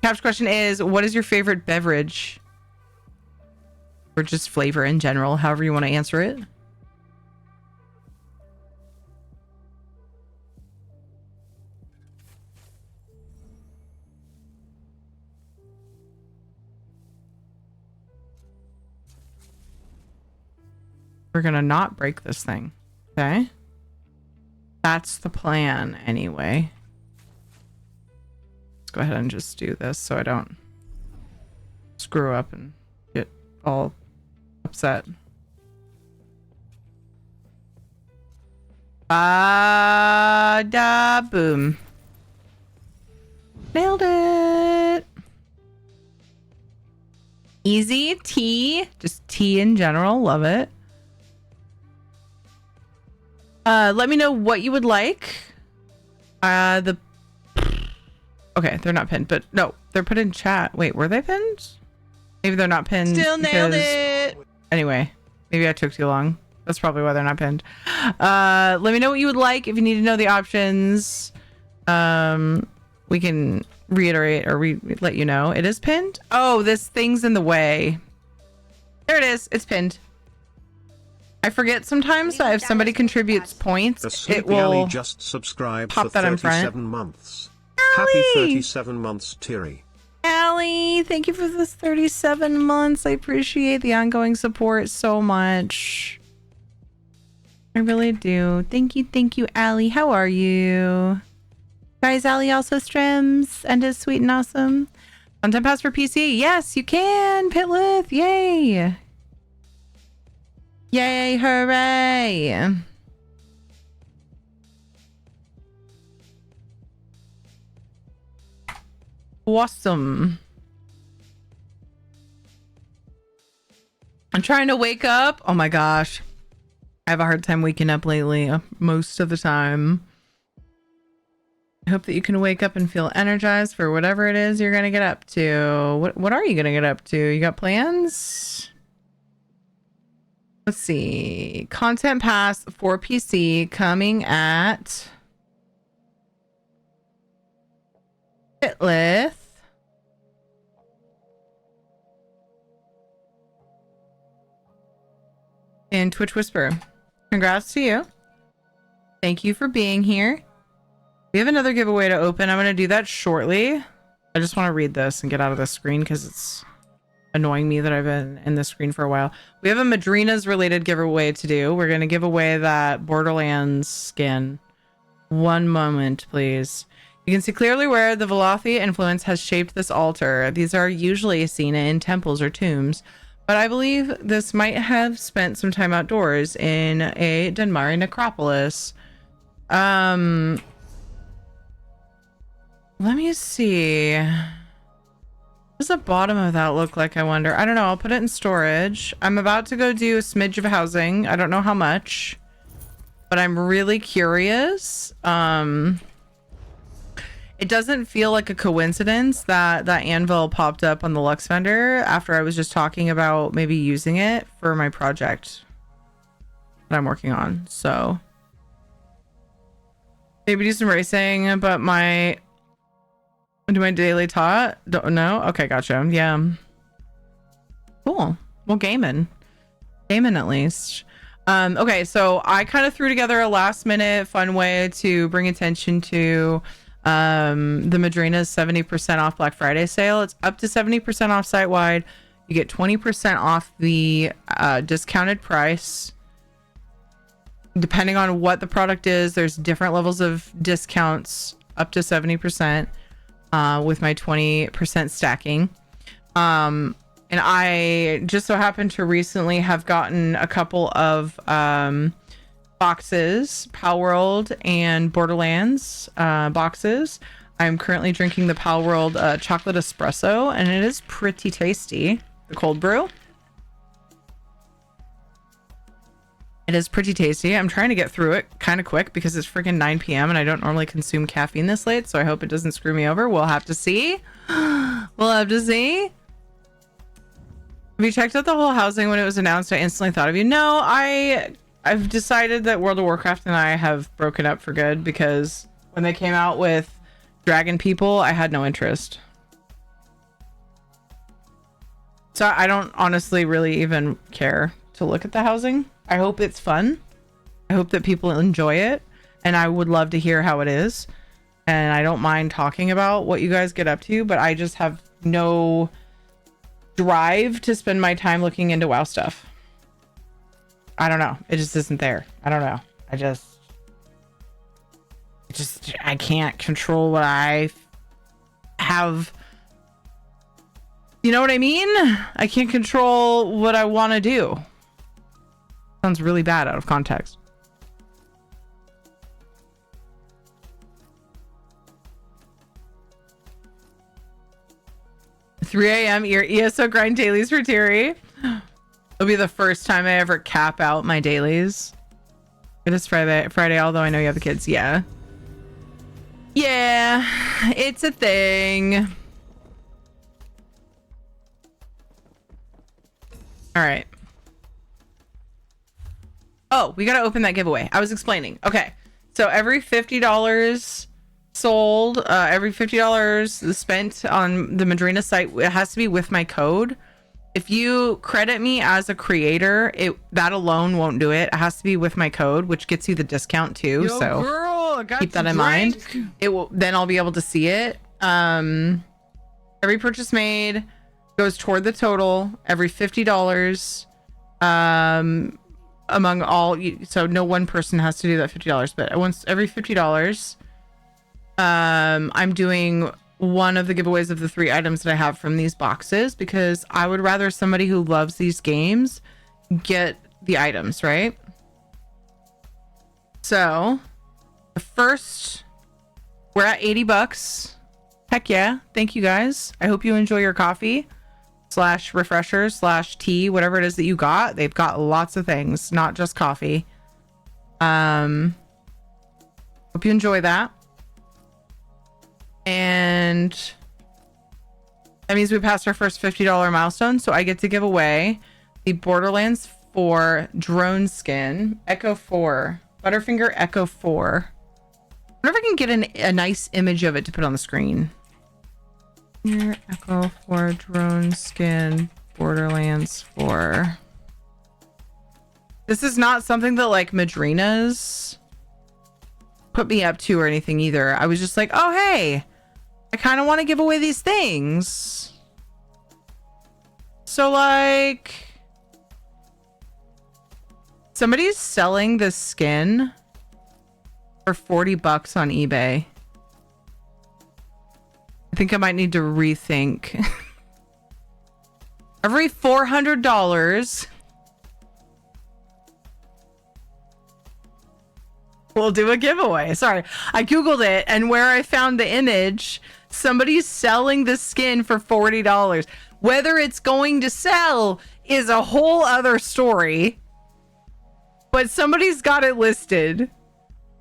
Cap's question is, what is your favorite beverage? Or just flavor in general, however you want to answer it. We're gonna not break this thing. Okay? That's the plan anyway. Let's go ahead and just do this so I don't screw up and get all upset. Da boom. Nailed it. Easy tea. Just tea in general. Love it. Let me know what you would like. Okay, they're not pinned, but no, they're put in chat. Wait, were they pinned? Maybe they're not pinned. Still nailed it. Anyway, maybe I took too long. That's probably why they're not pinned. Let me know what you would like. If you need to know the options, we can reiterate or let you know. It is pinned. Oh, this thing's in the way. There it is. It's pinned. I forget sometimes that if somebody contributes points, it will just subscribe pop for that in 37 front. months. Allie! Happy 37 months, Tiri. Allie, thank you for this 37 months. I appreciate the ongoing support so much. I really do. Thank you, Allie. How are you? Guys, Allie also streams and is sweet and awesome. Content pass for PC? Yes, you can. Pitlith, yay. Yay, hooray. Awesome. I'm trying to wake up. Oh my gosh. I have a hard time waking up lately, most of the time. I hope that you can wake up and feel energized for whatever it is you're going to get up to. What are you going to get up to? You got plans? Let's see. Content pass for PC coming at Pitlith. And Twitch Whisper. Congrats to you. Thank you for being here. We have another giveaway to open. I'm going to do that shortly. I just want to read this and get out of the screen because it's annoying me that I've been in the screen for a while. We have a Madrinas related giveaway to do. We're going to give away that Borderlands skin. One moment, please. You can see clearly where the Velothi influence has shaped this altar. These are usually seen in temples or tombs, but I believe this might have spent some time outdoors in a Dunmari necropolis. Let me see. What does the bottom of that look like, I wonder? I don't know. I'll put it in storage. I'm about to go do a smidge of housing. I don't know how much, but I'm really curious. It doesn't feel like a coincidence that that anvil popped up on the Lux vendor after I was just talking about maybe using it for my project that I'm working on. So maybe do some racing, but do my daily tot? Don't know. Okay, gotcha. Yeah. Cool. Well, gaming at least. Okay, so I kind of threw together a last minute fun way to bring attention to the Madrinas 70% off Black Friday sale. It's up to 70% off site wide. You get 20% off the discounted price. Depending on what the product is, there's different levels of discounts up to 70%. With my 20% stacking. And I just so happened to recently have gotten a couple of boxes, Palworld and Borderlands boxes. I'm currently drinking the Palworld chocolate espresso, and it is pretty tasty. The cold brew. It is pretty tasty. I'm trying to get through it kind of quick because it's freaking 9 p.m. and I don't normally consume caffeine this late, so I hope it doesn't screw me over. We'll have to see. We'll have to see. Have you checked out the whole housing when it was announced? I instantly thought of you. No, I've decided that World of Warcraft and I have broken up for good because when they came out with Dragon People, I had no interest. So I don't honestly really even care to look at the housing. I hope it's fun. I hope that people enjoy it, and I would love to hear how it is. And I don't mind talking about what you guys get up to, but I just have no drive to spend my time looking into WoW stuff. I don't know. It just isn't there. I don't know. I can't control what I have. You know what I mean? I can't control what I want to do. Sounds really bad out of context. $3 a.m. your ESO grind dailies for Tiri. It'll be the first time I ever cap out my dailies. It is Friday, although I know you have the kids. Yeah. Yeah, it's a thing. All right. Oh, we got to open that giveaway. I was explaining. Okay. So every $50 sold, every $50 spent on the Madrina site, it has to be with my code. If you credit me as a creator, that alone won't do it. It has to be with my code, which gets you the discount too. Yo, so girl, I got keep that to in mind. drink. It will, then I'll be able to see it. Every purchase made goes toward the total. Every $50, among all, so no one person has to do that $50, but once every $50, I'm doing one of the giveaways of the 3 items that I have from these boxes, because I would rather somebody who loves these games get the items, right? So the first, we're at $80. Heck yeah. Thank you guys. I hope you enjoy your coffee / refreshers / tea, whatever it is that you got. They've got lots of things, not just coffee. Hope you enjoy that. And that means we passed our first $50 milestone, so I get to give away the Borderlands 4 drone skin, Echo 4, Butterfinger Echo 4. I wonder if I can get a nice image of it to put on the screen. Here, Echo 4 drone skin, Borderlands 4. This is not something that like Madrinas put me up to or anything either. I was just like, oh hey, I kind of want to give away these things. So like, somebody's selling this skin for $40 on eBay. I think I might need to rethink. Every $400, we'll do a giveaway. Sorry, I googled it, and where I found the image, somebody's selling the skin for $40. Whether it's going to sell is a whole other story, but somebody's got it listed.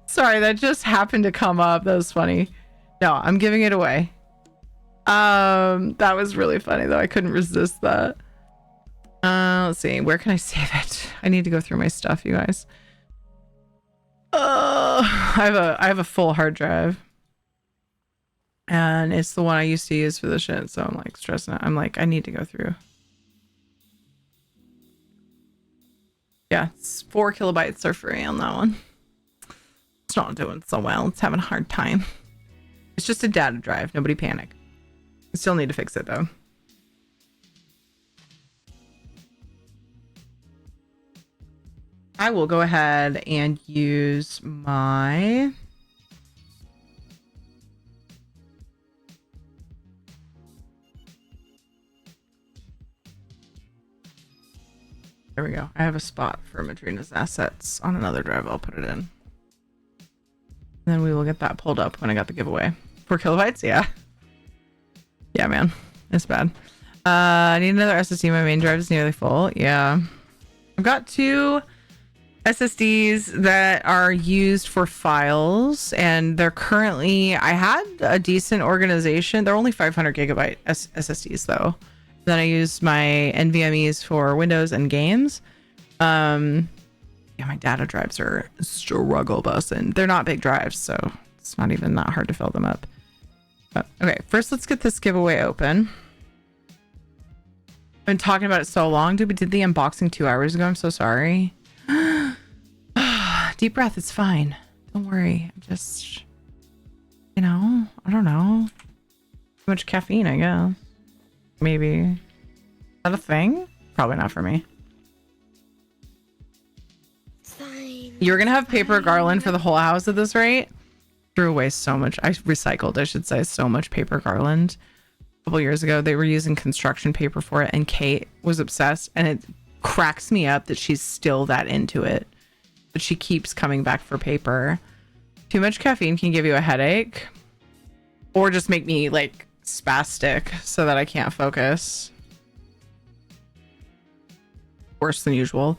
Sorry, that just happened to come up. That was funny. No, I'm giving it away. That was really funny though. I couldn't resist that. Let's see. Where can I save it? I need to go through my stuff, you guys. I have a full hard drive, and it's the one I used to use for the shit. So I'm like stressing out. I'm like, I need to go through. Yeah, it's 4 kilobytes are free on that one. It's not doing so well. It's having a hard time. It's just a data drive. Nobody panic. I still need to fix it though. I will go ahead and use my there we go. I have a spot for Madrina's assets on another drive. I'll put it in. And then we will get that pulled up when I got the giveaway. 4 kilobytes? Yeah. Yeah, man. It's bad. I need another SSD. My main drive is nearly full. Yeah. I've got 2 SSDs that are used for files, and they're currently, I had a decent organization. They're only 500 gigabyte SSDs though. Then I use my NVMEs for Windows and games. Yeah, my data drives are struggle bussin'. They're not big drives, so it's not even that hard to fill them up. Okay, first let's get this giveaway open. I've been talking about it so long. Dude, we did the unboxing 2 hours ago. I'm so sorry. Deep breath, it's fine. Don't worry. I'm just, you know, I don't know. Too much caffeine, I guess. Maybe. Is that a thing? Probably not for me. Fine. You're gonna have paper garland for the whole house at this rate? Threw away so much. I recycled, I should say, so much paper garland. A couple years ago, they were using construction paper for it, and Kate was obsessed, and it cracks me up that she's still that into it. But she keeps coming back for paper. Too much caffeine can give you a headache, or just make me like spastic so that I can't focus. Worse than usual.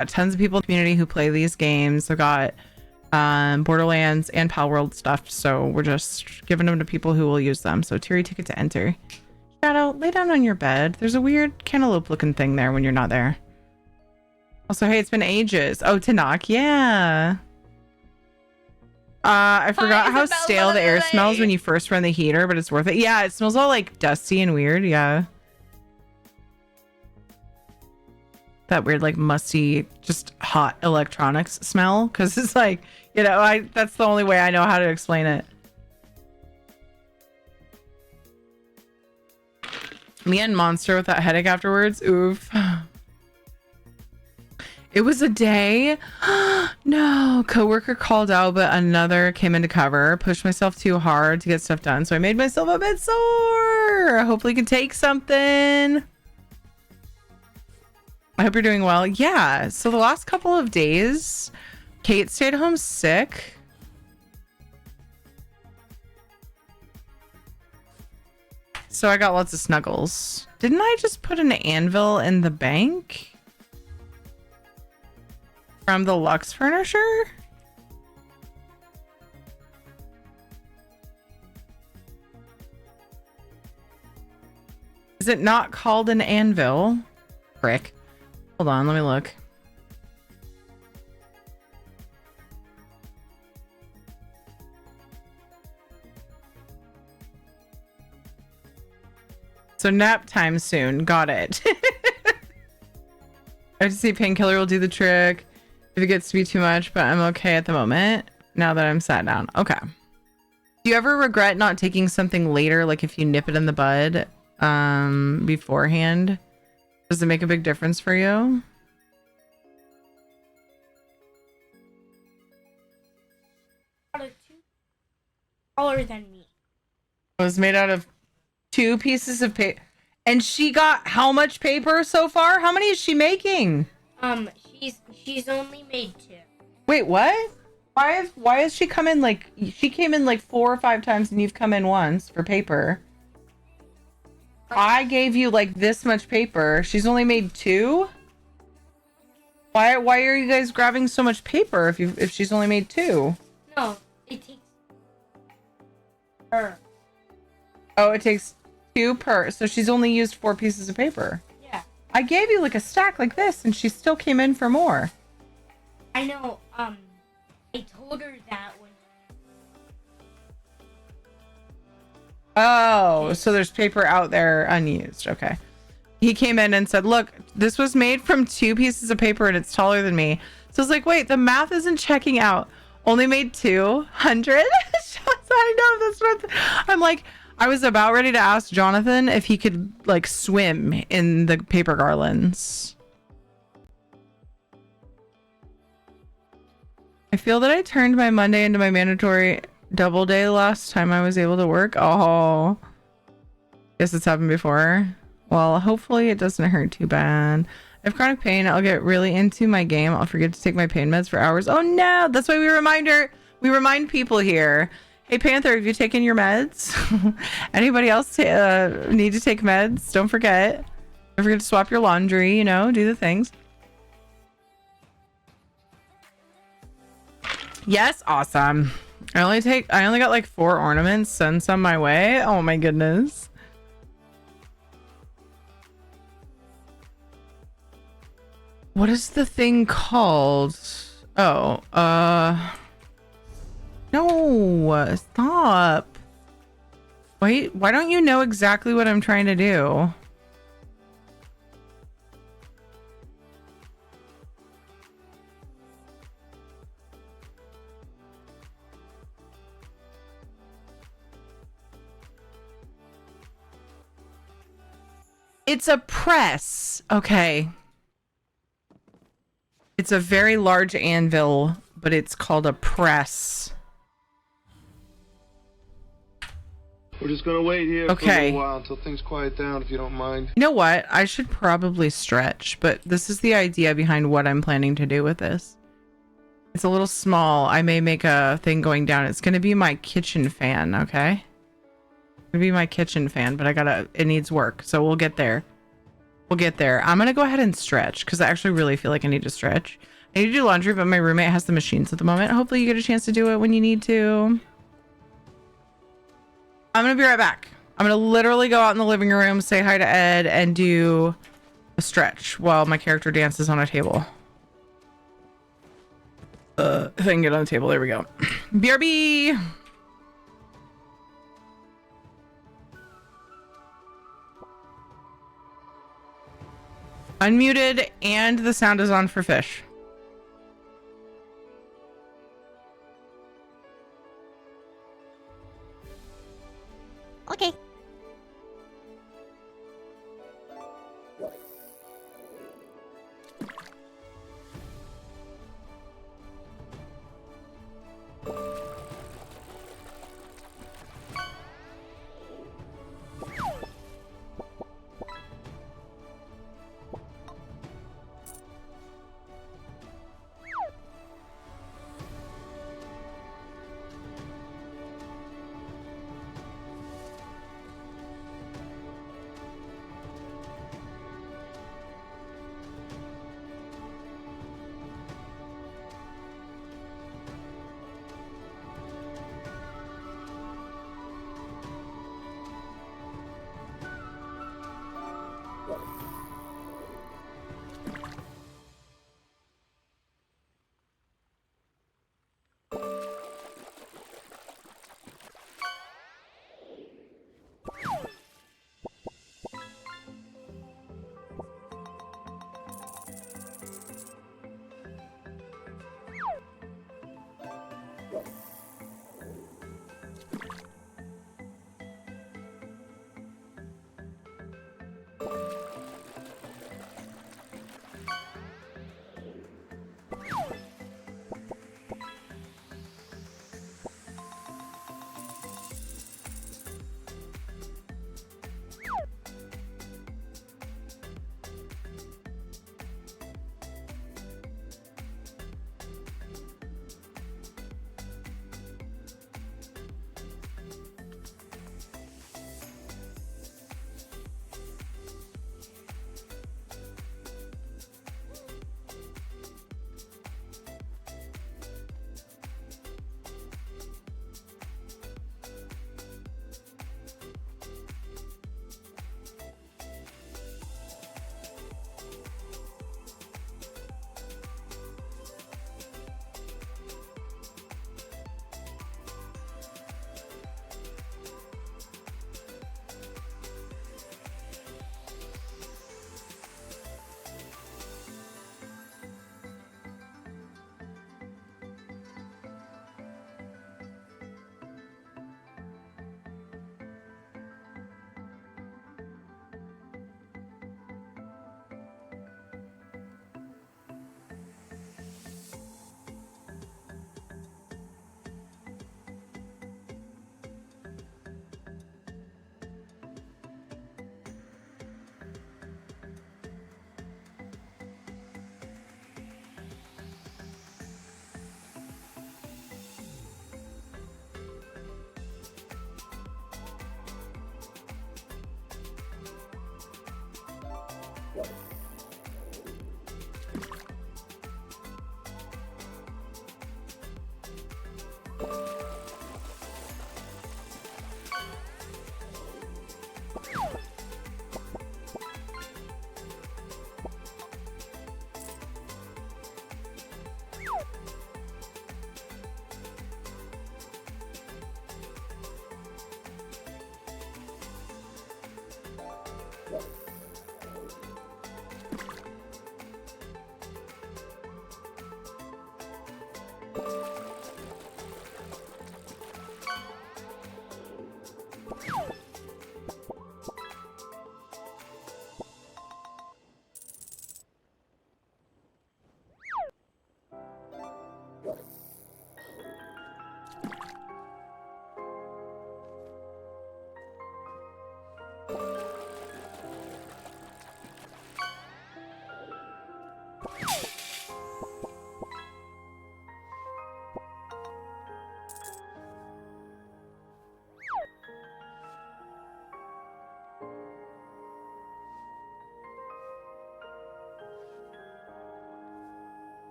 Got tons of people in the community who play these games. I've got Borderlands and Pal World stuff, so we're just giving them to people who will use them. So Terry, ticket to enter. Shadow, lay down on your bed. There's a weird cantaloupe looking thing there when you're not there. Also, hey, it's been ages. Oh, to knock, yeah. I forgot how stale the air smells when you first run the heater, but it's worth it. Yeah, it smells all like dusty and weird. Yeah. That weird, like musty, just hot electronics smell. Cause it's like, you know, that's the only way I know how to explain it. Me and Monster with that headache afterwards. Oof. It was a day. No, coworker called out, but another came in to cover. Pushed myself too hard to get stuff done, so I made myself a bit sore. Hopefully you can take something. I hope you're doing well. Yeah, so the last couple of days, Kate stayed home sick. So I got lots of snuggles. Didn't I just put an anvil in the bank? From the Lux Furniture? Is it not called an anvil? Frick. Hold on, let me look. So nap time soon. Got it. I have to see painkiller will do the trick if it gets to be too much, but I'm okay at the moment now that I'm sat down. Okay. Do you ever regret not taking something later, like if you nip it in the bud beforehand? Does it make a big difference for you? Taller than me. It was made out of 2 pieces of paper. And she got how much paper so far? How many is she making? She's only made 2. Wait, what? Why has she come in like she came in like 4 or 5 times and you've come in once for paper? I gave you like this much paper. She's only made 2? Why are you guys grabbing so much paper if she's only made 2? No, it takes her. Oh, it takes 2 per. So she's only used 4 pieces of paper. Yeah. I gave you like a stack like this and she still came in for more. I know, I told her that when... Oh, so there's paper out there unused. Okay. He came in and said, look, this was made from 2 pieces of paper and it's taller than me. So I was like, wait, the math isn't checking out. Only made 200? I know that's what I'm like. I was about ready to ask Jonathan if he could like swim in the paper garlands. I feel that I turned my Monday into my mandatory double day last time I was able to work. Oh, guess it's happened before. Well, hopefully it doesn't hurt too bad. I have chronic pain. I'll get really into my game. I'll forget to take my pain meds for hours. Oh no, that's why we remind people here. Hey Panther, have you taken your meds? Anybody else need to take meds? Don't forget. Don't forget to swap your laundry, you know, do the things. Yes, awesome. I only got like 4 ornaments. Send some my way. Oh my goodness. What is the thing called? Oh, no, stop. Wait, why don't you know exactly what I'm trying to do? It's a press. Okay. It's a very large anvil, but it's called a press. We're just gonna wait here for a Okay. little while until things quiet down, if you don't mind. You know what? I should probably stretch, but this is the idea behind what I'm planning to do with this. It's a little small. I may make a thing going down. It's gonna be my kitchen fan, okay? It's gonna be my kitchen fan, but it needs work, so we'll get there. We'll get there. I'm gonna go ahead and stretch because I actually really feel like I need to stretch. I need to do laundry, but my roommate has the machines at the moment. Hopefully you get a chance to do it when you need to. I'm gonna be right back. I'm gonna literally go out in the living room, say hi to Ed, and do a stretch while my character dances on a table. If I can get on the table, there we go. BRB! Unmuted, and the sound is on for fish. Okay.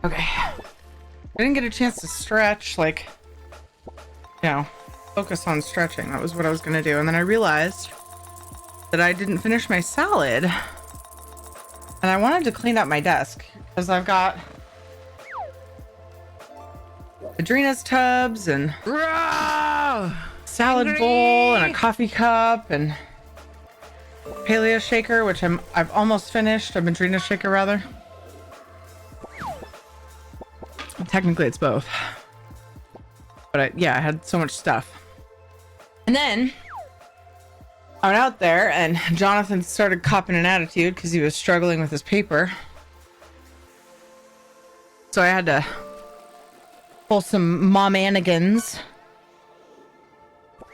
Okay. I didn't get a chance to stretch, like, you know, focus on stretching. That was what I was going to do. And then I realized that I didn't finish my salad. And I wanted to clean up my desk because I've got Madrinas tubs and salad bowl and a coffee cup and paleo shaker, which I've almost finished. A Madrinas shaker rather. Technically it's both, but yeah, I had so much stuff. And then I went out there and Jonathan started copping an attitude because he was struggling with his paper, so I had to pull some momanigans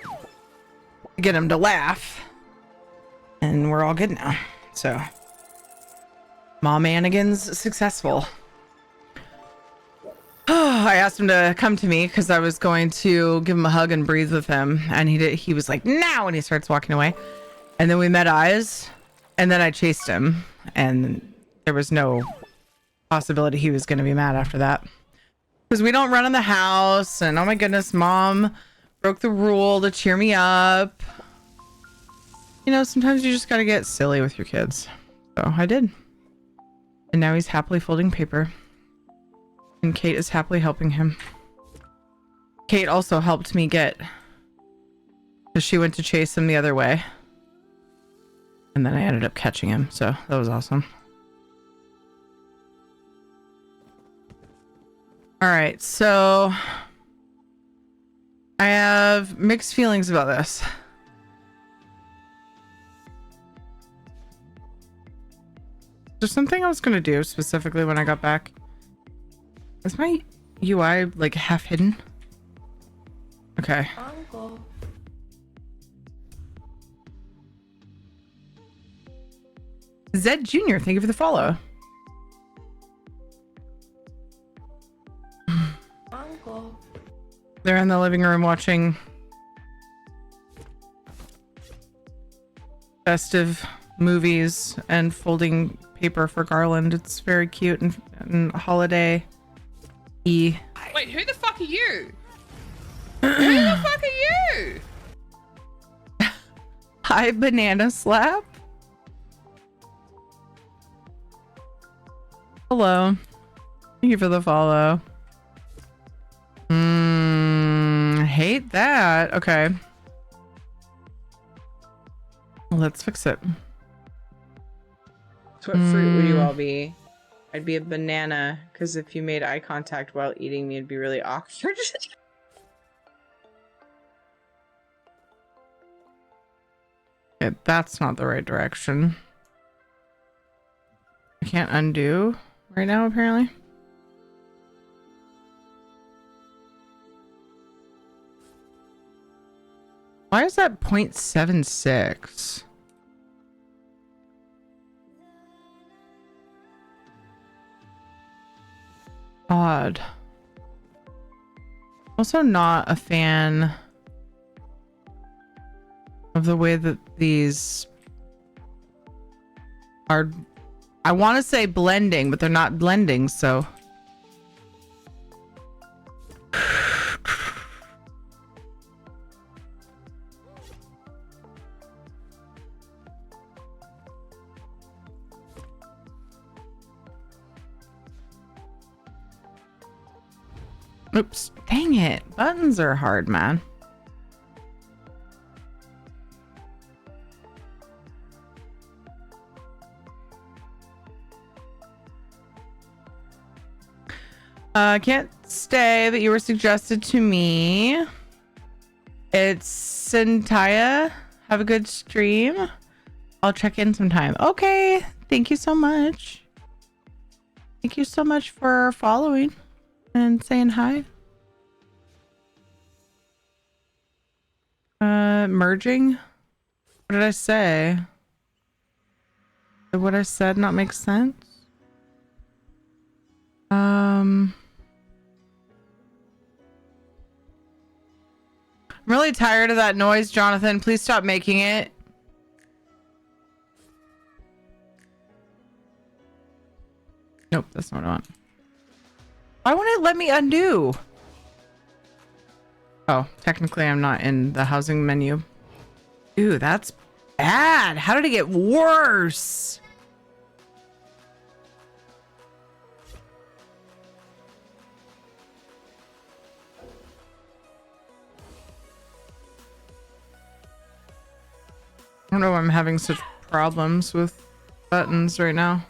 to get him to laugh, and we're all good now. So momanigans successful. I asked him to come to me because I was going to give him a hug and breathe with him, and he did. He was like, "No," and he starts walking away. And then we met eyes, and then I chased him, and there was no possibility he was going to be mad after that, because we don't run in the house. And oh my goodness, mom broke the rule to cheer me up. You know, sometimes you just got to get silly with your kids. So I did, and now he's happily folding paper. And Kate is happily helping him. Kate also helped me get, because she went to chase him the other way. And then I ended up catching him. So that was awesome. All right. So I have mixed feelings about this. There's something I was going to do specifically when I got back. Is my UI like half hidden? Okay. Uncle. Zed Jr., thank you for the follow. Uncle. They're in the living room watching festive movies and folding paper for Garland. It's very cute and holiday. Wait, who the fuck are you? Who the fuck are you? Hi, Banana Slap. Hello. Thank you for the follow. Hate that. Okay. Let's fix it. So what fruit would you all be? I'd be a banana, because if you made eye contact while eating me, it'd be really awkward. Okay, that's not the right direction. I can't undo right now, apparently. Why is that 0.76? Odd. Also not a fan of the way that these are, I want to say blending, but they're not blending, so. Oops, dang it. Buttons are hard, man. Can't stay, but you were suggested to me. It's Sentaya. Have a good stream. I'll check in sometime. Okay. Thank you so much. Thank you so much for following and saying hi. Merging? What did I say? Did what I said not make sense? I'm really tired of that noise, Jonathan. Please stop making it. Nope, that's not what I want. Why won't it let me undo? Oh, technically I'm not in the housing menu. Ew, that's bad. How did it get worse? I don't know why I'm having such problems with buttons right now.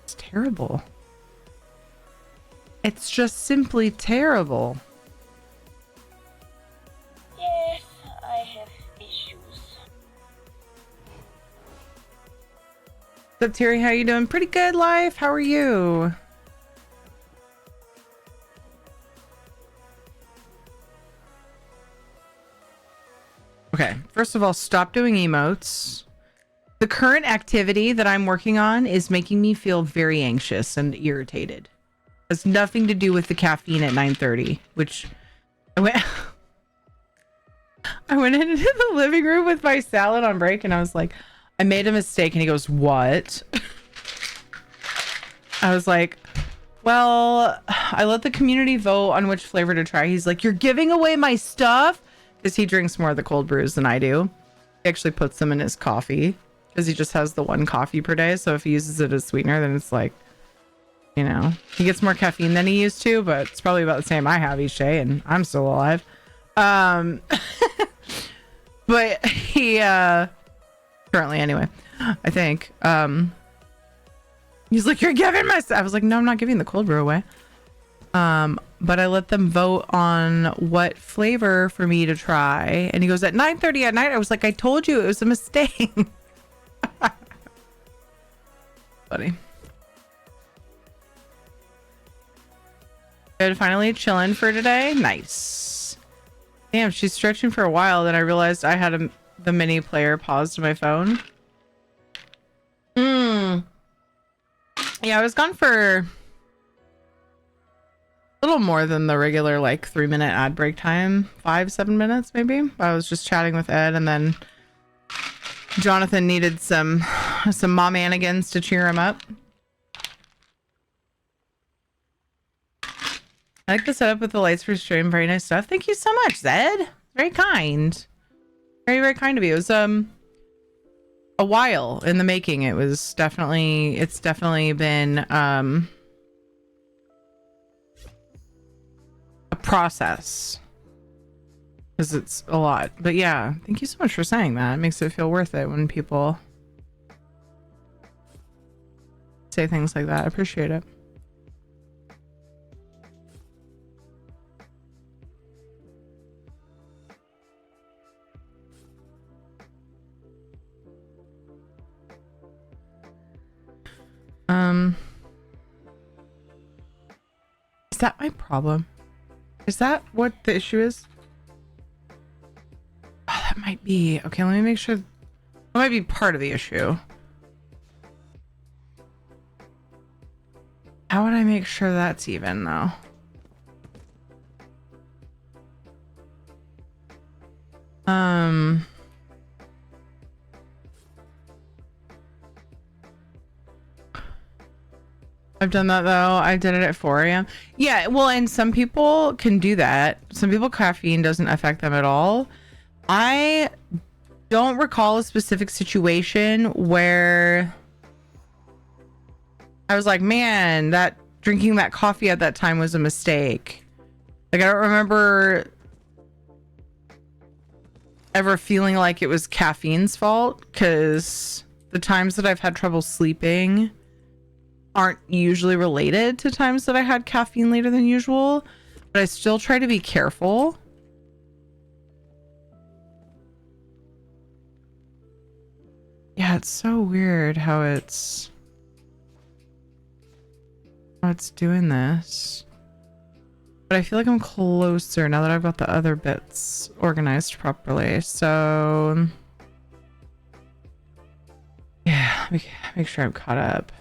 It's terrible. It's just simply terrible. Yes, I have issues. What's up, Terry? How you doing? Pretty good, life. How are you? Okay, first of all, stop doing emotes. The current activity that I'm working on is making me feel very anxious and irritated. It has nothing to do with the caffeine at 9:30, which I went into the living room with my salad on break and I was like, I made a mistake, and he goes, what? I was like, well, I let the community vote on which flavor to try. He's like, you're giving away my stuff? Because he drinks more of the cold brews than I do. He actually puts them in his coffee because he just has the one coffee per day. So if he uses it as sweetener, then it's like, you know, he gets more caffeine than he used to, but it's probably about the same I have each day, and I'm still alive. But he currently anyway, I think. He's like, you're giving my stuff. I was like, no, I'm not giving the cold brew away. But I let them vote on what flavor for me to try. And he goes, at 9:30 at night. I was like, I told you it was a mistake. Funny. Good, finally chilling for today. Nice. Damn, she's stretching for a while. Then I realized I had the mini player paused on my phone. Yeah, I was gone for a little more than the regular like 3-minute ad break time. 5-7 minutes maybe. I was just chatting with Ed, and then Jonathan needed some mom-anigans to cheer him up. I like the setup with the lights for stream. Very nice stuff. Thank you so much, Zed. Very kind. Very, very kind of you. It was a while in the making. It's definitely been a process, because it's a lot. But yeah, thank you so much for saying that. It makes it feel worth it when people say things like that. I appreciate it. Is that my problem? Is that what the issue is? Oh, that might be. Okay, let me make sure. That might be part of the issue. How would I make sure that's even, though? I've done that though. I did it at 4 a.m. Yeah, well, and some people can do that. Some people, caffeine doesn't affect them at all. I don't recall a specific situation where I was like, man, that drinking that coffee at that time was a mistake. Like, I don't remember ever feeling like it was caffeine's fault, because the times that I've had trouble sleeping aren't usually related to times that I had caffeine later than usual, but I still try to be careful. Yeah, it's so weird how it's doing this. But I feel like I'm closer now that I've got the other bits organized properly. So yeah, make sure I'm caught up.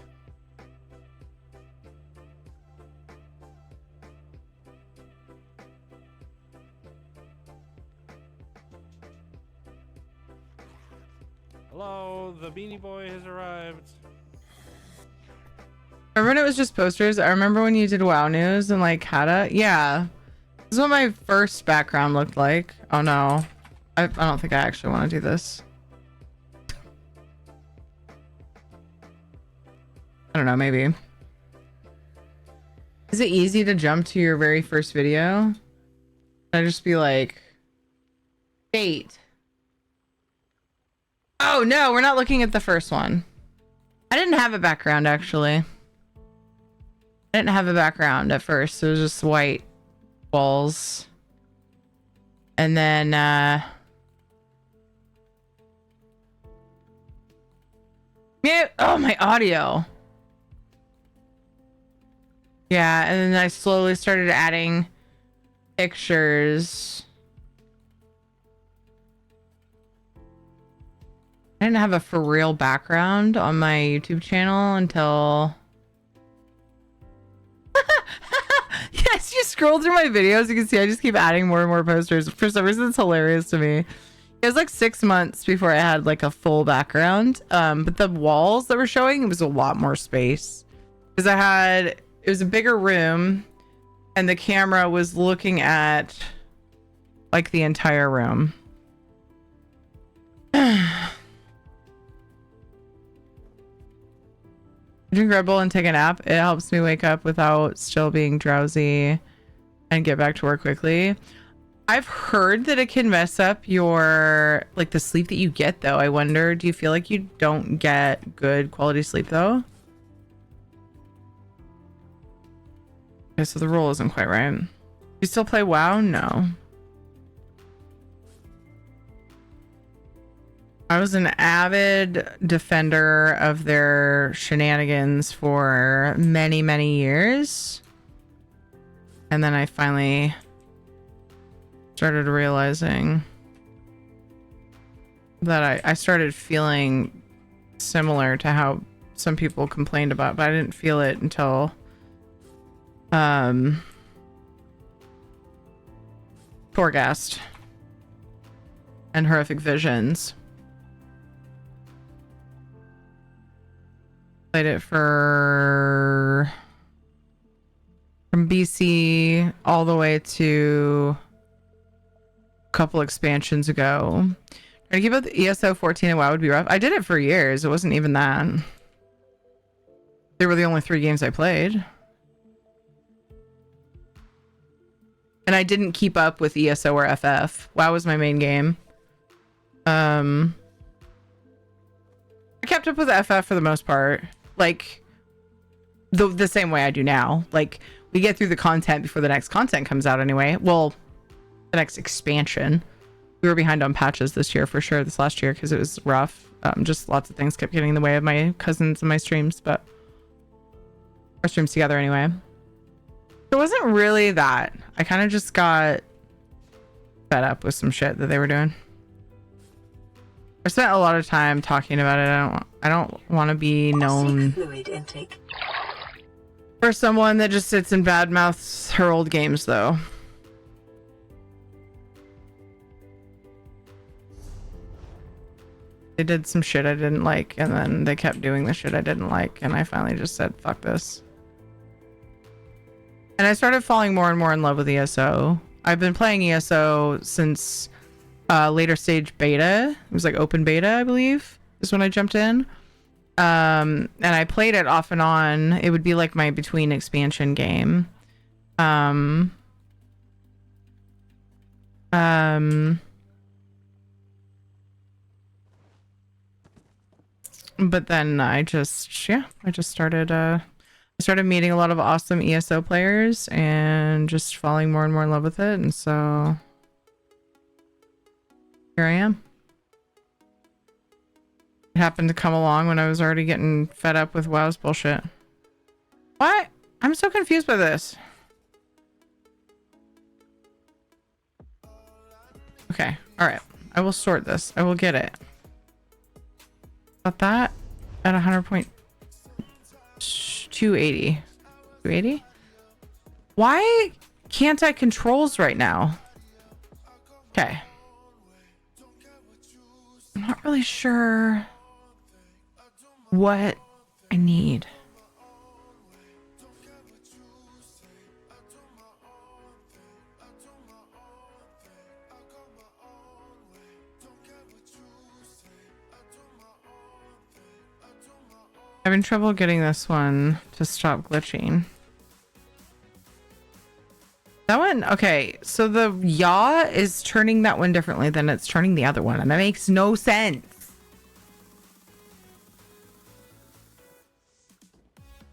Hello, the Beanie Boy has arrived. Remember when it was just posters? I remember when you did WoW News and like had it. Yeah. This is what my first background looked like. Oh no. I don't think I actually want to do this. I don't know, maybe. Is it easy to jump to your very first video? I just be like, Fate. Oh no, we're not looking at the first one. I didn't have a background actually. I didn't have a background at first. It was just white walls. And then mute. Oh, my audio. Yeah, and then I slowly started adding pictures. I didn't have a for real background on my YouTube channel until yes, you scroll through my videos, you can see I just keep adding more and more posters. For some reason, it's hilarious to me. It was like 6 months before I had like a full background. But the walls that were showing, it was a lot more space. Because it was a bigger room and the camera was looking at like the entire room. Drink Red Bull and take a nap. It helps me wake up without still being drowsy and get back to work quickly. I've heard that it can mess up your, like the sleep that you get though. I wonder, do you feel like you don't get good quality sleep though? Okay, so the rule isn't quite right. You still play WoW? No. I was an avid defender of their shenanigans for many, many years. And then I finally started realizing that I started feeling similar to how some people complained about, but I didn't feel it until Torghast and Horrific Visions. Played it from BC all the way to a couple expansions ago. Trying to keep up the ESO 14 and WoW would be rough. I did it for years. It wasn't even that. They were the only 3 games I played. And I didn't keep up with ESO or FF. WoW was my main game. I kept up with FF for the most part. Like the same way I do now. Like we get through the content before the next content comes out anyway. Well, the next expansion. We were behind on patches this year for sure, this last year, because it was rough. Just lots of things kept getting in the way of my cousins and my streams, but our streams together anyway. It wasn't really that. I kind of just got fed up with some shit that they were doing. I spent a lot of time talking about it. I don't want to be known for someone that just sits and badmouths her old games, though. They did some shit I didn't like, and then they kept doing the shit I didn't like, and I finally just said, fuck this. And I started falling more and more in love with ESO. I've been playing ESO since later stage beta. It was like open beta, I believe, is when I jumped in. And I played it off and on. It would be like my between expansion game. But then I just started I started meeting a lot of awesome ESO players and just falling more and more in love with it. And so here I am. It happened to come along when I was already getting fed up with WoW's bullshit. What? I'm so confused by this. Okay. All right. I will sort this. I will get it. Got that at 100.280. 280? Why can't I controls right now? Okay. I'm not really sure what I need. Having trouble getting this one to stop glitching. That one, okay, so the yaw is turning that one differently than it's turning the other one, and that makes no sense.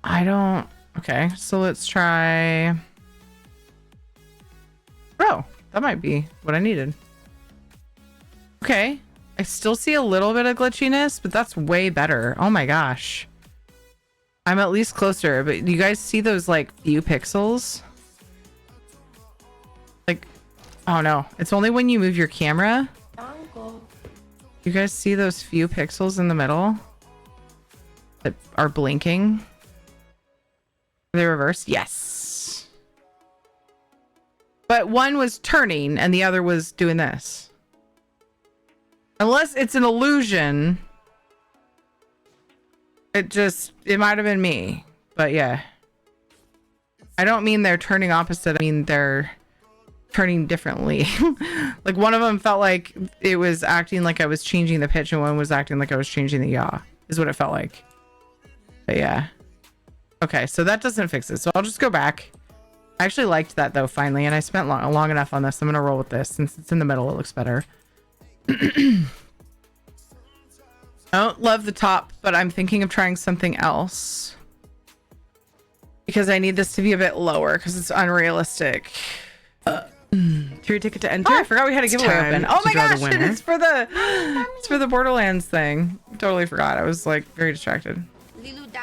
I don't, okay, so let's try. Oh, that might be what I needed. Okay, I still see a little bit of glitchiness, but that's way better. Oh my gosh. I'm at least closer, but you guys see those like few pixels? Like, oh no, it's only when you move your camera. You guys see those few pixels in the middle that are blinking? Are they reversed? Yes. But one was turning and the other was doing this. Unless it's an illusion. It might have been me, but yeah. I don't mean they're turning opposite. I mean, they're turning differently. Like one of them felt like it was acting like I was changing the pitch and one was acting like I was changing the yaw is what it felt like. But yeah. Okay. So that doesn't fix it. So I'll just go back. I actually liked that though, finally. And I spent long enough on this. I'm going to roll with this since it's in the middle. It looks better. I don't love the top, but I'm thinking of trying something else because I need this to be a bit lower because it's unrealistic. Your ticket to enter. Oh, I forgot we had a giveaway open. Oh my gosh, it's for the Borderlands thing. Totally forgot. I was like very distracted.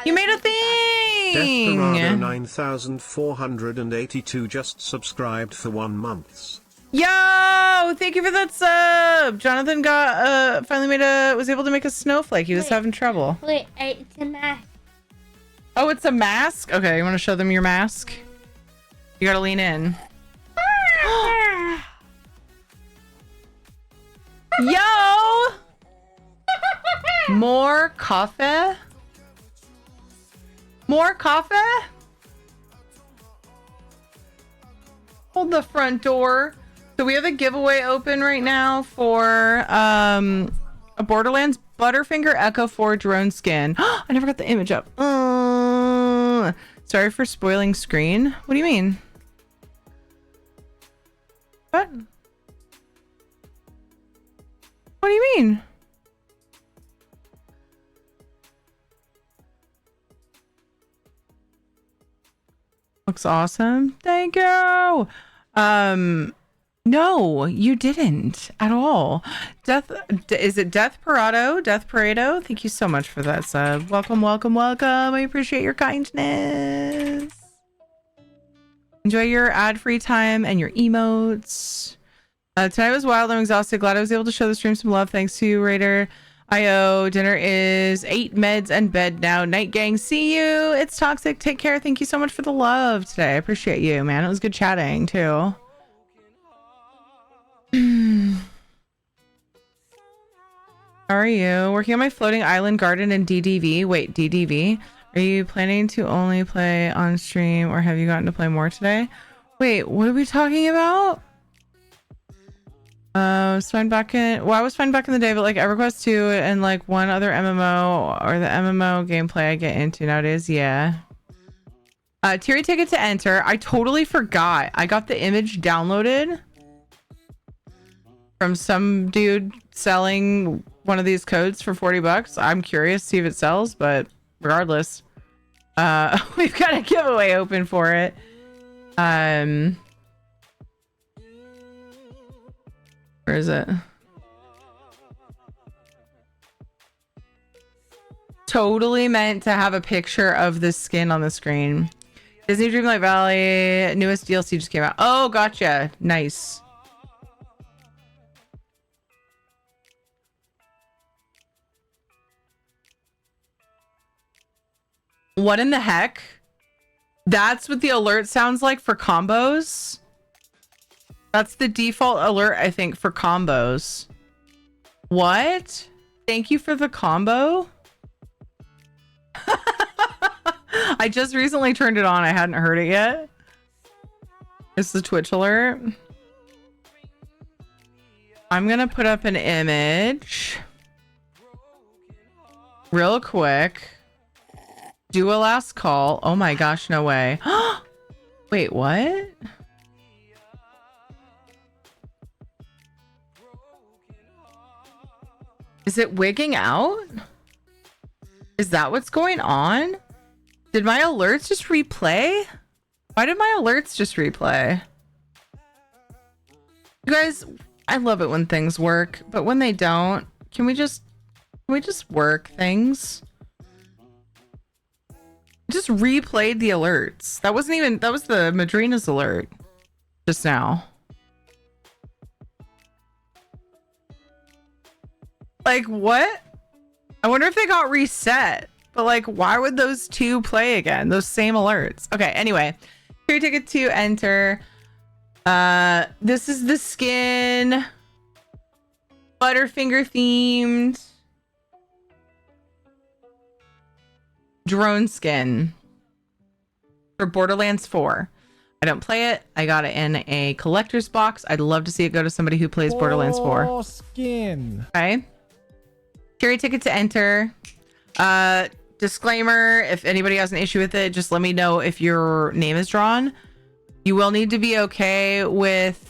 You made a thing. Desperado 9482 just subscribed for 1 month. Yo, thank you for that sub. Jonathan got finally was able to make a snowflake. He was having trouble. Wait, it's a mask. Oh, it's a mask? Okay, you want to show them your mask? You gotta lean in. Yo! More coffee? More coffee? Hold the front door. So we have a giveaway open right now for a Borderlands Butterfinger Echo 4 drone skin. I never got the image up. Sorry for spoiling screen. What do you mean? What? What do you mean? Looks awesome. Thank you. No, you didn't at all. Is it Death Parado? Death Parado? Thank you so much for that sub. Welcome, welcome, welcome. I appreciate your kindness. Enjoy your ad-free time and your emotes. Tonight was wild. I'm exhausted. Glad I was able to show the stream some love. Thanks to you, Raider. IO. Dinner is 8 meds and bed now. Night gang. See you. It's Toxic. Take care. Thank you so much for the love today. I appreciate you, man. It was good chatting too. How are you? Working on my floating island garden in DDV. Wait, DDV? Are you planning to only play on stream or have you gotten to play more today? Wait, what are we talking about? I was fine back in the day, but like EverQuest 2 and like one other MMO or the MMO gameplay I get into nowadays, yeah. Tier ticket to enter. I totally forgot. I got the image downloaded from some dude selling one of these codes for $40. I'm curious to see if it sells, but regardless, We've got a giveaway open for it. Where is it? Totally meant to have a picture of the skin on the screen. Disney Dreamlight Valley, newest DLC just came out. Oh, gotcha. Nice. What in the heck? That's what the alert sounds like for combos. That's the default alert, I think, for combos. What? Thank you for the combo. I just recently turned it on. I hadn't heard it yet. It's the Twitch alert. I'm gonna put up an image real quick. Do a last call. Oh my gosh, no way. Wait, what? Is it wigging out? Is that what's going on? Did my alerts just replay? Why did my alerts just replay? You guys, I love it when things work, but when they don't, can we just work things? Just replayed the alerts. That was the Madrinas alert just now. Like, what? I wonder if they got reset. But like, why would those two play again? Those same alerts. Okay, anyway. Here, ticket to enter. This is the skin. Butterfinger themed. Drone skin. For Borderlands 4. I don't play it. I got it in a collector's box. I'd love to see it go to somebody who plays Borderlands 4. Skin. Okay. Carry ticket to enter. Disclaimer, if anybody has an issue with it, just let me know if your name is drawn. You will need to be okay with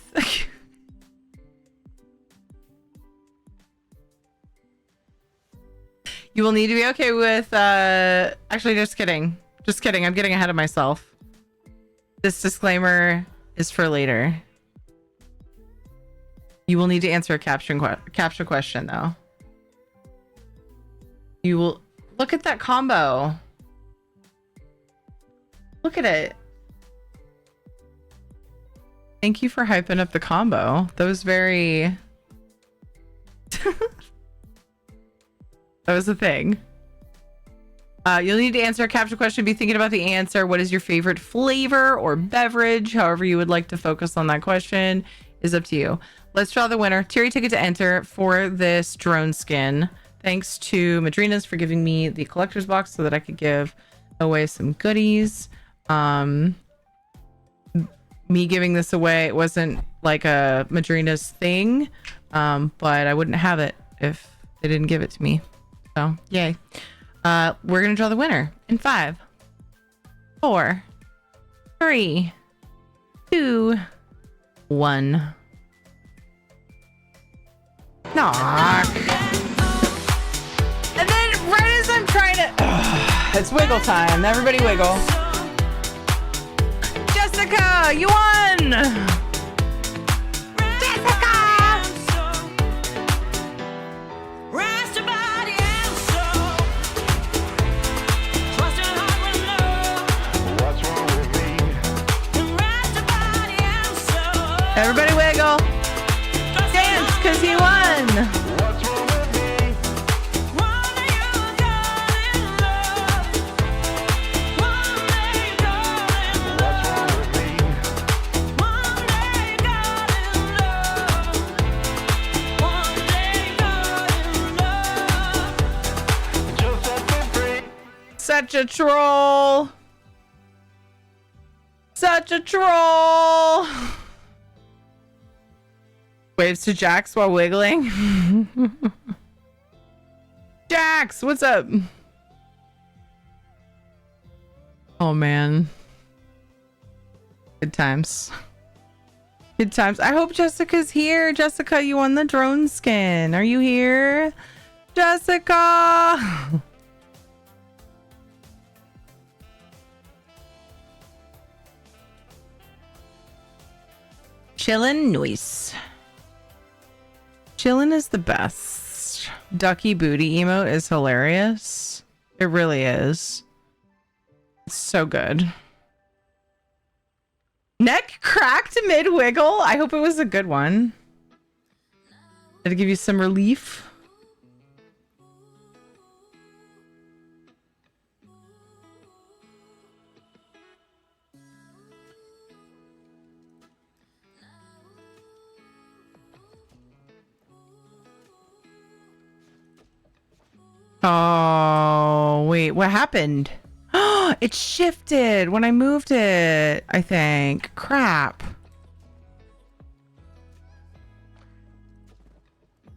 you will need to be okay with actually just kidding. Just kidding. I'm getting ahead of myself. This disclaimer is for later. You will need to answer a caption question though. You will look at that combo. Look at it. Thank you for hyping up the combo. That was very... that was a thing. You'll need to answer a caption question. Be thinking about the answer. What is your favorite flavor or beverage? However you would like to focus on that question is up to you. Let's draw the winner. Tier ticket to enter for this drone skin. Thanks to Madrinas for giving me the collector's box so that I could give away some goodies. Me giving this away, it wasn't like a Madrinas thing, but I wouldn't have it if they didn't give it to me. So, yay. We're going to draw the winner in 5, 4, 3, 2, 1. Knock. And then right as I'm trying to... it's wiggle time. Everybody wiggle. Jessica, you won! Jessica! Everybody wiggle. Dance, because he won. Such a troll. Such a troll. Waves to Jax while wiggling. Jax, what's up? Oh man. Good times. Good times. I hope Jessica's here. Jessica, you won the drone skin. Are you here? Jessica! Chillin' noise. Chillin' is the best. Ducky booty emote is hilarious. It really is. It's so good. Neck cracked mid wiggle. I hope it was a good one. Did it give you some relief? Oh, wait, what happened? Oh, it shifted when I moved it, I think. Crap.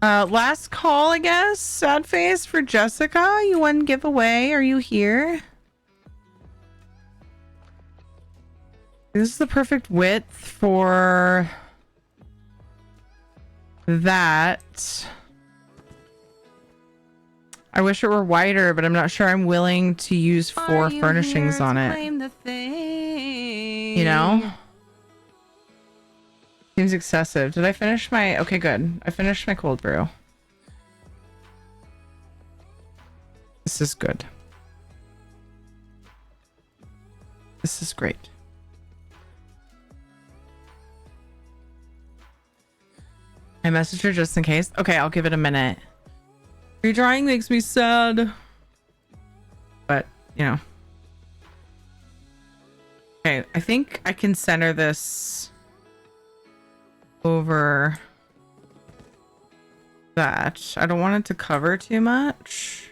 Last call, I guess. Sad face for Jessica. You won giveaway. Are you here? This is the perfect width for that. I wish it were wider, but I'm not sure I'm willing to use 4 furnishings on it. You know? Seems excessive. Did I finish my... Okay, good. I finished my cold brew. This is good. This is great. I messaged her just in case. Okay, I'll give it a minute. Redrawing makes me sad. But, you know. Okay, I think I can center this over that. I don't want it to cover too much.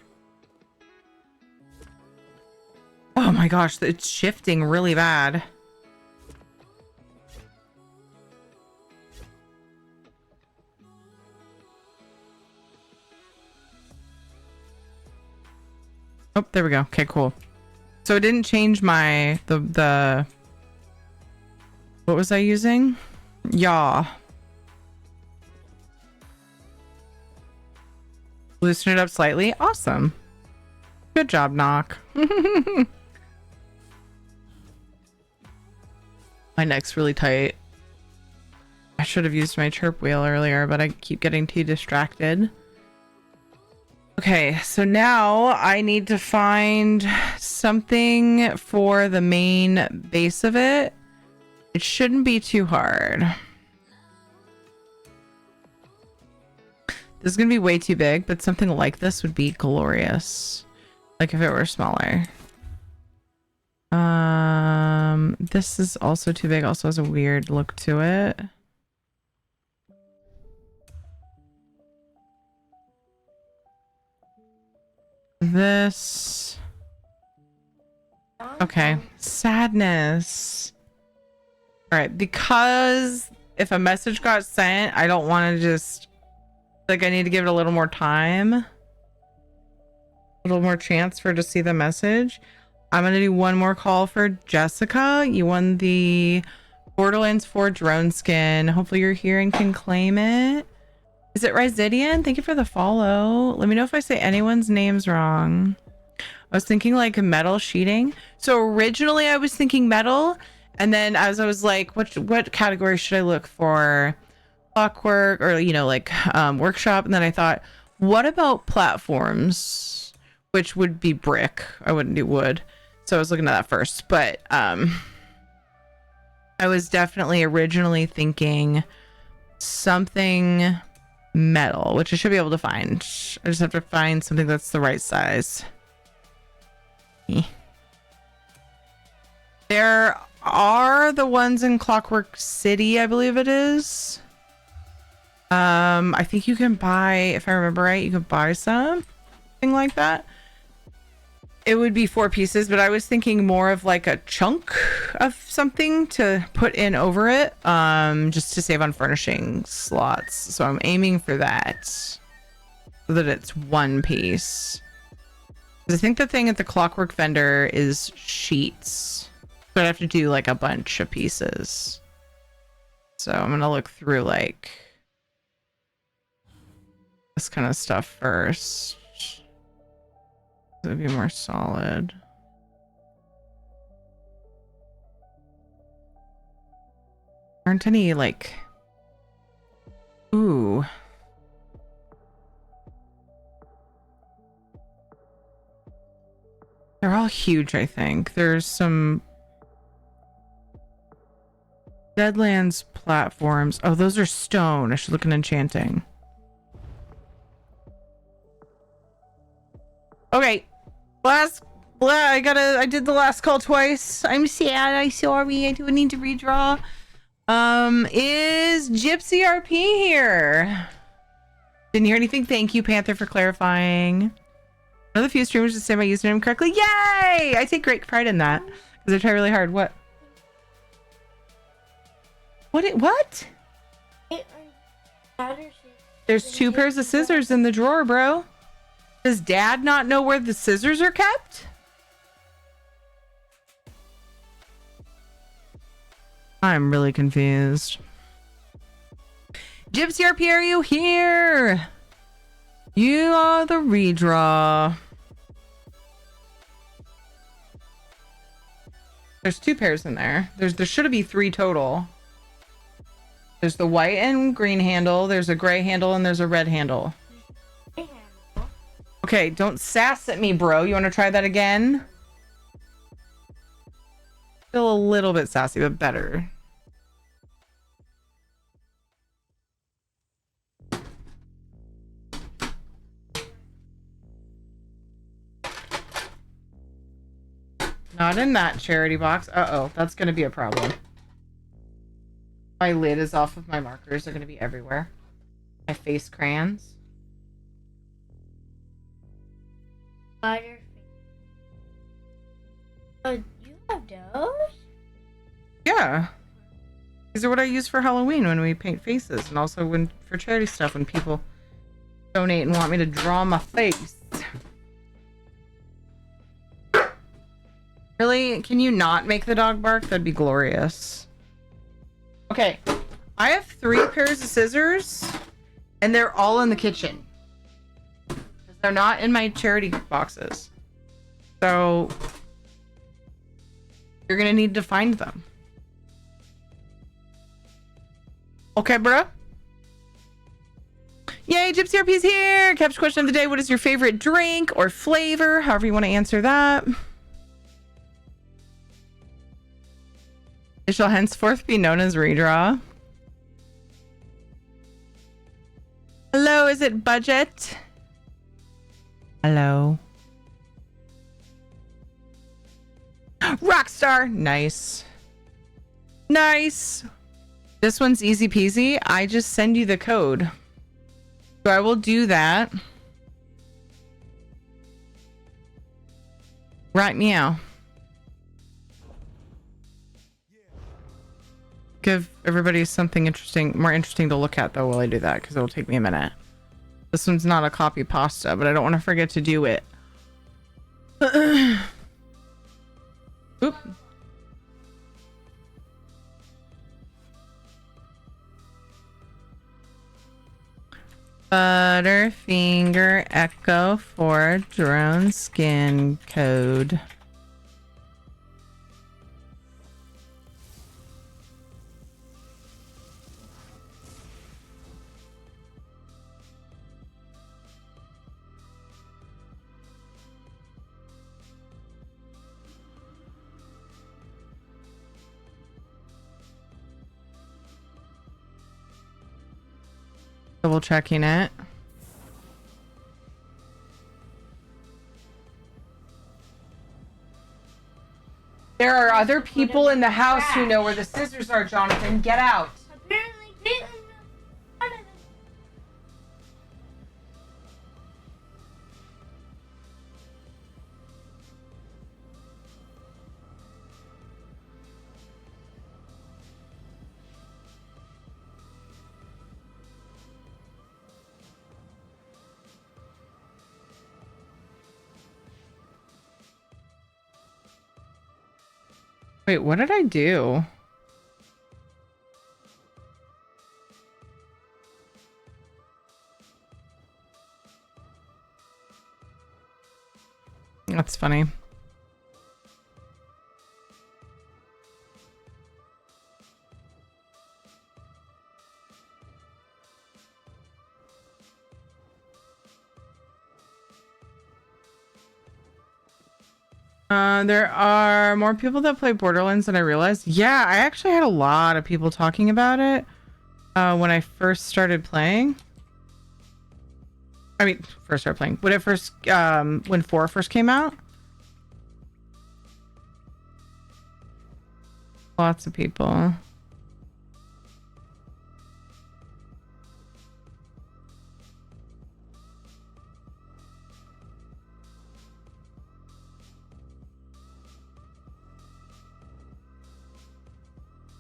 Oh my gosh, it's shifting really bad. Oh, there we go. Okay, cool. So it didn't change my the what was I using? Yaw. Loosen it up slightly. Awesome. Good job, Knock. My neck's really tight. I should have used my chirp wheel earlier, but I keep getting too distracted. Okay, so now I need to find something for the main base of it. It shouldn't be too hard. This is going to be way too big, but something like this would be glorious. Like if it were smaller. This is also too big. Also has a weird look to it. This. Okay. Sadness. All right. Because if a message got sent, I don't want to just... Like, I need to give it a little more time. A little more chance for her to see the message. I'm going to do one more call for Jessica. You won the Borderlands 4 drone skin. Hopefully you're here and can claim it. Is it Ryzidian? Thank you for the follow. Let me know if I say anyone's names wrong. I was thinking like metal sheeting. So originally I was thinking metal. And then as I was like, what category should I look for? Clockwork or, you know, like workshop. And then I thought, what about platforms? Which would be brick. I wouldn't do wood. So I was looking at that first. But I was definitely originally thinking something... metal, which I should be able to find. I just have to find something that's the right size. There are the ones in Clockwork City, I believe it is. I think you can buy, if I remember right, you could buy something like that. It would be 4 pieces, but I was thinking more of like a chunk of something to put in over it, just to save on furnishing slots. So I'm aiming for that, so that it's 1 piece. I think the thing at the Clockwork vendor is sheets, so I'd have to do like a bunch of pieces. So I'm gonna look through like this kind of stuff first. It would be more solid. Aren't any like all huge, I think. There's some Deadlands platforms. Oh, those are stone. I should look at enchanting. Okay. I did the last call twice. I'm sad. I'm sorry. I do need to redraw. Is Gypsy RP here? Didn't hear anything. Thank you, Panther, for clarifying. One of the few streamers to say my username correctly. Yay! I take great pride in that because I try really hard. What? What? There's 2 pairs of scissors in the drawer, bro. Does Dad not know where the scissors are kept? I'm really confused. Gypsy RP, are you here? You are the redraw. There's 2 pairs in there. There should be 3 total. There's the white and green handle, there's a gray handle, and there's a red handle. Okay, don't sass at me, bro. You want to try that again? Still a little bit sassy, but better. Not in that charity box. Uh-oh, that's going to be a problem. My lid is off of my markers. They're going to be everywhere. My face crayons. Butterface. Oh, you have those? Yeah. These are what I use for Halloween when we paint faces, and also when for charity stuff when people donate and want me to draw my face. Really? Can you not make the dog bark? That'd be glorious. Okay. I have 3 pairs of scissors, and they're all in the kitchen. They're not in my charity boxes. So you're gonna need to find them. Okay, bro. Yay, Gypsy RP's here. Caption question of the day: what is your favorite drink or flavor? However you want to answer that. It shall henceforth be known as redraw. Hello, is it budget? Hello. Rockstar. Nice. Nice. This one's easy peasy. I just send you the code. So I will do that. Right meow. Give everybody something more interesting to look at though while I do that, because it'll take me a minute. This one's not a copy pasta, but I don't want to forget to do it. Oop. Butterfinger Echo for drone skin code. Double checking it. There are other people in the house who know where the scissors are, Jonathan. Get out. Apparently, Caitlin knows one of them. Wait, what did I do? That's funny. There are more people that play Borderlands than I realized. Yeah, I actually had a lot of people talking about it when I first started playing. I mean, first started playing. When 4 first came out. Lots of people.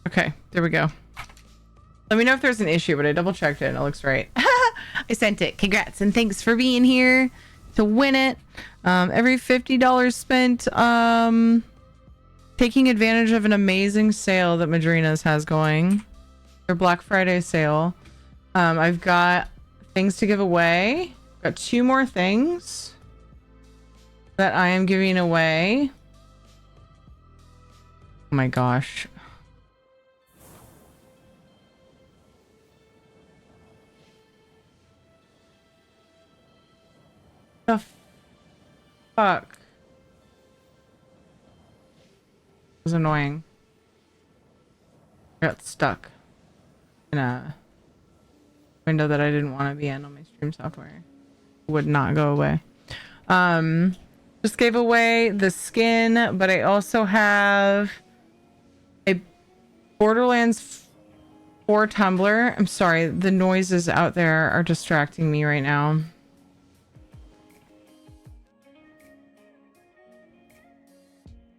Okay, there we go. Let me know if there's an issue, but I double checked it and it looks right. I sent it. Congrats and thanks for being here to win it. Every $50 spent taking advantage of an amazing sale that Madrinas has going. Their Black Friday sale. I've got things to give away. Got 2 more things that I am giving away. Oh my gosh. The fuck? It was annoying. I got stuck in a window that I didn't want to be in on my stream software. It would not go away. Just gave away the skin, but I also have a Borderlands 4 tumbler. I'm sorry, the noises out there are distracting me right now.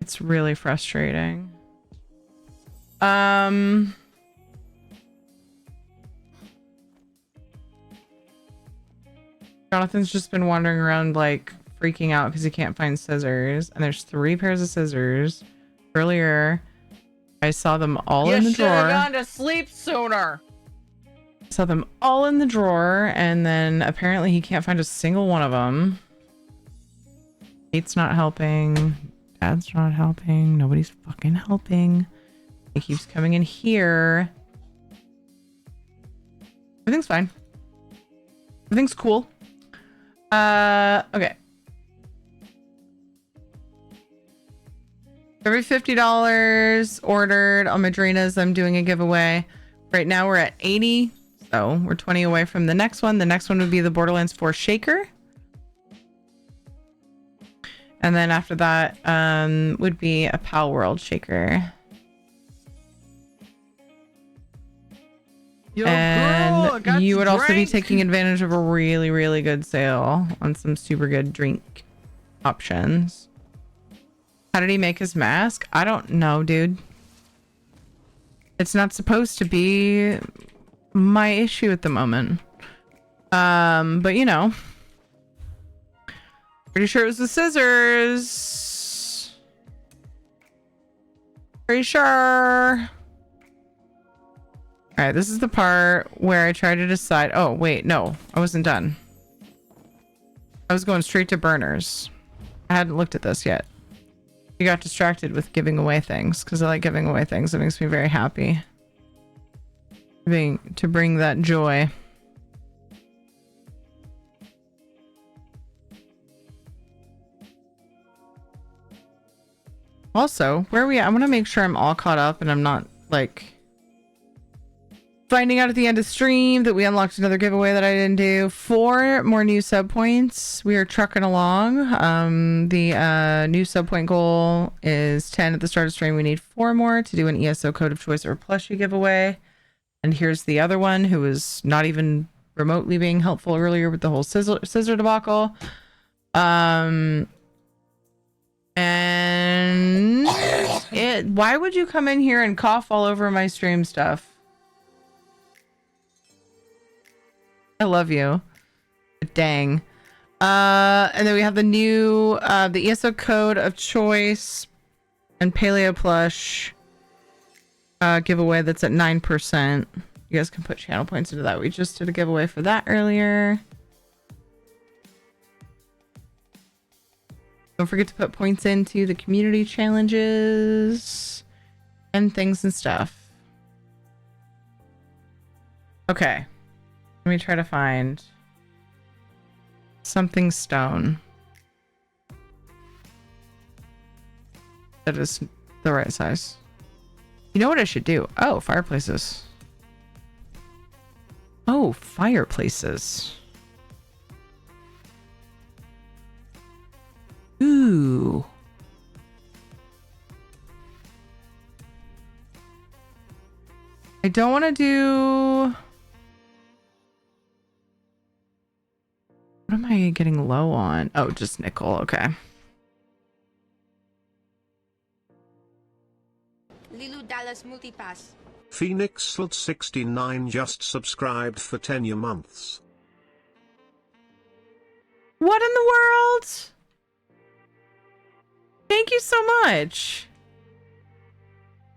It's really frustrating. Jonathan's just been wandering around like freaking out because he can't find scissors, and there's 3 pairs of scissors. Earlier, I saw them all in the drawer. You should have gone to sleep sooner. Saw them all in the drawer, and then apparently he can't find a single one of them. Kate's not helping. Dad's not helping. Nobody's fucking helping. He keeps coming in here. Everything's fine. Everything's cool. Okay. Every $50 ordered on Madrinas, I'm doing a giveaway. Right now we're at 80, so we're 20 away from the next one. The next one would be the Borderlands 4 Shaker. And then after that would be a Pal World Shaker. Yo, and girl, you would also be taking advantage of a really, really good sale on some super good drink options. How did he make his mask? I don't know, dude. It's not supposed to be my issue at the moment. But you know. Pretty sure it was the scissors. Pretty sure. All right, this is the part where I try to decide. Oh, wait, no, I wasn't done. I was going straight to burners. I hadn't looked at this yet. You got distracted with giving away things because I like giving away things. It makes me very happy. To bring that joy. Also, where are we at? I want to make sure I'm all caught up and I'm not like finding out at the end of stream that we unlocked another giveaway that I didn't do. 4 more new sub points. We are trucking along. The new sub point goal is 10 at the start of stream. We need 4 more to do an ESO code of choice or plushie giveaway. And here's the other one who was not even remotely being helpful earlier with the whole scissor debacle. And why would you come in here and cough all over my stream stuff? I love you. But dang. And then we have the new the ESO code of choice and paleo plush giveaway that's at 9%. You guys can put channel points into that. We just did a giveaway for that earlier. Don't forget to put points into the community challenges and things and stuff. Okay. Let me try to find something stone. that is the right size. You know what I should do? Oh, fireplaces. Oh, fireplaces. Ooh. I don't want to do... What am I getting low on? Oh, just nickel. Okay. Lilu Dallas Multipass. Phoenix69 just subscribed for 10 months. What in the world? Thank you so much.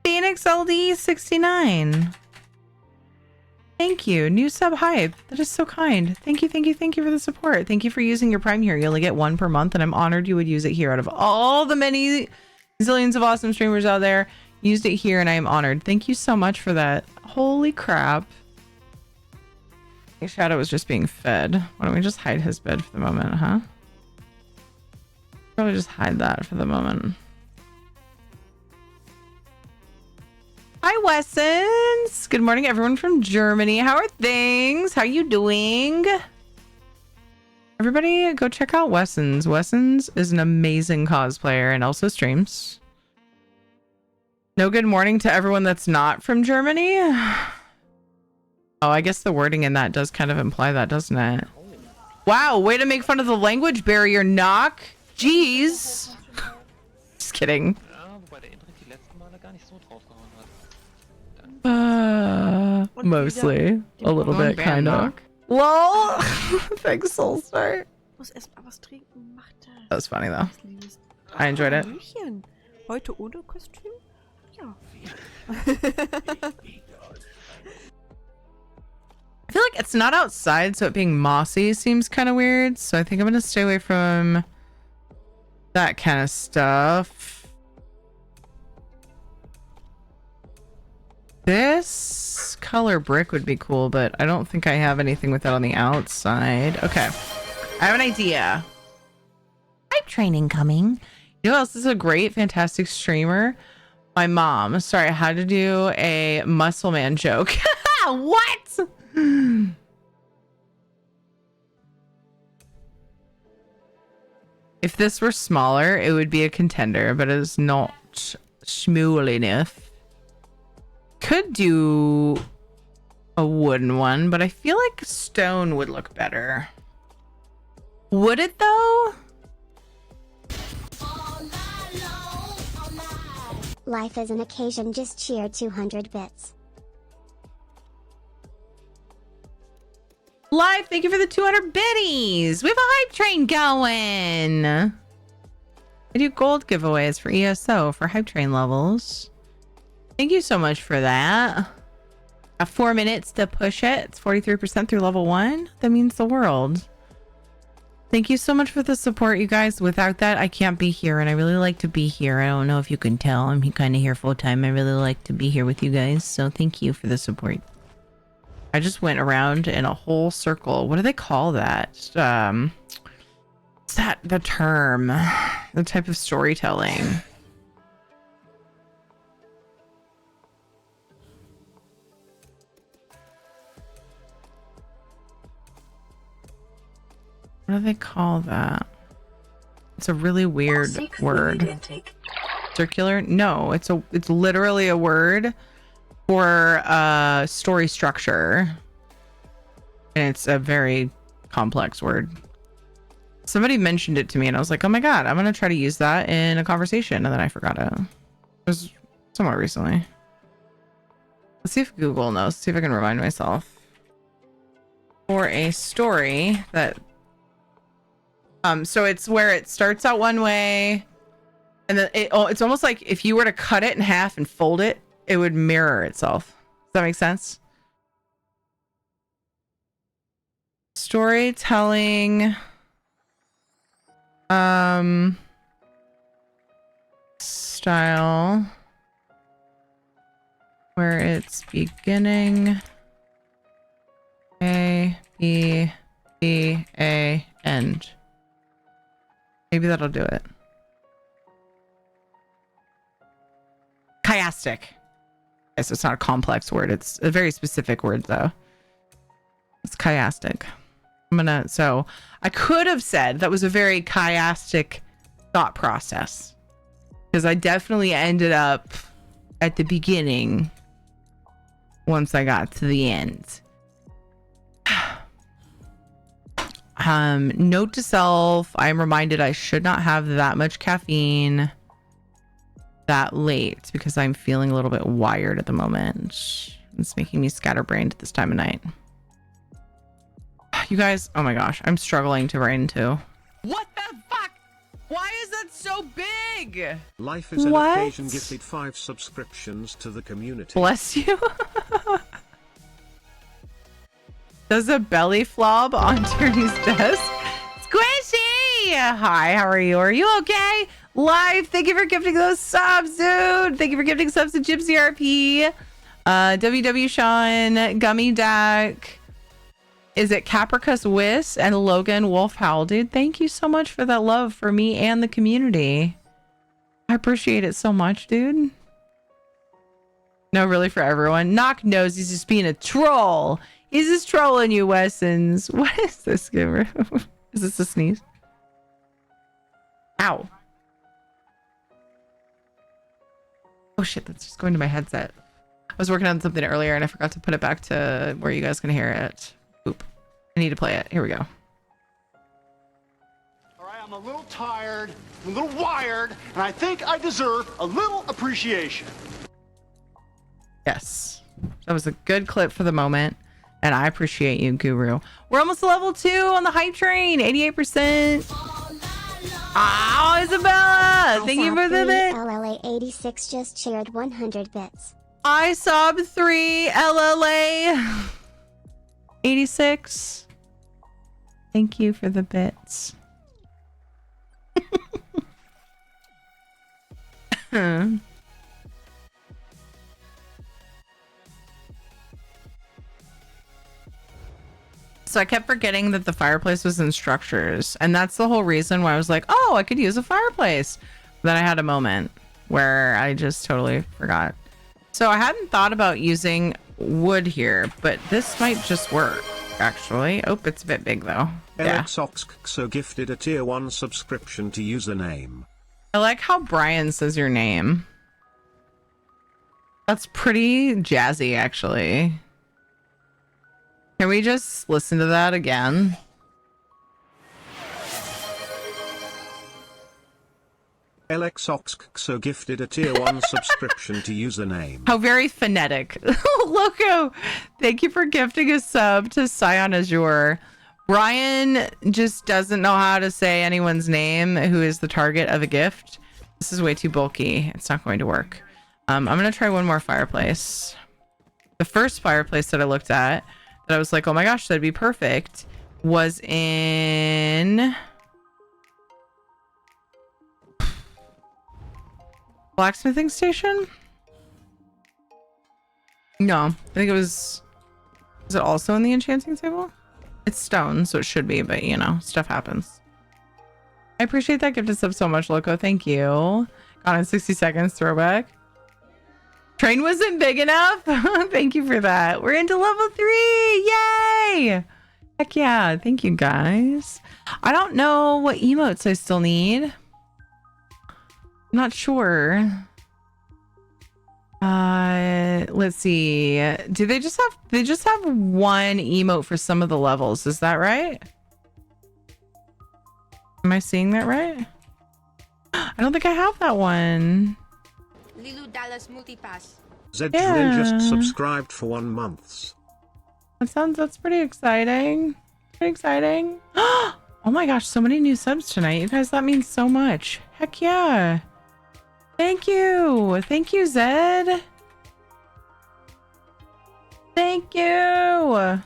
Phoenix LD 69. Thank you. New sub hype. That is so kind. Thank you, thank you, thank you for the support. Thank you for using your Prime here. You only get one per month, and I'm honored you would use it here. Out of all the many zillions of awesome streamers out there, you used it here, and I am honored. Thank you so much for that. Holy crap. Shadow was just being fed. Why don't we just hide his bed for the moment, huh? Probably just hide that for the moment. Hi, Wessons. Good morning, everyone from Germany. How are things? How you doing? Everybody go check out Wessons. Wessons is an amazing cosplayer and also streams. No good morning to everyone that's not from Germany. Oh, I guess the wording in that does kind of imply that, doesn't it? Wow, way to make fun of the language barrier, Knock. Jeez. Just kidding. Mostly. A little bit, kind of. Lol. Thanks, Soulstar. Muss erst mal was trinken. Macht das. That was funny, though. I enjoyed it. Heute ohne Kostüm? Ja. I feel like it's not outside, so it being mossy seems kind of weird. So I think I'm going to stay away from that kind of stuff. This color brick would be cool, but I don't think I have anything with that on the outside. Okay. I have an idea. Hype training coming. You know what else is a great, fantastic streamer? My mom. Sorry, I had to do a muscle man joke. What? If this were smaller, it would be a contender, but it is not small enough. Could do a wooden one, but I feel like stone would look better. Would it though? Life is an occasion. Just cheer 200 bits. Live, thank you for the 200 biddies. We have a hype train going. I do gold giveaways for ESO for hype train levels. Thank you so much for that. 4 minutes to push it. It's 43% through level 1. That means the world. Thank you so much for the support, you guys. Without that, I can't be here, and I really like to be here. I don't know if you can tell. I'm kind of here full time. I really like to be here with you guys, so thank you for the support. I just went around in a whole circle. What do they call that? What's that the term? The type of storytelling. What do they call that? It's a really weird word. Circular? No, it's literally a word for story structure. And it's a very complex word. Somebody mentioned it to me and I was like, oh my god, I'm gonna try to use that in a conversation, and then I forgot it. It was somewhat recently. Let's see if Google knows. See if I can remind myself. For a story that so it's where it starts out one way and then it's almost like if you were to cut it in half and fold it, it would mirror itself. Does that make sense? Storytelling style where it's beginning A, B, B, A, end. Maybe that'll do it. chiastic. So it's not a complex word. It's a very specific word though. It's chiastic. So I could have said that was a very chiastic thought process, because I definitely ended up at the beginning once I got to the end. Note to self, I am reminded I should not have that much caffeine that late because I'm feeling a little bit wired at the moment. It's making me scatterbrained at this time of night. You guys, oh my gosh, I'm struggling to rain too. What the fuck? Why is that so big? Life is an occasion gifted 5 subscriptions to the community. Bless you. Does a belly flob on Tierney's desk? Squishy! Hi, how are you? Are you okay? Live, thank you for gifting those subs, dude. Thank you for gifting subs to Gypsy RP. WW Sean, Gummy Dak. Is it Capricus Wiss and Logan Wolf Howl, dude? Thank you so much for that love for me and the community. I appreciate it so much, dude. No, really, for everyone. Knock knows he's just being a troll. He's just trolling you, Wessons. What is this, Giver? Is this a sneeze? Ow. Oh shit, that's just going to my headset. I was working on something earlier and I forgot to put it back to where you guys can hear it. Oop. I need to play it. Here we go. All right, I'm a little tired, I'm a little wired, and I think I deserve a little appreciation. Yes. That was a good clip for the moment. And I appreciate you, Guru. We're almost to level 2 on the hype train. 88%. Oh, Isabella! Thank you for the bit. LLA 86 just shared 100 bits. I sob 3 LLA 86. Thank you for the bits. So I kept forgetting that the fireplace was in structures, and that's the whole reason why I was like, oh, I could use a fireplace. Then I had a moment where I just totally forgot. So I hadn't thought about using wood here, but this might just work, actually. Oh, it's a bit big though. Yeah. LXOXXO gifted a tier 1 subscription to username. I like how Brian says your name. That's pretty jazzy, actually. Can we just listen to that again? LXOXXO gifted a tier 1 subscription to username. How very phonetic. Loco, thank you for gifting a sub to Scion Azure. Brian just doesn't know how to say anyone's name who is the target of a gift. This is way too bulky. It's not going to work. I'm going to try one more fireplace. The first fireplace that I looked at, that I was like, oh my gosh, that'd be perfect, was in blacksmithing station? No, I think it was it also in the enchanting table? It's stone, so it should be, but you know, stuff happens. I appreciate that gifted sub so much, Loco. Thank you. Gone in 60 seconds, throwback. Train wasn't big enough. Thank you for that. We're into level 3. Yay! Heck yeah. Thank you, guys. I don't know what emotes I still need. I'm not sure. Let's see. Do they just have one emote for some of the levels? Is that right? Am I seeing that right? I don't think I have that one. Lilu Dallas Multipass. Zedrin just subscribed for 1 month. That's pretty exciting. Pretty exciting. Oh my gosh, so many new subs tonight. You guys, that means so much. Heck yeah. Thank you. Thank you, Zed. Thank you.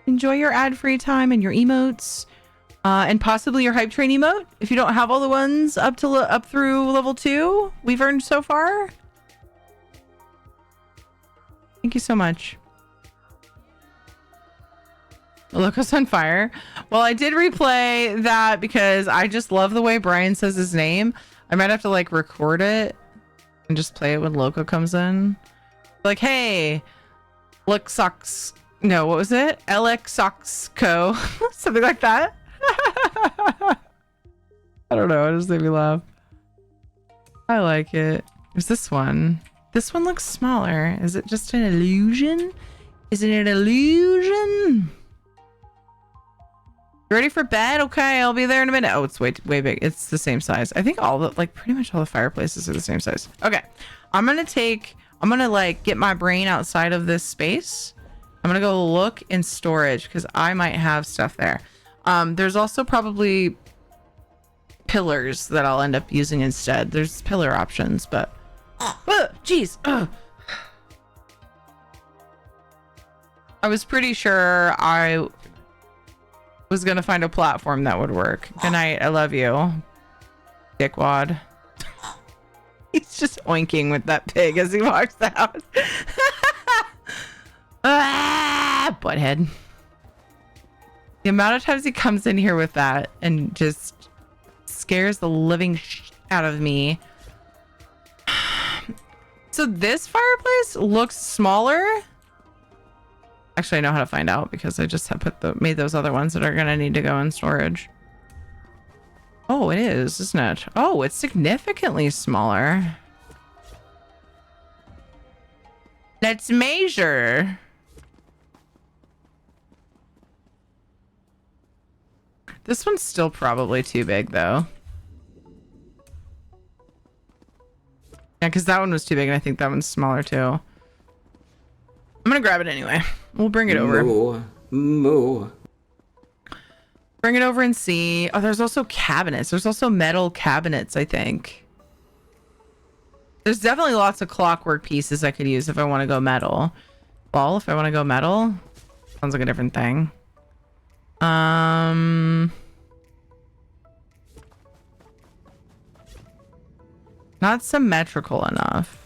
Enjoy your ad-free time and your emotes. And possibly your hype train emote if you don't have all the ones up through level 2 we've earned so far. Thank you so much. Loco's on fire. Well, I did replay that because I just love the way Brian says his name. I might have to like record it and just play it when Loco comes in. Like, hey, Lexox. No, what was it? LX Co. Something like that. I don't know. It just made me laugh. I like it. There's this one. This one looks smaller. Is it just an illusion? Is it an illusion? You ready for bed? Okay, I'll be there in a minute. Oh, it's way big. It's the same size. I think all the, like, pretty much all the fireplaces are the same size. Okay, I'm gonna like get my brain outside of this space. I'm gonna go look in storage because I might have stuff there. There's also probably pillars that I'll end up using instead. There's pillar options, but jeez. I was pretty sure I was gonna find a platform that would work. Good night. I love you, dickwad. He's just oinking with that pig as he walks out. Butthead. The amount of times he comes in here with that and just scares the living out of me. So this fireplace looks smaller. Actually, I know how to find out because I just have made those other ones that are gonna need to go in storage. Oh, it is, isn't it? Oh, it's significantly smaller. Let's measure. This one's still probably too big though. Yeah, because that one was too big and I think that one's smaller too. I'm gonna grab it anyway. We'll bring it over. Moo. Bring it over and see. Oh, there's also cabinets. There's also metal cabinets, I think. There's definitely lots of clockwork pieces I could use if I want to go metal. Well, if I want to go metal, sounds like a different thing. Not symmetrical enough.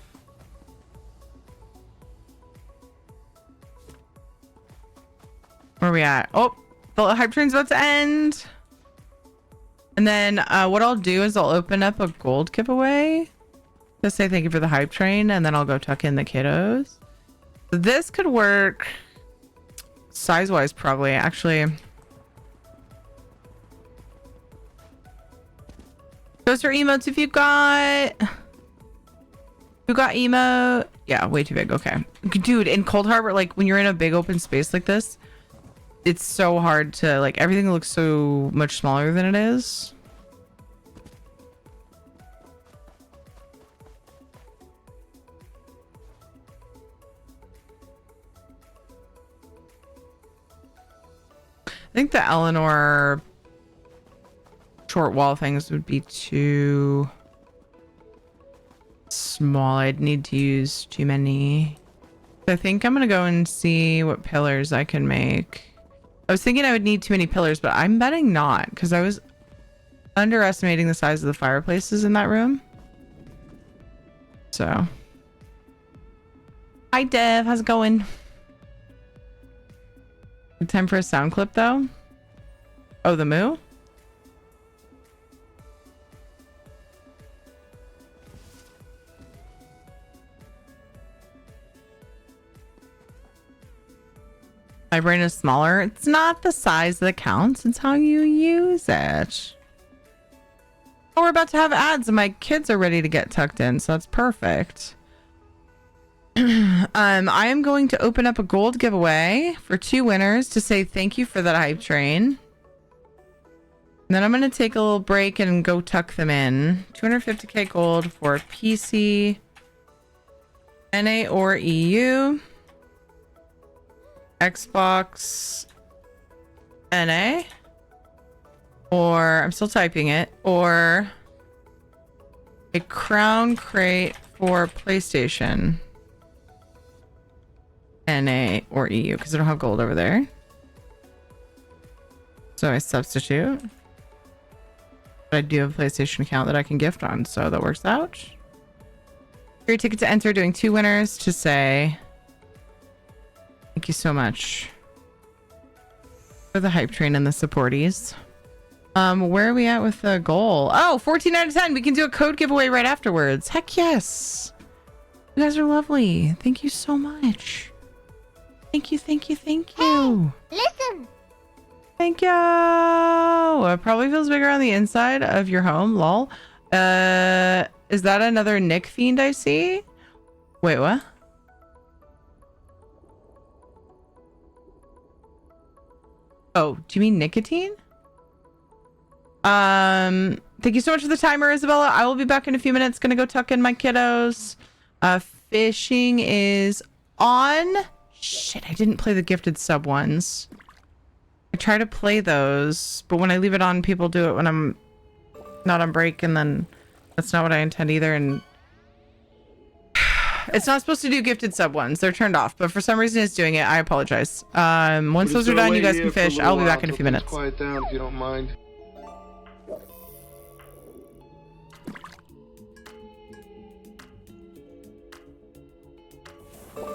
Where are we at? Oh, the hype train's about to end. And then what I'll do is I'll open up a gold giveaway to say thank you for the hype train, and then I'll go tuck in the kiddos. So this could work size-wise, probably. Actually, those are emotes if you got emote. Yeah, way too big. Okay, dude, in Cold Harbor, like when you're in a big open space like this, it's so hard to, like, everything looks so much smaller than it is. I think the Eleanor short wall things would be too small. I'd need to use too many. I think I'm gonna go and see what pillars I can make. I was thinking I would need too many pillars, but I'm betting not, because I was underestimating the size of the fireplaces in that room. So, hi Dev, how's it going? Good time for a sound clip though. Oh, the moo? My brain is smaller. It's not the size that counts. It's how you use it. Oh, we're about to have ads and my kids are ready to get tucked in, so that's perfect. I am going to open up a gold giveaway for 2 winners to say thank you for that hype train. And then I'm going to take a little break and go tuck them in. 250k gold for PC, NA or EU. Xbox NA, or I'm still typing it, or a crown crate for PlayStation NA or EU, because I don't have gold over there. So I substitute. But I do have a PlayStation account that I can gift on, so that works out. Free ticket to enter, doing 2 winners to say thank you so much for the hype train and the supporties. Where are we at with the goal? Oh, 14 out of 10. We can do a code giveaway right afterwards. Heck yes. You guys are lovely. Thank you so much. Thank you, thank you, thank you. Hey, listen. Thank you. It probably feels bigger on the inside of your home. Lol. Is that another Nick fiend I see? Wait, what? Oh, do you mean nicotine? Thank you so much for the timer, Isabella. I will be back in a few minutes. Gonna go tuck in my kiddos. Fishing is on. Shit, I didn't play the gifted sub ones. I try to play those, but when I leave it on, people do it when I'm not on break, and then that's not what I intend either. And it's not supposed to do gifted sub ones. They're turned off, but for some reason it's doing it. I apologize. Once those are done, you guys can fish. I'll be back in a few minutes. Quiet down if you don't mind.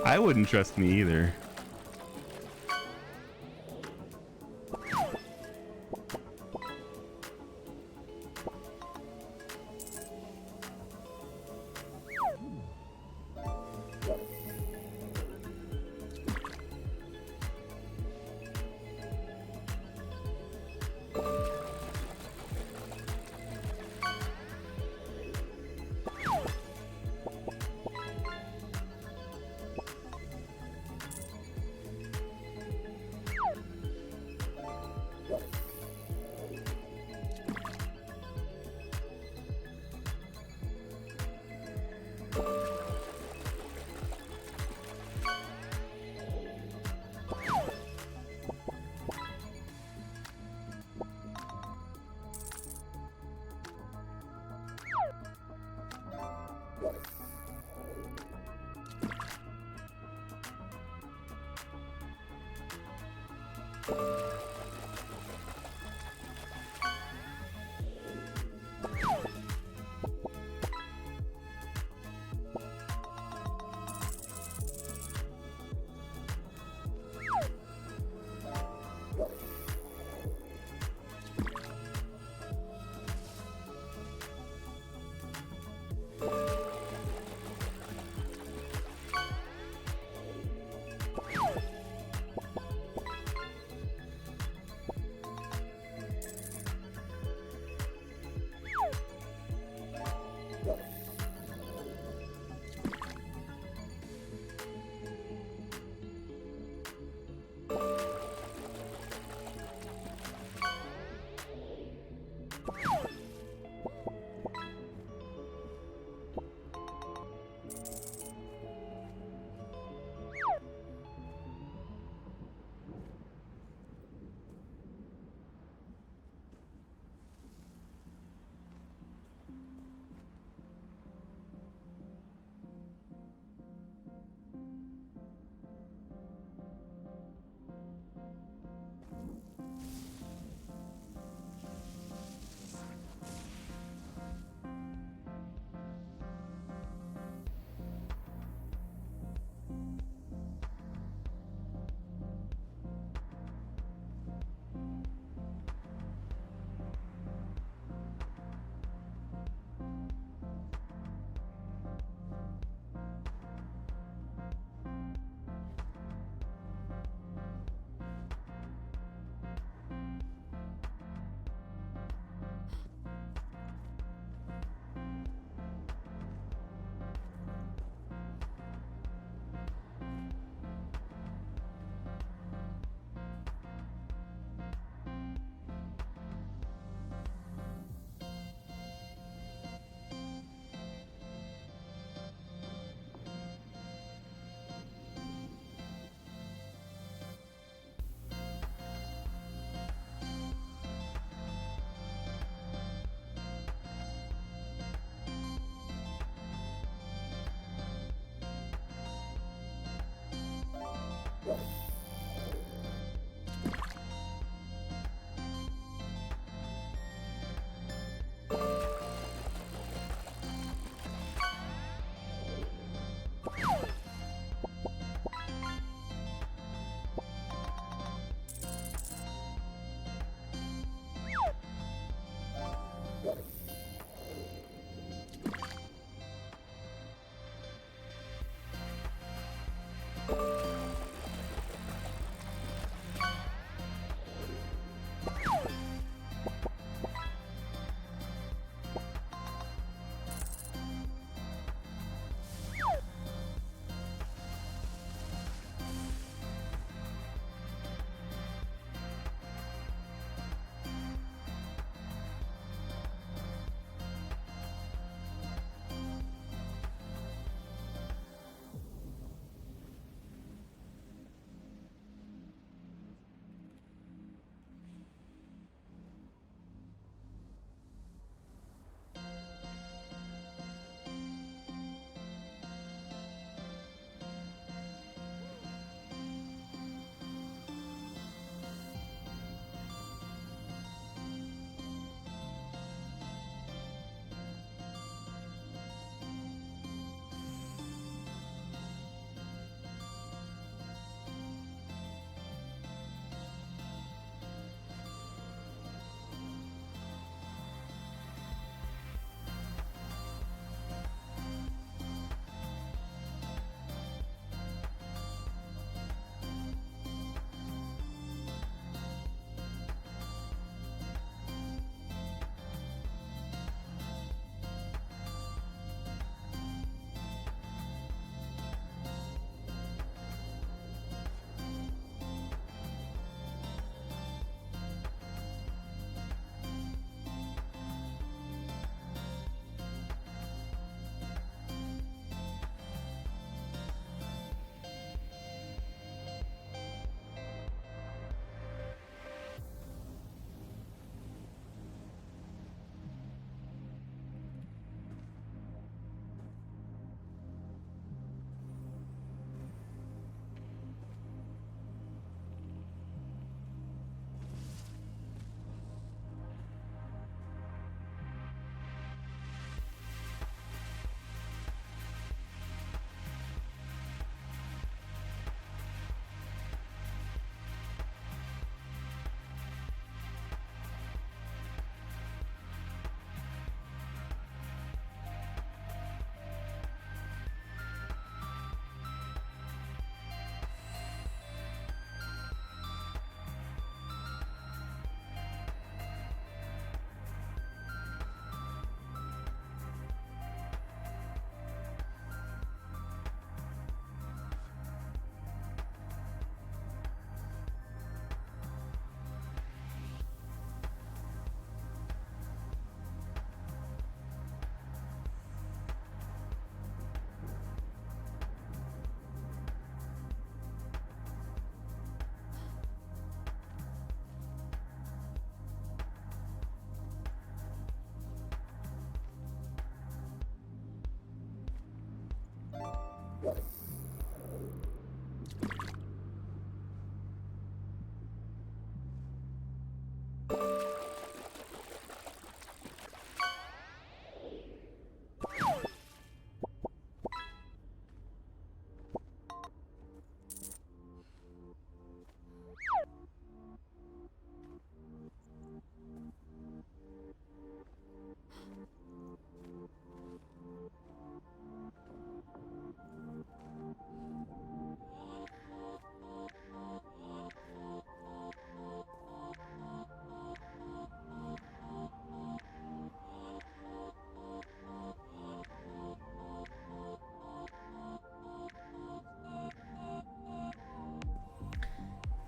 I wouldn't trust me either.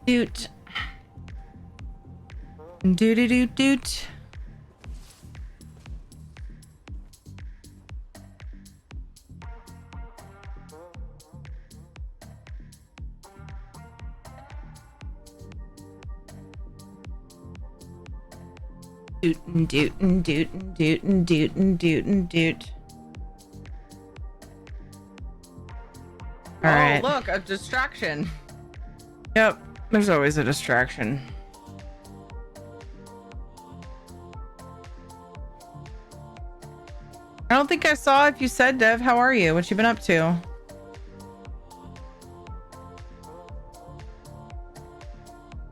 Doot. Doot doot doot. Doot and doot and doot and doot and doot and doot and doot. All right. Look, a distraction. Yep, there's always a distraction. I don't think I saw if you said, Dev. How are you? What you been up to?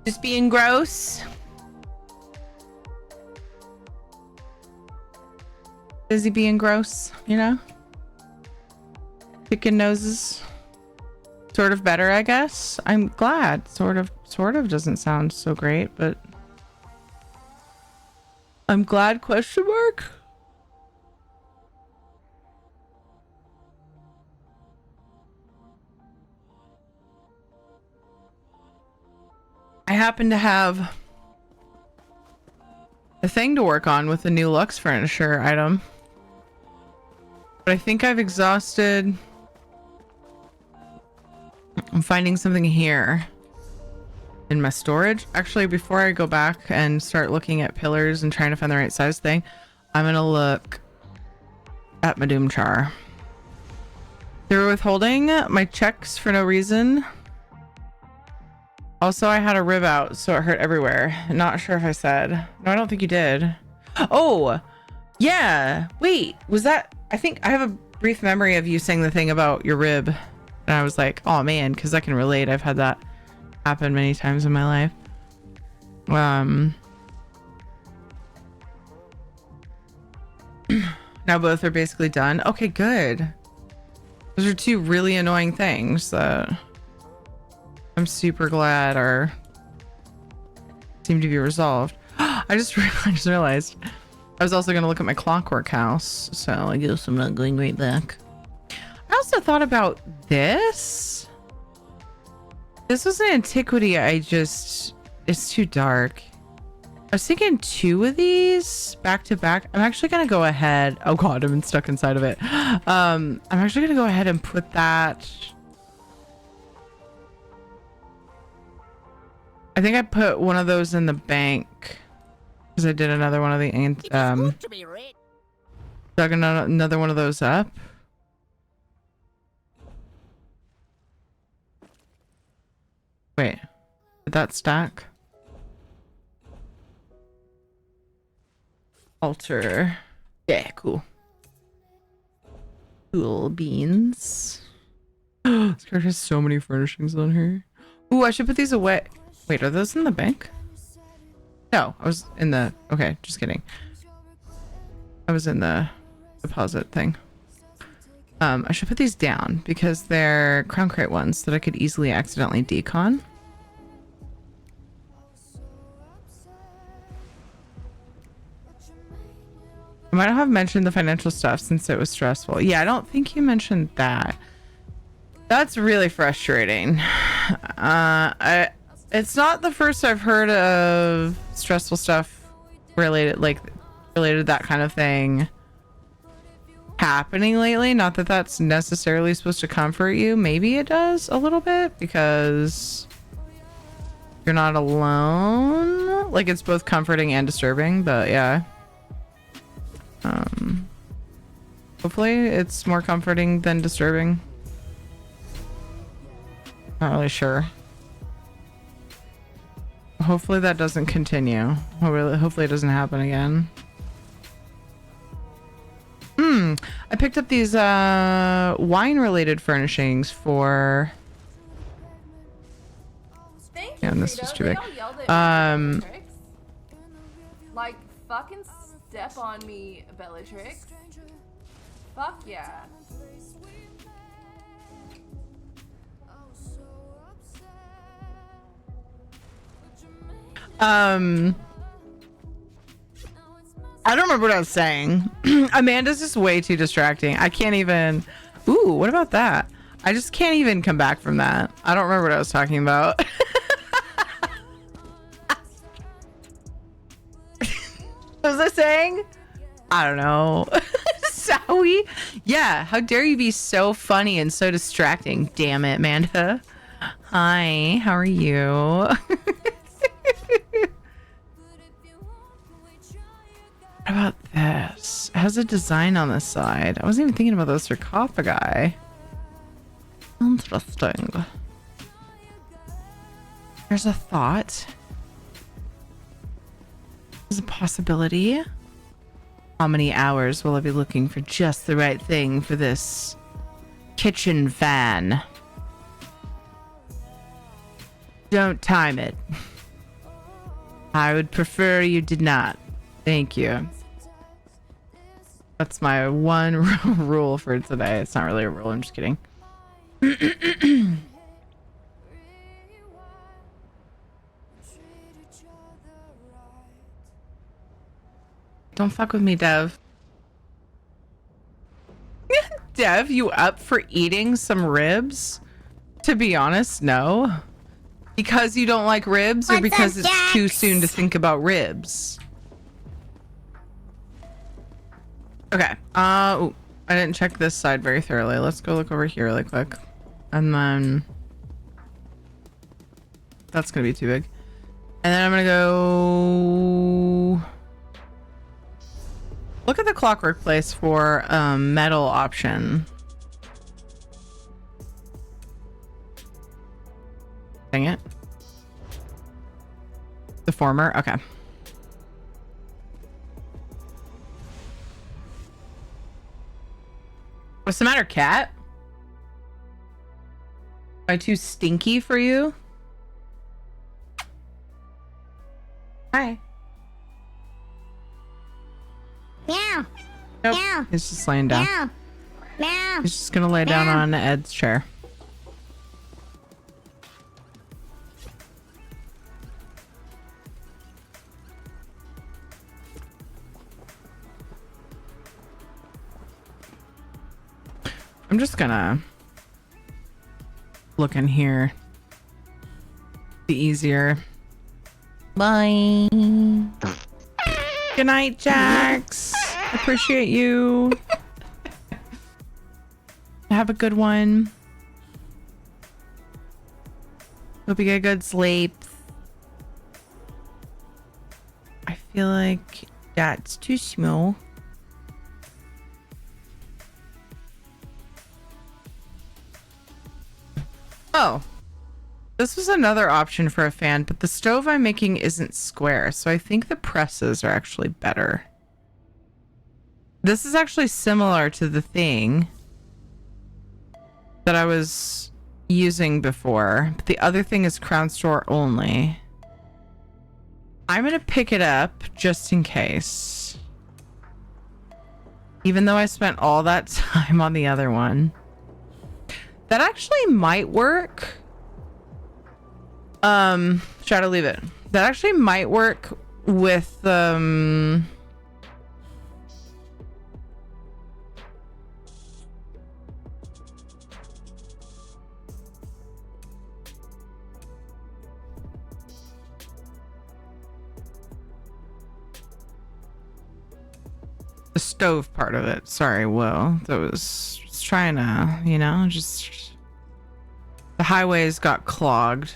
Just being gross. Busy being gross, you know? Picking noses. Sort of better, I guess. I'm glad. Sort of doesn't sound so great, but I'm glad, question mark. I happen to have a thing to work on with the new Lux furniture item. But I think I've exhausted. I'm finding something here in my storage. Actually, before I go back and start looking at pillars and trying to find the right size thing, I'm gonna look at my Doom Char. They were withholding my checks for no reason. Also, I had a rib out, so it hurt everywhere. Not sure if I said. No, I don't think you did. Oh, yeah. Wait, was that? I think I have a brief memory of you saying the thing about your rib. And I was like, oh man, because I can relate. I've had that happen many times in my life. Now both are basically done. Okay, good. Those are two really annoying things that I'm super glad are seem to be resolved. I just realized I was also going to look at my Clockwork House, so I guess I'm not going right back. I also thought about this. This was an antiquity. It's too dark. I was thinking 2 of these back to back. I'm actually going to go ahead. Oh God, I've been stuck inside of it. I'm actually going to go ahead and put that. I think I put one of those in the bank because I did another one of the dug another one of those up. Wait, did that stack? Altar. Yeah, cool. Cool beans. This card has so many furnishings on here. Ooh, I should put these away. Wait, are those in the bank? No, I was in the... Okay, just kidding. I was in the deposit thing. I should put these down because they're Crown Crate ones that I could easily accidentally decon. I might not have mentioned the financial stuff since it was stressful. Yeah, I don't think you mentioned that. That's really frustrating. It's not the first I've heard of stressful stuff related to that kind of thing happening lately. Not that that's necessarily supposed to comfort you. Maybe it does a little bit because you're not alone. Like, it's both comforting and disturbing, but yeah. Hopefully it's more comforting than disturbing. Not really sure. Hopefully that doesn't continue. Hopefully it doesn't happen again. I picked up these wine-related furnishings for... Thank you, Yeah, and this Frito. was too They big. all yelled at me, Bellatrix. Like, fucking step on me, Bellatrix. Fuck yeah. I don't remember what I was saying. Amanda's just way too distracting. I can't even... Ooh, what about that? I just can't even come back from that. I don't remember what I was talking about. What was I saying? I don't know. Zowie? Yeah, how dare you be so funny and so distracting? Damn it, Amanda. Hi, how are you? What about this? It has a design on the side. I wasn't even thinking about those sarcophagi. Interesting. There's a thought. There's a possibility. How many hours will I be looking for just the right thing for this kitchen fan? Don't time it. I would prefer you did not. Thank you. That's my one rule for today. It's not really a rule. I'm just kidding. Don't fuck with me, Dev. Dev, you up for eating some ribs? To be honest, no. Because you don't like ribs, or because it's too soon to think about ribs? Okay. Ooh, I didn't check this side very thoroughly. Let's go look over here really quick. And then... That's gonna be too big. And then I'm gonna go... Look at the Clockwork Place for metal option. Dang it. The former? Okay. What's the matter, cat? Am I too stinky for you? Hi. Meow. Nope. Meow. He's just laying down. Meow. Meow. He's just gonna lay down on Ed's chair. I'm just gonna look in here. Be easier. Bye. Good night, Jax. Appreciate you. Have a good one. Hope you get a good sleep. I feel like that's too small. Oh, this was another option for a fan, but the stove I'm making isn't square, so I think the presses are actually better. This is actually similar to the thing that I was using before, but the other thing is Crown Store only. I'm gonna pick it up just in case, even though I spent all that time on the other one. That actually might work. Try to leave it. That actually might work with the stove part of it. Sorry, Will. That was just trying to, you know, just the highways got clogged.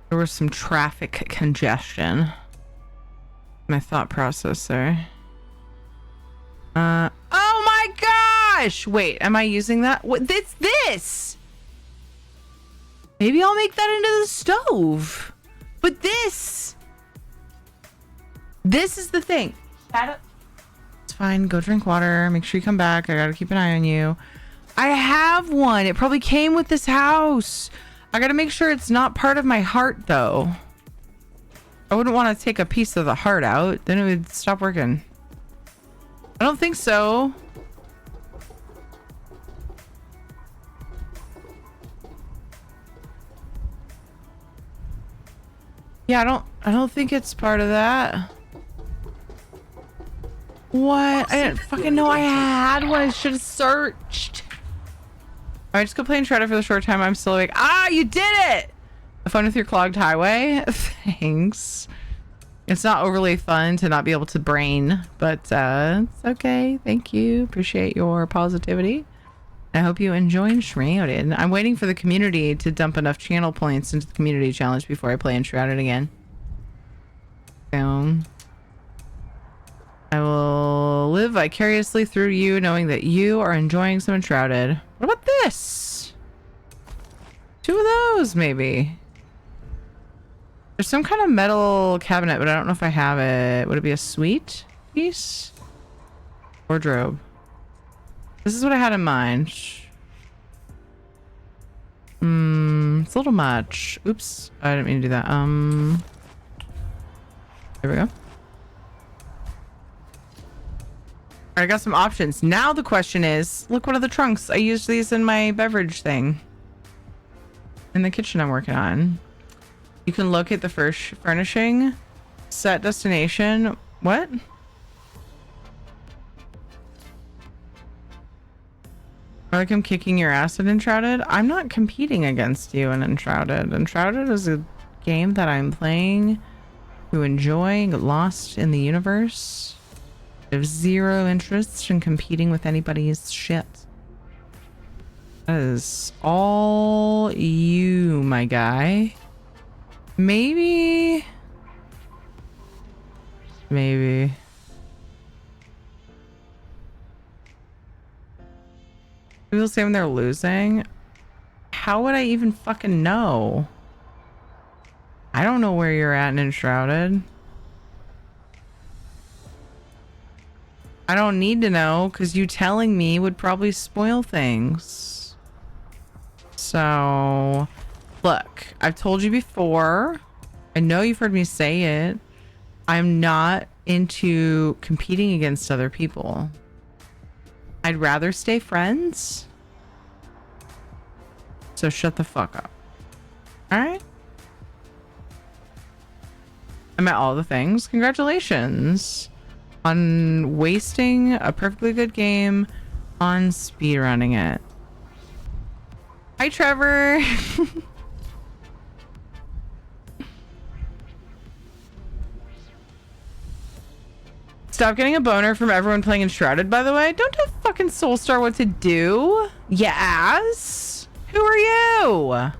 There was some traffic congestion. My thought process there. Oh my gosh! Wait, am I using that? What? This? Maybe I'll make that into the stove. But this is the thing. It's fine. Go drink water. Make sure you come back. I gotta keep an eye on you. I have one. It probably came with this house. I gotta make sure it's not part of my heart, though. I wouldn't want to take a piece of the heart out. Then it would stop working. I don't think so. Yeah, I don't think it's part of that. What? I didn't fucking know I had one. I should have searched. Alright, just go play Shredder for the short time I'm still awake. Ah, you did it! Have fun with your clogged highway. Thanks. It's not overly fun to not be able to brain, but it's okay. Thank you. Appreciate your positivity. I hope you enjoyed Shrouded. I'm waiting for the community to dump enough channel points into the community challenge before I play Shrouded again. So I will live vicariously through you, knowing that you are enjoying some Shrouded. What about this? 2 of those, maybe. There's some kind of metal cabinet, but I don't know if I have it. Would it be a sweet piece? Wardrobe. This is what I had in mind. It's a little much. Oops. I didn't mean to do that. There we go. I got some options. Now the question is, look, what are the trunks? I used these in my beverage thing. In the kitchen I'm working on. You can locate the first furnishing. Set destination. What? Like I'm kicking your ass in Enshrouded. I'm not competing against you in Enshrouded. Enshrouded is a game that I'm playing to enjoy, lost in the universe. I have zero interest in competing with anybody's shit. That is all you, my guy. Maybe. People say when they're losing. How would I even fucking know? I don't know where you're at in Enshrouded. I don't need to know because you telling me would probably spoil things. So, look, I've told you before. I know you've heard me say it. I'm not into competing against other people. I'd rather stay friends. So shut the fuck up. Alright? I'm at all the things. Congratulations on wasting a perfectly good game on speedrunning it. Hi, Trevor. Stop getting a boner from everyone playing Enshrouded, by the way. Don't tell fucking Soulstar what to do. Yes. Who are you?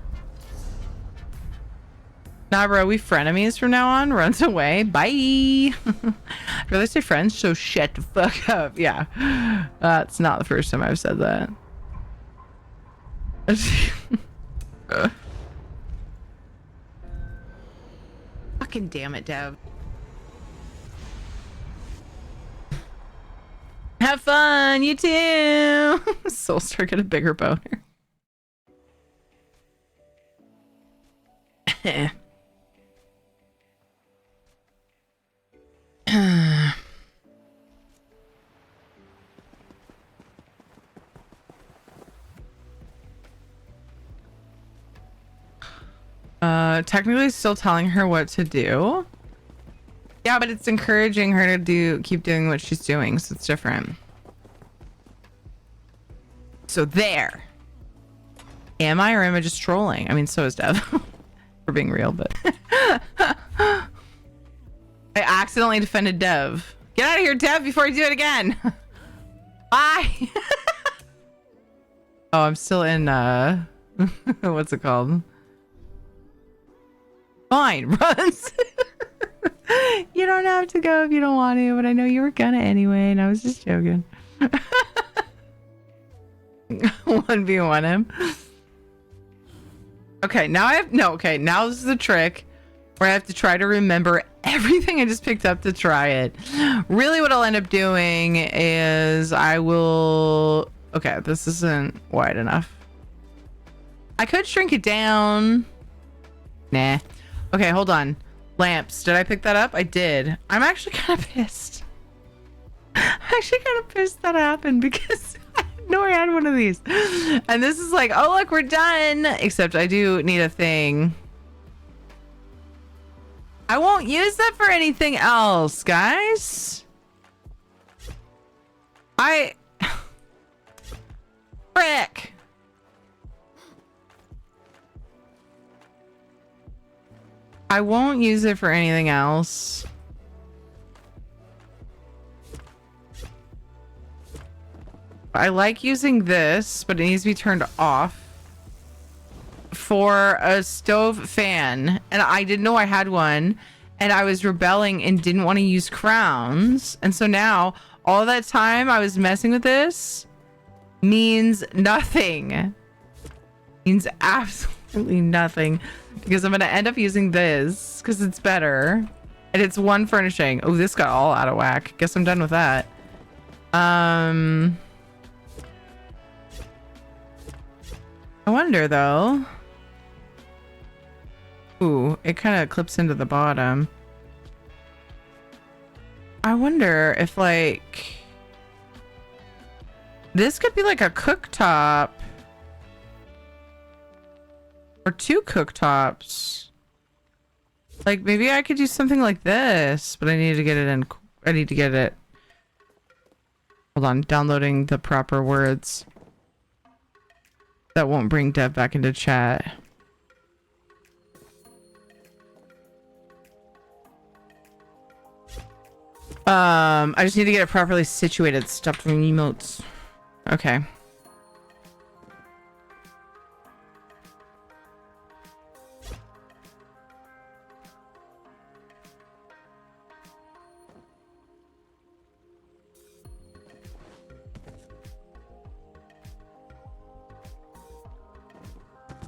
Nah, bro, we frenemies from now on. Runs away. Bye. I'd rather stay friends, so shut the fuck up. Yeah. That's not the first time I've said that. Fucking damn it, Dev. Have fun, you too. Soulstar get a bigger boner. Technically still telling her what to do. Yeah, but it's encouraging her to keep doing what she's doing, so it's different. So there. Am I, or am I just trolling? I mean, so is Dev. For being real, but I accidentally defended Dev. Get out of here, Dev, before I do it again. Bye. Oh, I'm still in what's it called? Fine, runs. You don't have to go if you don't want to, but I know you were gonna anyway, and I was just joking. 1v1 him. Okay, now I have okay, now this is the trick where I have to try to remember everything I just picked up to try it. Really what I'll end up doing is I will okay, this isn't wide enough. I could shrink it down. Nah. Okay, hold on. Lamps. Did I pick that up? I did. I'm actually kind of pissed. I'm actually kind of pissed that happened because I didn't know I had one of these. And this is like, oh, look, we're done. Except I do need a thing. I won't use that for anything else, guys. Frick. I won't use it for anything else. I like using this, but it needs to be turned off for a stove fan. And I didn't know I had one. And I was rebelling and didn't want to use crowns. And so now all that time I was messing with this means nothing. Means absolutely nothing. Because I'm going to end up using this because it's better. And it's one furnishing. Oh, this got all out of whack. Guess I'm done with that. I wonder though. Ooh, it kind of clips into the bottom. I wonder if like this could be like a cooktop or two cooktops. Like maybe I could do something like this, but I need to get it in. I need to get it. Hold on, downloading the proper words. That won't bring Dev back into chat. I just need to get it properly situated. Stop doing emotes. Okay.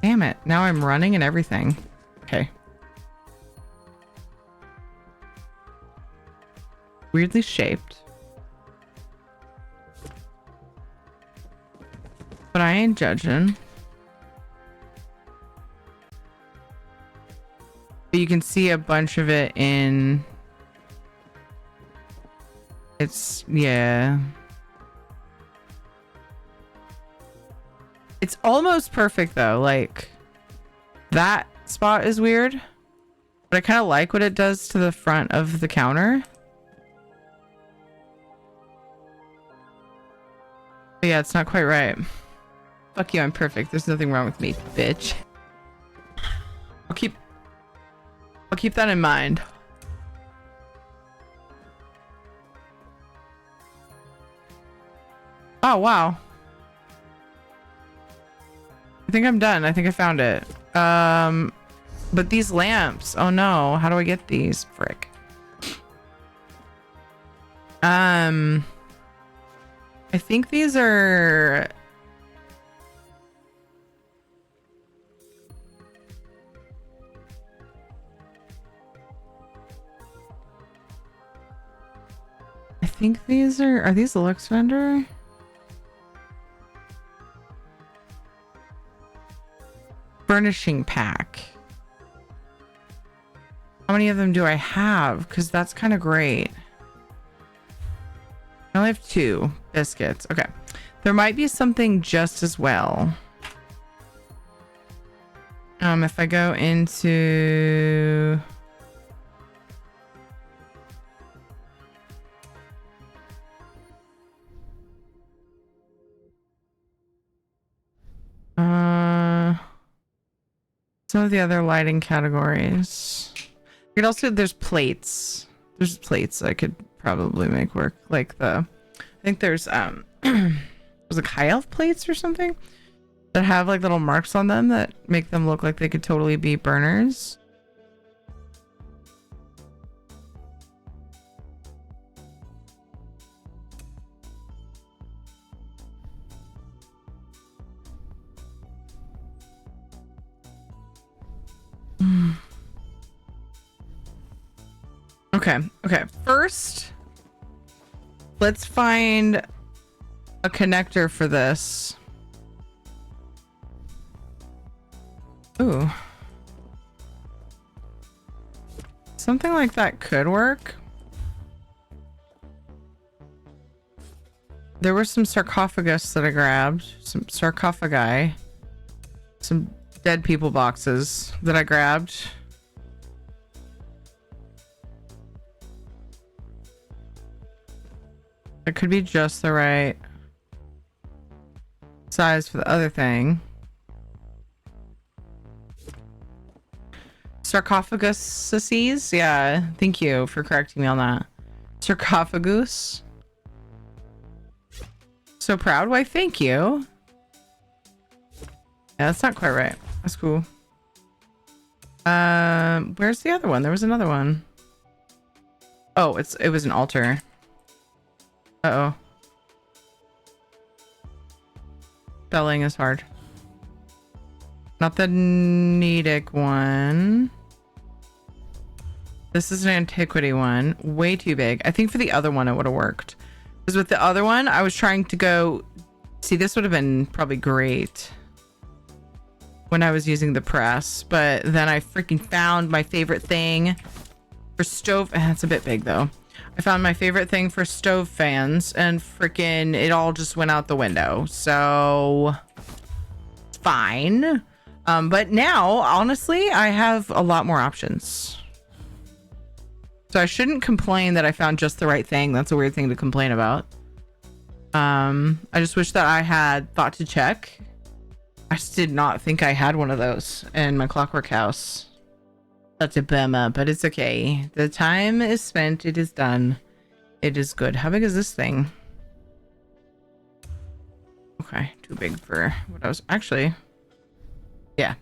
Damn it. Now I'm running and everything. Okay. Weirdly shaped. But I ain't judging. But you can see a bunch of it in... It's... yeah. It's almost perfect though. Like, that spot is weird. But I kind of like what it does to the front of the counter. But yeah, it's not quite right. Fuck you, I'm perfect. There's nothing wrong with me, bitch. I'll keep that in mind. Oh, wow. I think I'm done. I think I found it. But these lamps. Oh no. How do I get these? Frick. I think these are... I think these are these the Lux vendor? Furnishing pack. How many of them do I have? Because that's kind of great. I only have 2 biscuits. Okay. There might be something just as well. If I go into... some of the other lighting categories. You could also, there's plates. There's plates I could probably make work. Like the, I think there's was it high elf plates or something that have like little marks on them that make them look like they could totally be burners. Okay. First, let's find a connector for this. Ooh. Something like that could work. There was some sarcophagus that I grabbed. Some sarcophagi. Some dead people boxes that I grabbed. It could be just the right size for the other thing. Sarcophaguses? Yeah, thank you for correcting me on that. Sarcophagus. So proud. Why, thank you. Yeah, that's not quite right. That's cool. Where's the other one? There was another one. Oh, it was an altar. Uh-oh. Spelling is hard. Not the Daedric one. This is an antiquity one. Way too big. I think for the other one it would have worked. Because with the other one, I was trying to go... See, this would have been probably great when I was using the press. But then I freaking found my favorite thing for stove... That's a bit big, though. I found my favorite thing for stove fans, and freaking it all just went out the window. So... It's fine. But now, honestly, I have a lot more options. So I shouldn't complain that I found just the right thing. That's a weird thing to complain about. I just wish that I had thought to check. I just did not think I had one of those in my clockwork house. That's a bummer, but it's okay. The time is spent. It is done. It is good. How big is this thing? Okay, too big for what I was actually... Yeah,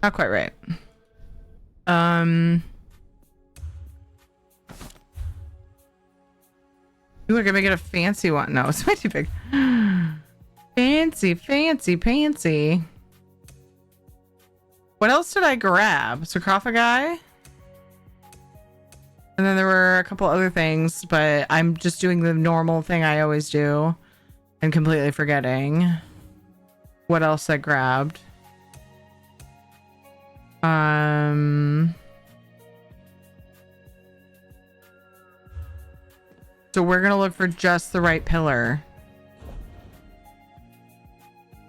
not quite right. Ooh, I can make it a fancy one. No, it's way too big. Fancy. What else did I grab? Sarcophagi? And then there were a couple other things, but I'm just doing the normal thing I always do and completely forgetting what else I grabbed. So we're gonna look for just the right pillar.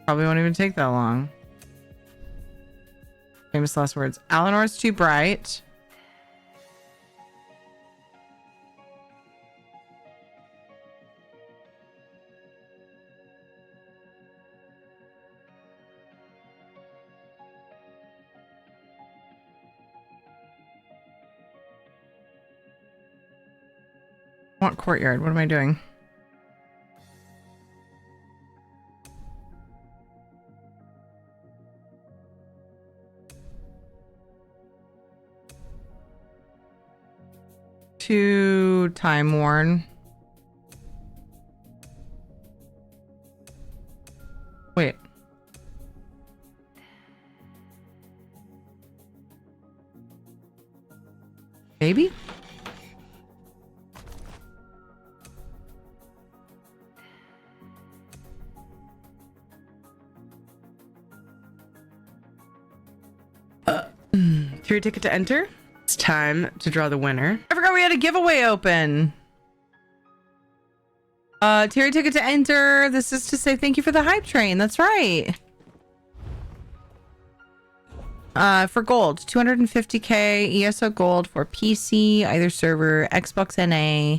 Probably won't even take that long. Famous last words. Eleanor's too bright. I want courtyard. What am I doing? Too time worn. Wait. Maybe? Tier ticket to enter. It's time to draw the winner. I forgot we had a giveaway open. Tier ticket to enter. This is to say thank you for the hype train. That's right. For gold, 250k ESO gold for PC, either server, Xbox NA,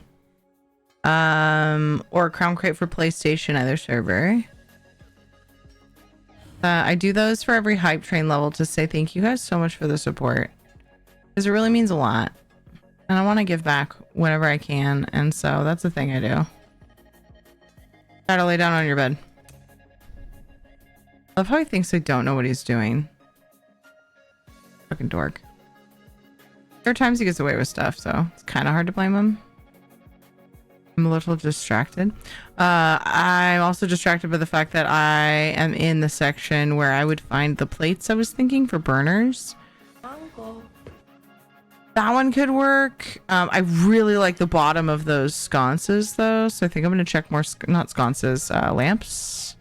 or Crown Crate for PlayStation, either server. I do those for every hype train level to say thank you guys so much for the support, because it really means a lot, and I want to give back whenever I can, and so that's the thing I do. Try to lay down on your bed. I love how he thinks I don't know what he's doing. Fucking dork. There are times he gets away with stuff, so it's kind of hard to blame him. I'm a little distracted. I'm also distracted by the fact that I am in the section where I would find the plates I was thinking for burners. Uncle. That one could work. I really like the bottom of those sconces though, so I think I'm gonna check more not sconces, lamps.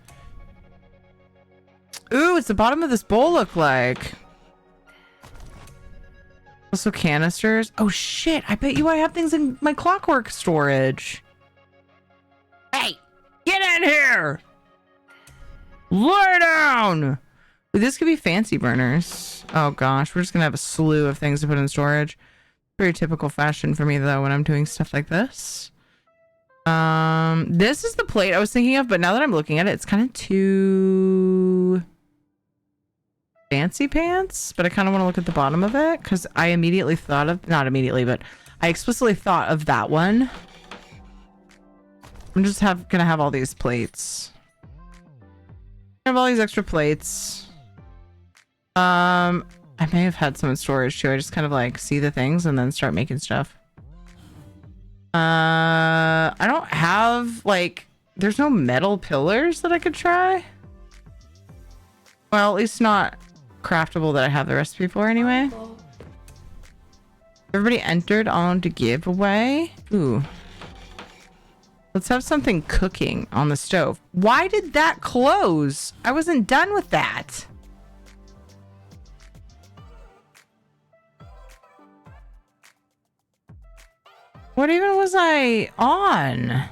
Ooh, what's the bottom of this bowl look like? Also canisters. Oh shit, I bet you I have things in my clockwork storage. Hey, get in here! Lay down! Ooh, this could be fancy burners. Oh gosh, we're just gonna have a slew of things to put in storage. Very typical fashion for me though when I'm doing stuff like this. This is the plate I was thinking of, but now that I'm looking at it, it's kind of too fancy pants, but I kind of want to look at the bottom of it because I immediately thought of, not immediately, but I explicitly thought of that one. I'm just gonna have all these plates. I have all these extra plates. I may have had some in storage too. I just kind of like see the things and then start making stuff. I don't have like, there's no metal pillars that I could try. Well, at least not craftable that I have the recipe for anyway. Everybody entered on to giveaway. Ooh. Let's have something cooking on the stove. Why did that close? I wasn't done with that. What even was I on?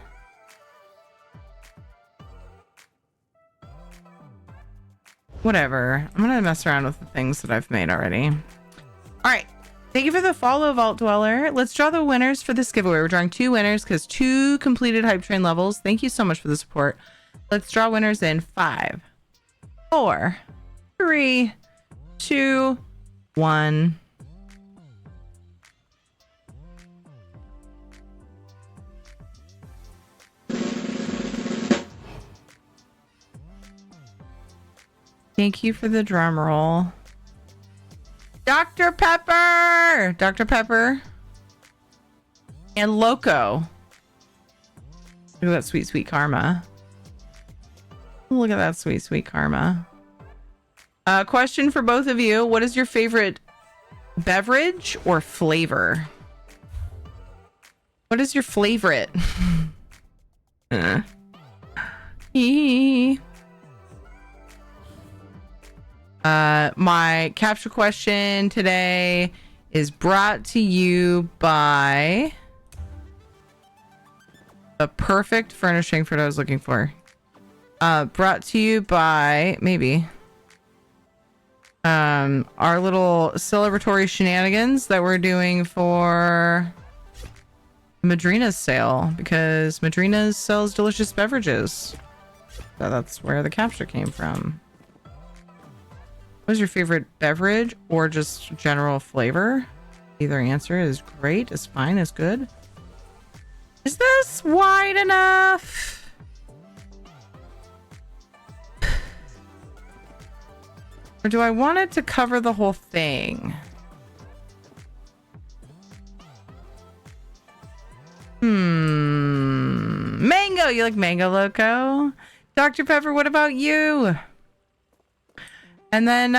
Whatever. I'm gonna mess around with the things that I've made already. All right. Thank you for the follow, Vault Dweller. Let's draw the winners for this giveaway. We're drawing 2 winners because 2 completed Hype Train levels. Thank you so much for the support. Let's draw winners in 5, 4, 3, 2, 1. Thank you for the drum roll. Dr. Pepper! Dr. Pepper. And Loco. Look at that sweet, sweet karma. Look at that sweet, sweet karma. Question for both of you. What is your favorite beverage or flavor? What is your favorite? My capture question today is brought to you by the perfect furnishing for what I was looking for. Brought to you by maybe our little celebratory shenanigans that we're doing for Madrinas sale, because Madrinas sells delicious beverages. So that's where the capture came from. What is your favorite beverage or just general flavor? Either answer is great, is fine, is good. Is this wide enough? Or do I want it to cover the whole thing? Mango! You like mango, Loco? Dr. Pepper, what about you? And then,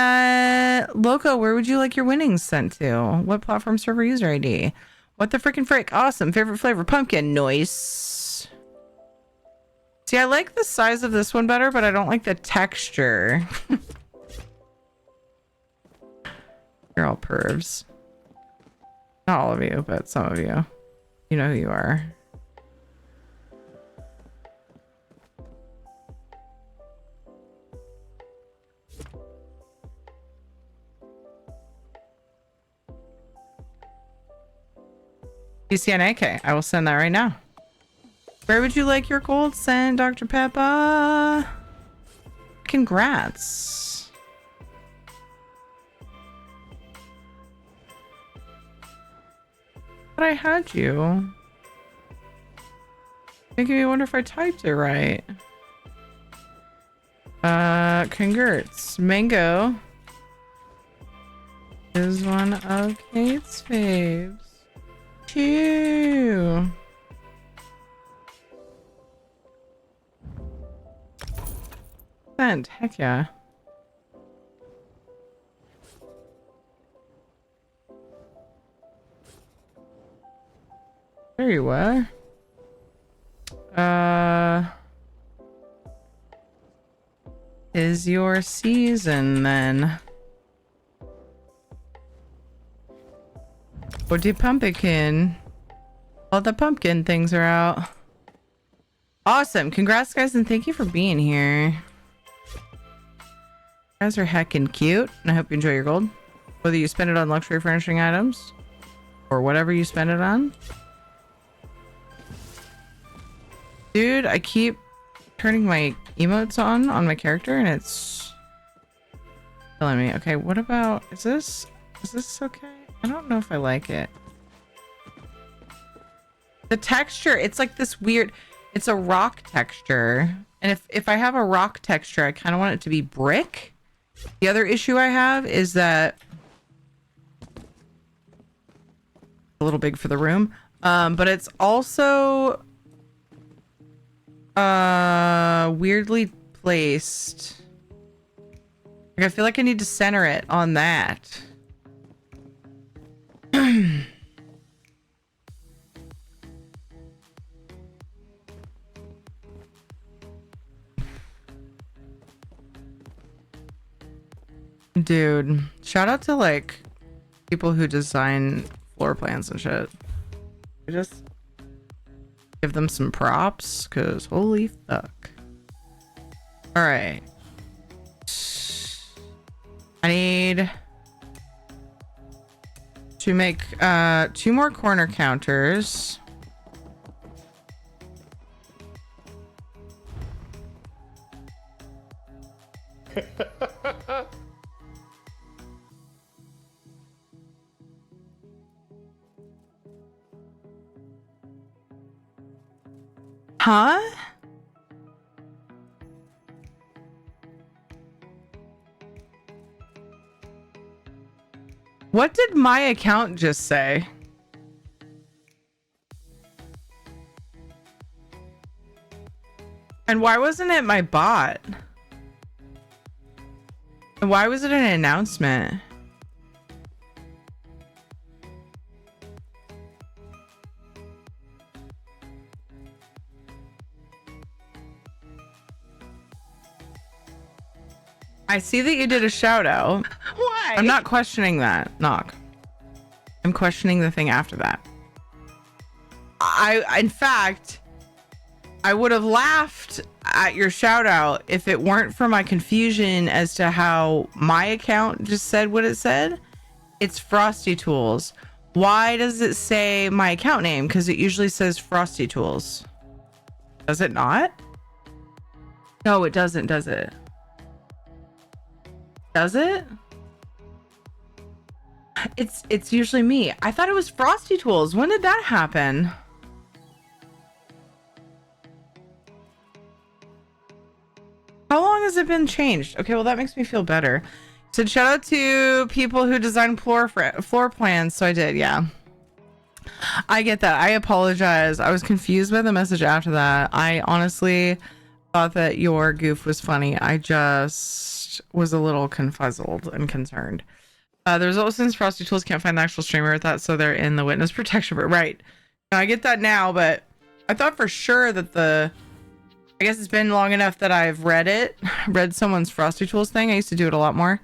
Loco, where would you like your winnings sent to? What platform server user ID? What the freaking frick? Awesome. Favorite flavor? Pumpkin. Nice. See, I like the size of this one better, but I don't like the texture. You're all pervs. Not all of you, but some of you. You know who you are. PCNAK. I will send that right now. Where would you like your gold sent, Dr. Peppa? Congrats. But I had you. Making me wonder if I typed it right. Congrats. Mango is one of Kate's faves. Chew. Sent. Heck yeah. There you were. Is your season then? What the pumpkin? All the pumpkin things are out. Awesome. Congrats, guys, and thank you for being here. You guys are heckin' cute, and I hope you enjoy your gold. Whether you spend it on luxury furnishing items or whatever you spend it on. Dude, I keep turning my emotes on my character and it's killing me. Okay, what about, is this okay? I don't know if I like it. The texture, it's like this weird, it's a rock texture. And if I have a rock texture, I kind of want it to be brick. The other issue I have is that a little big for the room. But it's also weirdly placed. Like, I feel like I need to center it on that. Dude, shout out to like people who design floor plans and shit. I just give them some props because holy fuck. All right, I need to make 2 more corner counters. Huh? What did my account just say? And why wasn't it my bot? And why was it an announcement? I see that you did a shout out. Why? I'm not questioning that, Knock. I'm questioning the thing after that. In fact, I would have laughed at your shout out if it weren't for my confusion as to how my account just said what it said. It's Frosty Tools. Why does it say my account name? Because it usually says Frosty Tools. Does it not? No, it doesn't, does it? Does it? It's usually me. I thought it was Frosty Tools. When did that happen? How long has it been changed? Okay, well that makes me feel better. So shout out to people who design floor plans. So I did, yeah. I get that. I apologize. I was confused by the message after that. I honestly thought that your goof was funny. I just was a little confuzzled and concerned. The result since Frosty Tools can't find the actual streamer with that, so they're in the witness protection. Right. Now, I get that now, but I thought for sure that I guess it's been long enough that I've read someone's Frosty Tools thing. I used to do it a lot more.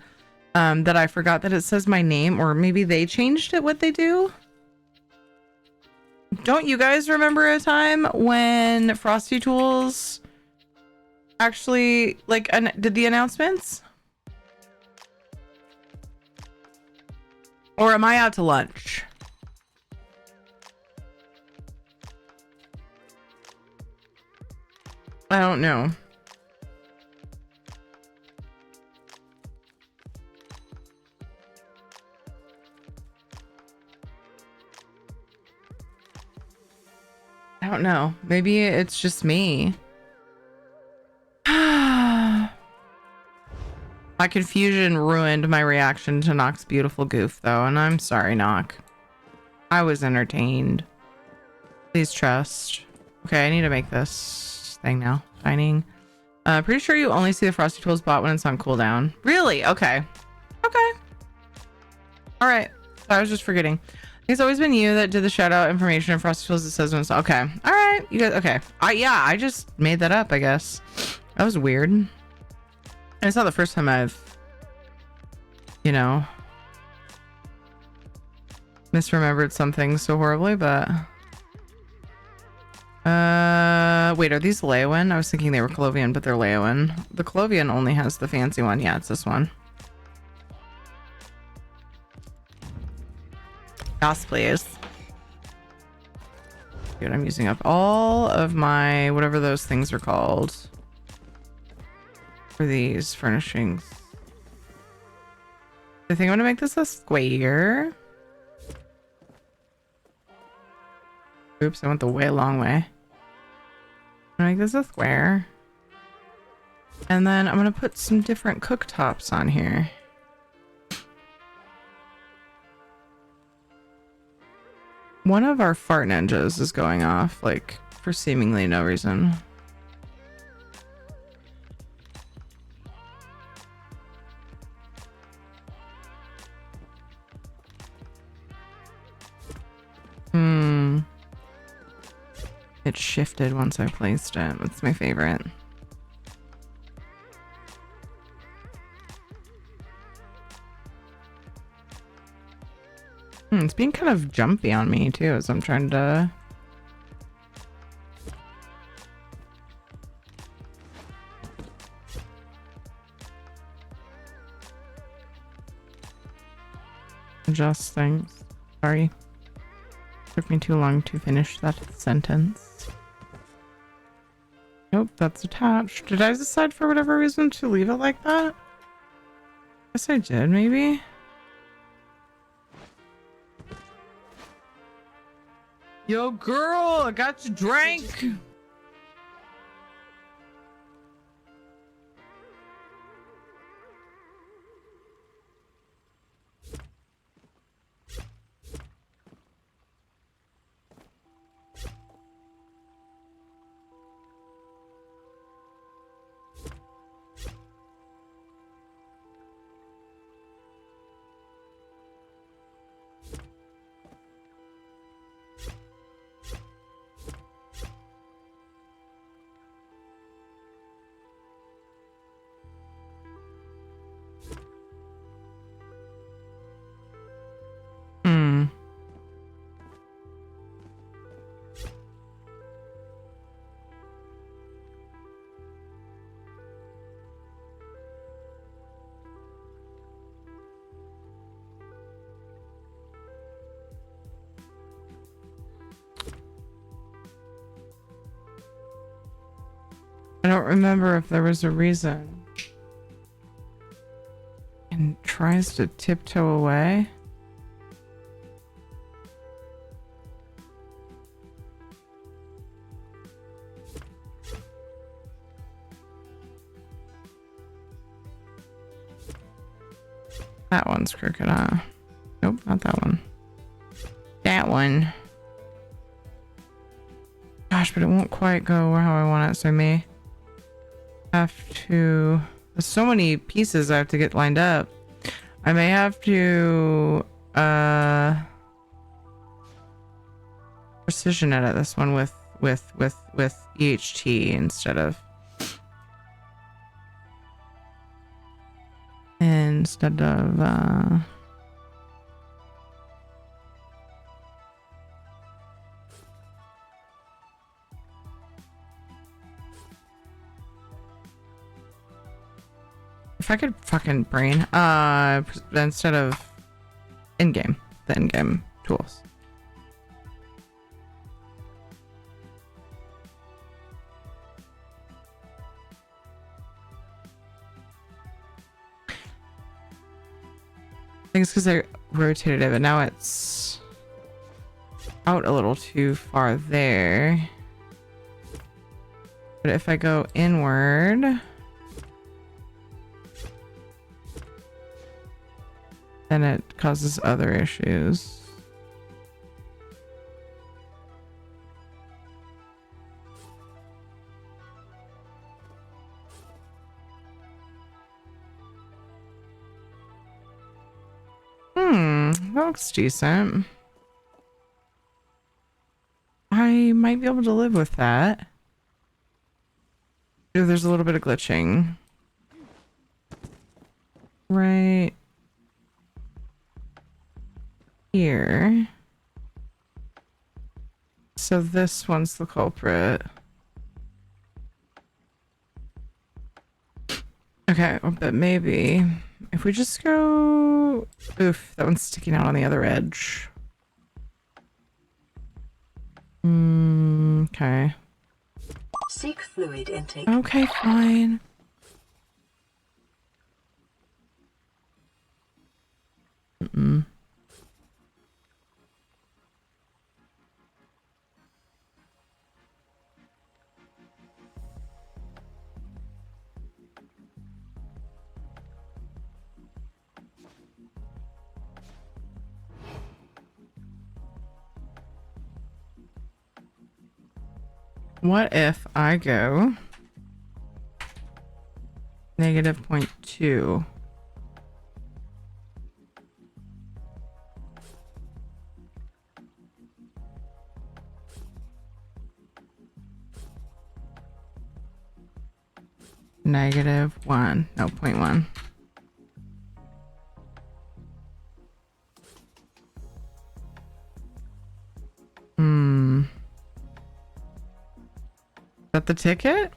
That I forgot that it says my name, or maybe they changed it, what they do. Don't you guys remember a time when Frosty Tools actually did the announcements? Or am I out to lunch? I don't know. I don't know. Maybe it's just me. My confusion ruined my reaction to Nock's beautiful goof, though, and I'm sorry, Nock. I was entertained. Please trust. Okay, I need to make this thing now. Dining. Pretty sure you only see the Frosty Tools bot when it's on cooldown. Really? Okay. Okay. All right. I was just forgetting. It's always been you that did the shout out information for festivals. It says when okay. All right. You guys. Okay. I just made that up, I guess. That was weird. It's not the first time I've, misremembered something so horribly, but wait, are these Leowen? I was thinking they were Colovian, but they're Leowen. The Colovian only has the fancy one. Yeah, it's this one. Yes, please. Dude, I'm using up all of my whatever those things are called for these furnishings. I think I'm gonna make this a square. Oops, I went the way long way. I'm gonna make this a square. And then I'm gonna put some different cooktops on here. One of our fart ninjas is going off, like, for seemingly no reason. It shifted once I placed it. It's my favorite. It's being kind of jumpy on me too as I'm trying to adjust things. Sorry. Took me too long to finish that sentence. Nope, that's attached. Did I decide for whatever reason to leave it like that? Guess I did, maybe? Yo, girl, I got your drink. I don't remember if there was a reason. And tries to tiptoe away. That one's crooked, huh? Nope, not that one. That one. Gosh, but it won't quite go how I want it, so I may have to... There's so many pieces I have to get lined up. I may have to precision edit this one with EHT instead of if I could fucking brain instead of in-game, the in-game tools. I think it's because I rotated it, but now it's out a little too far there. But if I go inward, then it causes other issues. That looks decent. might be able to live with that. Ooh, there's a little bit of glitching. Right here. So this one's the culprit. Okay, but maybe if we just go... Oof, that one's sticking out on the other edge. Okay. Seek fluid intake. Okay, fine. What if I go -0.2? -1, no, 0.1. Is that the ticket?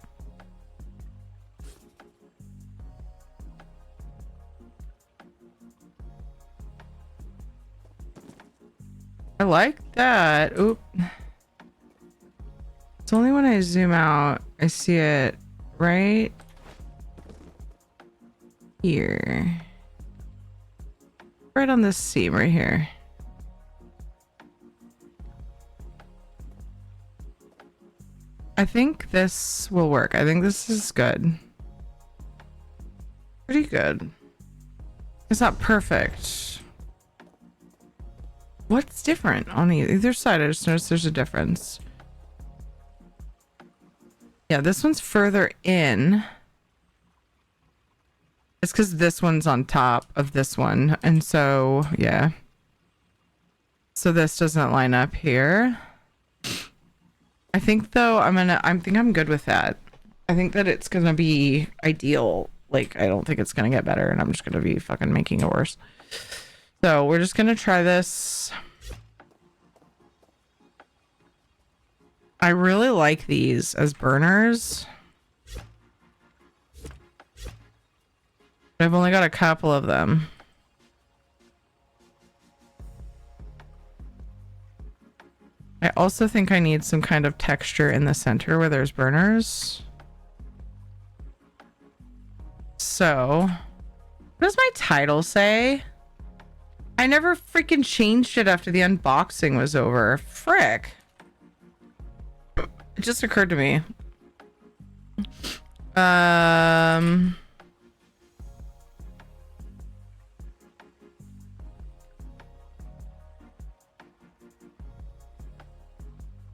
I like that. Oop. It's only when I zoom out, I see it right here. Right on this seam right here. I think this will work. I think this is good. Pretty good. It's not perfect. What's different on either side? I just noticed there's a difference. Yeah, this one's further in. It's because this one's on top of this one. And so, yeah. So this doesn't line up here. I think though, I think I'm good with that. I think that it's gonna be ideal. Like, I don't think it's gonna get better and I'm just gonna be fucking making it worse. So we're just gonna try this. I really like these as burners. I've only got a couple of them. I also think I need some kind of texture in the center where there's burners. So, what does my title say? I never freaking changed it after the unboxing was over. Frick. It just occurred to me.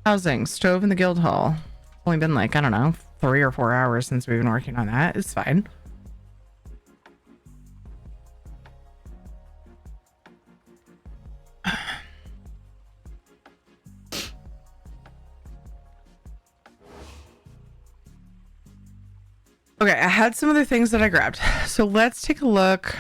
Housing, stove in the guild hall. It's only been like, I don't know, 3 or 4 hours since we've been working on that. It's fine. Okay, I had some other things that I grabbed. So let's take a look.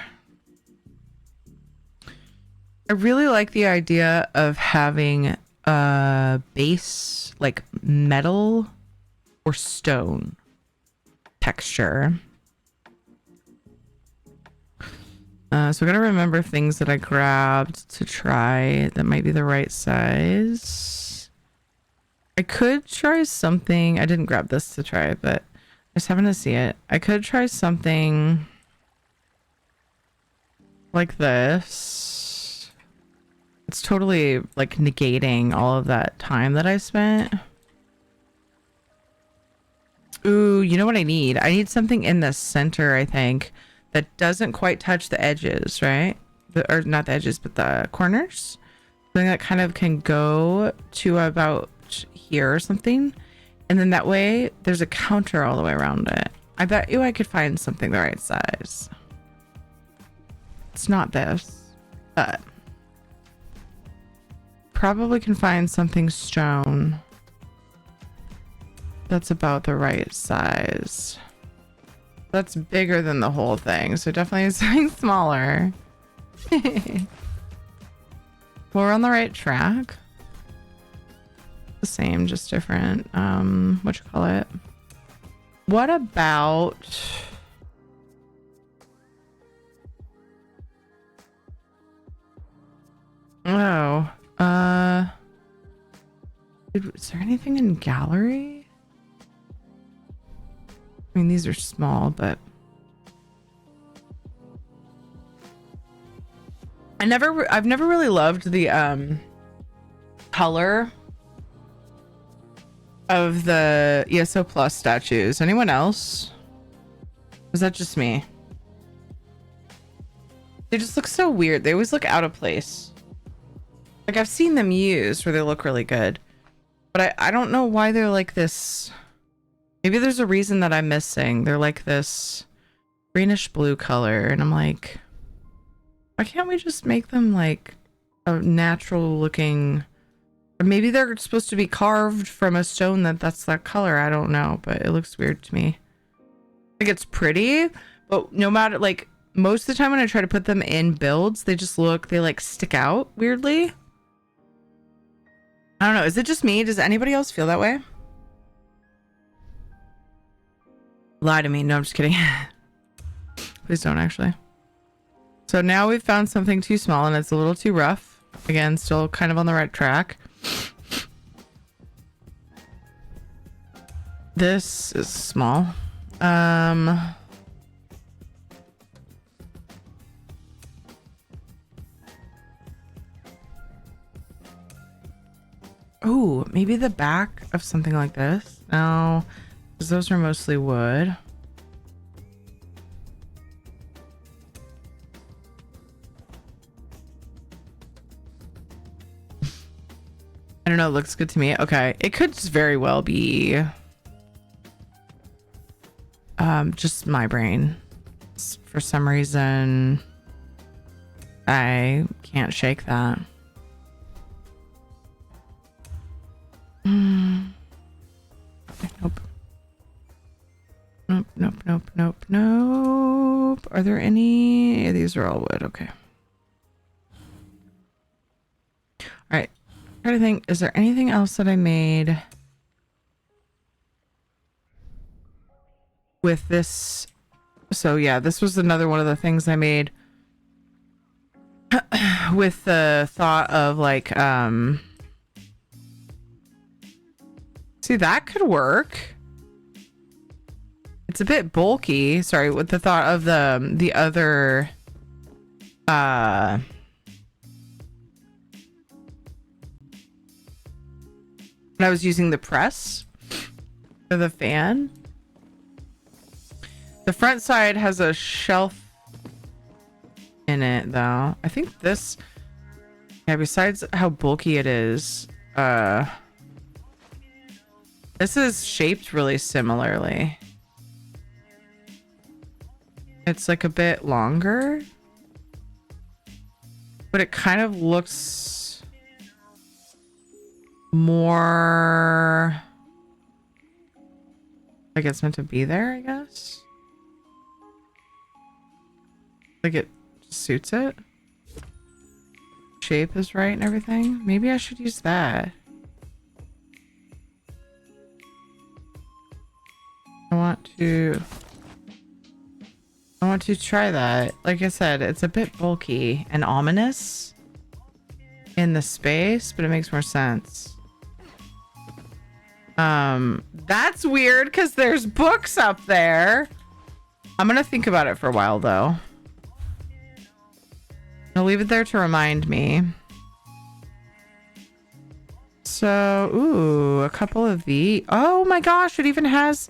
I really like the idea of having a base like metal or stone texture. So I gotta remember things that I grabbed to try that might be the right size. I could try something. I didn't grab this to try it, but I just happened to see it. I could try something like this. It's totally like negating all of that time that I spent. Ooh, you know what I need? I need something in the center, I think, that doesn't quite touch the edges, right? Or not the edges, but the corners. Something that kind of can go to about here or something. And then that way, there's a counter all the way around it. I bet you I could find something the right size. It's not this, but probably can find something stone. that's about the right size. That's bigger than the whole thing, so definitely something smaller. We're on the right track. The same, just different. What you call it? What about... Oh, is there anything in gallery? I mean, these are small, but I've never really loved the color of the ESO Plus statues. Anyone else? Was that just me? They just look so weird. They always look out of place. Like, I've seen them used where they look really good, but I don't know why they're like this. Maybe there's a reason that I'm missing. They're like this greenish blue color, and I'm like, why can't we just make them like a natural looking, or maybe they're supposed to be carved from a stone that's that color. I don't know, but it looks weird to me. Like, it's pretty, but no matter, like, most of the time when I try to put them in builds, they like stick out weirdly. I don't know. Is it just me? Does anybody else feel that way? Lie to me. No, I'm just kidding. Please don't, actually. So now we've found something too small and it's a little too rough. Again, still kind of on the right track. This is small. Oh, maybe the back of something like this. No, because those are mostly wood. I don't know. It looks good to me. Okay. It could just very well be just my brain. For some reason, I can't shake that. Nope. Nope. Are there any? These are all wood. Okay. All right. I'm trying to think. Is there anything else that I made with this? So yeah, this was another one of the things I made with the thought of like, see, that could work. It's a bit bulky. Sorry, with the thought of the other when I was using the press for the fan. The front side has a shelf in it though. I think this, yeah, besides how bulky it is, this is shaped really similarly. It's like a bit longer, but it kind of looks more like it's meant to be there, I guess. Like it suits it. Shape is right and everything. Maybe I should use that. I want to try that. Like I said, it's a bit bulky and ominous in the space, but it makes more sense. That's weird because there's books up there. I'm gonna think about it for a while though. I'll leave it there to remind me. So, ooh, a couple of the, oh my gosh, it even has,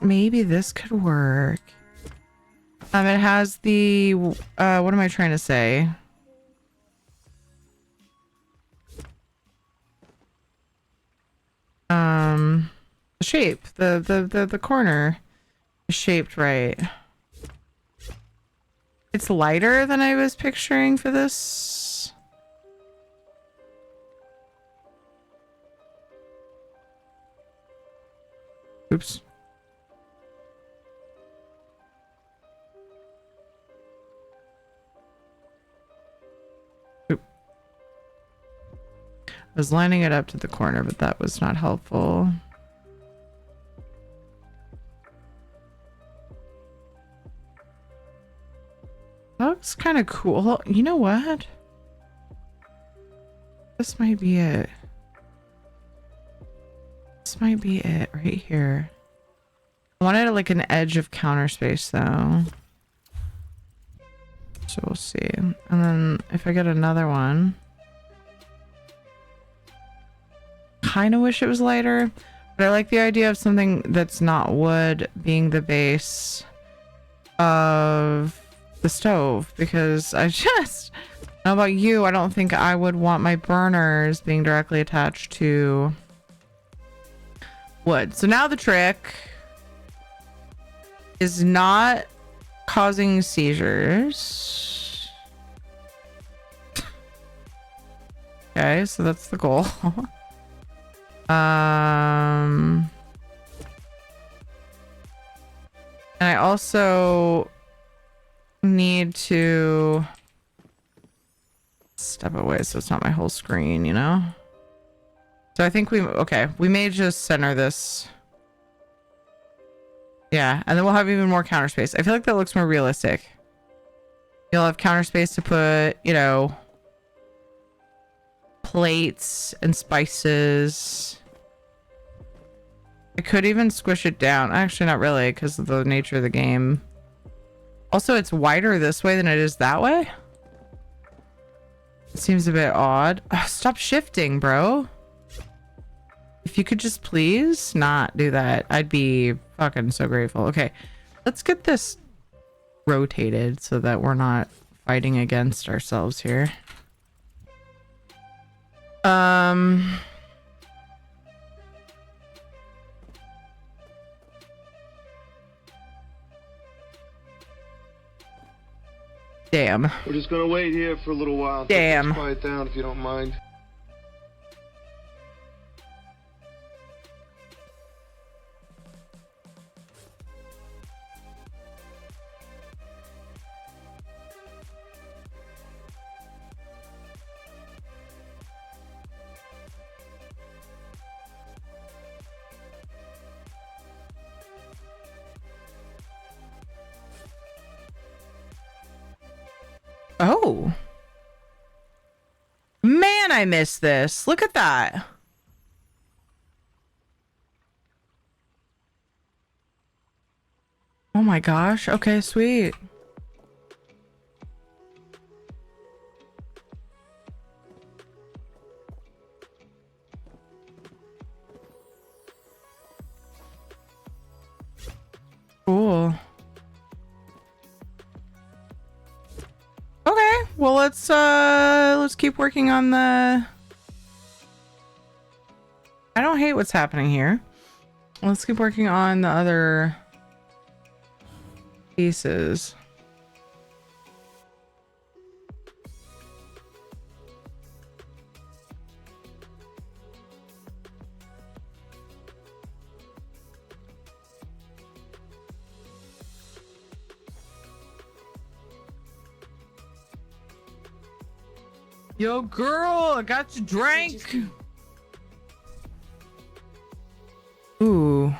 maybe this could work. It has the, what am I trying to say? The shape, the corner is shaped right. It's lighter than I was picturing for this. Oops. Oop. I was lining it up to the corner, but that was not helpful. That looks kind of cool. You know what? This might be it. This might be it right here. I wanted like an edge of counter space though. So we'll see. And then if I get another one. Kind of wish it was lighter. But I like the idea of something that's not wood being the base of the stove. Because I just... I don't know about you, I don't think I would want my burners being directly attached to wood. So now the trick is not causing seizures. Okay, so that's the goal. And I also need to step away so it's not my whole screen, you know? So I think we may just center this. Yeah, and then we'll have even more counter space. I feel like that looks more realistic. You'll have counter space to put, you know, plates and spices. I could even squish it down. Actually, not really, because of the nature of the game. Also, it's wider this way than it is that way. It seems a bit odd. Ugh, stop shifting, bro. If you could just please not do that, I'd be fucking so grateful. Okay, let's get this rotated so that we're not fighting against ourselves here. Damn. We're just gonna wait here for a little while. Damn. Quiet down if you don't mind. Oh. Man, I missed this. Look at that. Oh my gosh. Okay, sweet. Cool. Okay, well let's keep working on the... I don't hate what's happening here. Let's keep working on the other pieces. Yo, girl, I got your drink. Ooh.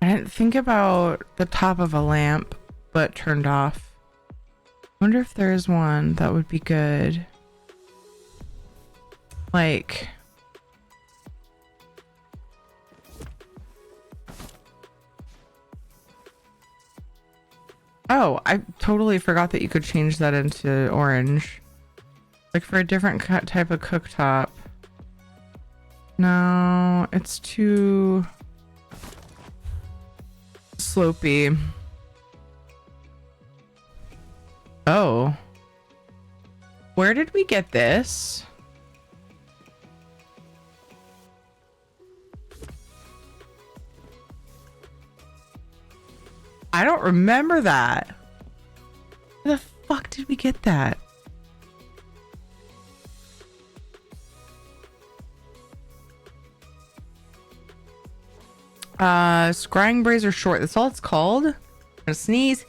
I didn't think about the top of a lamp, but turned off. Wonder if there is one that would be good. Like... Oh, I totally forgot that you could change that into orange. Like for a different type of cooktop. No, it's too slopey. Oh. Where did we get this? I don't remember that. Where the fuck did we get that? Scrying Brazier Short. That's all it's called. I'm gonna sneeze.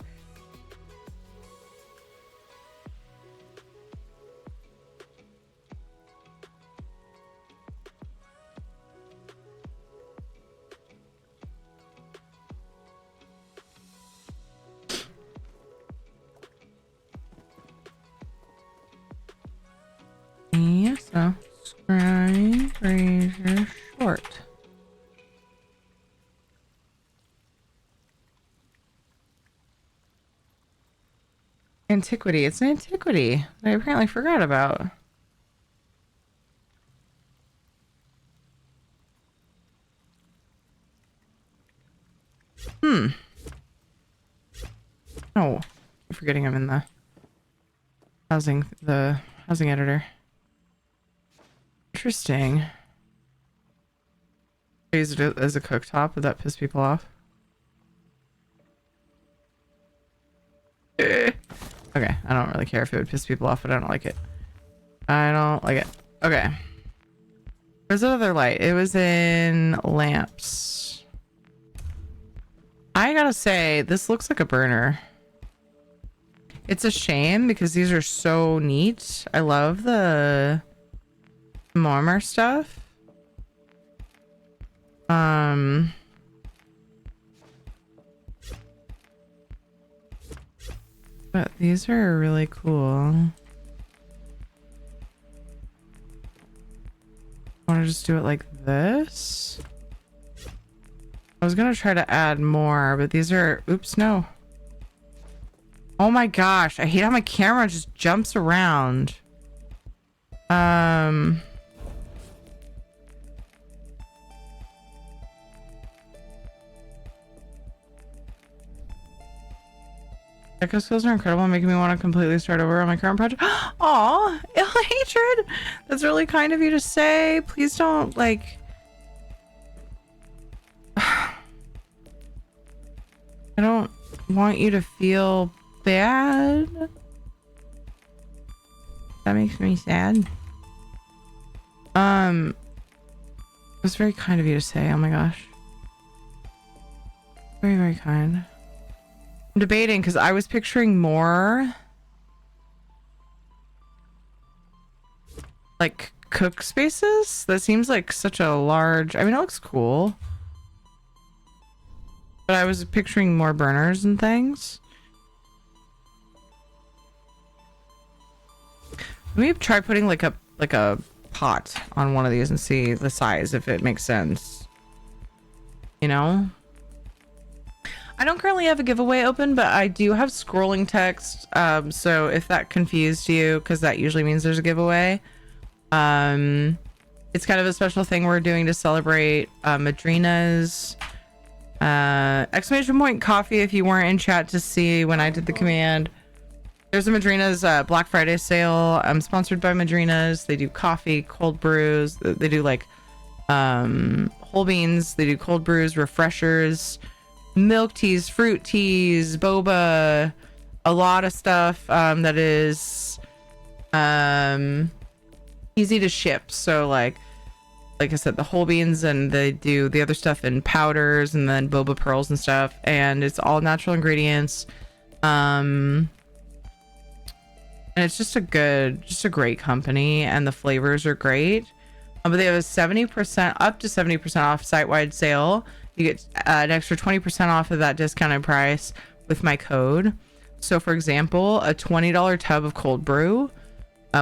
Yeah, so Scrying Brazier Short. Antiquity. It's an antiquity that I apparently forgot about. Oh, I'm forgetting I'm in the housing editor. Interesting. I use it as a cooktop. Would that piss people off? Okay, I don't really care if it would piss people off, but I don't like it. I don't like it. Okay. Where's the other light? It was in lamps. I gotta say, this looks like a burner. It's a shame because these are so neat. I love the Marmor stuff. But these are really cool. I want to just do it like this. I was gonna try to add more, but these are... Oops, no. Oh my gosh, I hate how my camera just jumps around. Echo skills are incredible, making me want to completely start over on my current project. Aw, ill hatred. That's really kind of you to say. Please don't, like... I don't want you to feel bad. That makes me sad. It was very kind of you to say. Oh my gosh. Very, very kind. I'm debating because I was picturing more like cook spaces. That seems like such a large... I mean, it looks cool. But I was picturing more burners and things. Maybe try putting like a pot on one of these and see the size, if it makes sense. You know? I don't currently have a giveaway open, but I do have scrolling text. So if that confused you, because that usually means there's a giveaway. It's kind of a special thing we're doing to celebrate Madrinas. Exclamation point coffee if you weren't in chat to see when I did the command. There's a Madrinas Black Friday sale. I'm sponsored by Madrinas. They do coffee, cold brews. They do like whole beans. They do cold brews, refreshers, milk teas, fruit teas, boba, a lot of stuff that is easy to ship. So like I said, the whole beans, and they do the other stuff in powders, and then boba pearls and stuff, and it's all natural ingredients. And it's just a great company, and the flavors are great. But they have a 70% up to 70% off site-wide sale. You get an extra 20% off of that discounted price with my code. So for example, a $20 tub of cold brew,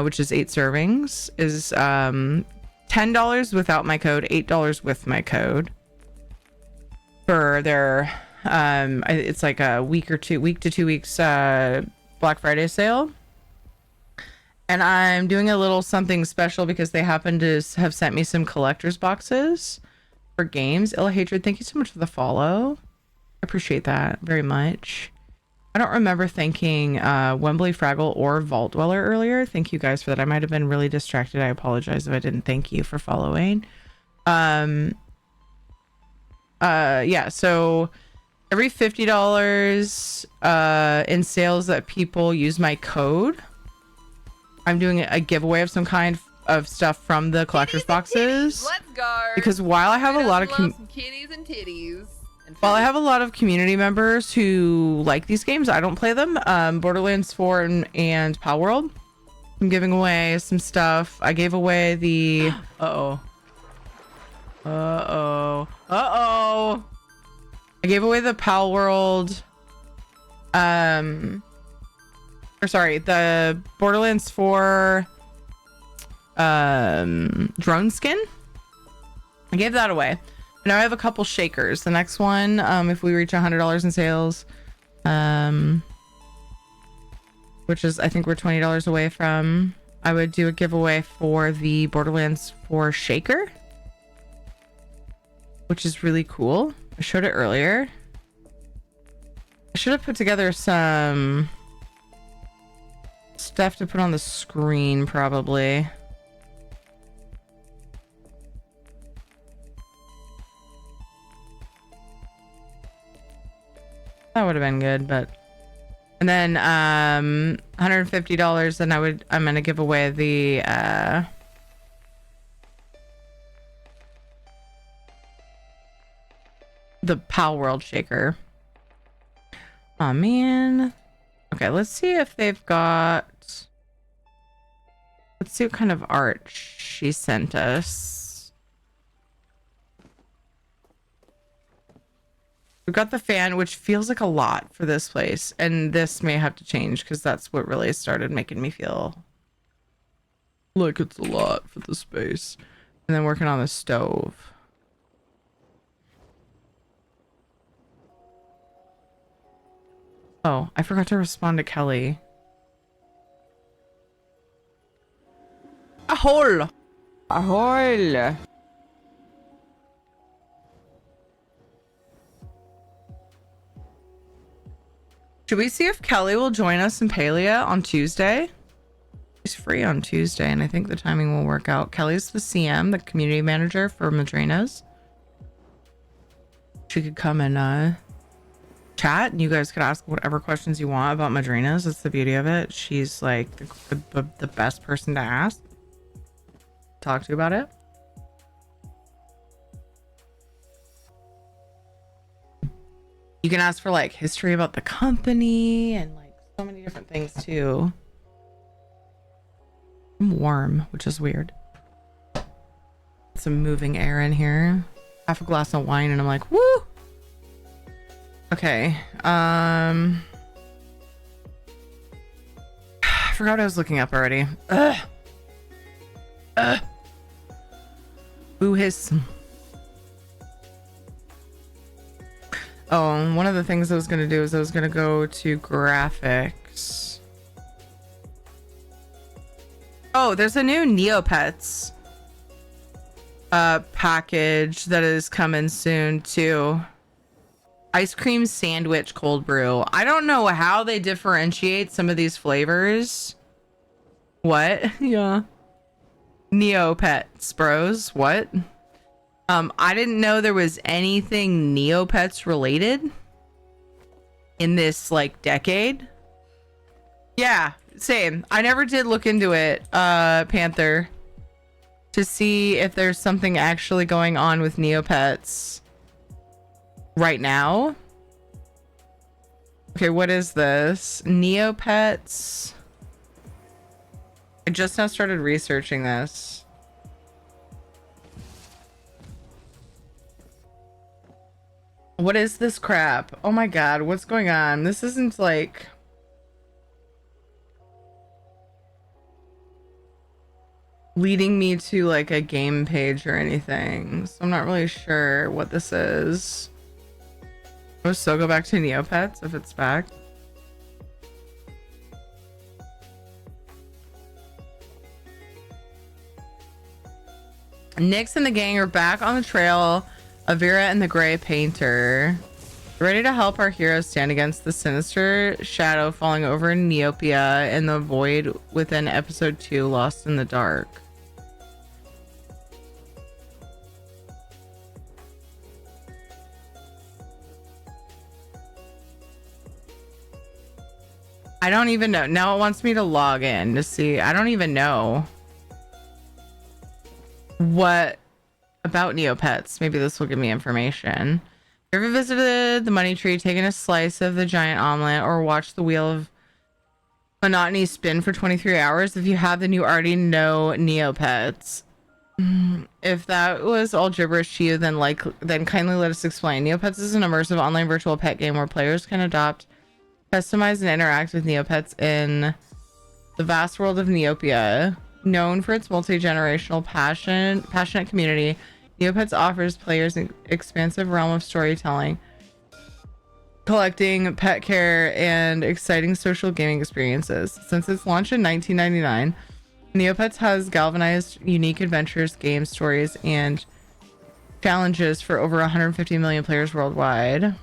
which is 8 servings, is $10 without my code, $8 with my code. For their it's like a week to 2 weeks Black Friday sale. And I'm doing a little something special because they happen to have sent me some collector's boxes for games. Ill Hatred, thank you so much for the follow. I appreciate that very much. I don't remember thanking Wembley Fraggle or Vault Dweller earlier. Thank you guys for that. I might have been really distracted. I apologize if I didn't thank you for following. Yeah, so every $50 in sales that people use my code, I'm doing a giveaway of some kind of stuff from the collector's boxes. Let's go. Because while I have a lot of some kitties and titties. while I have a lot of community members who like these games, I don't play them. Borderlands 4 and Pal World. I'm giving away some stuff. I gave away the I gave away the Pal World the Borderlands 4 drone skin. I gave that away. Now I have a couple shakers. The next one, if we reach $100 in sales, which is, I think we're $20 away from, I would do a giveaway for the Borderlands 4 shaker, which is really cool. I showed it earlier. I should have put together some stuff to put on the screen, probably. That would have been good, but... And then $150, then I'm gonna give away the Pal World shaker. Oh man. Okay, let's see if they've got... Let's see what kind of art she sent us. We've got the fan, which feels like a lot for this place. And this may have to change because that's what really started making me feel like it's a lot for the space. And then working on the stove. Oh, I forgot to respond to Kelly. Ahol! Ahol! Should we see if Kelly will join us in Palia on Tuesday? She's free on Tuesday, and I think the timing will work out. Kelly's the CM, the community manager for Madrinas. She could come and chat, and you guys could ask whatever questions you want about Madrinas. That's the beauty of it. She's like the best person to ask. Talk to about it. You can ask for like history about the company and like so many different things too. I'm warm, which is weird. Some moving air in here. Half a glass of wine and I'm like, woo! Okay. I forgot what I was looking up already. Boo hiss. Oh, and one of the things I was going to do is I was going to go to graphics. Oh, there's a new Neopets package that is coming soon too. Ice cream sandwich cold brew. I don't know how they differentiate some of these flavors. What? Yeah. Neopets, bros. What? I didn't know there was anything Neopets related in this like decade. Yeah, same. I never did look into it, Panther, to see if there's something actually going on with Neopets right now. Okay, what is this? Neopets. I just now started researching this. What is this crap? Oh my god, what's going on? This isn't like... leading me to like a game page or anything. So I'm not really sure what this is. Oh, so go back to Neopets if it's back. Nyx and the gang are back on the trail of Vera and the Gray Painter, ready to help our heroes stand against the sinister shadow falling over Neopia and the void within episode 2, Lost in the Dark. I don't even know. Now it wants me to log in to see. I don't even know. what about Neopets? Maybe this will give me information. You ever visited the money tree, taken a slice of the giant omelet, or watched the wheel of monotony spin for 23 hours? If you have, then you already know Neopets. If that was all gibberish to you, then kindly let us explain. Neopets is an immersive online virtual pet game where players can adopt, customize, and interact with Neopets in the vast world of Neopia. Known for its multi-generational passionate community, Neopets offers players an expansive realm of storytelling, collecting, pet care, and exciting social gaming experiences. Since its launch in 1999, Neopets has galvanized unique adventures, game stories, and challenges for over 150 million players worldwide.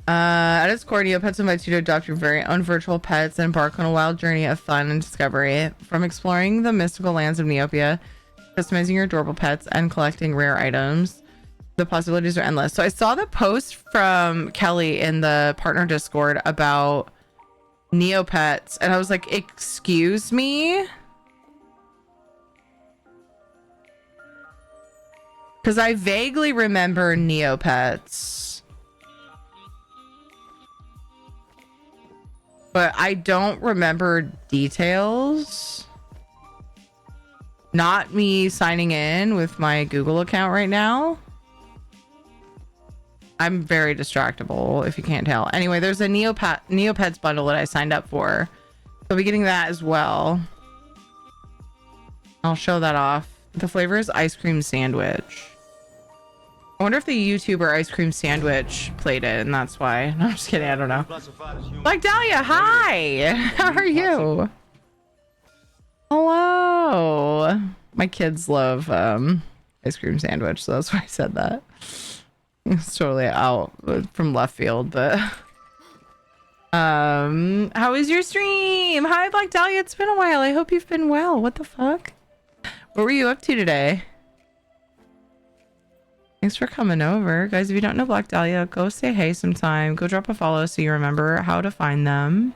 At its core, Neopets invites you to adopt your very own virtual pets and embark on a wild journey of fun and discovery. From exploring the mystical lands of Neopia, customizing your adorable pets, and collecting rare items, the possibilities are endless. So I saw the post from Kelly in the partner Discord about Neopets, and I was like, excuse me? Because I vaguely remember Neopets, but I don't remember details. Not me signing in with my Google account right now. I'm very distractible, if you can't tell. Anyway, there's a Neopets bundle that I signed up for. So I'll be getting that as well. I'll show that off. The flavor is ice cream sandwich. I wonder if the YouTuber ice cream sandwich played it, and that's why. No, I'm just kidding. I don't know. Black Dahlia, hi! How are you? Hello. My kids love ice cream sandwich, so that's why I said that. It's totally out from left field, but how is your stream? Hi, Black Dahlia. It's been a while. I hope you've been well. What the fuck? What were you up to today? Thanks for coming over. Guys, if you don't know Black Dahlia, go say hey sometime. Go drop a follow so you remember how to find them.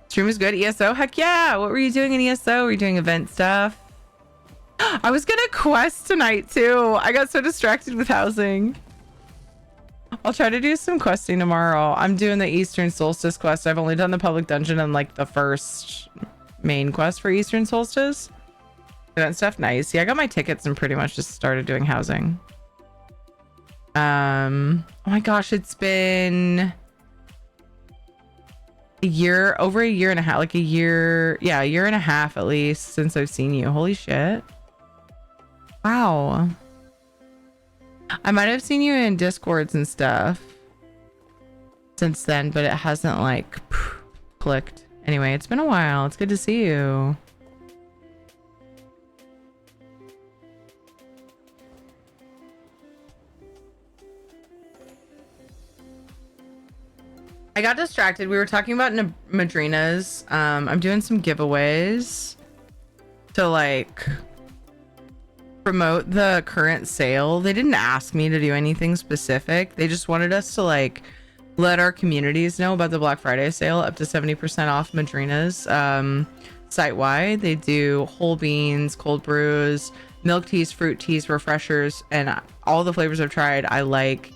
Stream is good. ESO? Heck yeah. What were you doing in ESO? Were you doing event stuff? I was gonna quest tonight too. I got so distracted with housing. I'll try to do some questing tomorrow. I'm doing the Eastern Solstice quest. I've only done the public dungeon and like the first main quest for Eastern Solstice. Event stuff, nice. Yeah, I got my tickets and pretty much just started doing housing. Oh my gosh, it's been a year, over a year and a half, like a year and a half at least since I've seen you. Holy shit. Wow. I might have seen you in Discords and stuff since then, but it hasn't like clicked. Anyway, it's been a while. It's good to see you. I got distracted. We were talking about Madrinas. I'm doing some giveaways to like promote the current sale. They didn't ask me to do anything specific. They just wanted us to like let our communities know about the Black Friday sale, up to 70% off Madrinas site-wide. They do whole beans, cold brews, milk teas, fruit teas, refreshers, and all the flavors I've tried I like.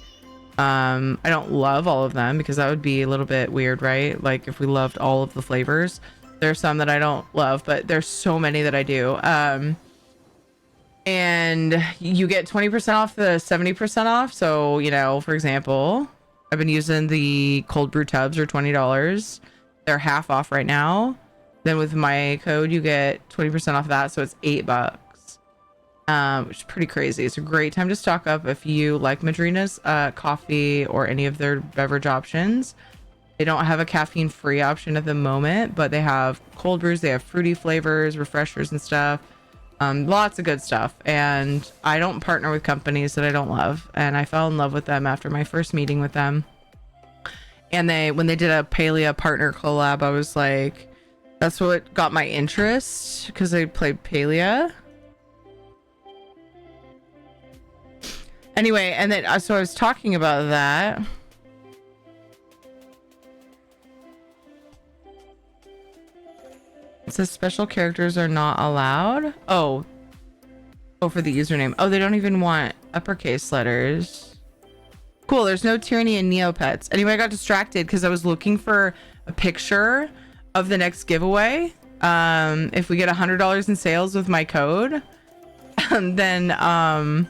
I don't love all of them because that would be a little bit weird, right? Like if we loved all of the flavors. There's some that I don't love, but there's so many that I do. And you get 20% off the 70% off. So, you know, for example, I've been using the cold brew tubs are $20. They're half off right now. Then with my code, you get 20% off that. So it's $8. Which is pretty crazy. It's a great time to stock up if you like Madrina's coffee or any of their beverage options. They don't have a caffeine free option at the moment, but they have cold brews, they have fruity flavors, refreshers and stuff. Lots of good stuff. And I don't partner with companies that I don't love, and I fell in love with them after my first meeting with them. And when they did a Palea partner collab, I was like, that's what got my interest, because I played Palea. Anyway, and then so I was talking about that. It says special characters are not allowed. Oh, for the username. Oh, they don't even want uppercase letters. Cool. There's no tyranny in Neopets. Anyway, I got distracted because I was looking for a picture of the next giveaway. If we get $100 in sales with my code, then I'm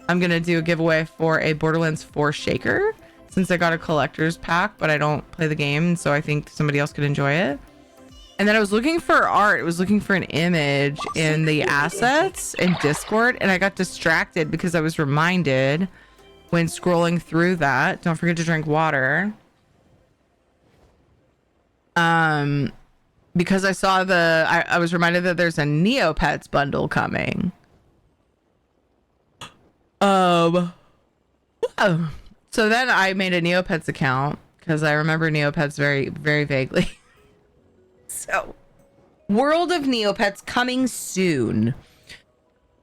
gonna do a giveaway for a Borderlands 4 shaker, since I got a collector's pack, but I don't play the game, so I think somebody else could enjoy it. And then I was looking for art. I was looking for an image in the assets in Discord, and I got distracted because I was reminded when scrolling through that, don't forget to drink water. Because I saw I was reminded that there's a Neopets bundle coming. Oh. So then I made a Neopets account because I remember Neopets very, very vaguely. So, World of Neopets coming soon.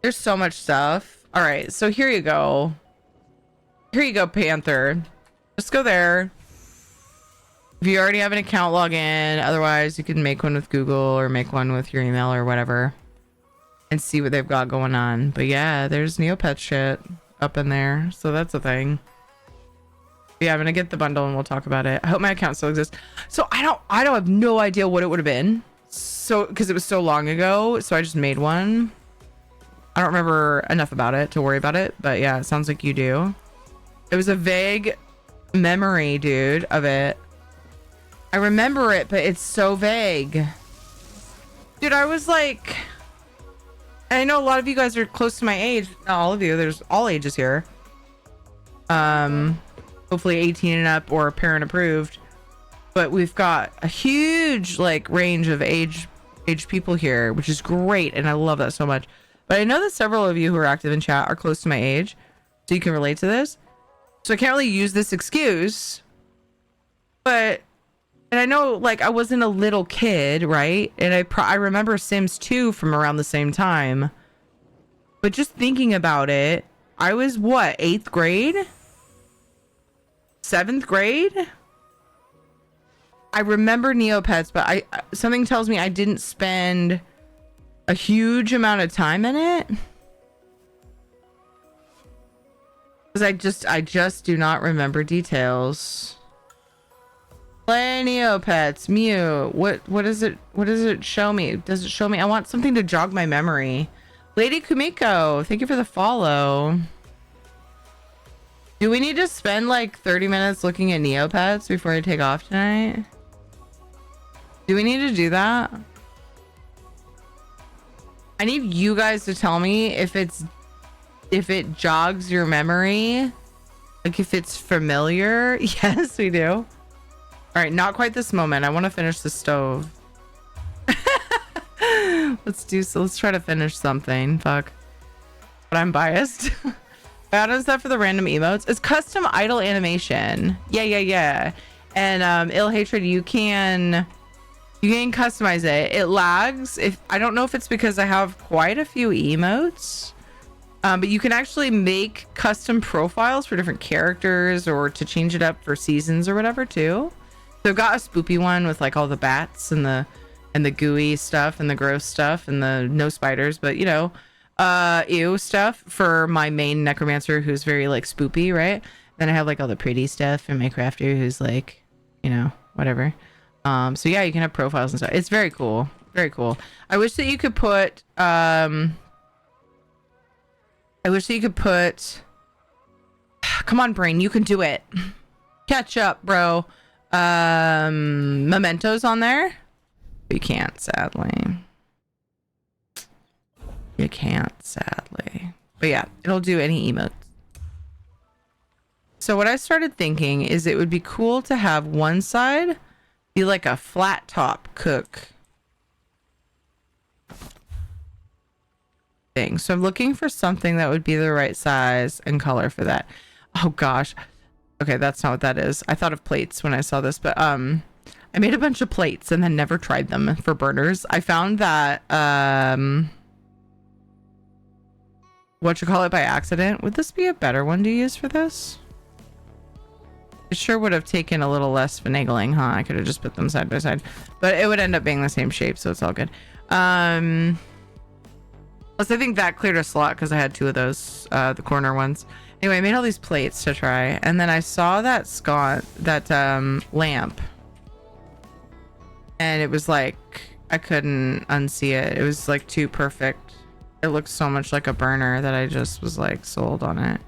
There's so much stuff. All right, so here you go. Here you go, Panther. Just go there. If you already have an account, log in. Otherwise, you can make one with Google or make one with your email or whatever and see what they've got going on. But yeah, there's Neopet shit up in there. So that's a thing. Yeah, I'm gonna get the bundle and we'll talk about it. I hope my account still exists. So I don't have no idea what it would have been. So because it was so long ago, so I just made one. I don't remember enough about it to worry about it, but yeah, it sounds like you do. It was a vague memory, dude, of it. I remember it, but it's so vague. Dude, I was like, I know a lot of you guys are close to my age. Not all of you, there's all ages here. Hopefully 18 and up or parent approved, but we've got a huge like range of age people here, which is great, and I love that so much. But I know that several of you who are active in chat are close to my age, so you can relate to this. So I can't really use this excuse, but and I know like I wasn't a little kid, right? And I remember Sims 2 from around the same time, but just thinking about it, I was what, 8th grade? 7th grade? I remember Neopets, but something tells me I didn't spend a huge amount of time in it. Because I just do not remember details. Play Neopets, Mew. What is it? What does it show me? Does it show me? I want something to jog my memory. Lady Kumiko, thank you for the follow. Do we need to spend like 30 minutes looking at Neopets before I take off tonight? Do we need to do that? I need you guys to tell me if it jogs your memory, like if it's familiar. Yes, we do. All right, not quite this moment. I want to finish the stove. Let's try to finish something. Fuck. But I'm biased. How does that for the random emotes? It's custom idle animation. Yeah. And Ill Hatred, you can customize it. It lags. I don't know if it's because I have quite a few emotes. But you can actually make custom profiles for different characters or to change it up for seasons or whatever too. So I've got a spoopy one with like all the bats and the gooey stuff and the gross stuff and the no spiders, but you know, ew stuff for my main necromancer who's very like spoopy, right? Then I have like all the pretty stuff for my crafter who's like, you know, whatever. So yeah, you can have profiles and stuff. It's very cool. Very cool. I wish that you could put come on, brain, you can do it. Catch up, bro. Mementos on there. You can't, sadly. You can't, sadly. But yeah, it'll do any emotes. So what I started thinking is it would be cool to have one side be like a flat top cook thing. So I'm looking for something that would be the right size and color for that. Oh gosh. Okay, that's not what that is. I thought of plates when I saw this, but I made a bunch of plates and then never tried them for burners. I found that whatchamacallit by accident. Would this be a better one to use for this? It sure would have taken a little less finagling, huh? I could have just put them side by side, but it would end up being the same shape, so it's all good. Plus, I think that cleared a slot because I had 2 of those, the corner ones. Anyway, I made all these plates to try, and then I saw that lamp, and it was like I couldn't unsee it. It was like too perfect. It looked so much like a burner that I just was like sold on it.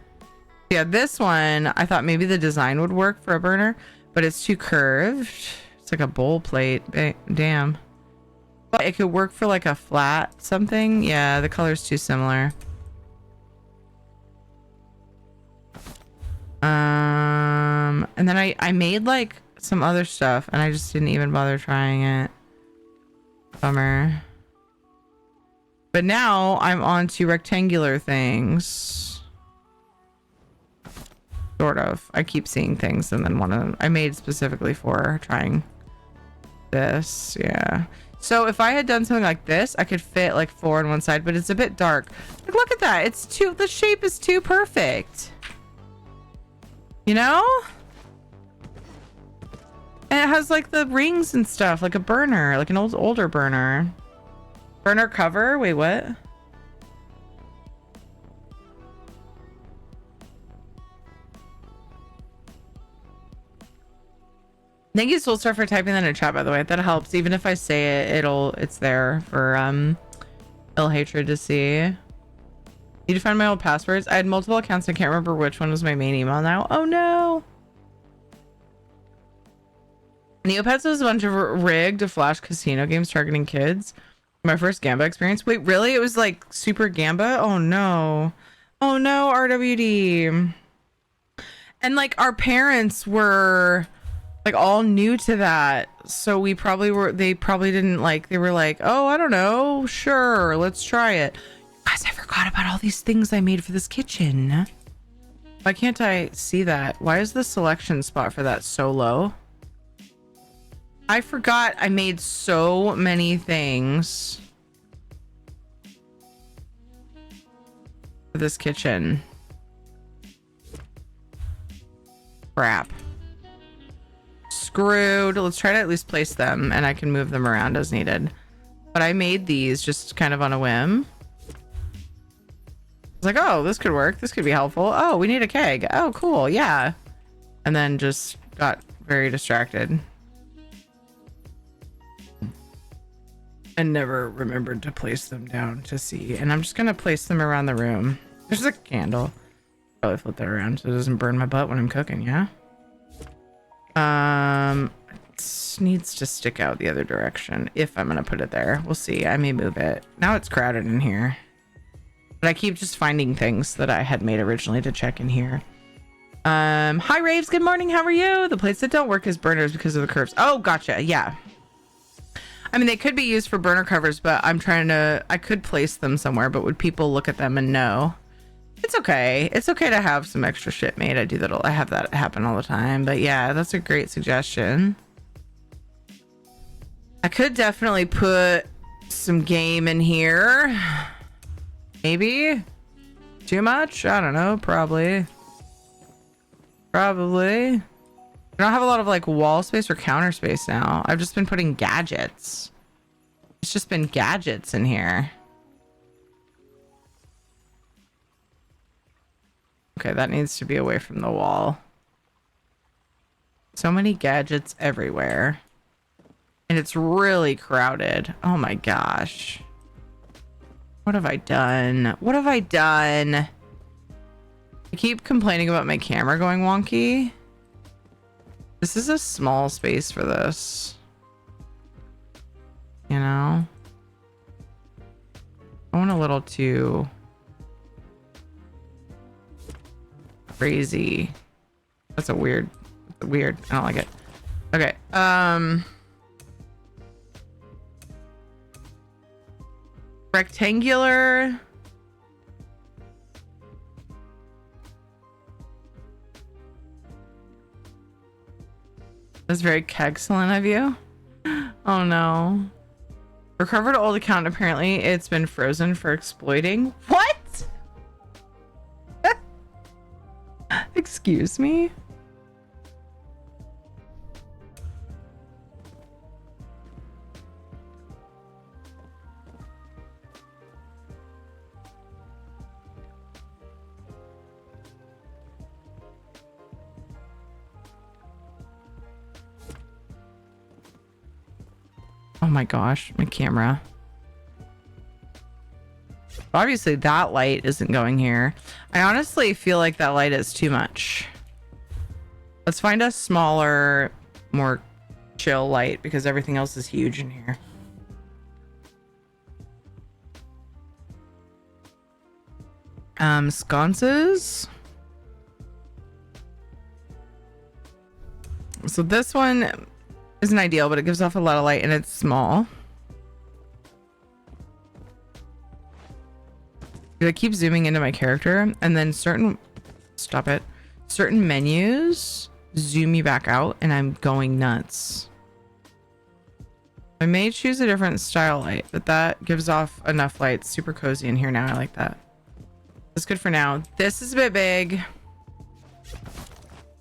Yeah, this one I thought maybe the design would work for a burner, but it's too curved. It's like a bowl plate. Damn. But it could work for like a flat something. Yeah, the color's too similar. And then I made like some other stuff and I just didn't even bother trying it. Bummer. But now I'm on to rectangular things. Sort of. I keep seeing things and then one of them I made specifically for trying this. Yeah. So if I had done something like this, I could fit like 4 on one side, but it's a bit dark. Like, look at that. It's too, the shape is too perfect. You know? And it has like the rings and stuff, like a burner, like an older burner. Burner cover? Wait, what? Thank you, Soulstar, for typing that in chat, by the way. That helps. Even if I say it, it's there for ill hatred to see. Need to find my old passwords. I had multiple accounts. I can't remember which one was my main email now. Oh no. Neopets was a bunch of rigged flash casino games targeting kids. My first Gamba experience. Wait, really? It was like super Gamba? Oh no. Oh no, RWD. And like our parents were like all new to that, so they probably didn't like, they were like, oh, I don't know, sure, let's try it. Guys, I forgot about all these things I made for this kitchen. Why can't I see that? Why is the selection spot for that so low? I forgot I made so many things for this kitchen. Crap. Screwed. Let's try to at least place them and I can move them around as needed. But I made these just kind of on a whim. I was like, oh, this could work. This could be helpful. Oh, we need a keg. Oh, cool. Yeah. And then just got very distracted. And never remembered to place them down to see. And I'm just going to place them around the room. There's a candle. Probably flip that around so it doesn't burn my butt when I'm cooking, yeah? It needs to stick out the other direction if I'm gonna put it there. We'll see. I may move it. Now it's crowded in here. But I keep just finding things that I had made originally to check in here. Hi Raves, good morning. How are you? The plates that don't work as burners because of the curves. Oh, gotcha. Yeah. I mean, they could be used for burner covers, but I could place them somewhere, but would people look at them and know? It's okay. It's okay to have some extra shit made. I have that happen all the time. But yeah, that's a great suggestion. I could definitely put some game in here. Maybe. Too much? I don't know. Probably. I don't have a lot of like wall space or counter space now. I've just been putting gadgets. It's just been gadgets in here. Okay, that needs to be away from the wall. So many gadgets everywhere. And it's really crowded. Oh my gosh. What have I done? What have I done? I keep complaining about my camera going wonky. This is a small space for this. You know? I want a little too crazy. That's weird. I don't like it. Okay. Rectangular. That's very excellent of you. Oh no. Recovered old account. Apparently it's been frozen for exploiting. What? Excuse me? Oh my gosh, my camera. Obviously that light isn't going here. I honestly feel like that light is too much. Let's find a smaller, more chill light because everything else is huge in here. Sconces. So this one isn't ideal, but it gives off a lot of light and it's small. I keep zooming into my character and then certain menus zoom me back out and I'm going nuts. I may choose a different style light, but that gives off enough light. It's super cozy in here now. I like that. That's good for now. This is a bit big.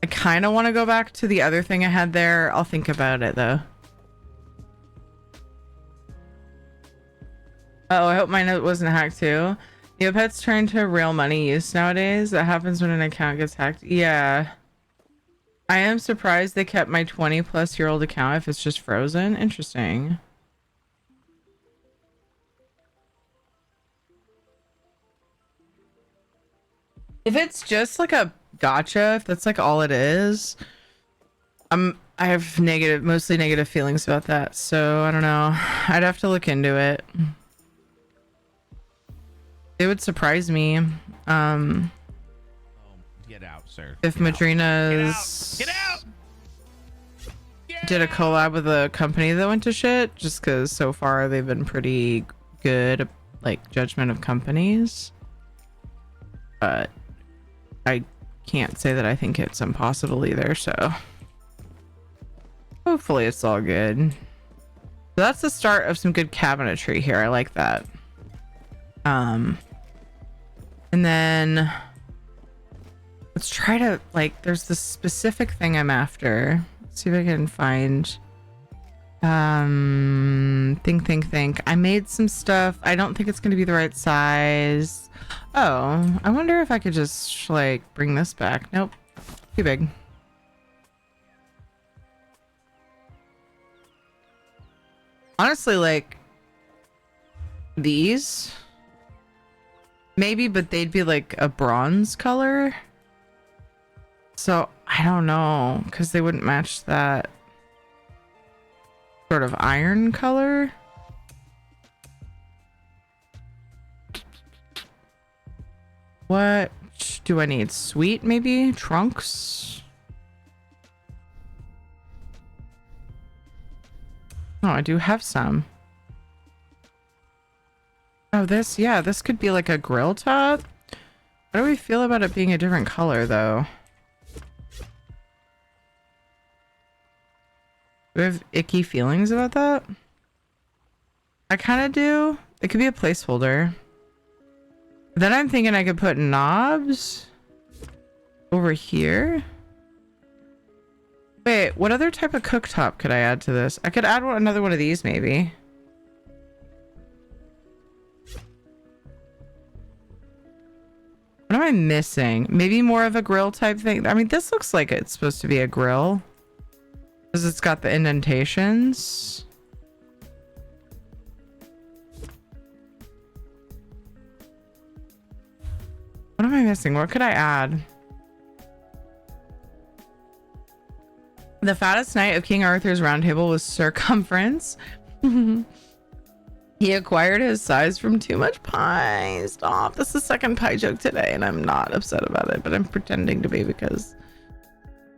I kind of want to go back to the other thing I had there. I'll think about it though. Oh, I hope mine wasn't hacked too. Neopets turn to real money use nowadays. That happens when an account gets hacked. Yeah. I am surprised they kept my 20-plus-year-old account if it's just frozen. Interesting. If it's just like a gotcha, if that's like all it is, I have mostly negative feelings about that. So I don't know. I'd have to look into it. It would surprise me. Get out, sir. If Madrinas did a collab with a company that went to shit, just because so far they've been pretty good, like judgment of companies. But I can't say that I think it's impossible either. So hopefully it's all good. So that's the start of some good cabinetry here. I like that. And then let's try to, like, there's this specific thing I'm after. Let's see if I can find, think. I made some stuff. I don't think it's going to be the right size. Oh, I wonder if I could just like bring this back. Nope. Too big. Honestly, like these maybe, but they'd be like a bronze color. So I don't know, because they wouldn't match that sort of iron color. What do I need? Sweet, maybe? Trunks? Oh, I do have some. Oh, this, yeah, this could be like a grill top. How do we feel about it being a different color, though? Do we have icky feelings about that? I kind of do. It could be a placeholder. Then I'm thinking I could put knobs over here. Wait, what other type of cooktop could I add to this? I could add another one of these, maybe. What am I missing? Maybe more of a grill type thing. I mean, this looks like it's supposed to be a grill because it's got the indentations. What am I missing? What could I add? The fattest knight of King Arthur's round table was circumference. He acquired his size from too much pie. Stop. That's the second pie joke today, and I'm not upset about it, but I'm pretending to be because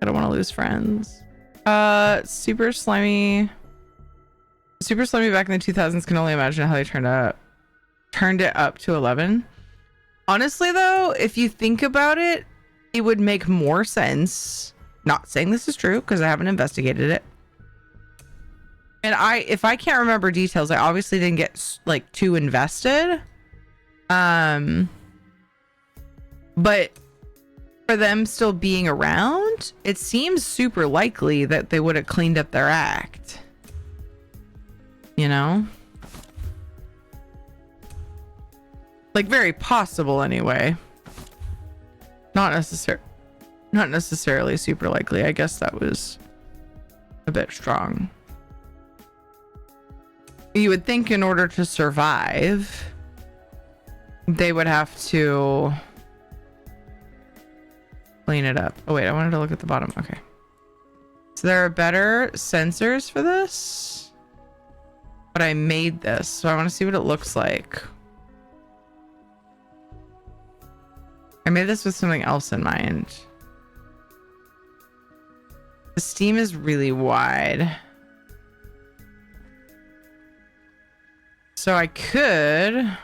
I don't want to lose friends. Super slimy back in the 2000s. Can only imagine how they turned it up to 11. Honestly, though, if you think about it, it would make more sense. Not saying this is true because I haven't investigated it. And if I can't remember details, I obviously didn't get like too invested. But for them still being around, it seems super likely that they would have cleaned up their act. You know? Like very possible anyway. Not necessarily super likely. I guess that was a bit strong. You would think in order to survive, they would have to clean it up. Oh wait, I wanted to look at the bottom. Okay. So there are better sensors for this, but I made this, so I want to see what it looks like. I made this with something else in mind. The steam is really wide. So I could...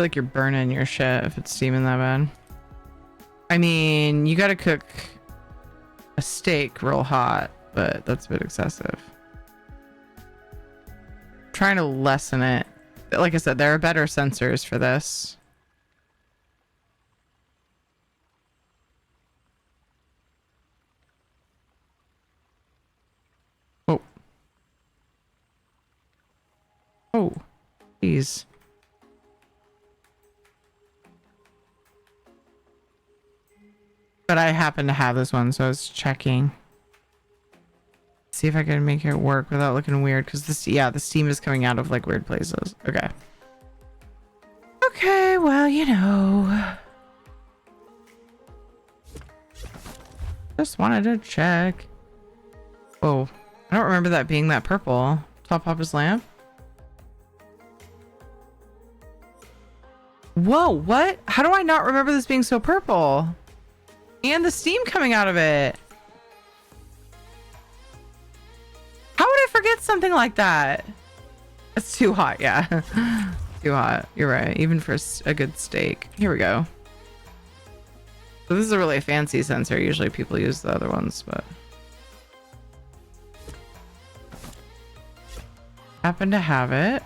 feel like you're burning your shit if it's steaming that bad. I mean, you gotta cook a steak real hot, but that's a bit excessive. I'm trying to lessen it. Like I said, there are better sensors for this. Oh. Oh. Jeez. But I happen to have this one, so I was checking. See if I can make it work without looking weird, because this, yeah, the steam is coming out of like weird places. Okay. Okay, well, you know. Just wanted to check. Oh, I don't remember that being that purple. Top Papa's lamp. Whoa, what? How do I not remember this being so purple? And the steam coming out of it. How would I forget something like that? It's too hot, yeah. Too hot. You're right. Even for a good steak. Here we go. So this is a really fancy sensor. Usually people use the other ones, but... happen to have it.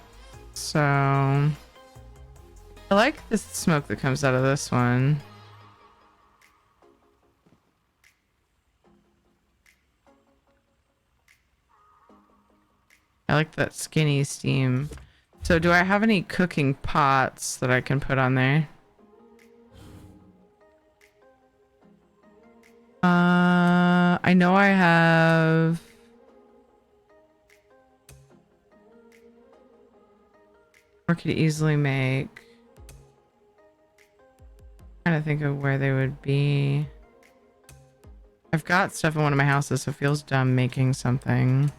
So... I like the smoke that comes out of this one. I like that skinny steam. So do I have any cooking pots that I can put on there? I know I have... or could easily make... trying to think of where they would be. I've got stuff in one of my houses, so it feels dumb making something.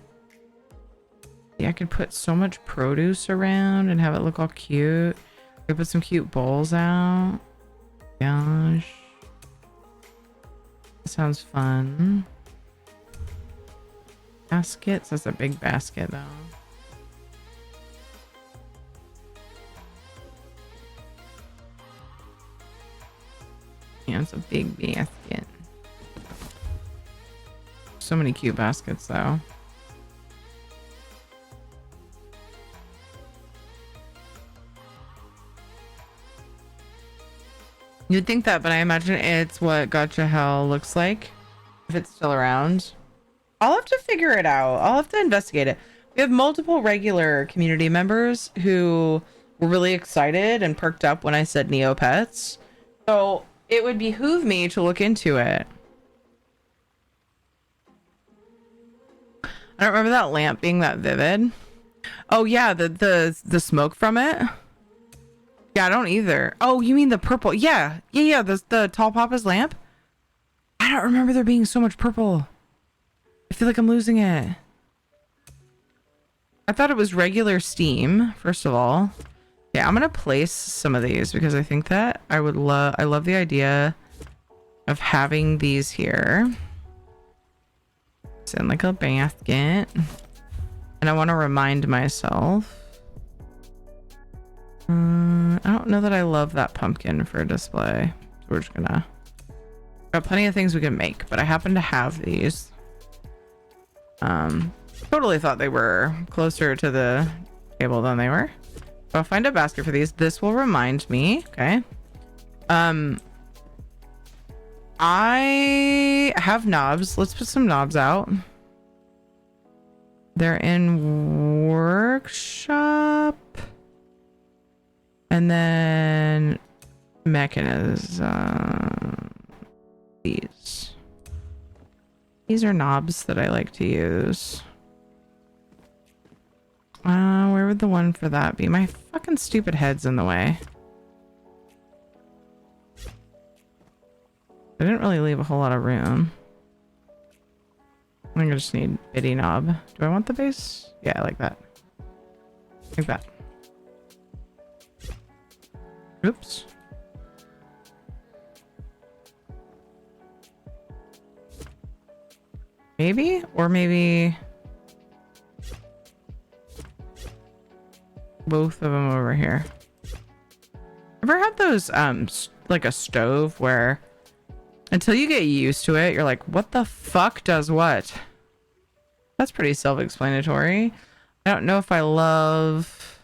Yeah, I could put so much produce around and have it look all cute. I could put some cute bowls out. Gosh. That sounds fun. Baskets? That's a big basket, though. Yeah, it's a big basket. So many cute baskets, though. You'd think that, but I imagine it's what Gotcha Hell looks like. If it's still around. I'll have to figure it out. I'll have to investigate it. We have multiple regular community members who were really excited and perked up when I said Neopets. So it would behoove me to look into it. I don't remember that lamp being that vivid. Oh yeah, the smoke from it. Yeah, I don't either. Oh, you mean the purple? Yeah. The Tall Papa's lamp. I don't remember there being so much purple. I feel like I'm losing it. I thought it was regular steam, first of all. Yeah, I'm gonna place some of these because I think that I love the idea of having these here. It's in like a basket. And I want to remind myself. I don't know that I love that pumpkin for a display. So we're just gonna... got plenty of things we can make, but I happen to have these. Totally thought they were closer to the table than they were. I'll find a basket for these. This will remind me. Okay. I have knobs. Let's put some knobs out. They're in workshop. And then mechanism. These are knobs that I like to use. Where would the one for that be? My fucking stupid head's in the way. I didn't really leave a whole lot of room. I think I just need bitty knob. Do I want the base? Yeah, like that. Like that. Oops. Maybe? Or maybe both of them over here. Ever had those, like a stove where until you get used to it, you're like, what the fuck does what? That's pretty self-explanatory. I don't know if I love...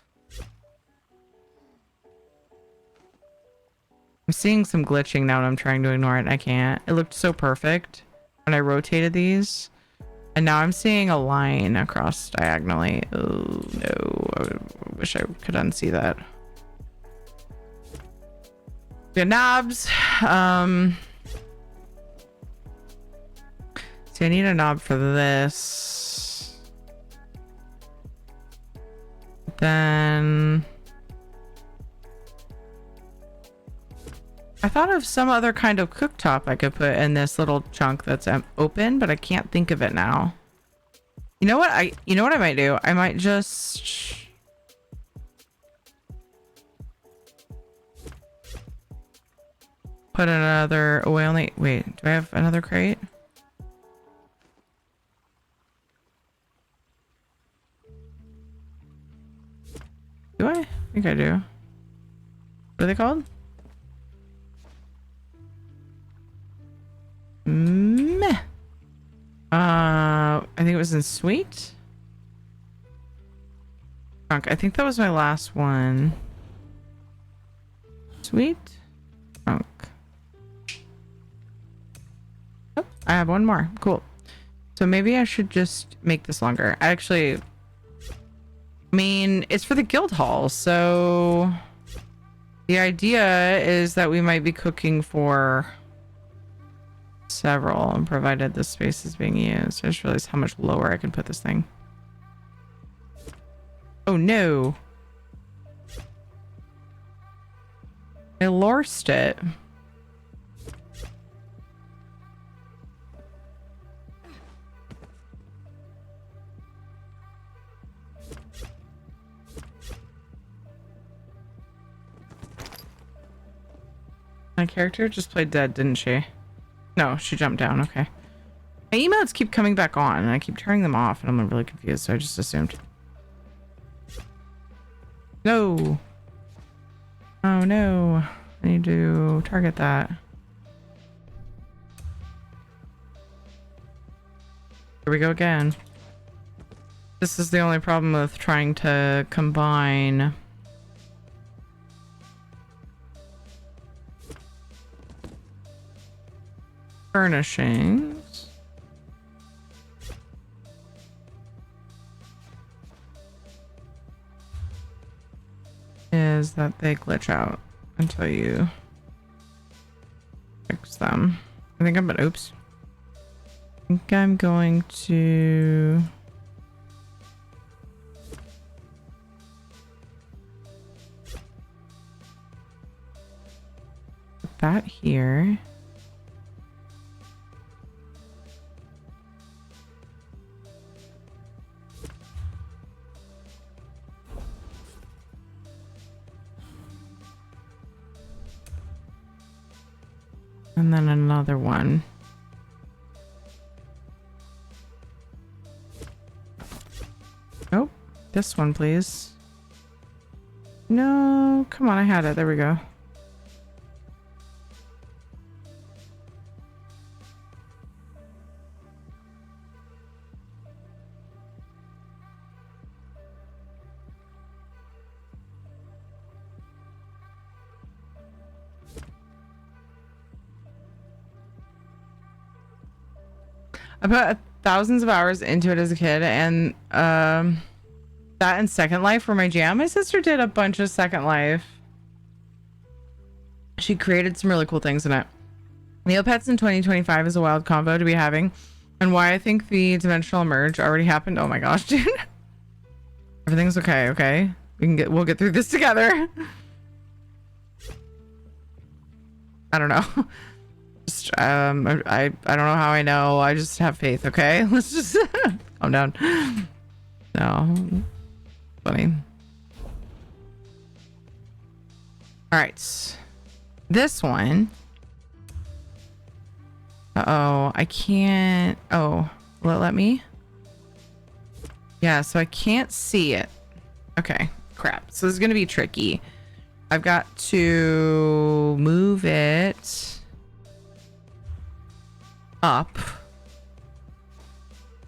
I'm seeing some glitching now and I'm trying to ignore it and I can't. It looked so perfect when I rotated these. And now I'm seeing a line across diagonally. Oh no, I wish I could unsee that. We got knobs. See, I need a knob for this. Then I thought of some other kind of cooktop I could put in this little chunk that's open, but I can't think of it now. You know what I might do? I might just put another. Oh, wait. Do I have another crate? Do I? I think I do. What are they called? Meh. I think it was in sweet. Trunk. I think that was my last one. Sweet. Trunk. Oh, I have one more. Cool. So maybe I should just make this longer. I mean, it's for the guild hall, so the idea is that we might be cooking for several, and provided the space is being used. I just realized how much lower I can put this thing. Oh no. I lost it. My character just played dead, didn't she? No, she jumped down. Okay. My emotes keep coming back on, and I keep turning them off, and I'm really confused, so I just assumed. No. Oh, no. I need to target that. Here we go again. This is the only problem with trying to combine... furnishings. Is that they glitch out until you fix them. I think oops. I think I'm going to put that here. And then another one. Oh, this one, please. No, come on, I had it. There we go. I put thousands of hours into it as a kid, and that and Second Life were my jam. My sister did a bunch of Second Life. She created some really cool things in it. Neopets in 2025 is a wild combo to be having, and why I think the dimensional merge already happened. Oh my gosh, dude. Everything's okay. Okay, we'll get through this together. I don't know. Just I don't know how I know. I just have faith. Okay, let's just calm down. No, funny. All right, this one. Uh-oh, I can't. Oh, will it let me? Yeah, so I can't see it. Okay, crap. So this is gonna be tricky. I've got to move it up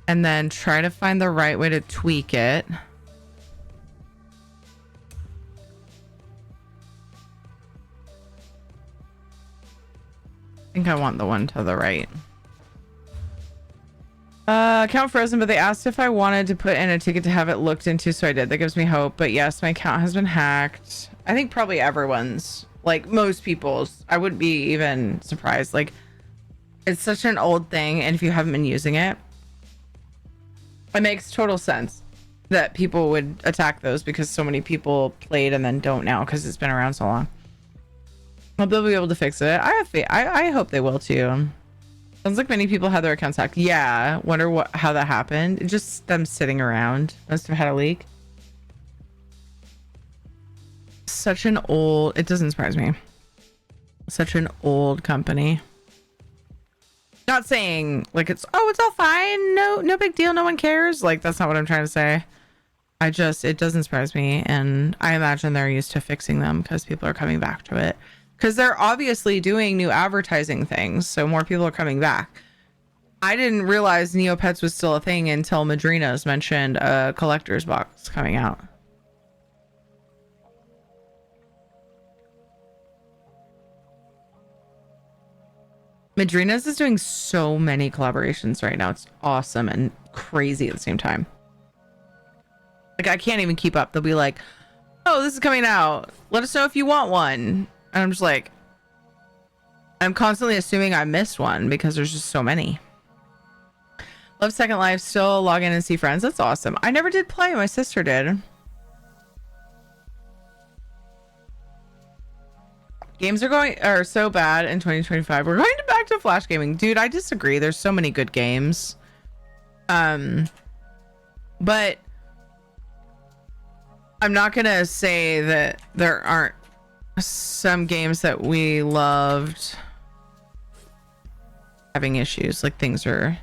and then try to find the right way to tweak it. I think I want the one to the right. Account frozen, but they asked if I wanted to put in a ticket to have it looked into, so I did. That gives me hope. But yes, my account has been hacked. I think probably everyone's, like most people's. I wouldn't be even surprised. Like, it's such an old thing, and if you haven't been using it, it makes total sense that people would attack those because so many people played and then don't now because it's been around so long. Hope they'll be able to fix it. I have faith. I hope they will too. Sounds like many people had their accounts hacked. Yeah, wonder how that happened. Just them sitting around. Must have had a leak. Such an old. It doesn't surprise me. Such an old company. Not saying like it's all fine. No big deal. No one cares. Like that's not what I'm trying to say. It doesn't surprise me, and I imagine they're used to fixing them because people are coming back to it. Because they're obviously doing new advertising things, so more people are coming back. I didn't realize Neopets was still a thing until Madrinas mentioned a collector's box coming out. Madrinas is doing so many collaborations right now. It's awesome and crazy at the same time. Like, I can't even keep up. They'll be like, oh, this is coming out. Let us know if you want one. And I'm just like, I'm constantly assuming I missed one because there's just so many. Love Second Life. Still log in and see friends. That's awesome. I never did play. My sister did. Games are so bad in 2025. We're going back to Flash gaming. Dude, I disagree. There's so many good games. But I'm not going to say that there aren't some games that we loved having issues. Like things are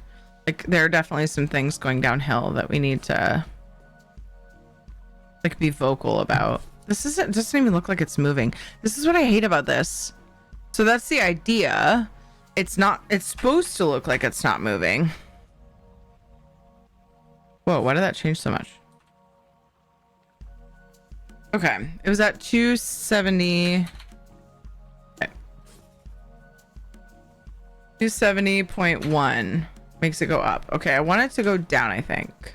like, there are definitely some things going downhill that we need to like be vocal about. It doesn't even look like it's moving. This is what I hate about this. So that's the idea. It's supposed to look like it's not moving. Whoa, why did that change so much? Okay, it was at 270. Okay. 270.1 makes it go up. Okay, I want it to go down, I think.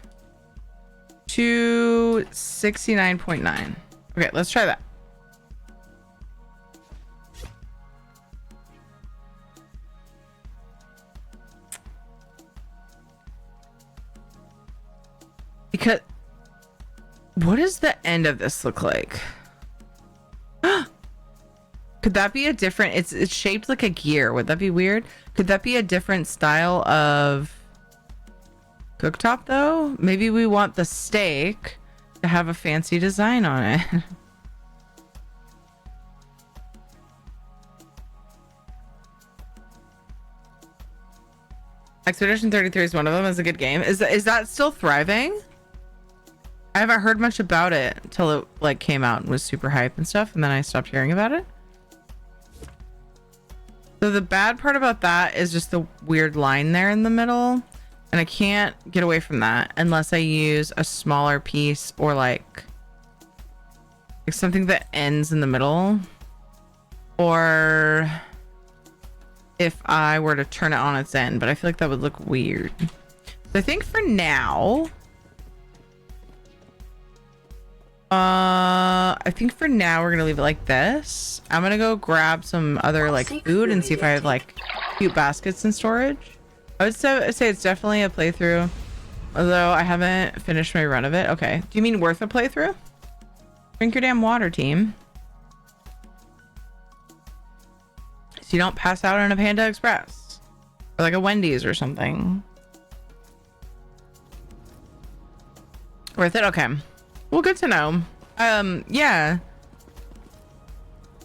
269.9. Okay, let's try that. Because what does the end of this look like? Could that be a different, it's shaped like a gear. Would that be weird? Could that be a different style of cooktop though? Maybe we want the steak to have a fancy design on it. Expedition 33 is one of them. Is a good game. Is that still thriving? I haven't heard much about it until it like came out and was super hype and stuff, and then I stopped hearing about it. So the bad part about that is just the weird line there in the middle, and I can't get away from that unless I use a smaller piece or like something that ends in the middle, or if I were to turn it on its end, but I feel like that would look weird. So I think for now, we're gonna leave it like this. I'm gonna go grab some other like food and see if I have like cute baskets in storage. I would say it's definitely a playthrough, although I haven't finished my run of it. Okay, do you mean worth a playthrough? Drink your damn water, team. So you don't pass out on a Panda Express or like a Wendy's or something. Worth it? Okay. Well, good to know. Yeah.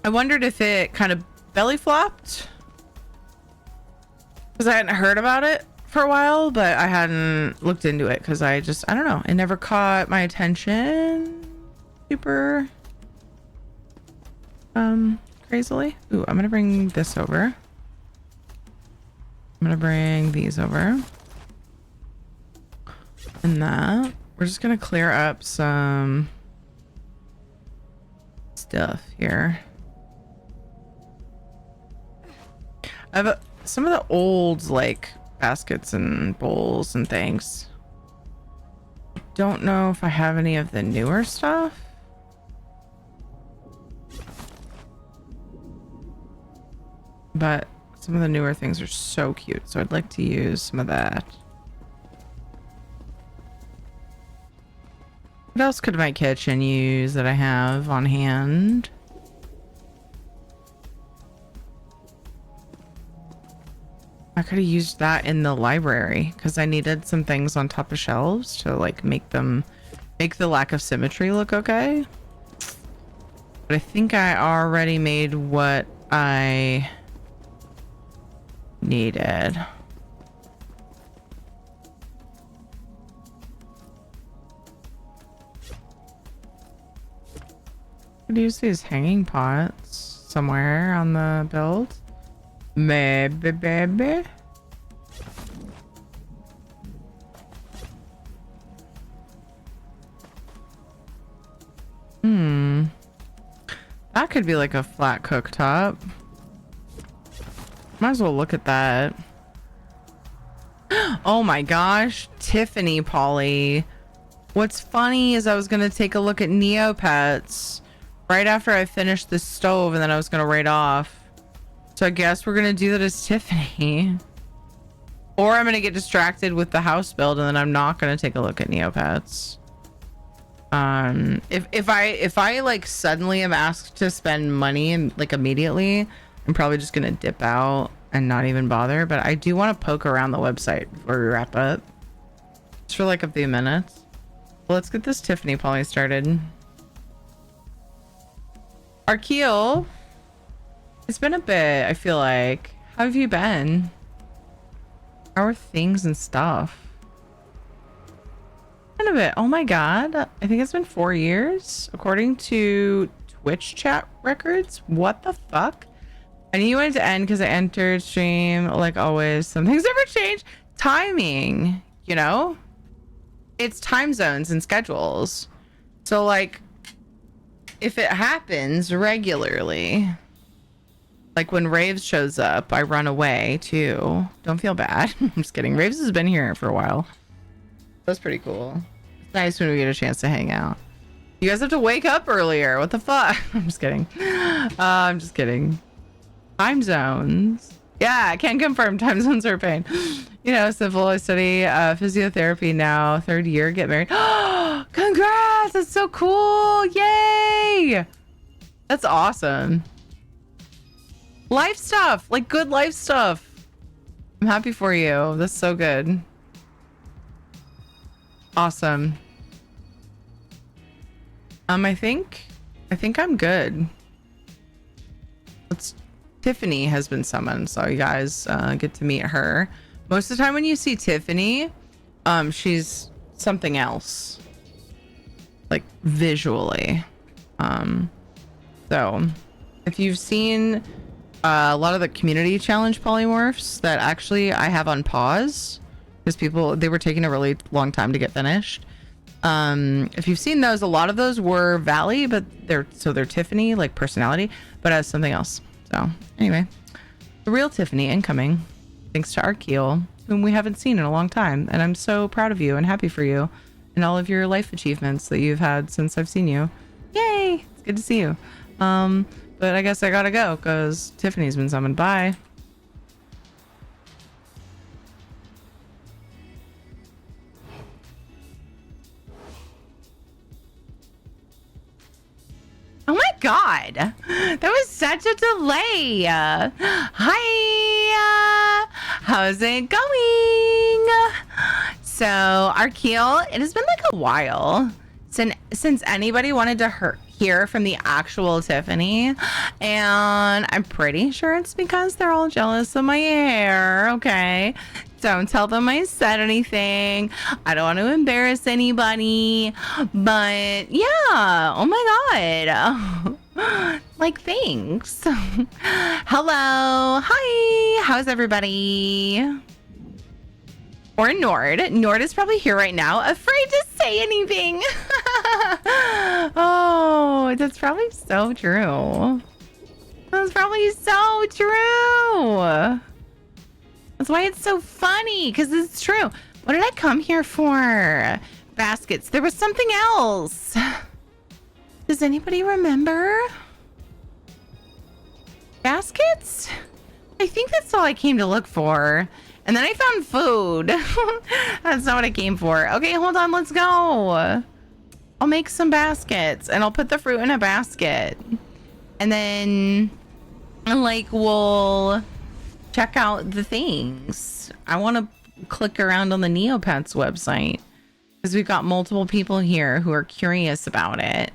I wondered if it kind of belly flopped because I hadn't heard about it for a while, but I hadn't looked into it because I don't know. It never caught my attention super crazily. Ooh, I'm gonna bring this over. I'm gonna bring these over. And that. We're just gonna clear up some stuff here. I have some of the old like baskets and bowls and things. Don't know if I have any of the newer stuff. But some of the newer things are so cute, so I'd like to use some of that. What else could my kitchen use that I have on hand? I could have used that in the library because I needed some things on top of shelves to like make the lack of symmetry look okay. But I think I already made what I needed. Could use these hanging pots somewhere on the build. Maybe, baby. That could be like a flat cooktop. Might as well look at that. Oh my gosh, Tiffany Polly. What's funny is I was gonna take a look at Neopets right after I finished the stove, and then I was gonna raid off. So I guess we're gonna do that as Tiffany. Or I'm gonna get distracted with the house build, and then I'm not gonna take a look at Neopets. If I like suddenly am asked to spend money and like immediately, I'm probably just gonna dip out and not even bother. But I do want to poke around the website before we wrap up, just for like a few minutes. Well, let's get this Tiffany Polly started. Arkeel, it's been a bit, I feel like. How have you been? How are things and stuff? Been a bit. Oh my god. I think it's been 4 years according to Twitch chat records. What the fuck? I knew you wanted to end because I entered stream like always. Some things never change. Timing, you know? It's time zones and schedules. So like if it happens regularly, like when Raves shows up, I run away too. Don't feel bad. I'm just kidding. Raves has been here for a while. That's pretty cool. It's nice when we get a chance to hang out. You guys have to wake up earlier. What the fuck? I'm just kidding. I'm just kidding. Time zones. Yeah, I can confirm time zones are a pain. You know, simple. I study physiotherapy now. 3rd year. Get married. Congrats! That's so cool. Yay! That's awesome. Life stuff. Like good life stuff. I'm happy for you. That's so good. Awesome. I think I'm good. Tiffany has been summoned, so you guys get to meet her. Most of the time when you see Tiffany, she's something else, like visually. So if you've seen a lot of the community challenge polymorphs that actually I have on pause because they were taking a really long time to get finished. If you've seen those, a lot of those were Valley, but they're Tiffany, like personality, but as something else. So anyway, The real Tiffany incoming, thanks to Arkeel, whom we haven't seen in a long time. And I'm so proud of you and happy for you and all of your life achievements that you've had since I've seen you. Yay! It's good to see you. But I guess I gotta go because Tiffany's been summoned. Bye. Oh my god, that was such a delay. Hi, how's it going? So Arkeel, it has been like a while since anybody wanted to hear from the actual Tiffany, and I'm pretty sure it's because they're all jealous of my hair. Okay, don't tell them I said anything. I don't want to embarrass anybody, but yeah, oh my god. Like, thanks. Hello, hi, how's everybody? Or Nord. Nord is probably here right now, afraid to say anything. Oh, that's probably so true. That's probably so true. That's why it's so funny, because it's true. What did I come here for? Baskets. There was something else. Does anybody remember? Baskets? I think that's all I came to look for. And then I found food. That's not what I came for. Okay, hold on. Let's go. I'll make some baskets and I'll put the fruit in a basket. And then, like, we'll check out the things. I want to click around on the Neopets website because we've got multiple people here who are curious about it.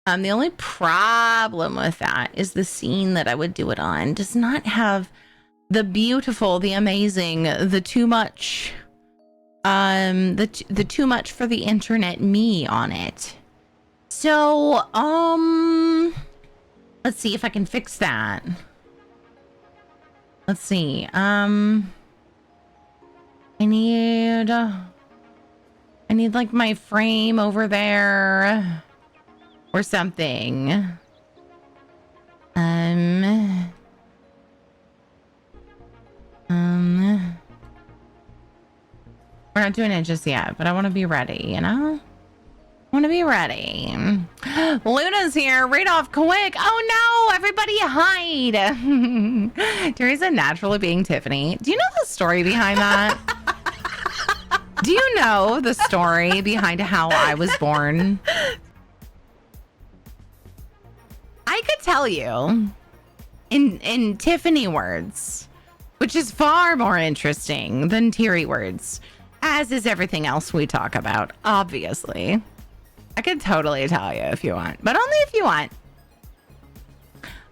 The only problem with that is the scene that I would do it on does not have the beautiful, the amazing, the too much, the too much for the internet me on it. So, let's see if I can fix that. Let's see. I need like my frame over there or something. We're not doing it just yet, but I want to be ready, you know? I want to be ready. Luna's here, right off quick. Oh no, everybody hide. Teresa naturally being Tiffany. Do you know the story behind that? Do you know the story behind how I was born? I could tell you in Tiffany words, which is far more interesting than Tiri words, as is everything else we talk about, obviously. I could totally tell you if you want, but only if you want.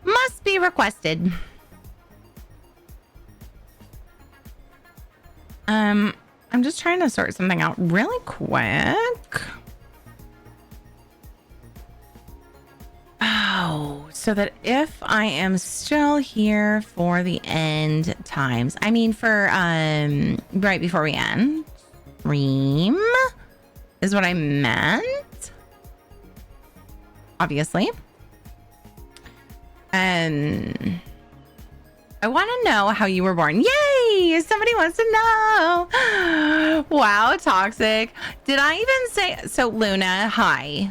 Must be requested. I'm just trying to sort something out really quick. Oh, so that if I am still here for the end times, I mean for right before we end, stream is what I meant. Obviously. And I want to know how you were born. Yay! Somebody wants to know. Wow, toxic. Did I even say so? Luna, hi.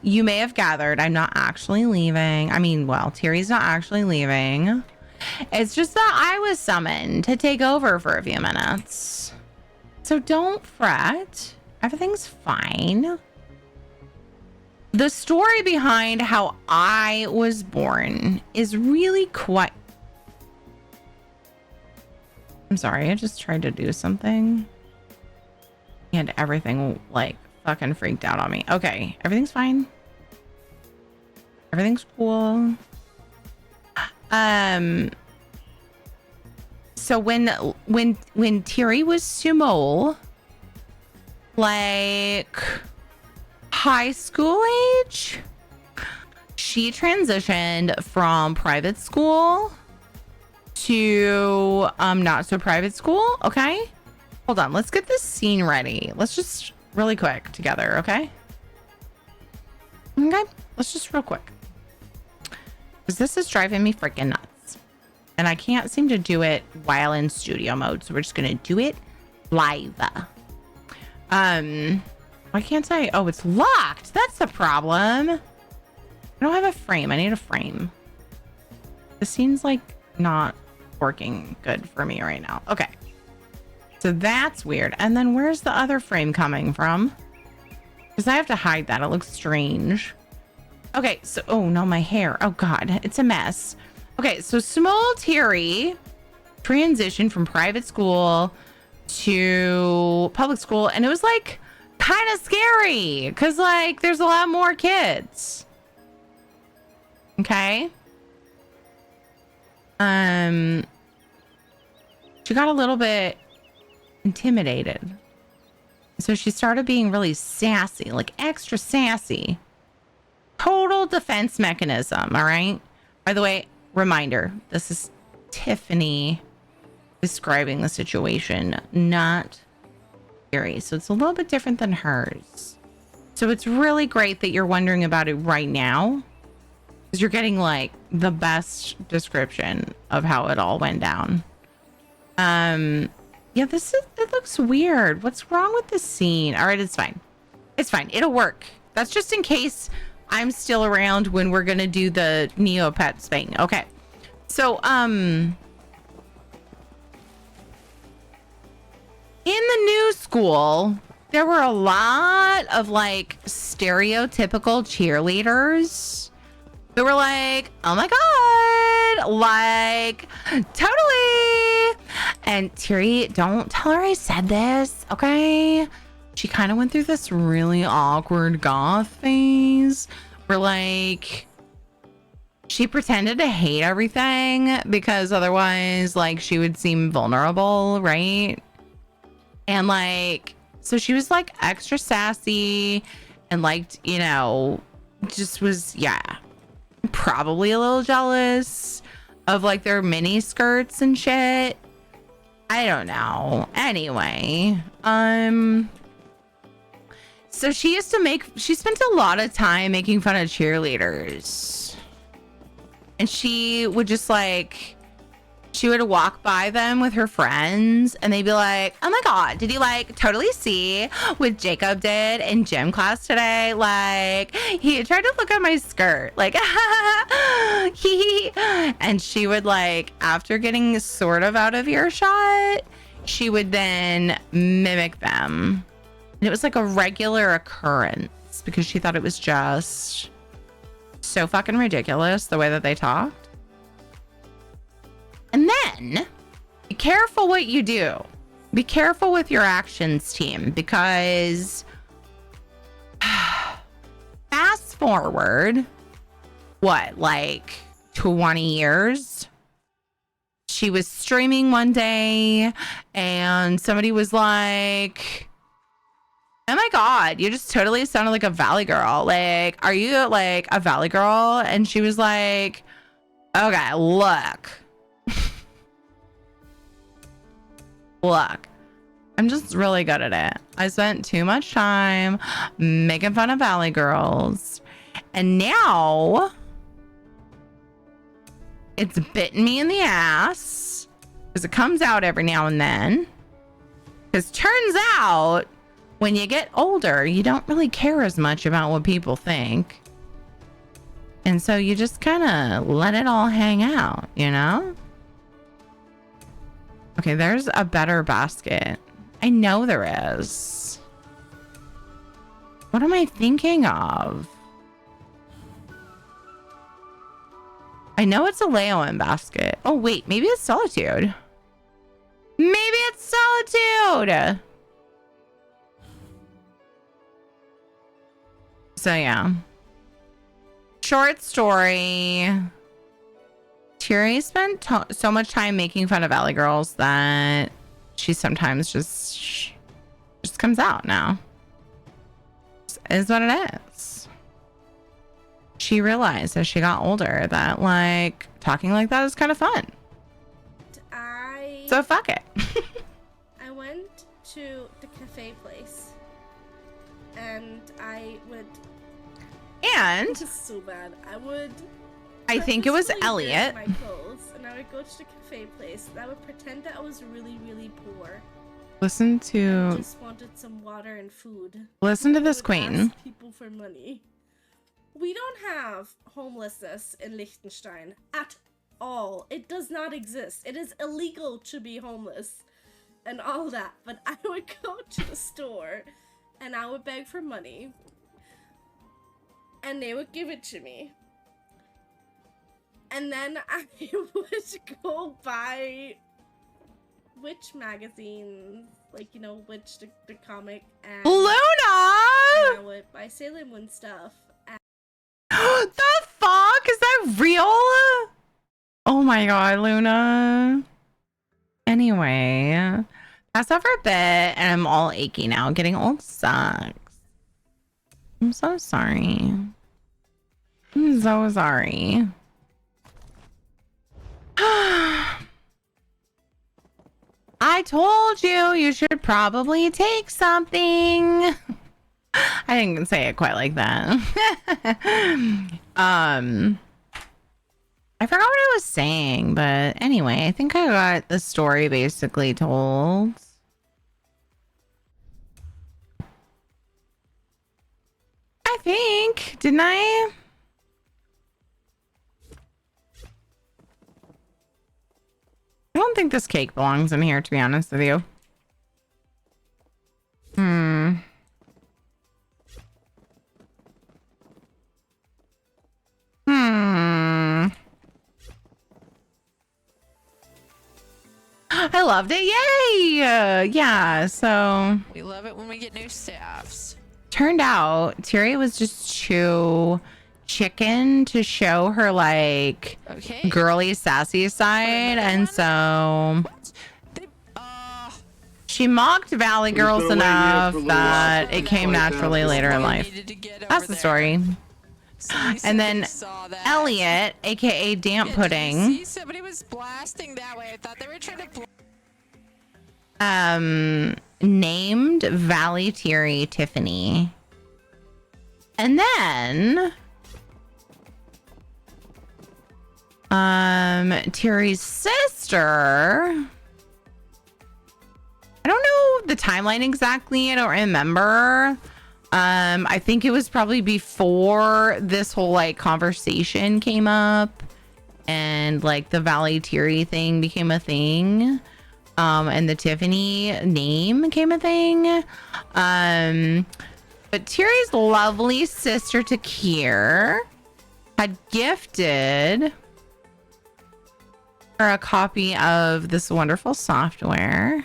You may have gathered I'm not actually leaving. I mean, well, Tiri's not actually leaving. It's just that I was summoned to take over for a few minutes. So don't fret. Everything's fine. The story behind how I was born is really quite... I'm sorry, I just tried to do something. And everything, like, fucking freaked out on me. Okay, everything's fine. Everything's cool. So when Tiri was sumo, like high school age, she transitioned from private school to not so private school. Okay, hold on, let's get this scene ready. Let's just really quick together. Okay, let's just real quick, because this is driving me freaking nuts. And I can't seem to do it while in studio mode. So we're just going to do it live. Why can't I? Oh, it's locked. That's the problem. I don't have a frame. I need a frame. This seems like not working good for me right now. Okay. So that's weird. And then where's the other frame coming from? Because I have to hide that. It looks strange. Okay. So, oh no, my hair. Oh God, it's a mess. Okay. So small Terry transitioned from private school to public school. And it was like kind of scary because like there's a lot more kids. Okay. She got a little bit intimidated. So she started being really sassy, like extra sassy. Total defense mechanism, all right? By the way, reminder, this is Tiffany describing the situation, not Gary. So it's a little bit different than hers. So it's really great that you're wondering about it right now, because you're getting like the best description of how it all went down. Yeah, it looks weird. What's wrong with this scene? All right, it's fine. It's fine. It'll work. That's just in case I'm still around when we're going to do the Neopets thing. Okay. So, in the new school, there were a lot of like stereotypical cheerleaders who were like, oh my God, like totally. And Terry, don't tell her I said this, okay? She kind of went through this really awkward goth phase where like she pretended to hate everything because otherwise like she would seem vulnerable, right? And like, so she was like extra sassy and liked, you know, just was, yeah, probably a little jealous of like their mini skirts and shit. I don't know. Anyway, so she spent a lot of time making fun of cheerleaders. And she would just like, she would walk by them with her friends and they'd be like, oh my God, did you like totally see what Jacob did in gym class today? Like he tried to look at my skirt, like, and she would like, after getting sort of out of earshot, she would then mimic them. And it was like a regular occurrence because she thought it was just so fucking ridiculous the way that they talked. And then be careful what you do. Be careful with your actions, team, because fast forward, what, like 20 years? She was streaming one day and somebody was like, oh my God, you just totally sounded like a Valley girl. Like, are you like a Valley girl? And she was like, okay, look. Look, I'm just really good at it. I spent too much time making fun of Valley girls. And now it's bitten me in the ass because it comes out every now and then. Because turns out when you get older, you don't really care as much about what people think. And so you just kind of let it all hang out, you know? Okay, there's a better basket. I know there is. What am I thinking of? I know it's a Leonin basket. Oh, wait, maybe it's Solitude. Maybe it's Solitude. So, yeah. Short story. Terry spent so much time making fun of Valley girls that she sometimes just comes out now. Is what it is. She realized as she got older that like talking like that is kind of fun. So fuck it. I went to the cafe place and I would. And this is so bad. I would I think it was Elliot. My clothes, and I would go to the cafe place, and I would pretend that I was really, really poor. Listen to. I just wanted some water and food. Listen to this I would queen. ask people for money. We don't have homelessness in Liechtenstein at all. It does not exist. It is illegal to be homeless and all that. But I would go to the store and I would beg for money. And they would give it to me. And then I would go buy witch magazines, like, you know, Witch the comic, and Luna! And I would buy Sailor Moon stuff. And The fuck? Is that real? Oh my god, Luna. Anyway, that's over a bit, and I'm all achy now. Getting old sucks. I'm so sorry. I'm so sorry. I told you should probably take something. I didn't say it quite like that. I forgot what I was saying, but anyway, I think I got the story basically told. I think, didn't I? I don't think this cake belongs in here, to be honest with you. I loved it. Yay! Yeah, so We love it when we get new staffs. turned out Tiri was just too chicken to show her like girly sassy side, and so she mocked Valley Girls enough that it came naturally later in life. That's the story. And then Elliot, aka Damp Pudding, Somebody was blasting that way. I thought they were trying to. named Valley Tiri Tiffany. And then Tiri's sister, I don't know the timeline exactly, I don't remember. I think it was probably before this whole like conversation came up and like the Valley Tiri thing became a thing. And the Tiffany name became a thing. But Tiri's lovely sister Takir had gifted her a copy of this wonderful software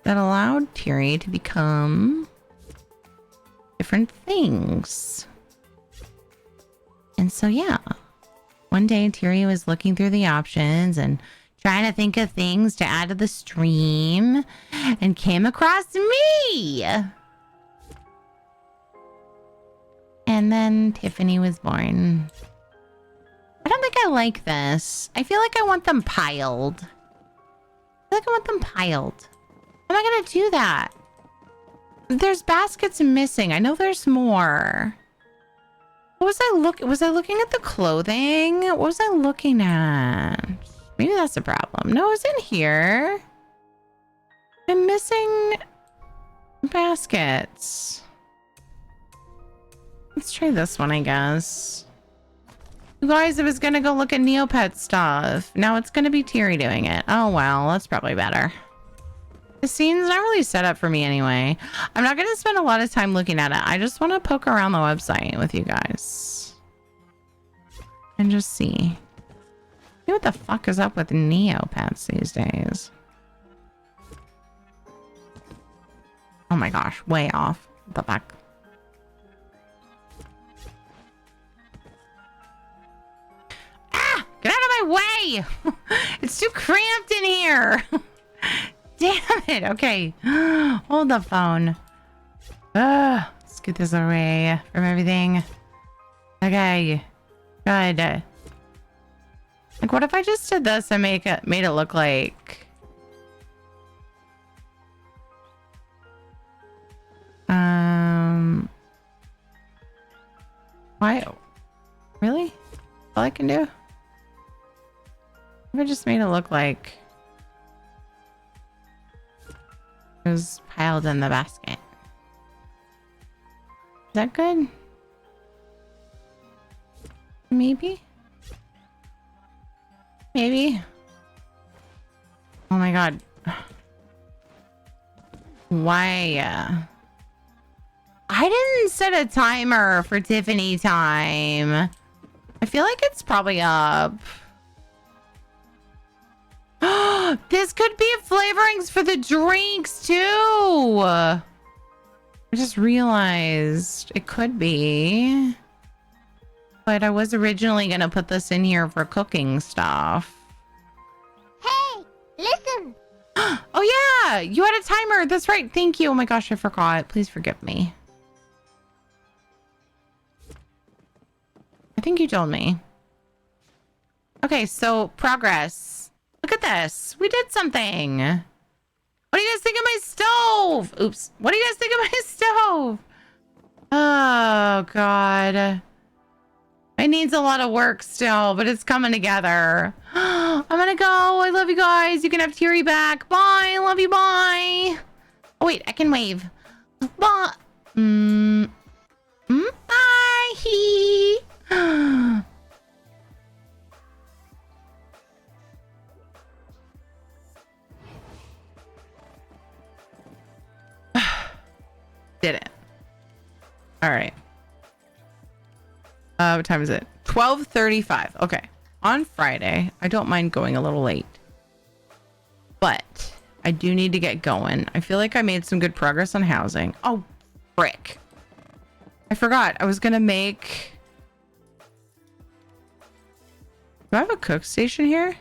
that allowed Tiri to become different things. And so, yeah, one day Tiri was looking through the options and trying to think of things to add to the stream and came across me. And then Tiffany was born. I don't think I like this. I feel like I want them piled. I feel like I want them piled. How am I going to do that? There's baskets missing. I know there's more. What was I looking at the clothing? What was I looking at? Maybe that's the problem. No, it's in here. I'm missing baskets. Let's try this one, I guess. You guys, I was gonna go look at Neopet stuff. Now it's gonna be Tiri doing it. Oh, well, that's probably better. The scene's not really set up for me anyway. I'm not gonna spend a lot of time looking at it. I just want to poke around the website with you guys. And just see. See what the fuck is up with Neopets these days. Oh my gosh, way off. What the fuck? Ah! Get out of my way! It's too cramped in here! Damn it! Okay. Hold the phone. Let's get this away from everything. Okay. Good. Like, what if I just did this and made it look like... Why? Really? all I can do? I just made it look like it was piled in the basket. Is that good? Maybe? Maybe? Oh my god. Why? I didn't set a timer for Tiffany time. I feel like it's probably up. This could be flavorings for the drinks too. I just realized it could be. But I was originally going to put this in here for cooking stuff. Hey, listen. Oh yeah, you had a timer. That's right. Thank you. Oh my gosh, I forgot. Please forgive me. I think you told me. Okay, so progress. Look at this. We did something. What do you guys think of my stove? Oops. What do you guys think of my stove? Oh, God. It needs a lot of work still, but it's coming together. I'm gonna go. I love you guys. You can have Teary back. Bye. Love you. Bye. Oh, wait. I can wave. Bye. Bye. Did it. All right. What time is it? 12:35. Okay. On Friday, I don't mind going a little late. But I do need to get going. I feel like I made some good progress on housing. Oh, frick. I forgot. I was going to make... Do I have a cook station here?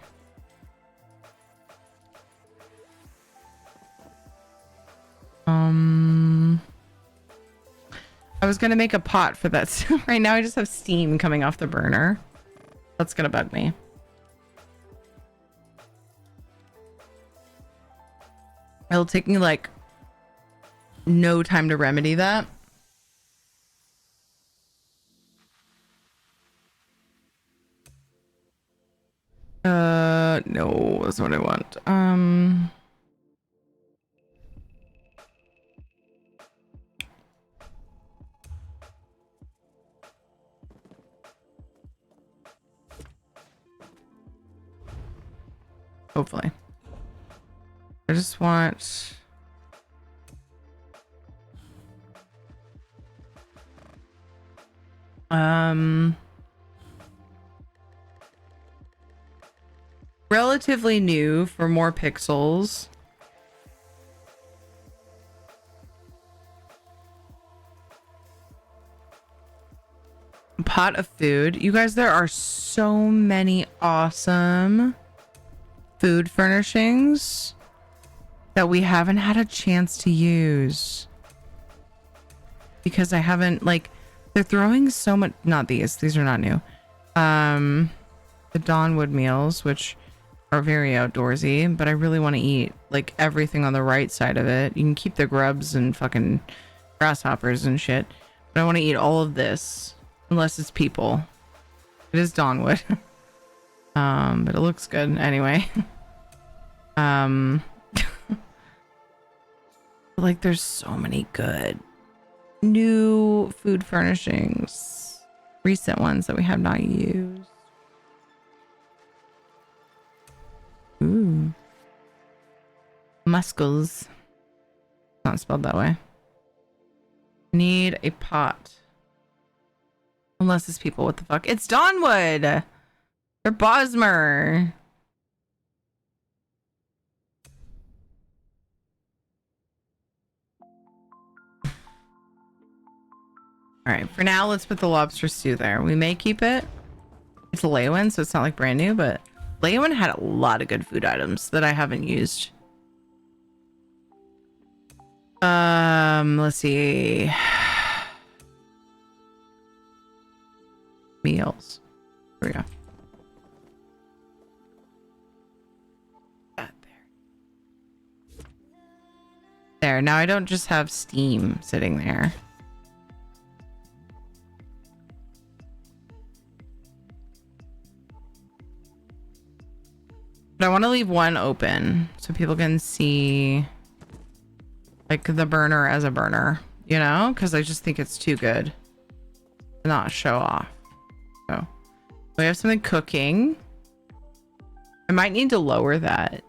I was gonna make a pot for that. Right now I just have steam coming off the burner. That's gonna bug me. It'll take me like no time to remedy that. No, that's what I want. Hopefully. I just want... relatively new for more pixels. Pot of food. You guys, there are so many awesome food furnishings that we haven't had a chance to use because I haven't, like, they're throwing so much. Not these are not new. The Dawnwood meals, which are very outdoorsy, but I really want to eat like everything on the right side of it. You can keep the grubs and fucking grasshoppers and shit, but I want to eat all of this unless it's people. It is Dawnwood. But it looks good anyway. Like there's so many good new food furnishings, recent ones that we have not used. Ooh, muscles. Not spelled that way. Need a pot. Unless it's people. What the fuck? It's Dawnwood. They're Bosmer. All right, for now, let's put the lobster stew there. We may keep it. It's a Leywin, so it's not like brand new, but Leywin had a lot of good food items that I haven't used. Let's see. Meals. Here we go. There. Now I don't just have steam sitting there. But I want to leave one open so people can see like the burner as a burner, you know, because I just think it's too good to not show off. So we have something cooking. I might need to lower that.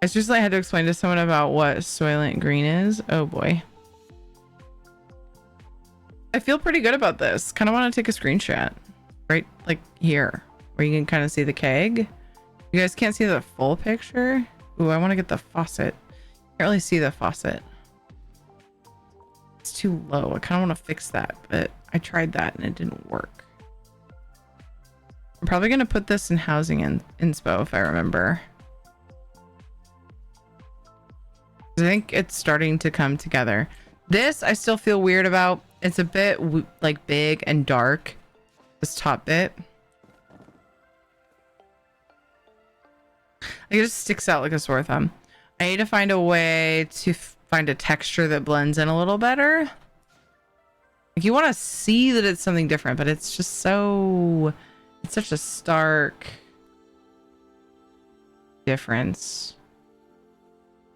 I just had to explain to someone about what Soylent Green is. Oh boy. I feel pretty good about this. Kind of want to take a screenshot right like here where you can kind of see the keg. You guys can't see the full picture. Ooh, I want to get the faucet. Can't really see the faucet. It's too low. I kind of want to fix that, but I tried that and it didn't work. I'm probably going to put this in housing in inspo if I remember. I think it's starting to come together. This I still feel weird about. It's a bit like big and dark. This top bit. Like it just sticks out like a sore thumb. I need to find a way to find a texture that blends in a little better. Like you want to see that it's something different, but it's just so... It's such a stark difference.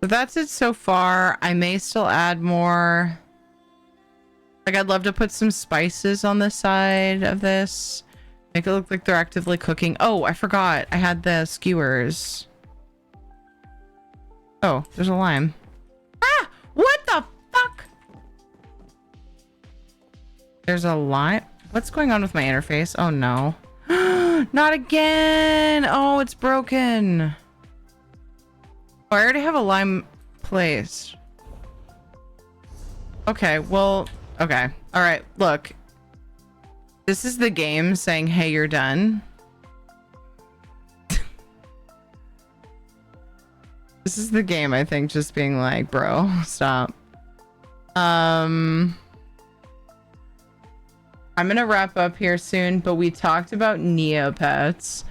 So that's it so far. I may still add more. Like I'd love to put some spices on the side of this. Make it look like they're actively cooking. Oh, I forgot. I had the skewers. Oh, there's a lime. Ah! What the fuck? There's a lime. What's going on with my interface? Oh no. Not again. Oh, it's broken. Oh, I already have a lime placed. Okay, well, okay. All right, look. This is the game saying, hey, you're done. This is the game, I think, just being like, bro, stop. I'm gonna wrap up here soon, but we talked about Neopets.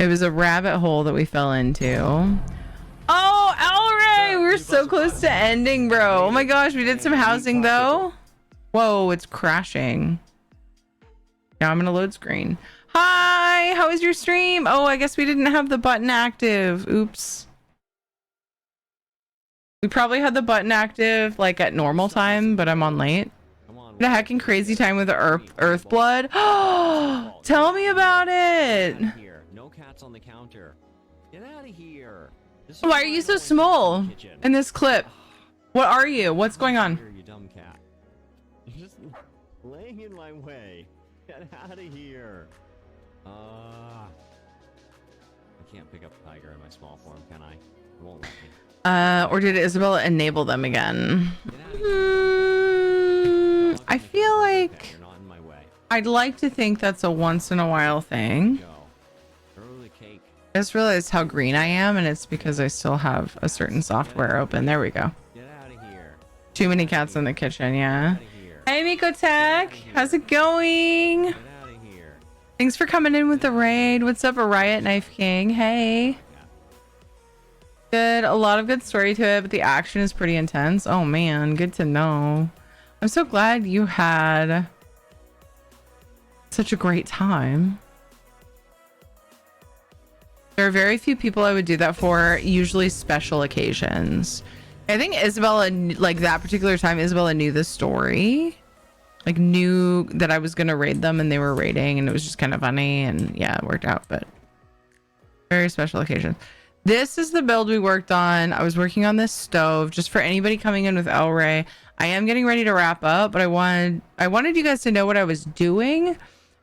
It was a rabbit hole that we fell into. Oh, Elray! We're so close to ending, bro. Oh my gosh, we did some housing though. Whoa, it's crashing. Now I'm gonna load screen. Hi, how was your stream? Oh, I guess we didn't have the button active. Oops. We probably had the button active like at normal time, but I'm on late. The heckin' crazy time with the earth blood. Oh, tell me about it. No cats on the counter. Get out of here. Why are you so small in this clip? What are you? What's going on? You dumb cat. You're just laying in my way. Get out of here. I can't pick up the tiger in my small form, can I? It won't let me. Or did Isabella enable them again? I feel like I'd like to think that's a once in a while thing. I just realized how green I am, and it's because I still have a certain software open. There we go. Too many cats in the kitchen, yeah. Hey, Miko Tech, how's it going? Thanks for coming in with the raid. What's up, a Riot Knife King? Hey. Good, a lot of good story to it, but the action is pretty intense. Oh man, good to know. I'm so glad you had such a great time. There are very few people I would do that for, usually special occasions. I think Isabella, like that particular time, Isabella knew the story. Like knew that I was going to raid them and they were raiding and it was just kind of funny and yeah, it worked out, but very special occasion. This is the build we worked on. I was working on this stove just for anybody coming in with El Rey. I am getting ready to wrap up, but I wanted you guys to know what I was doing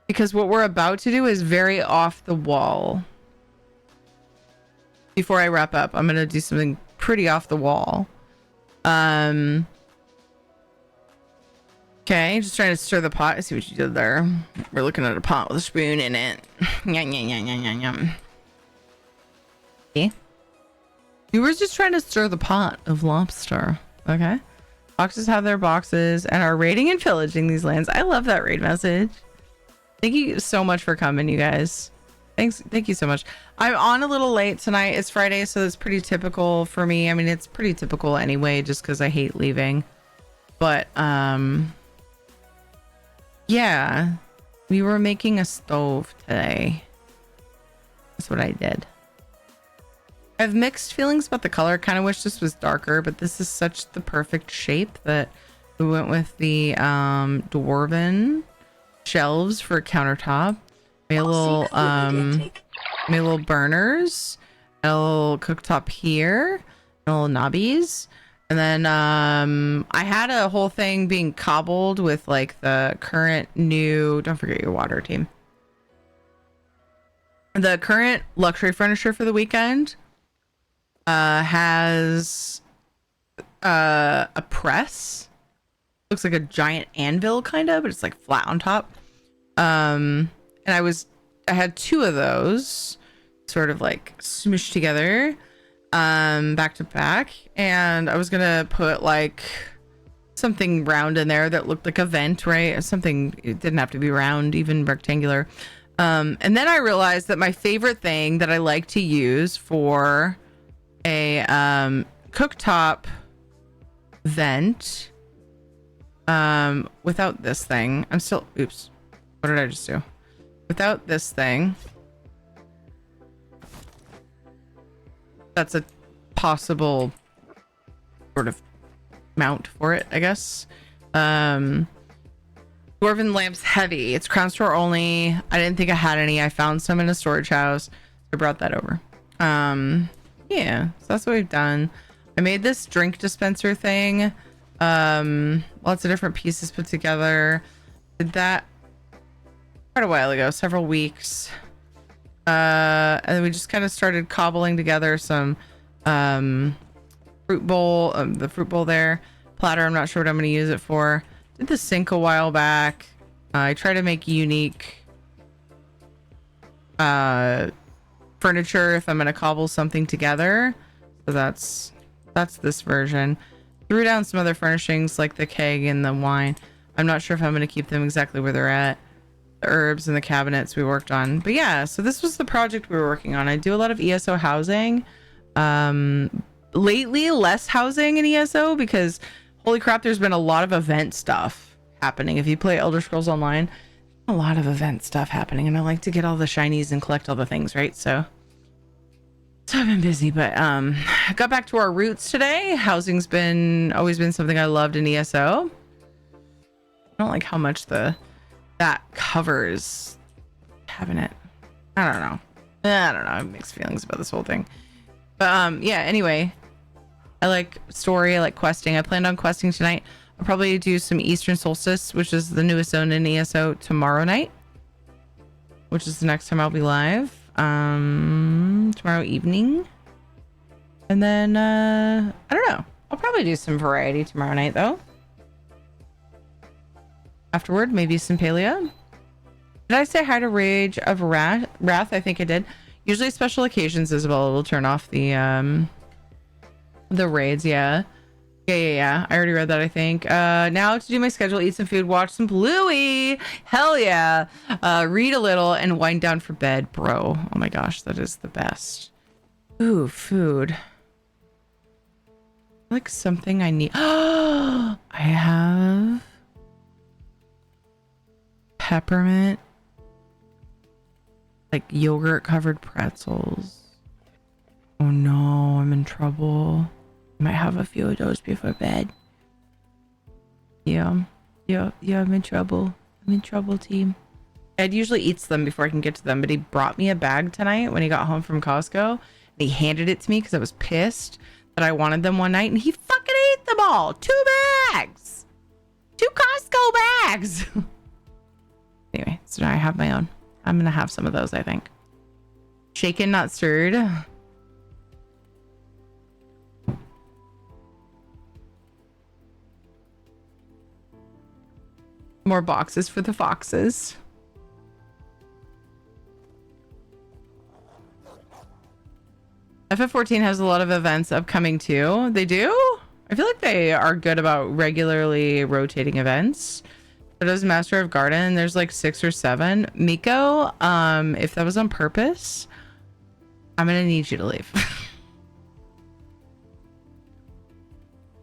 because what we're about to do is very off the wall. Before I wrap up, I'm going to do something pretty off the wall. Okay, just trying to stir the pot. I see what you did there. We're looking at a pot with a spoon in it. Yum, yum, yum, yum, yum, yum. Okay. We were just trying to stir the pot of lobster. Okay. Boxes have their boxes and are raiding and pillaging these lands. I love that raid message. Thank you so much for coming, you guys. Thank you so much. I'm on a little late tonight. It's Friday, so it's pretty typical for me. I mean, it's pretty typical anyway, just because I hate leaving. But yeah. We were making a stove today. That's what I did. I have mixed feelings about the color. Kind of wish this was darker, but this is such the perfect shape that we went with the dwarven shelves for a countertop. Made a little burners, a little cooktop here, a little knobbies. And then I had a whole thing being cobbled with like the current new, don't forget your water, team. The current luxury furniture for the weekend has a press. Looks like a giant anvil kind of, but it's like flat on top. And I had 2 of those sort of like smushed together back to back, and I was gonna put like something round in there that looked like a vent, right? Something, it didn't have to be round, even rectangular. And then I realized that my favorite thing that I like to use for a cooktop vent, without this thing, oops, what did I just do? Without this thing, that's a possible sort of mount for it, I guess. Dwarven lamp's heavy. It's crown store only. I didn't think I had any. I found some in a storage house. I brought that over. Yeah, so that's what we've done. I made this drink dispenser thing. Lots of different pieces put together. Did that quite a while ago, several weeks. And then we just kind of started cobbling together some fruit bowl, the fruit bowl there. Platter, I'm not sure what I'm going to use it for. Did the sink a while back. I try to make unique furniture if I'm going to cobble something together. So that's this version. Threw down some other furnishings like the keg and the wine. I'm not sure if I'm going to keep them exactly where they're at. The herbs and the cabinets we worked on. But yeah, so this was the project we were working on. I do a lot of ESO housing. Lately, less housing in ESO because holy crap, there's been a lot of event stuff happening. If you play Elder Scrolls Online, a lot of event stuff happening, and I like to get all the shinies and collect all the things, right? So I've been busy, but I got back to our roots today. Housing's always been something I loved in ESO. I don't like how much that covers having it. I don't know. I have mixed feelings about this whole thing. But yeah, anyway, I like story, I like questing. I planned on questing tonight. I'll probably do some Eastern Solstice, which is the newest zone in ESO, tomorrow night, which is the next time I'll be live. Tomorrow evening. And then I don't know. I'll probably do some variety tomorrow night though. Afterward, maybe some paleo. Did I say hi to Rage of Wrath? I think I did. Usually special occasions, Isabella will turn off the raids. Yeah. I already read that, I think. Now to do my schedule, eat some food, watch some Bluey. Hell yeah. Read a little and wind down for bed, bro. Oh my gosh, that is the best. Ooh, food. Like something I need. I have peppermint, like yogurt covered pretzels. Oh no, I'm in trouble. I might have a few of those before bed. Yeah, I'm in trouble. I'm in trouble, team. Ed usually eats them before I can get to them, but he brought me a bag tonight when he got home from Costco, and he handed it to me because I was pissed that I wanted them one night, and he fucking ate them all. 2 bags! 2 Costco bags! Anyway, so now I have my own. I'm gonna have some of those, I think. Shaken, not stirred. More boxes for the foxes. FF14 has a lot of events upcoming too. They do? I feel like they are good about regularly rotating events. So does Master of Garden. There's like 6 or 7. Miko, if that was on purpose, I'm gonna need you to leave.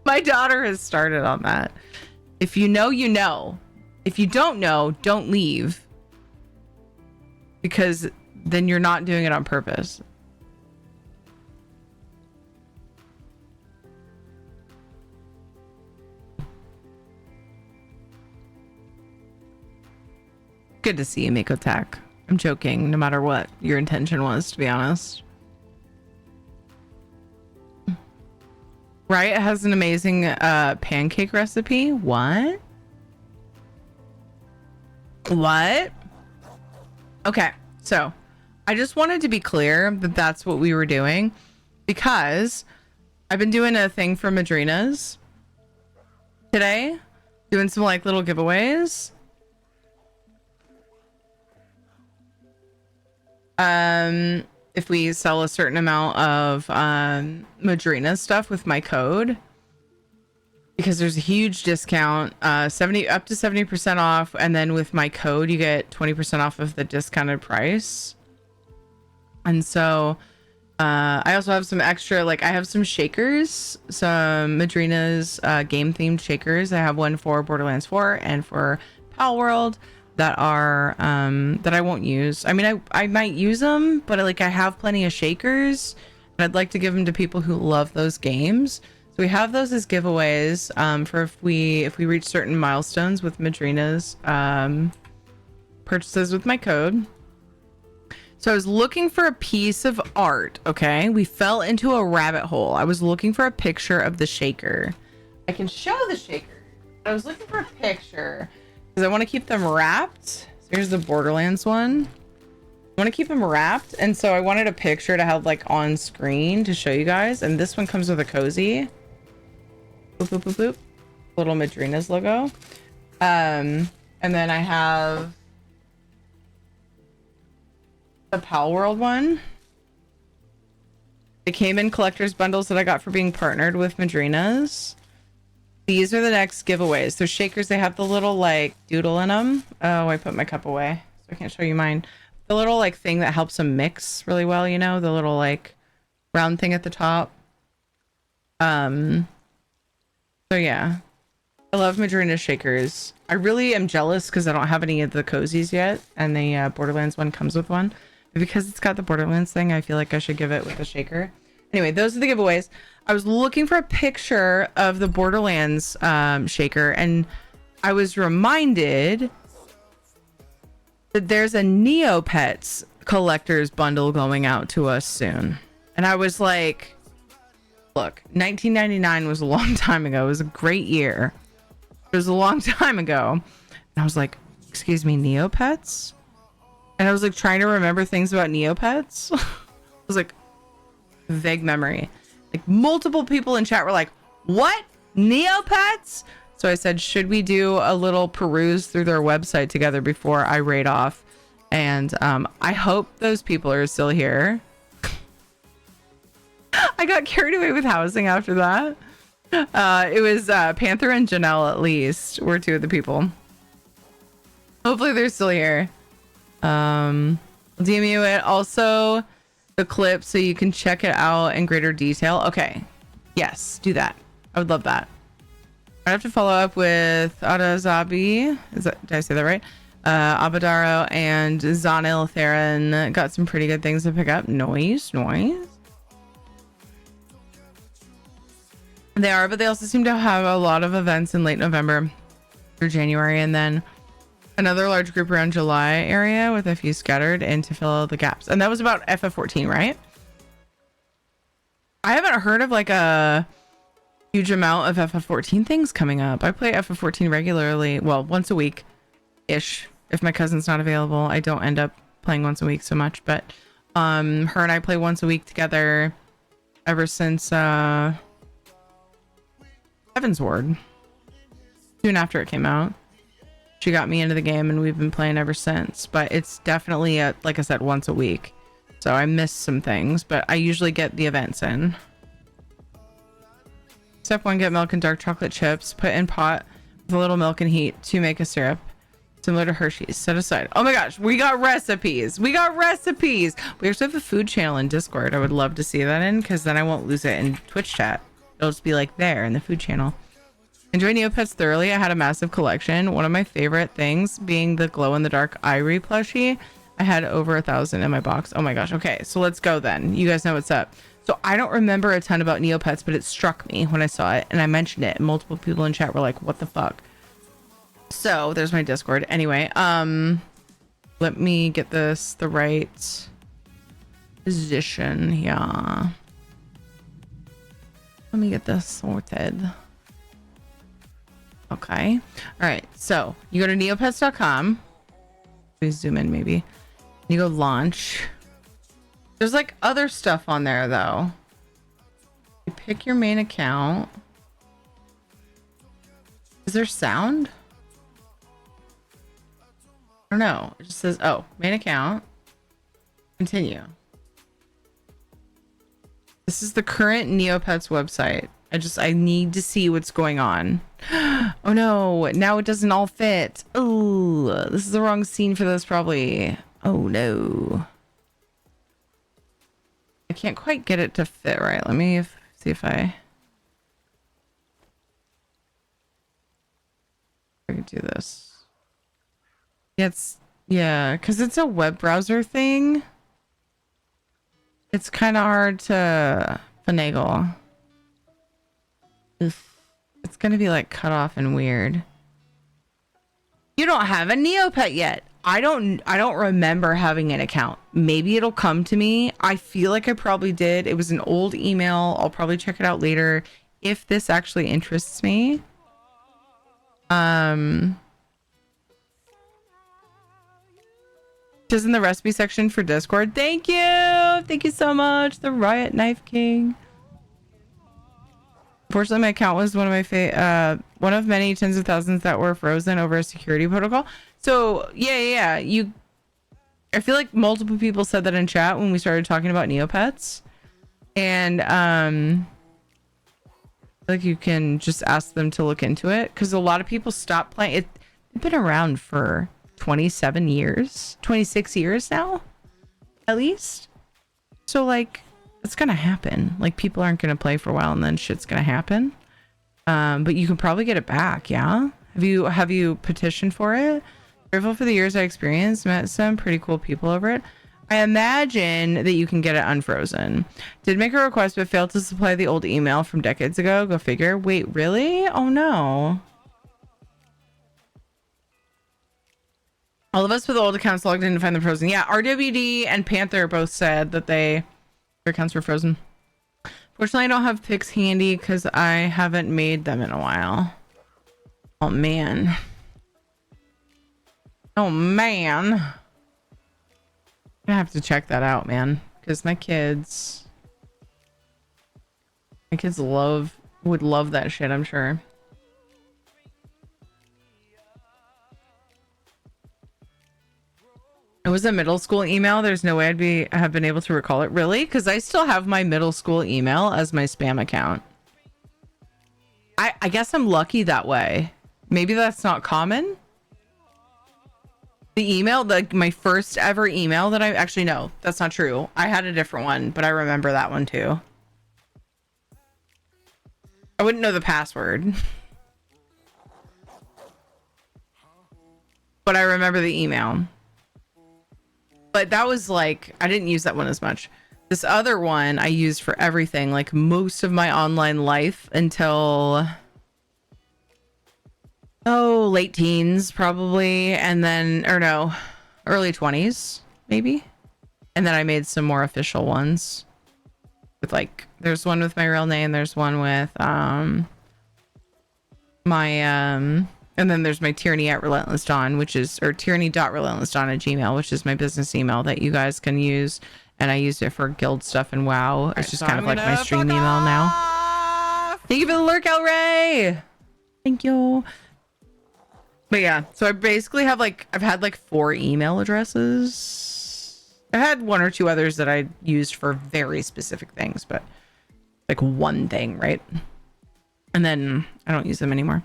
My daughter has started on that. If you know, you know. If you don't know, don't leave. because then you're not doing it on purpose. Good to see you, Mako Tech. I'm joking, no matter what your intention was, to be honest. Right? It has an amazing pancake recipe. What? What? Okay, so I just wanted to be clear that that's what we were doing, because I've been doing a thing for Madrinas today, doing some like little giveaways. If we sell a certain amount of Madrina stuff with my code, because there's a huge discount, 70 up to 70% off, and then with my code you get 20% off of the discounted price. And so I also have some extra, like I have some shakers, some Madrina's game themed shakers. I have one for Borderlands 4 and for Pal World that are that I won't use. I mean, I might use them, but like I have plenty of shakers and I'd like to give them to people who love those games. So we have those as giveaways for if we reach certain milestones with Madrina's purchases with my code. So I was looking for a piece of art, okay? We fell into a rabbit hole. I was looking for a picture of the shaker. I can show the shaker. I was looking for a picture because I want to keep them wrapped. So here's the Borderlands one. I want to keep them wrapped, and so I wanted a picture to have like on screen to show you guys. And this one comes with a cozy. Boop, boop, boop, boop. Little Madrina's logo. And then I have the Pal World one. They came in collector's bundles that I got for being partnered with Madrinas. These are the next giveaways. They're shakers. They have the little like doodle in them. Oh, I put my cup away, so I can't show you mine. The little like thing that helps them mix really well, you know, the little like round thing at the top. So yeah, I love Madrina shakers. I really am jealous because I don't have any of the cozies yet, and the Borderlands one comes with one. But because it's got the Borderlands thing, I feel like I should give it with a shaker. Anyway, those are the giveaways. I was looking for a picture of the Borderlands shaker, and I was reminded that there's a Neopets collector's bundle going out to us soon. And I was like, look, 1999 was a long time ago. It was a great year. It was a long time ago. And I was like, excuse me, Neopets? And I was like trying to remember things about Neopets. I was like, vague memory. Like multiple people in chat were like, what? Neopets? So I said, should we do a little peruse through their website together before I raid off? And I hope those people are still here. I got carried away with housing after that. It was Panther and Janelle, at least, were two of the people. Hopefully they're still here. DM you it. Also, the clip so you can check it out in greater detail. Okay. Yes, do that. I would love that. I have to follow up with Adazabi. Did I say that right? Abadaro and Zanil Theron got some pretty good things to pick up. Noise. They are, but they also seem to have a lot of events in late November through January, and then another large group around July area with a few scattered in to fill the gaps. And that was about FF14, right? I haven't heard of like a huge amount of FF14 things coming up. I play FF14 regularly, well, once a week ish. If my cousin's not available, I don't end up playing once a week so much, but her and I play once a week together ever since Heaven's Ward, soon after it came out. She got me into the game and we've been playing ever since, but it's definitely like I said, once a week, so I missed some things, but I usually get the events in. Step 1, get milk and dark chocolate chips, put in pot with a little milk and heat to make a syrup similar to Hershey's. Set aside. Oh my gosh, we got recipes. We also have a food channel in Discord. I would love to see that in, because then I won't lose it in Twitch chat. It'll just be like there in the food channel. Enjoy Neopets thoroughly. I had a massive collection. One of my favorite things being the glow in the dark Irie plushie. I had over 1,000 in my box. Oh my gosh. Okay, so let's go then. You guys know what's up. So I don't remember a ton about Neopets, but it struck me when I saw it and I mentioned it. And multiple people in chat were like, what the fuck? So there's my Discord. Anyway, let me get this the right position. Yeah. Let me get this sorted. Okay. All right. So you go to neopets.com. Please zoom in maybe. You go launch. There's like other stuff on there though. You pick your main account. Is there sound? I don't know. It just says, oh, main account. Continue. This is the current Neopets website. I need to see what's going on. Oh no, now it doesn't all fit. Oh, this is the wrong scene for this probably. Oh no. I can't quite get it to fit right. Let me see if I can do this. Yeah, because it's a web browser thing. It's kind of hard to finagle. It's gonna be like cut off and weird. You don't have a Neopet yet. I don't remember having an account. Maybe it'll come to me. I feel like I probably did. It was an old email. I'll probably check it out later if this actually interests me. Just in the recipe section for Discord. Thank you so much, the Riot Knife King. Unfortunately, my account was one of many tens of thousands that were frozen over a security protocol. So yeah. I feel like multiple people said that in chat when we started talking about Neopets, and like you can just ask them to look into it because a lot of people stopped playing it. It's been around for 27 years, 26 years now, at least. So like, it's gonna happen. Like people aren't gonna play for a while and then shit's gonna happen. But you can probably get it back. Yeah. Have you petitioned for it? Grateful for the years I experienced. Met some pretty cool people over it. I imagine that you can get it unfrozen. Did make a request but failed to supply the old email from decades ago. Go figure. Wait, really? Oh no. All of us with old accounts logged in to find them frozen. Yeah, RWD and Panther both said that their accounts were frozen. Fortunately, I don't have pics handy because I haven't made them in a while. Oh man. I have to check that out, man, because my kids would love that shit, I'm sure. It was a middle school email. There's no way have been able to recall it. Really? Because I still have my middle school email as my spam account. I guess I'm lucky that way. Maybe that's not common. The email, my first ever email that actually, no, that's not true. I had a different one, but I remember that one too. I wouldn't know the password. But I remember the email. But that was like, I didn't use that one as much. This other one I used for everything, like most of my online life until, late teens probably. And then, or no, early 20s maybe. And then I made some more official ones with like, there's one with my real name. There's one with and then there's my tyranny at Relentless Dawn, which is, or tyranny.relentlessdawn@gmail, which is my business email that you guys can use. And I used it for guild stuff and WoW. It's just kind of like my stream email now. Thank you for the lurk, El Ray. Thank you. But yeah, so I basically have I've had 4 email addresses. I had 1 or 2 others that I used for very specific things, but like one thing, right? And then I don't use them anymore.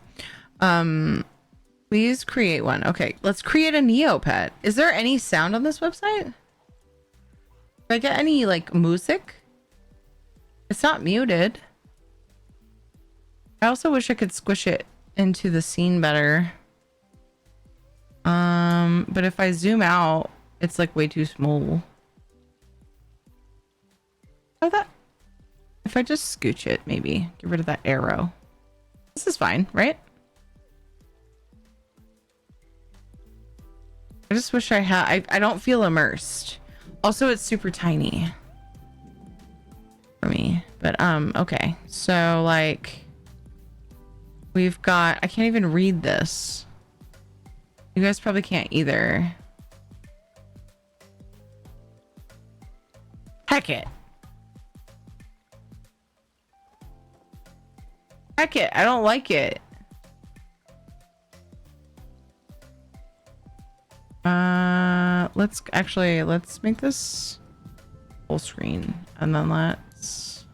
Please create one. Okay, let's create a Neopet. Is there any sound on this website? Did I get any music? It's not muted. I also wish I could squish it into the scene better. But if I zoom out, It's like way too small. Oh, that. If I just scooch it, maybe get rid of that arrow. This is fine, right? I just wish I had. I don't feel immersed. Also, it's super tiny for me. But okay. So like, we've got. I can't even read this. You guys probably can't either. Heck it. Heck it. I don't like it. Let's make this full screen and then let's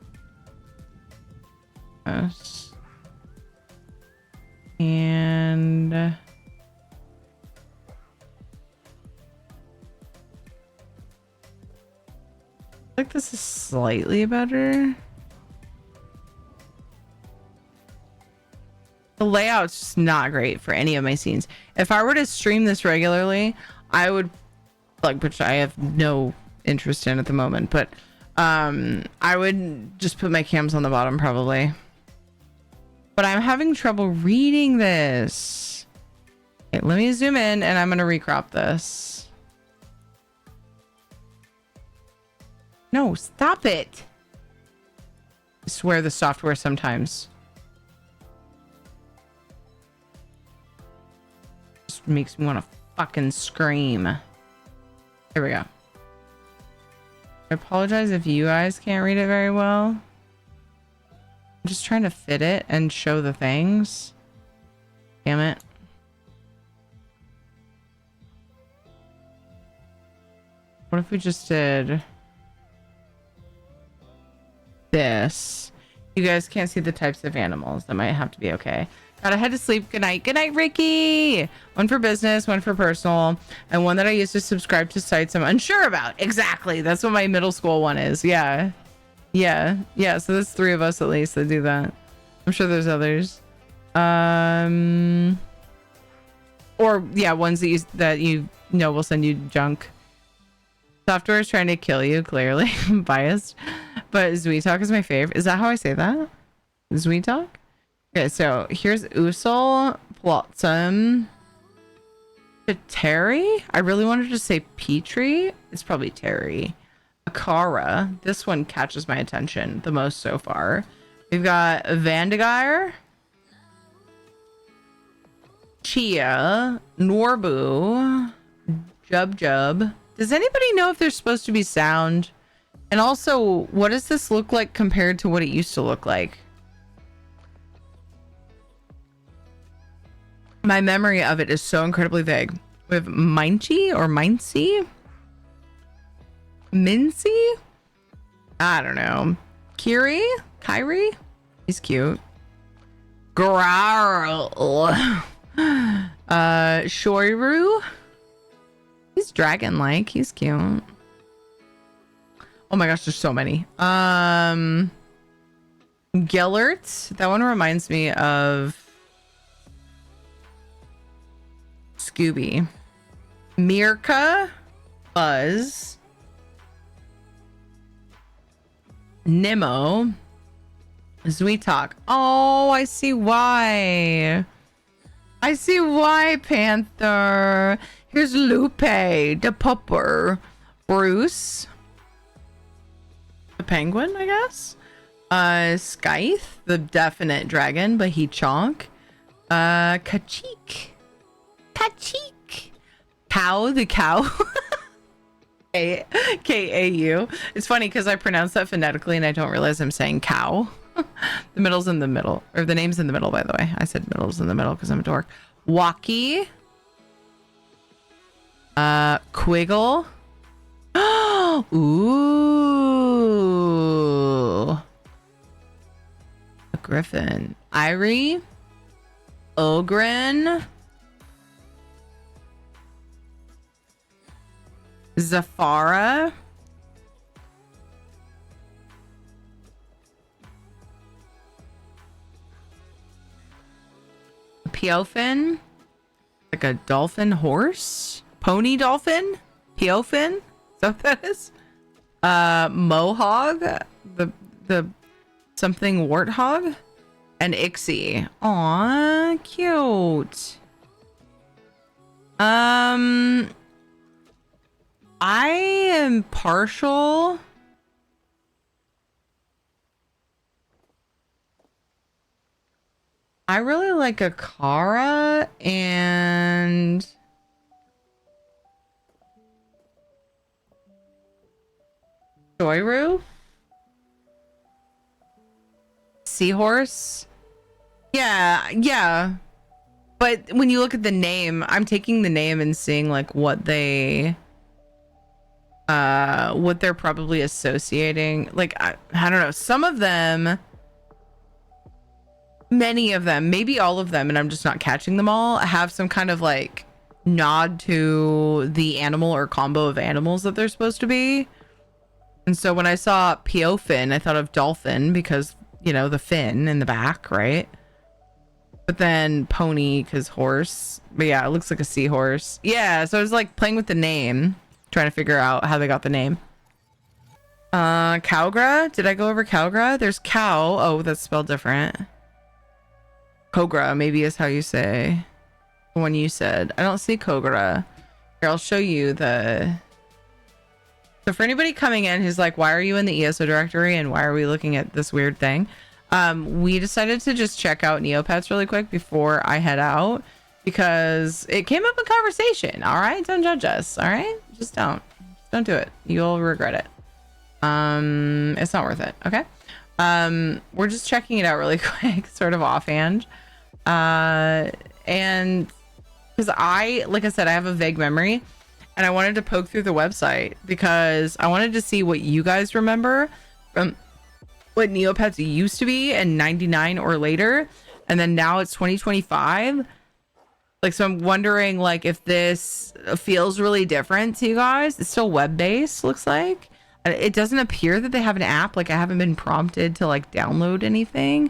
and I think this is slightly better. The layout's just not great for any of my scenes. If I were to stream this regularly, I would which I have no interest in at the moment, but I would just put my cams on the bottom probably. But I'm having trouble reading this. Okay, let me zoom in and I'm gonna recrop this. No, stop it. I swear the software sometimes just makes me want to fucking scream. Here we go. I apologize if you guys can't read it very well. I'm just trying to fit it and show the things. Damn it. What if we just did this? You guys can't see the types of animals. That might have to be okay. Gotta head to sleep. Good night. Good night, Ricky. One for business, one for personal, and one that I use to subscribe to sites I'm unsure about. Exactly. That's what my middle school one is. Yeah. Yeah. Yeah. So there's 3 of us at least that do that. I'm sure there's others. Or yeah, ones that you know will send you junk. Software is trying to kill you, clearly. I'm biased. But Zweetalk is my favorite. Is that how I say that? Zweetalk? Okay, so here's Usul, Plotsam, Terry. I really wanted to say Petrie. It's probably Terry. Akara. This one catches my attention the most so far. We've got Vandegeir, Chia, Norbu, Jub. Does anybody know if there's supposed to be sound? And also, what does this look like compared to what it used to look like? My memory of it is so incredibly vague. We have Minchi or Mincy? Mincy? I don't know. Kyrie? He's cute. Grarl. Shoiru? He's dragon-like. He's cute. Oh my gosh, there's so many. Gellert. That one reminds me of Scooby. Mirka. Buzz. Nemo. Zweetalk. Oh, I see why. I see why, Panther. Here's Lupe, the pupper. Bruce. The penguin, I guess. Scythe, the definite dragon, but he chonk. Kachik. Cow, the cow. K-A-U. It's funny because I pronounce that phonetically and I don't realize I'm saying cow. The middle's in the middle. Or the name's in the middle, by the way. I said middle's in the middle because I'm a dork. Walkie. Quiggle. Ooh. A griffin. Irie. Ogren. Zafara. Piofin. Like a dolphin horse? Pony dolphin? Peofin? Is that what that is? Mohawk, the something warthog, and Ixie. Aw, cute. I am partial. I really like Akara and Joyru. Seahorse. Yeah. But when you look at the name, I'm taking the name and seeing like what they're probably associating. Like I don't know. Some of them, many of them, maybe all of them, and I'm just not catching them all, have some kind of like nod to the animal or combo of animals that they're supposed to be. And so when I saw Peofin, I thought of dolphin because, you know, the fin in the back, right? But then pony because horse. But yeah, it looks like a seahorse. Yeah, so I was like playing with the name, trying to figure out how they got the name. Cowgra? Did I go over Cowgra? There's cow. Oh, that's spelled different. Kogra maybe is how you say the one you said. I don't see Kogra. Here, I'll show you the... So for anybody coming in who's like, why are you in the ESO directory and why are we looking at this weird thing? We decided to just check out Neopets really quick before I head out because it came up in conversation. All right, don't judge us. All right, just don't do it. You'll regret it. It's not worth it. Okay. We're just checking it out really quick, sort of offhand. And because like I said, I have a vague memory. And I wanted to poke through the website because I wanted to see what you guys remember from what Neopets used to be in 99 or later. And then now it's 2025. Like, so I'm wondering like if this feels really different to you guys. It's still web-based, looks like. It doesn't appear that they have an app. Like I haven't been prompted to like download anything.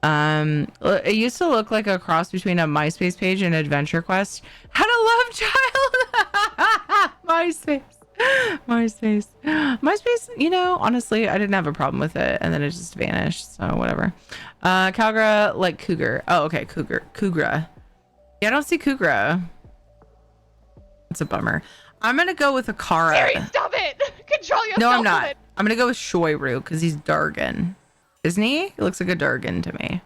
It used to look like a cross between a MySpace page and Adventure Quest. Had a love child. MySpace, you know, honestly, I didn't have a problem with it and then it just vanished, so whatever. Calgra, like cougar. Oh, okay, Cougra. Yeah, I don't see Cougra. It's a bummer. I'm gonna go with Akara. Siri, stop it! Control yourself. No, I'm not. I'm gonna go with Shoiru because he's Dargan. Isn't he? He looks like a Dargan to me.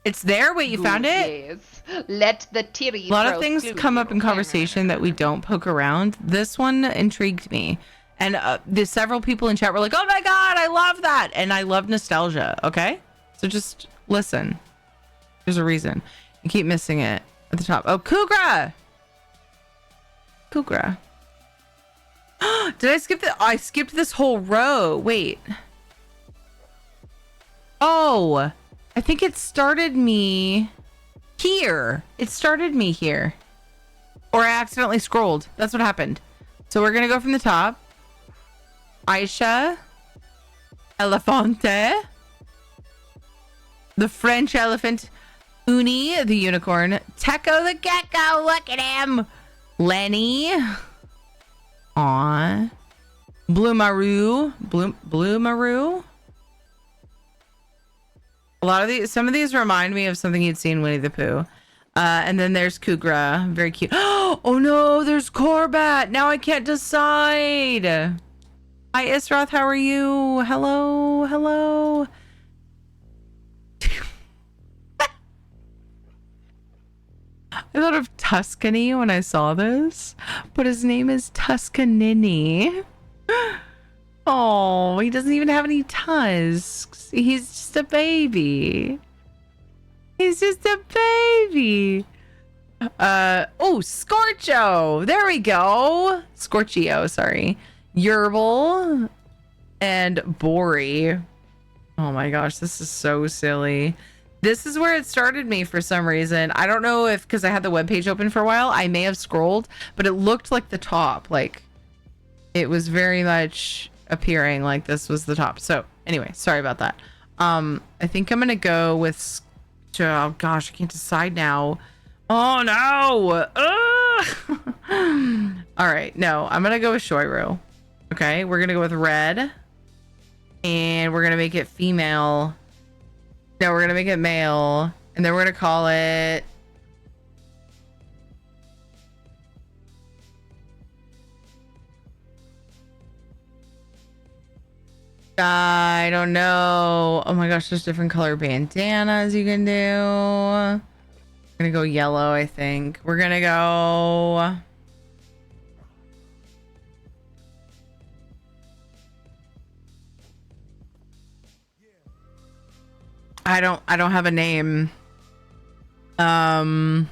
It's there? Wait, you found it? Yes. Let the Tiri. A lot of things come up in conversation that we don't poke around. This one intrigued me. And there's several people in chat were like, oh my god, I love that. And I love nostalgia, okay? So just listen. There's a reason. You keep missing it at the top. Oh, Cougra! Cougra. Did I skip the... I skipped this whole row. Wait. Oh, I think it started me here. It started me here. Or I accidentally scrolled. That's what happened. So we're going to go from the top. Aisha. Elefante. The French elephant. Uni, the unicorn. Teco, the gecko. Look at him. Lenny. Aw. Bloomaroo. Bloomaroo. A lot of these, some of these remind me of something you'd seen Winnie the Pooh. And then there's Cougra, very cute. Oh no, there's Corbat. Now I can't decide. Hi Isroth, how are you? Hello, hello. I thought of Tuscany when I saw this, but his name is Tuscanini. Oh, he doesn't even have any tusks. He's just a baby. He's just a baby. Oh, Scorcho. There we go. Scorchio, sorry. Yerbil and Bori. Oh my gosh, this is so silly. This is where it started me for some reason. I don't know if because I had the webpage open for a while, I may have scrolled, but it looked like the top. Like it was very much appearing like this was the top. So anyway, sorry about that. I think I'm gonna go with oh gosh, I can't decide now. Oh no. All right, no, I'm gonna go with Shoiru. Okay, we're gonna go with red, and we're gonna make it female. No, we're gonna make it male, and then we're gonna call it. I don't know. Oh my gosh, there's different color bandanas you can do. We're gonna go yellow, I think. We're gonna go. I don't have a name. Bleh.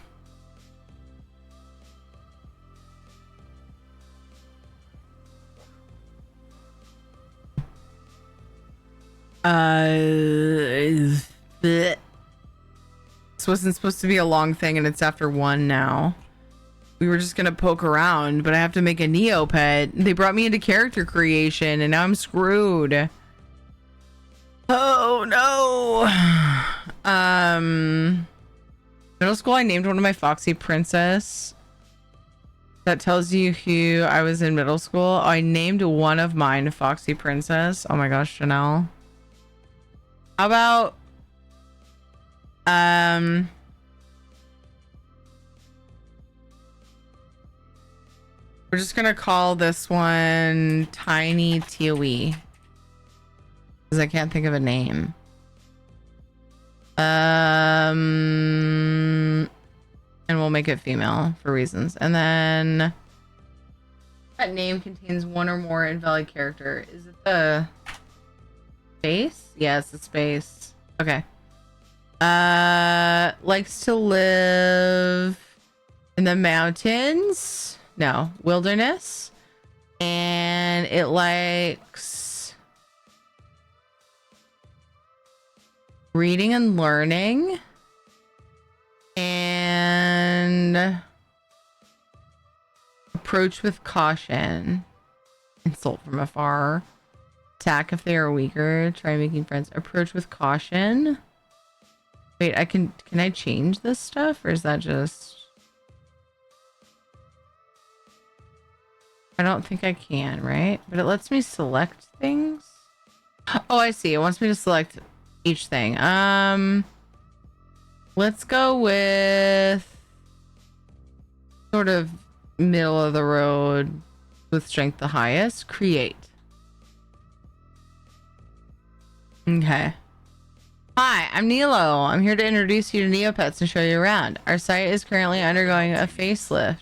This wasn't supposed to be a long thing, and it's after 1 now. We were just gonna poke around, but I have to make a Neopet. They brought me into character creation, and now I'm screwed. Oh no. Middle school, I named one of my Foxy Princess. That tells you who I was in middle school. I named one of mine Foxy Princess. Oh my gosh, Chanel. How about we're just gonna call this one Tiny Tiwi, because I can't think of a name. And we'll make it female for reasons. And then that name contains one or more invalid character. Is it the space? Yes, it's space. Okay. Likes to live in the mountains. No, wilderness. And it likes reading and learning. And approach with caution. Insult from afar. Attack if they are weaker. Try making friends. Approach with caution. Wait, can I change this stuff, or is that just... I don't think I can, right? But it lets me select things. Oh, I see. It wants me to select each thing. Let's go with sort of middle of the road with strength the highest. Create. Okay. Hi, I'm Nilo. I'm here to introduce you to Neopets and show you around. Our site is currently undergoing a facelift.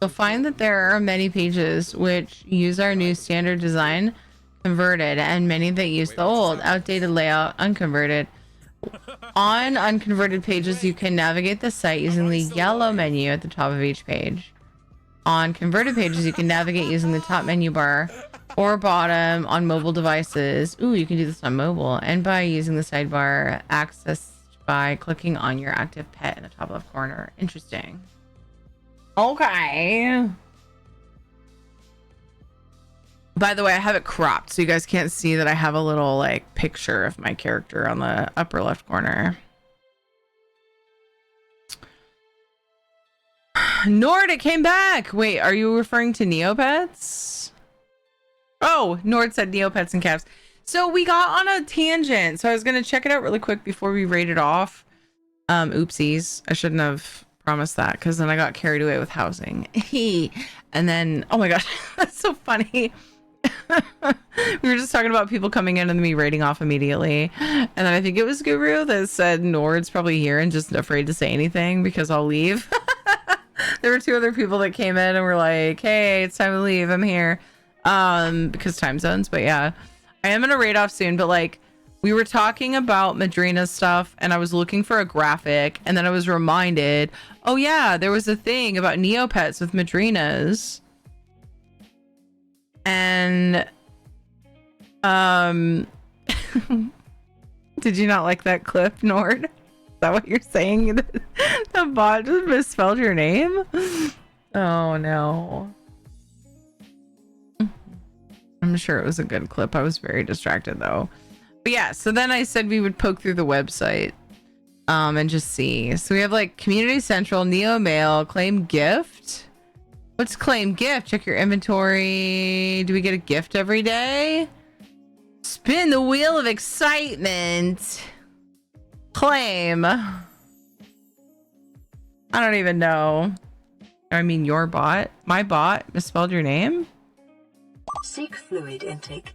You'll find that there are many pages which use our new standard design converted, and many that use the old, outdated layout unconverted. On unconverted pages, you can navigate the site using the yellow menu at the top of each page. On converted pages, you can navigate using the top menu bar or bottom on mobile devices. Ooh, you can do this on mobile, and by using the sidebar accessed by clicking on your active pet in the top left corner. Interesting. Okay. By the way, I have it cropped so you guys can't see that I have a little like picture of my character on the upper left corner. Nord, it came back. Wait, are you referring to Neopets? Oh, Nord said Neopets and caps. So we got on a tangent. So I was going to check it out really quick before we raid it off. Oopsies. I shouldn't have promised that, because then I got carried away with housing. And then, oh my gosh, that's so funny. We were just talking about people coming in and me raiding off immediately. And then I think it was Guru that said Nord's probably here and just afraid to say anything because I'll leave. There were 2 other people that came in and were like, hey, it's time to leave. I'm here. Because time zones. But yeah, I am going to raid off soon. But like, we were talking about Madrinas stuff and I was looking for a graphic. And then I was reminded, oh yeah, there was a thing about Neopets with Madrinas. And did you not like that clip, Nord? Is that what you're saying? The bot just misspelled your name? Oh no. I'm sure it was a good clip. I was very distracted though. But yeah, so then I said we would poke through the website. and just see. So we have like Community Central, Neo Mail, Claim Gift. What's Claim Gift? Check your inventory. Do we get a gift every day? Spin the wheel of excitement. Claim. I don't even know. I mean, your bot. My bot misspelled your name? Seek fluid intake.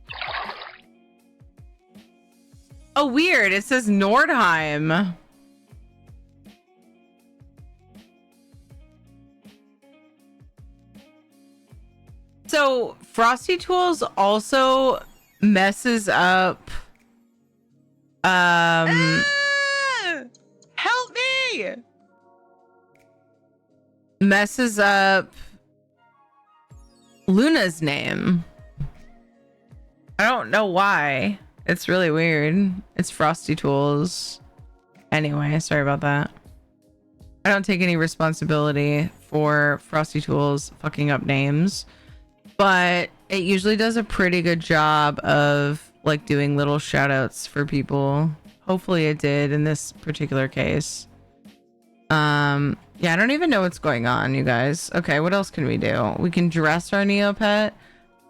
Oh, weird. It says Nordheim. So, Frosty Tools also messes up help me. Messes up Luna's name. I don't know why. It's really weird. It's Frosty Tools. Anyway, sorry about that. I don't take any responsibility for Frosty Tools fucking up names, but it usually does a pretty good job of like doing little shout outs for people. Hopefully it did in this particular case. Yeah, I don't even know what's going on, you guys. Okay, what else can we do? We can dress our Neopet,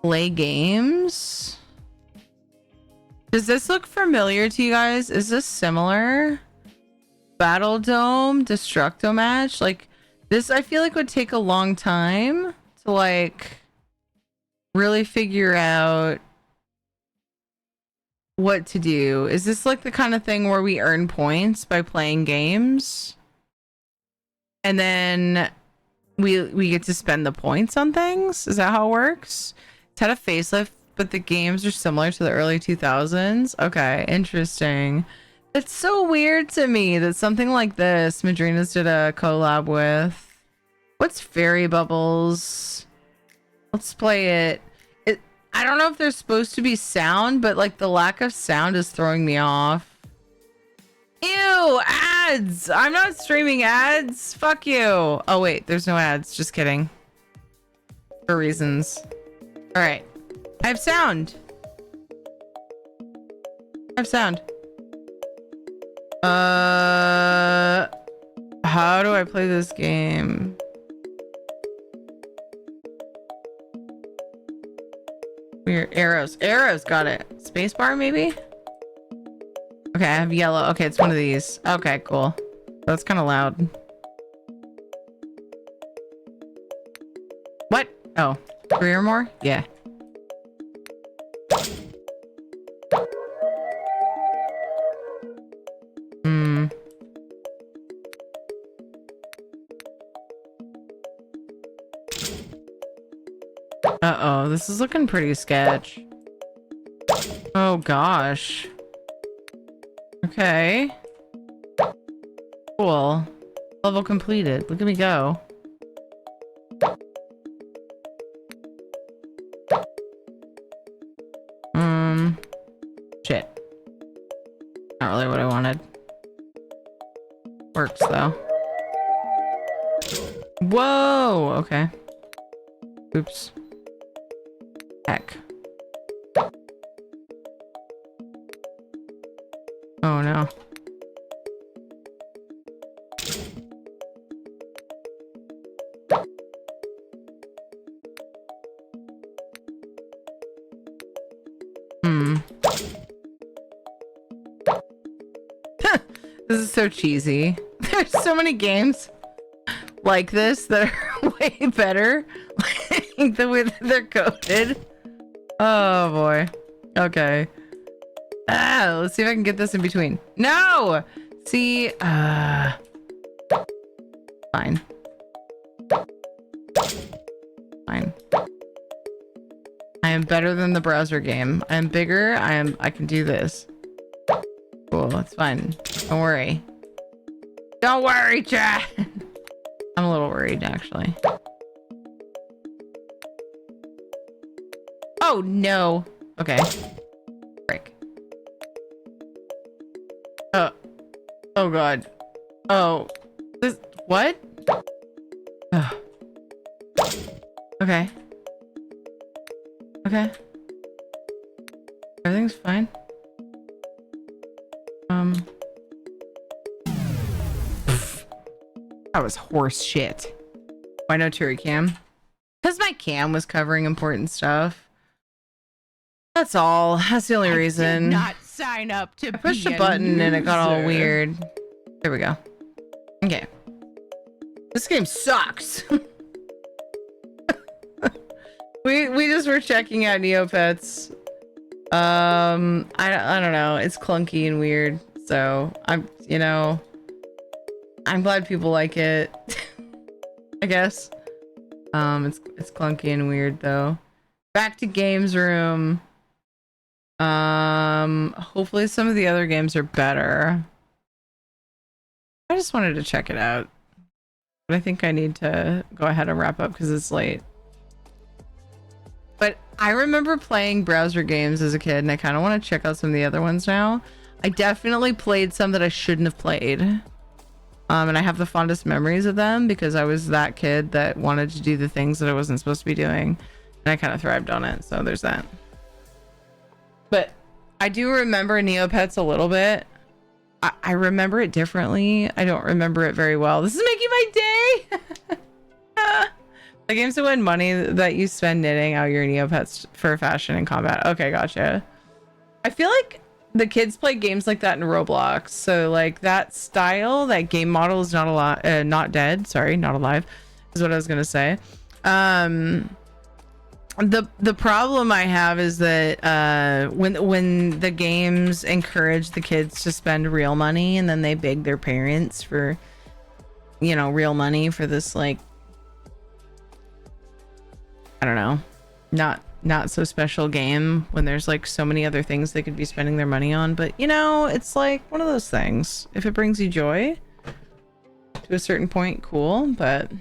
play games. Does this look familiar to you guys? Is this similar? Battle Dome, Destructo Match? Like, this I feel like would take a long time to like really figure out what to do. Is this like the kind of thing where we earn points by playing games? And then we get to spend the points on things? Is that how it works? It's had a facelift, but the games are similar to the early 2000s. Okay, interesting. It's so weird to me that something like this Madrinas did a collab with. What's Fairy Bubbles? Let's play it. I don't know if there's supposed to be sound, but like the lack of sound is throwing me off. Ew, ads! I'm not streaming ads. Fuck you. Oh wait, there's no ads. Just kidding. For reasons. All right. I have sound. I have sound. How do I play this game? Weird. Arrows. Arrows. Got it. Spacebar maybe? Okay, I have yellow. Okay, it's one of these. Okay, cool. That's kind of loud. What? Oh, 3 or more? Yeah. Hmm. Uh-oh, this is looking pretty sketch. Oh gosh. Okay. Cool. Level completed. Look at me go. Shit. Not really what I wanted. Works though. Whoa! Okay. Oops. Heck. Oh no. This is so cheesy. There's so many games like this that are way better. Like the way that they're coded. Oh boy. Okay. Let's see if I can get this in between. No! See, fine. Fine. I am better than the browser game. I am bigger. I can do this. Cool, that's fine. Don't worry. Don't worry, chat! I'm a little worried, actually. Oh, no. Okay. Frick. Oh, God. Oh. This... What? Ugh. Okay. Okay. Everything's fine. That was horse shit. Why no Turi cam? Because my cam was covering important stuff. That's all. That's the only reason. Did not sign up to I pushed a button and it got all weird. There we go. Okay. This game sucks. we just were checking out Neopets. I don't know. It's clunky and weird. So I'm glad people like it. I guess. It's clunky and weird though. Back to games room. Hopefully some of the other games are better. I just wanted to check it out. But I think I need to go ahead and wrap up because it's late. But I remember playing browser games as a kid, and I kind of want to check out some of the other ones now. I definitely played some that I shouldn't have played. And I have the fondest memories of them because I was that kid that wanted to do the things that I wasn't supposed to be doing. And I kind of thrived on it. So there's that. But I do remember Neopets a little bit. I remember it differently. I don't remember it very well. This is making my day. The games that win money that you spend knitting out your Neopets for fashion and combat. Okay, gotcha. I feel like the kids play games like that in Roblox. So like that style, that game model is not alive, not dead. Sorry, not alive is what I was gonna say. The problem I have is that when the games encourage the kids to spend real money and then they beg their parents for real money for this, like, I don't know, not so special game when there's like so many other things they could be spending their money on. But it's like one of those things. If it brings you joy to a certain point, cool. But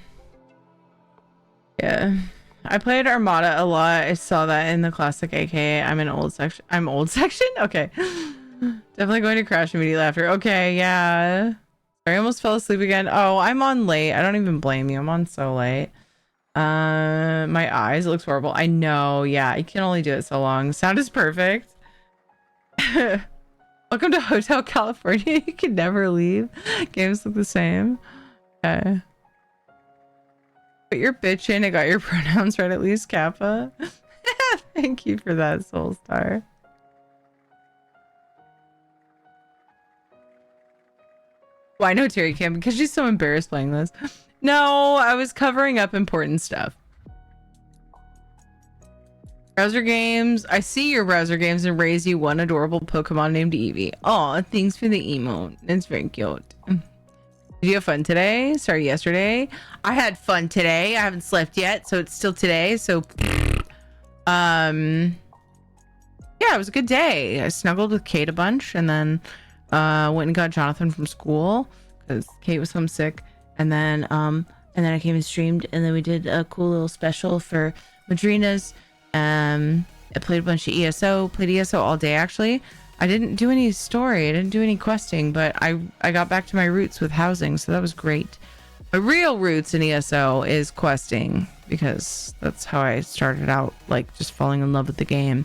yeah, I played Armada a lot. I saw that in the classic AK. I'm old section. Okay. Definitely going to crash immediately after. Okay, yeah. Sorry, I almost fell asleep again. Oh, I'm on late. I don't even blame you. I'm on so late. My eyes, it looks horrible. I know. Yeah, I can only do it so long. Sound is perfect. Welcome to Hotel California. You can never leave. Games look the same. Okay. Put your bitch in. I got your pronouns right at least, Kappa. Thank you for that, Soulstar. Why no Terry Cam? Because she's so embarrassed playing this. No, I was covering up important stuff. Browser games. I see your browser games and raise you one adorable Pokemon named Eevee. Aw, thanks for the emote. It's very cute. Did you have fun today? Sorry, yesterday. I had fun today. I haven't slept yet, so it's still today. So, yeah, it was a good day. I snuggled with Kate a bunch, and then went and got Jonathan from school because Kate was homesick. And then I came and streamed, and then we did a cool little special for Madrinas. I played a bunch of ESO. Played ESO all day actually. I didn't do any story. I didn't do any questing, but I got back to my roots with housing, so that was great. My real roots in ESO is questing because that's how I started out, like just falling in love with the game.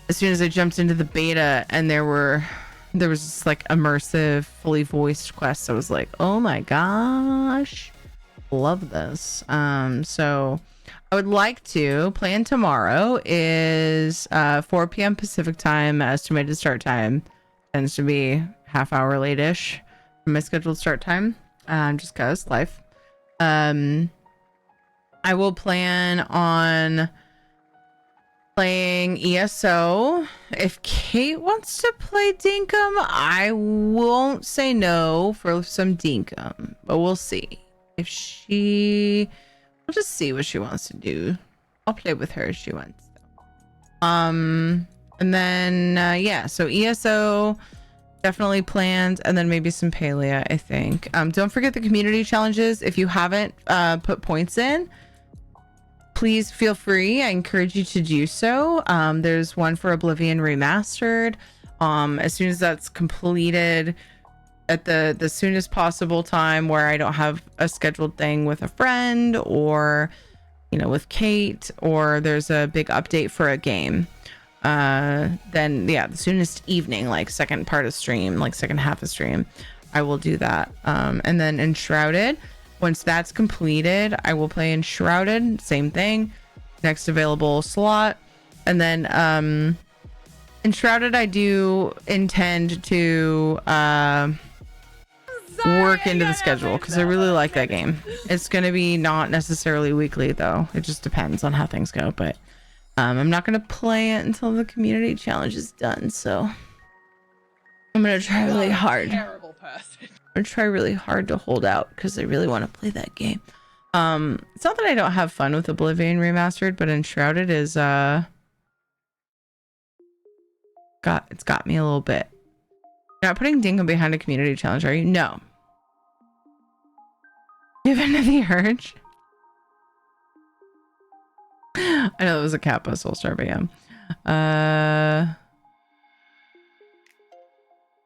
As soon as I jumped into the beta and there was this like immersive, fully voiced quests, I was like, oh my gosh, love this. So I would like to plan tomorrow is 4 p.m. Pacific time. Estimated start time tends to be half hour late-ish from my scheduled start time, just cause life. I will plan on playing ESO. If Kate wants to play Dinkum, I won't say no for some Dinkum, but we'll see. We'll just see what she wants to do. I'll play with her if she wants. And then yeah, so ESO definitely planned, and then maybe some Palea, I think. Don't forget the community challenges. If you haven't put points in, please feel free. I encourage you to do so. There's one for Oblivion Remastered. As soon as that's completed at the soonest possible time where I don't have a scheduled thing with a friend or, with Kate, or there's a big update for a game, then yeah, the soonest evening, like second part of stream, like second half of stream, I will do that. And then Enshrouded, once that's completed, I will play Enshrouded, same thing, next available slot. And then Enshrouded, I do intend to work into the schedule because I really like that game. It's going to be not necessarily weekly though. It just depends on how things go, but I'm not going to play it until the community challenge is done, so I'm going to try really hard. Terrible person. I'm going to try really hard to hold out because I really want to play that game. It's not that I don't have fun with Oblivion Remastered, but Enshrouded is it's got me a little bit. You're not putting Dinkum behind a community challenge, are you? No. Given to the urge. I know that was a Kappa Soul Star, but yeah.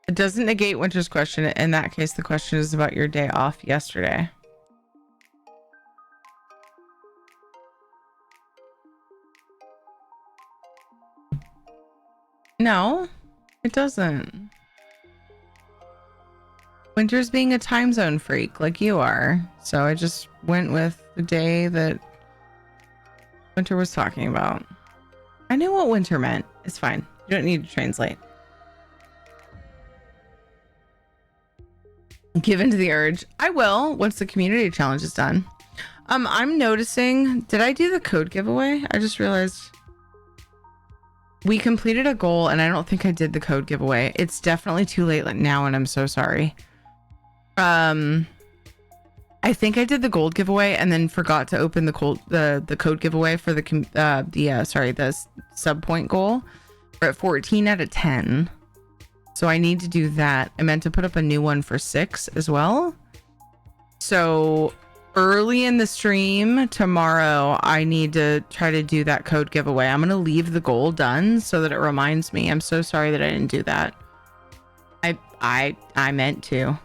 It doesn't negate Winter's question. In that case, the question is about your day off yesterday. No, it doesn't. Winter's being a time zone freak like you are. So I just went with the day that Winter was talking about. I knew what Winter meant. It's fine. You don't need to translate. Given to the urge. I will once the community challenge is done. I'm noticing, did I do the code giveaway? I just realized we completed a goal and I don't think I did the code giveaway. It's definitely too late now and I'm so sorry. I think I did the gold giveaway and then forgot to open the code giveaway for the sub point goal. We're at 14 out of 10. So I need to do that. I meant to put up a new one for 6 as well. So early in the stream tomorrow, I need to try to do that code giveaway. I'm going to leave the goal done so that it reminds me. I'm so sorry that I didn't do that. I meant to.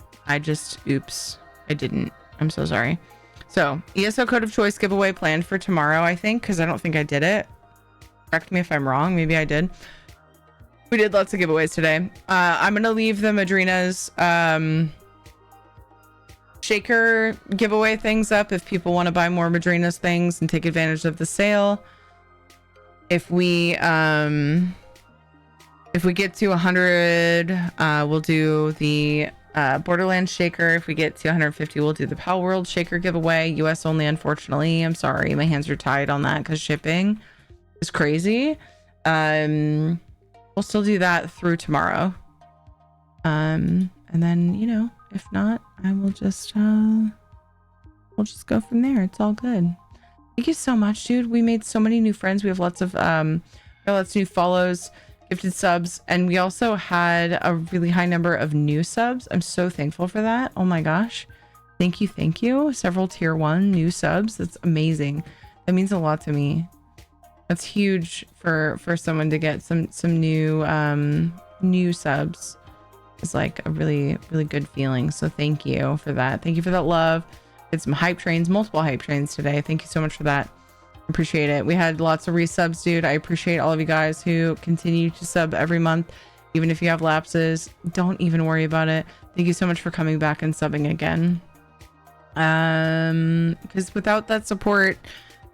Oops, I didn't. I'm so sorry. So ESO code of choice giveaway planned for tomorrow, I think, because I don't think I did it. Correct me if I'm wrong. Maybe I did. We did lots of giveaways today. I'm going to leave the Madrinas shaker giveaway things up if people want to buy more Madrinas things and take advantage of the sale. If we get to 100, we'll do the Borderlands shaker. If we get to 150, we'll do the Pal World shaker giveaway. US only, unfortunately. I'm sorry, my hands are tied on that because shipping is crazy. We'll still do that through tomorrow. And then, you know, if not, I will just we'll just go from there. It's all good. Thank you so much, dude. We made so many new friends. We have lots of new follows, gifted subs, and we also had a really high number of new subs. I'm so thankful for that. Oh my gosh. Thank you. Several tier 1 new subs. That's amazing. That means a lot to me. That's huge for someone to get some new subs. It's like a really, really good feeling. So thank you for that. Thank you for that love. Did some hype trains, multiple hype trains today. Thank you so much for that. Appreciate it. We had lots of resubs, dude. I appreciate all of you guys who continue to sub every month, even if you have lapses. Don't even worry about it. Thank you so much for coming back and subbing again. Because without that support,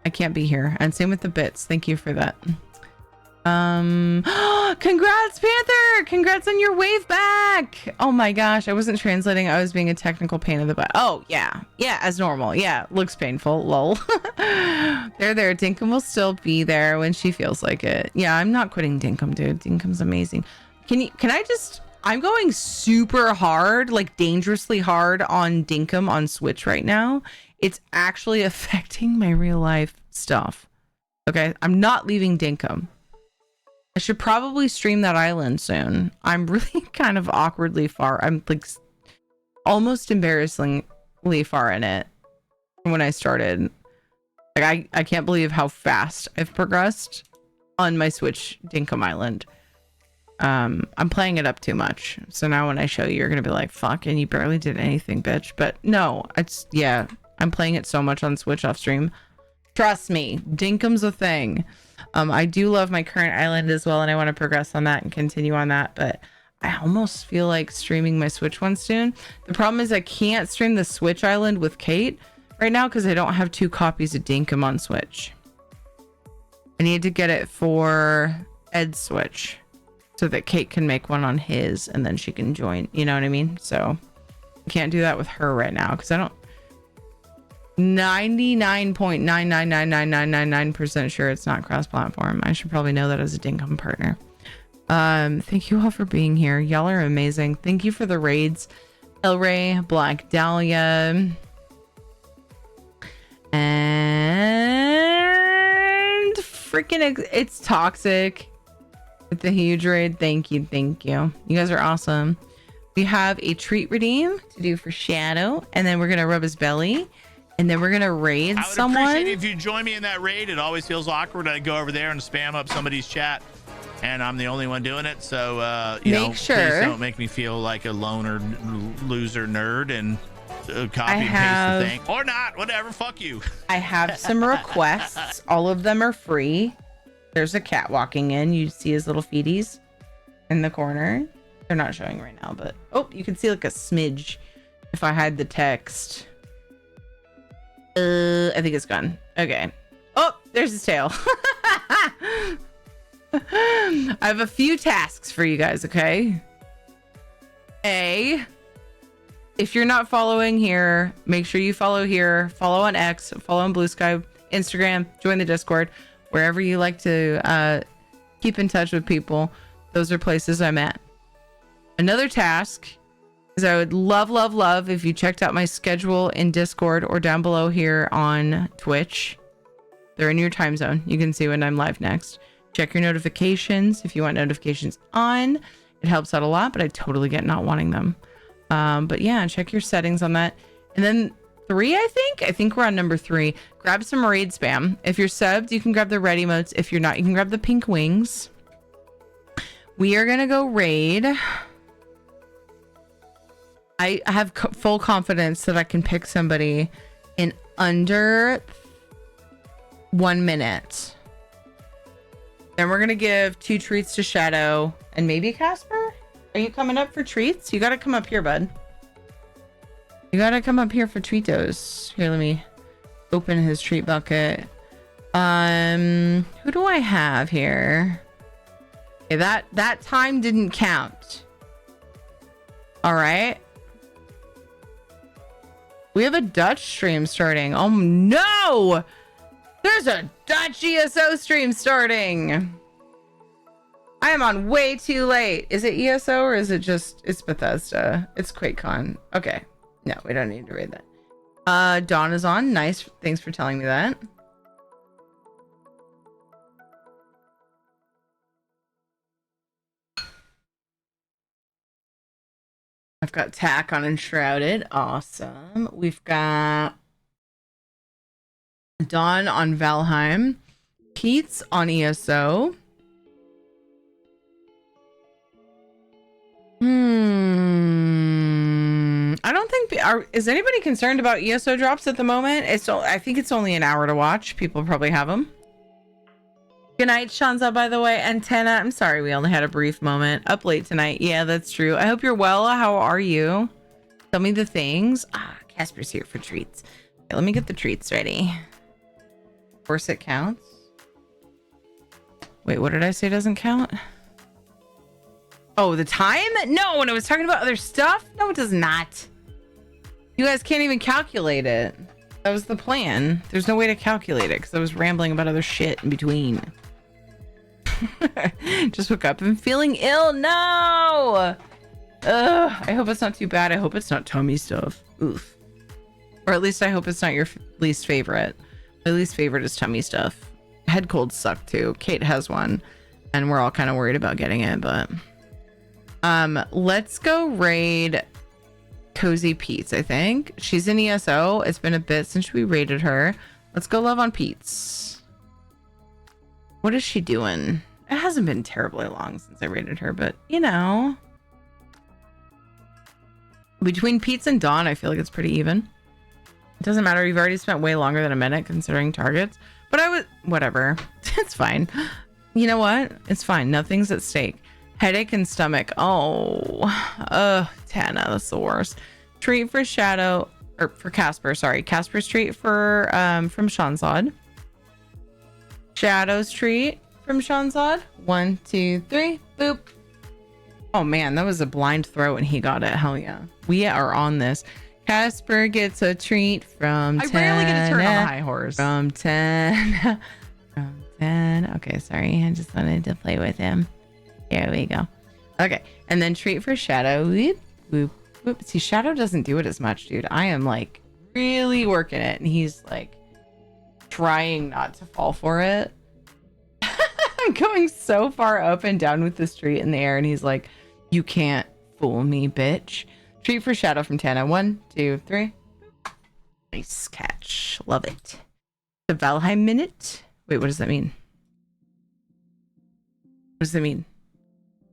I can't be here. And same with the bits. Thank you for that. Congrats, Panther! Congrats on your wave back! Oh my gosh, I wasn't translating. I was being a technical pain in the butt. Oh, yeah. Yeah, as normal. Yeah, looks painful. Lol. There. Dinkum will still be there when she feels like it. Yeah, I'm not quitting Dinkum, dude. Dinkum's amazing. I'm going super hard, like dangerously hard on Dinkum on Switch right now. It's actually affecting my real life stuff. Okay, I'm not leaving Dinkum. I should probably stream that island soon. I'm really kind of awkwardly far. I'm like almost embarrassingly far in it from when I started. Like I can't believe how fast I've progressed on my Switch Dinkum Island. I'm playing it up too much. So now when I show you, you're gonna be like, fuck, and you barely did anything, bitch. But no, I'm playing it so much on Switch off stream. Trust me, Dinkum's a thing. I do love my current island as well, and I want to progress on that and continue on that, but I almost feel like streaming my Switch one soon. The problem is I can't stream the Switch Island with Kate right now because I don't have 2 copies of Dinkum on Switch. I need to get it for Ed's Switch so that Kate can make one on his and then she can join. You know what I mean? So I can't do that with her right now because I don't. 99.9999999% sure it's not cross-platform. I should probably know that as a Dinkum partner. Thank you all for being here. Y'all are amazing. Thank you for the raids. El Rey, Black Dahlia, and freaking it's Toxic with the huge raid. Thank you. You guys are awesome. We have a treat redeem to do for Shadow, and then we're gonna rub his belly. And then we're gonna raid someone. I would appreciate it if you join me in that raid. It always feels awkward. I go over there and spam up somebody's chat, and I'm the only one doing it. So make sure. Please don't make me feel like a loner, loser nerd and copy and paste the thing or not. Whatever. Fuck you. I have some requests. All of them are free. There's a cat walking in. You see his little feeties in the corner. They're not showing right now, but you can see like a smidge if I hide the text. I think it's gone. Okay. Oh, there's his tail. I have a few tasks for you guys, okay? A, if you're not following here, make sure you follow here. Follow on X, follow on Blue Sky, Instagram, join the Discord, wherever you like to keep in touch with people. Those are places I'm at. Another task is I would love if you checked out my schedule in Discord or down below here on Twitch. They're in your time zone. You can see when I'm live next. Check your notifications if you want notifications on. It helps out a lot, but I totally get not wanting them. But yeah, check your settings on that. And then 3, I think we're on number 3. Grab some raid spam. If you're subbed, you can grab the red emotes. If you're not, you can grab the pink wings. We are gonna go raid. I have full confidence that I can pick somebody in under 1 minute. Then we're going to give 2 treats to Shadow and maybe Casper. Are you coming up for treats? You got to come up here, bud. You got to come up here for treatos. Here, let me open his treat bucket. Who do I have here? Okay, that time didn't count. All right. We have a Dutch stream starting. Oh no! There's a Dutch ESO stream starting. I am on way too late. Is it ESO or is it just, it's Bethesda? It's QuakeCon. Okay. No, we don't need to read that. Dawn is on. Nice. Thanks for telling me that. I've got Tack on Enshrouded. Awesome. We've got Dawn on Valheim. Pete's on ESO. I don't think is anybody concerned about ESO drops at the moment? I think it's only an hour to watch. People probably have them. Good night, Shanza, by the way. Antenna, I'm sorry we only had a brief moment. Up late tonight. Yeah, that's true. I hope you're well. How are you? Tell me the things. Casper's here for treats. Okay, let me get the treats ready. Of course it counts. Wait, what did I say doesn't count? Oh, the time? No, when I was talking about other stuff? No, it does not. You guys can't even calculate it. That was the plan. There's no way to calculate it because I was rambling about other shit in between. Just woke up and feeling ill. No! I hope it's not too bad. I hope it's not tummy stuff. Oof. Or at least I hope it's not your least favorite. My least favorite is tummy stuff. Head colds suck too. Kate has one. And we're all kind of worried about getting it, but... let's go raid Cozy Pete's, I think. She's in ESO. It's been a bit since we raided her. Let's go love on Pete's. What is she doing? It hasn't been terribly long since I raided her, but you know. Between Pete's and Dawn, I feel like it's pretty even. It doesn't matter. You've already spent way longer than a minute considering targets. But whatever. It's fine. You know what? It's fine. Nothing's at stake. Headache and stomach. Tana, that's the worst. Treat for Shadow, or for Casper, sorry. Casper's treat for from Shanzad. Shadow's treat from Shanzad. 1, 2, 3. Boop. Oh man, that was a blind throw and he got it. Hell yeah. We are on this. Casper gets a treat from I rarely get a turn on the high horse. From 10. From 10. Okay, sorry. I just wanted to play with him. There we go. Okay. And then treat for Shadow. Whoop, whoop, whoop. See, Shadow doesn't do it as much, dude. I am like really working it. And he's like trying not to fall for it. I'm going so far up and down with this treat in the air. And he's like, you can't fool me, bitch. Treat for Shadow from Tana. 1, 2, 3. Nice catch. Love it. The Valheim minute. Wait, what does that mean? What does that mean?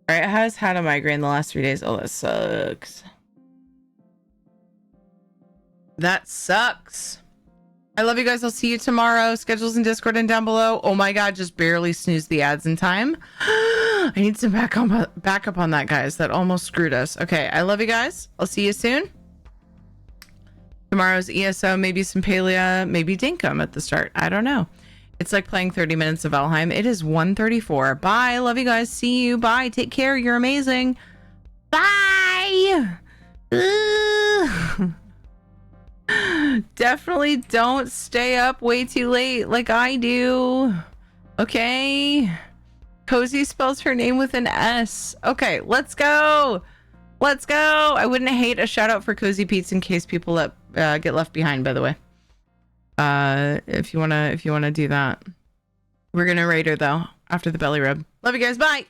All right, has had a migraine the last 3 days. Oh, that sucks. That sucks. I love you guys. I'll see you tomorrow. Schedules in Discord and down below. Oh my god, just barely snoozed the ads in time. I need some backup on that, guys. That almost screwed us. Okay, I love you guys. I'll see you soon. Tomorrow's ESO, maybe some Palea, maybe Dinkum at the start. I don't know. It's like playing 30 minutes of Valheim. It is 1:34. Bye. Love you guys. See you. Bye. Take care. You're amazing. Bye. Definitely don't stay up way too late like I do. Okay. Cozy spells her name with an S. Okay, let's go. Let's go. I wouldn't hate a shout out for Cozy Pete's in case people get left behind, by the way. If you wanna do that. We're gonna raid her though after the belly rub. Love you guys. Bye.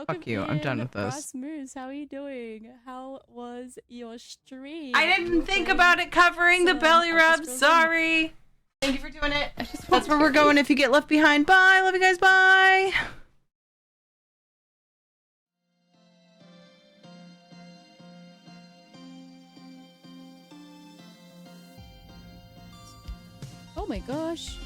Fuck you. I'm done with this. Moose, how are you doing? How was your stream? I didn't think about it covering the belly rub. Sorry. Thank you for doing it. That's where we're going if you get left behind. Bye. Love you guys. Bye. Oh my gosh.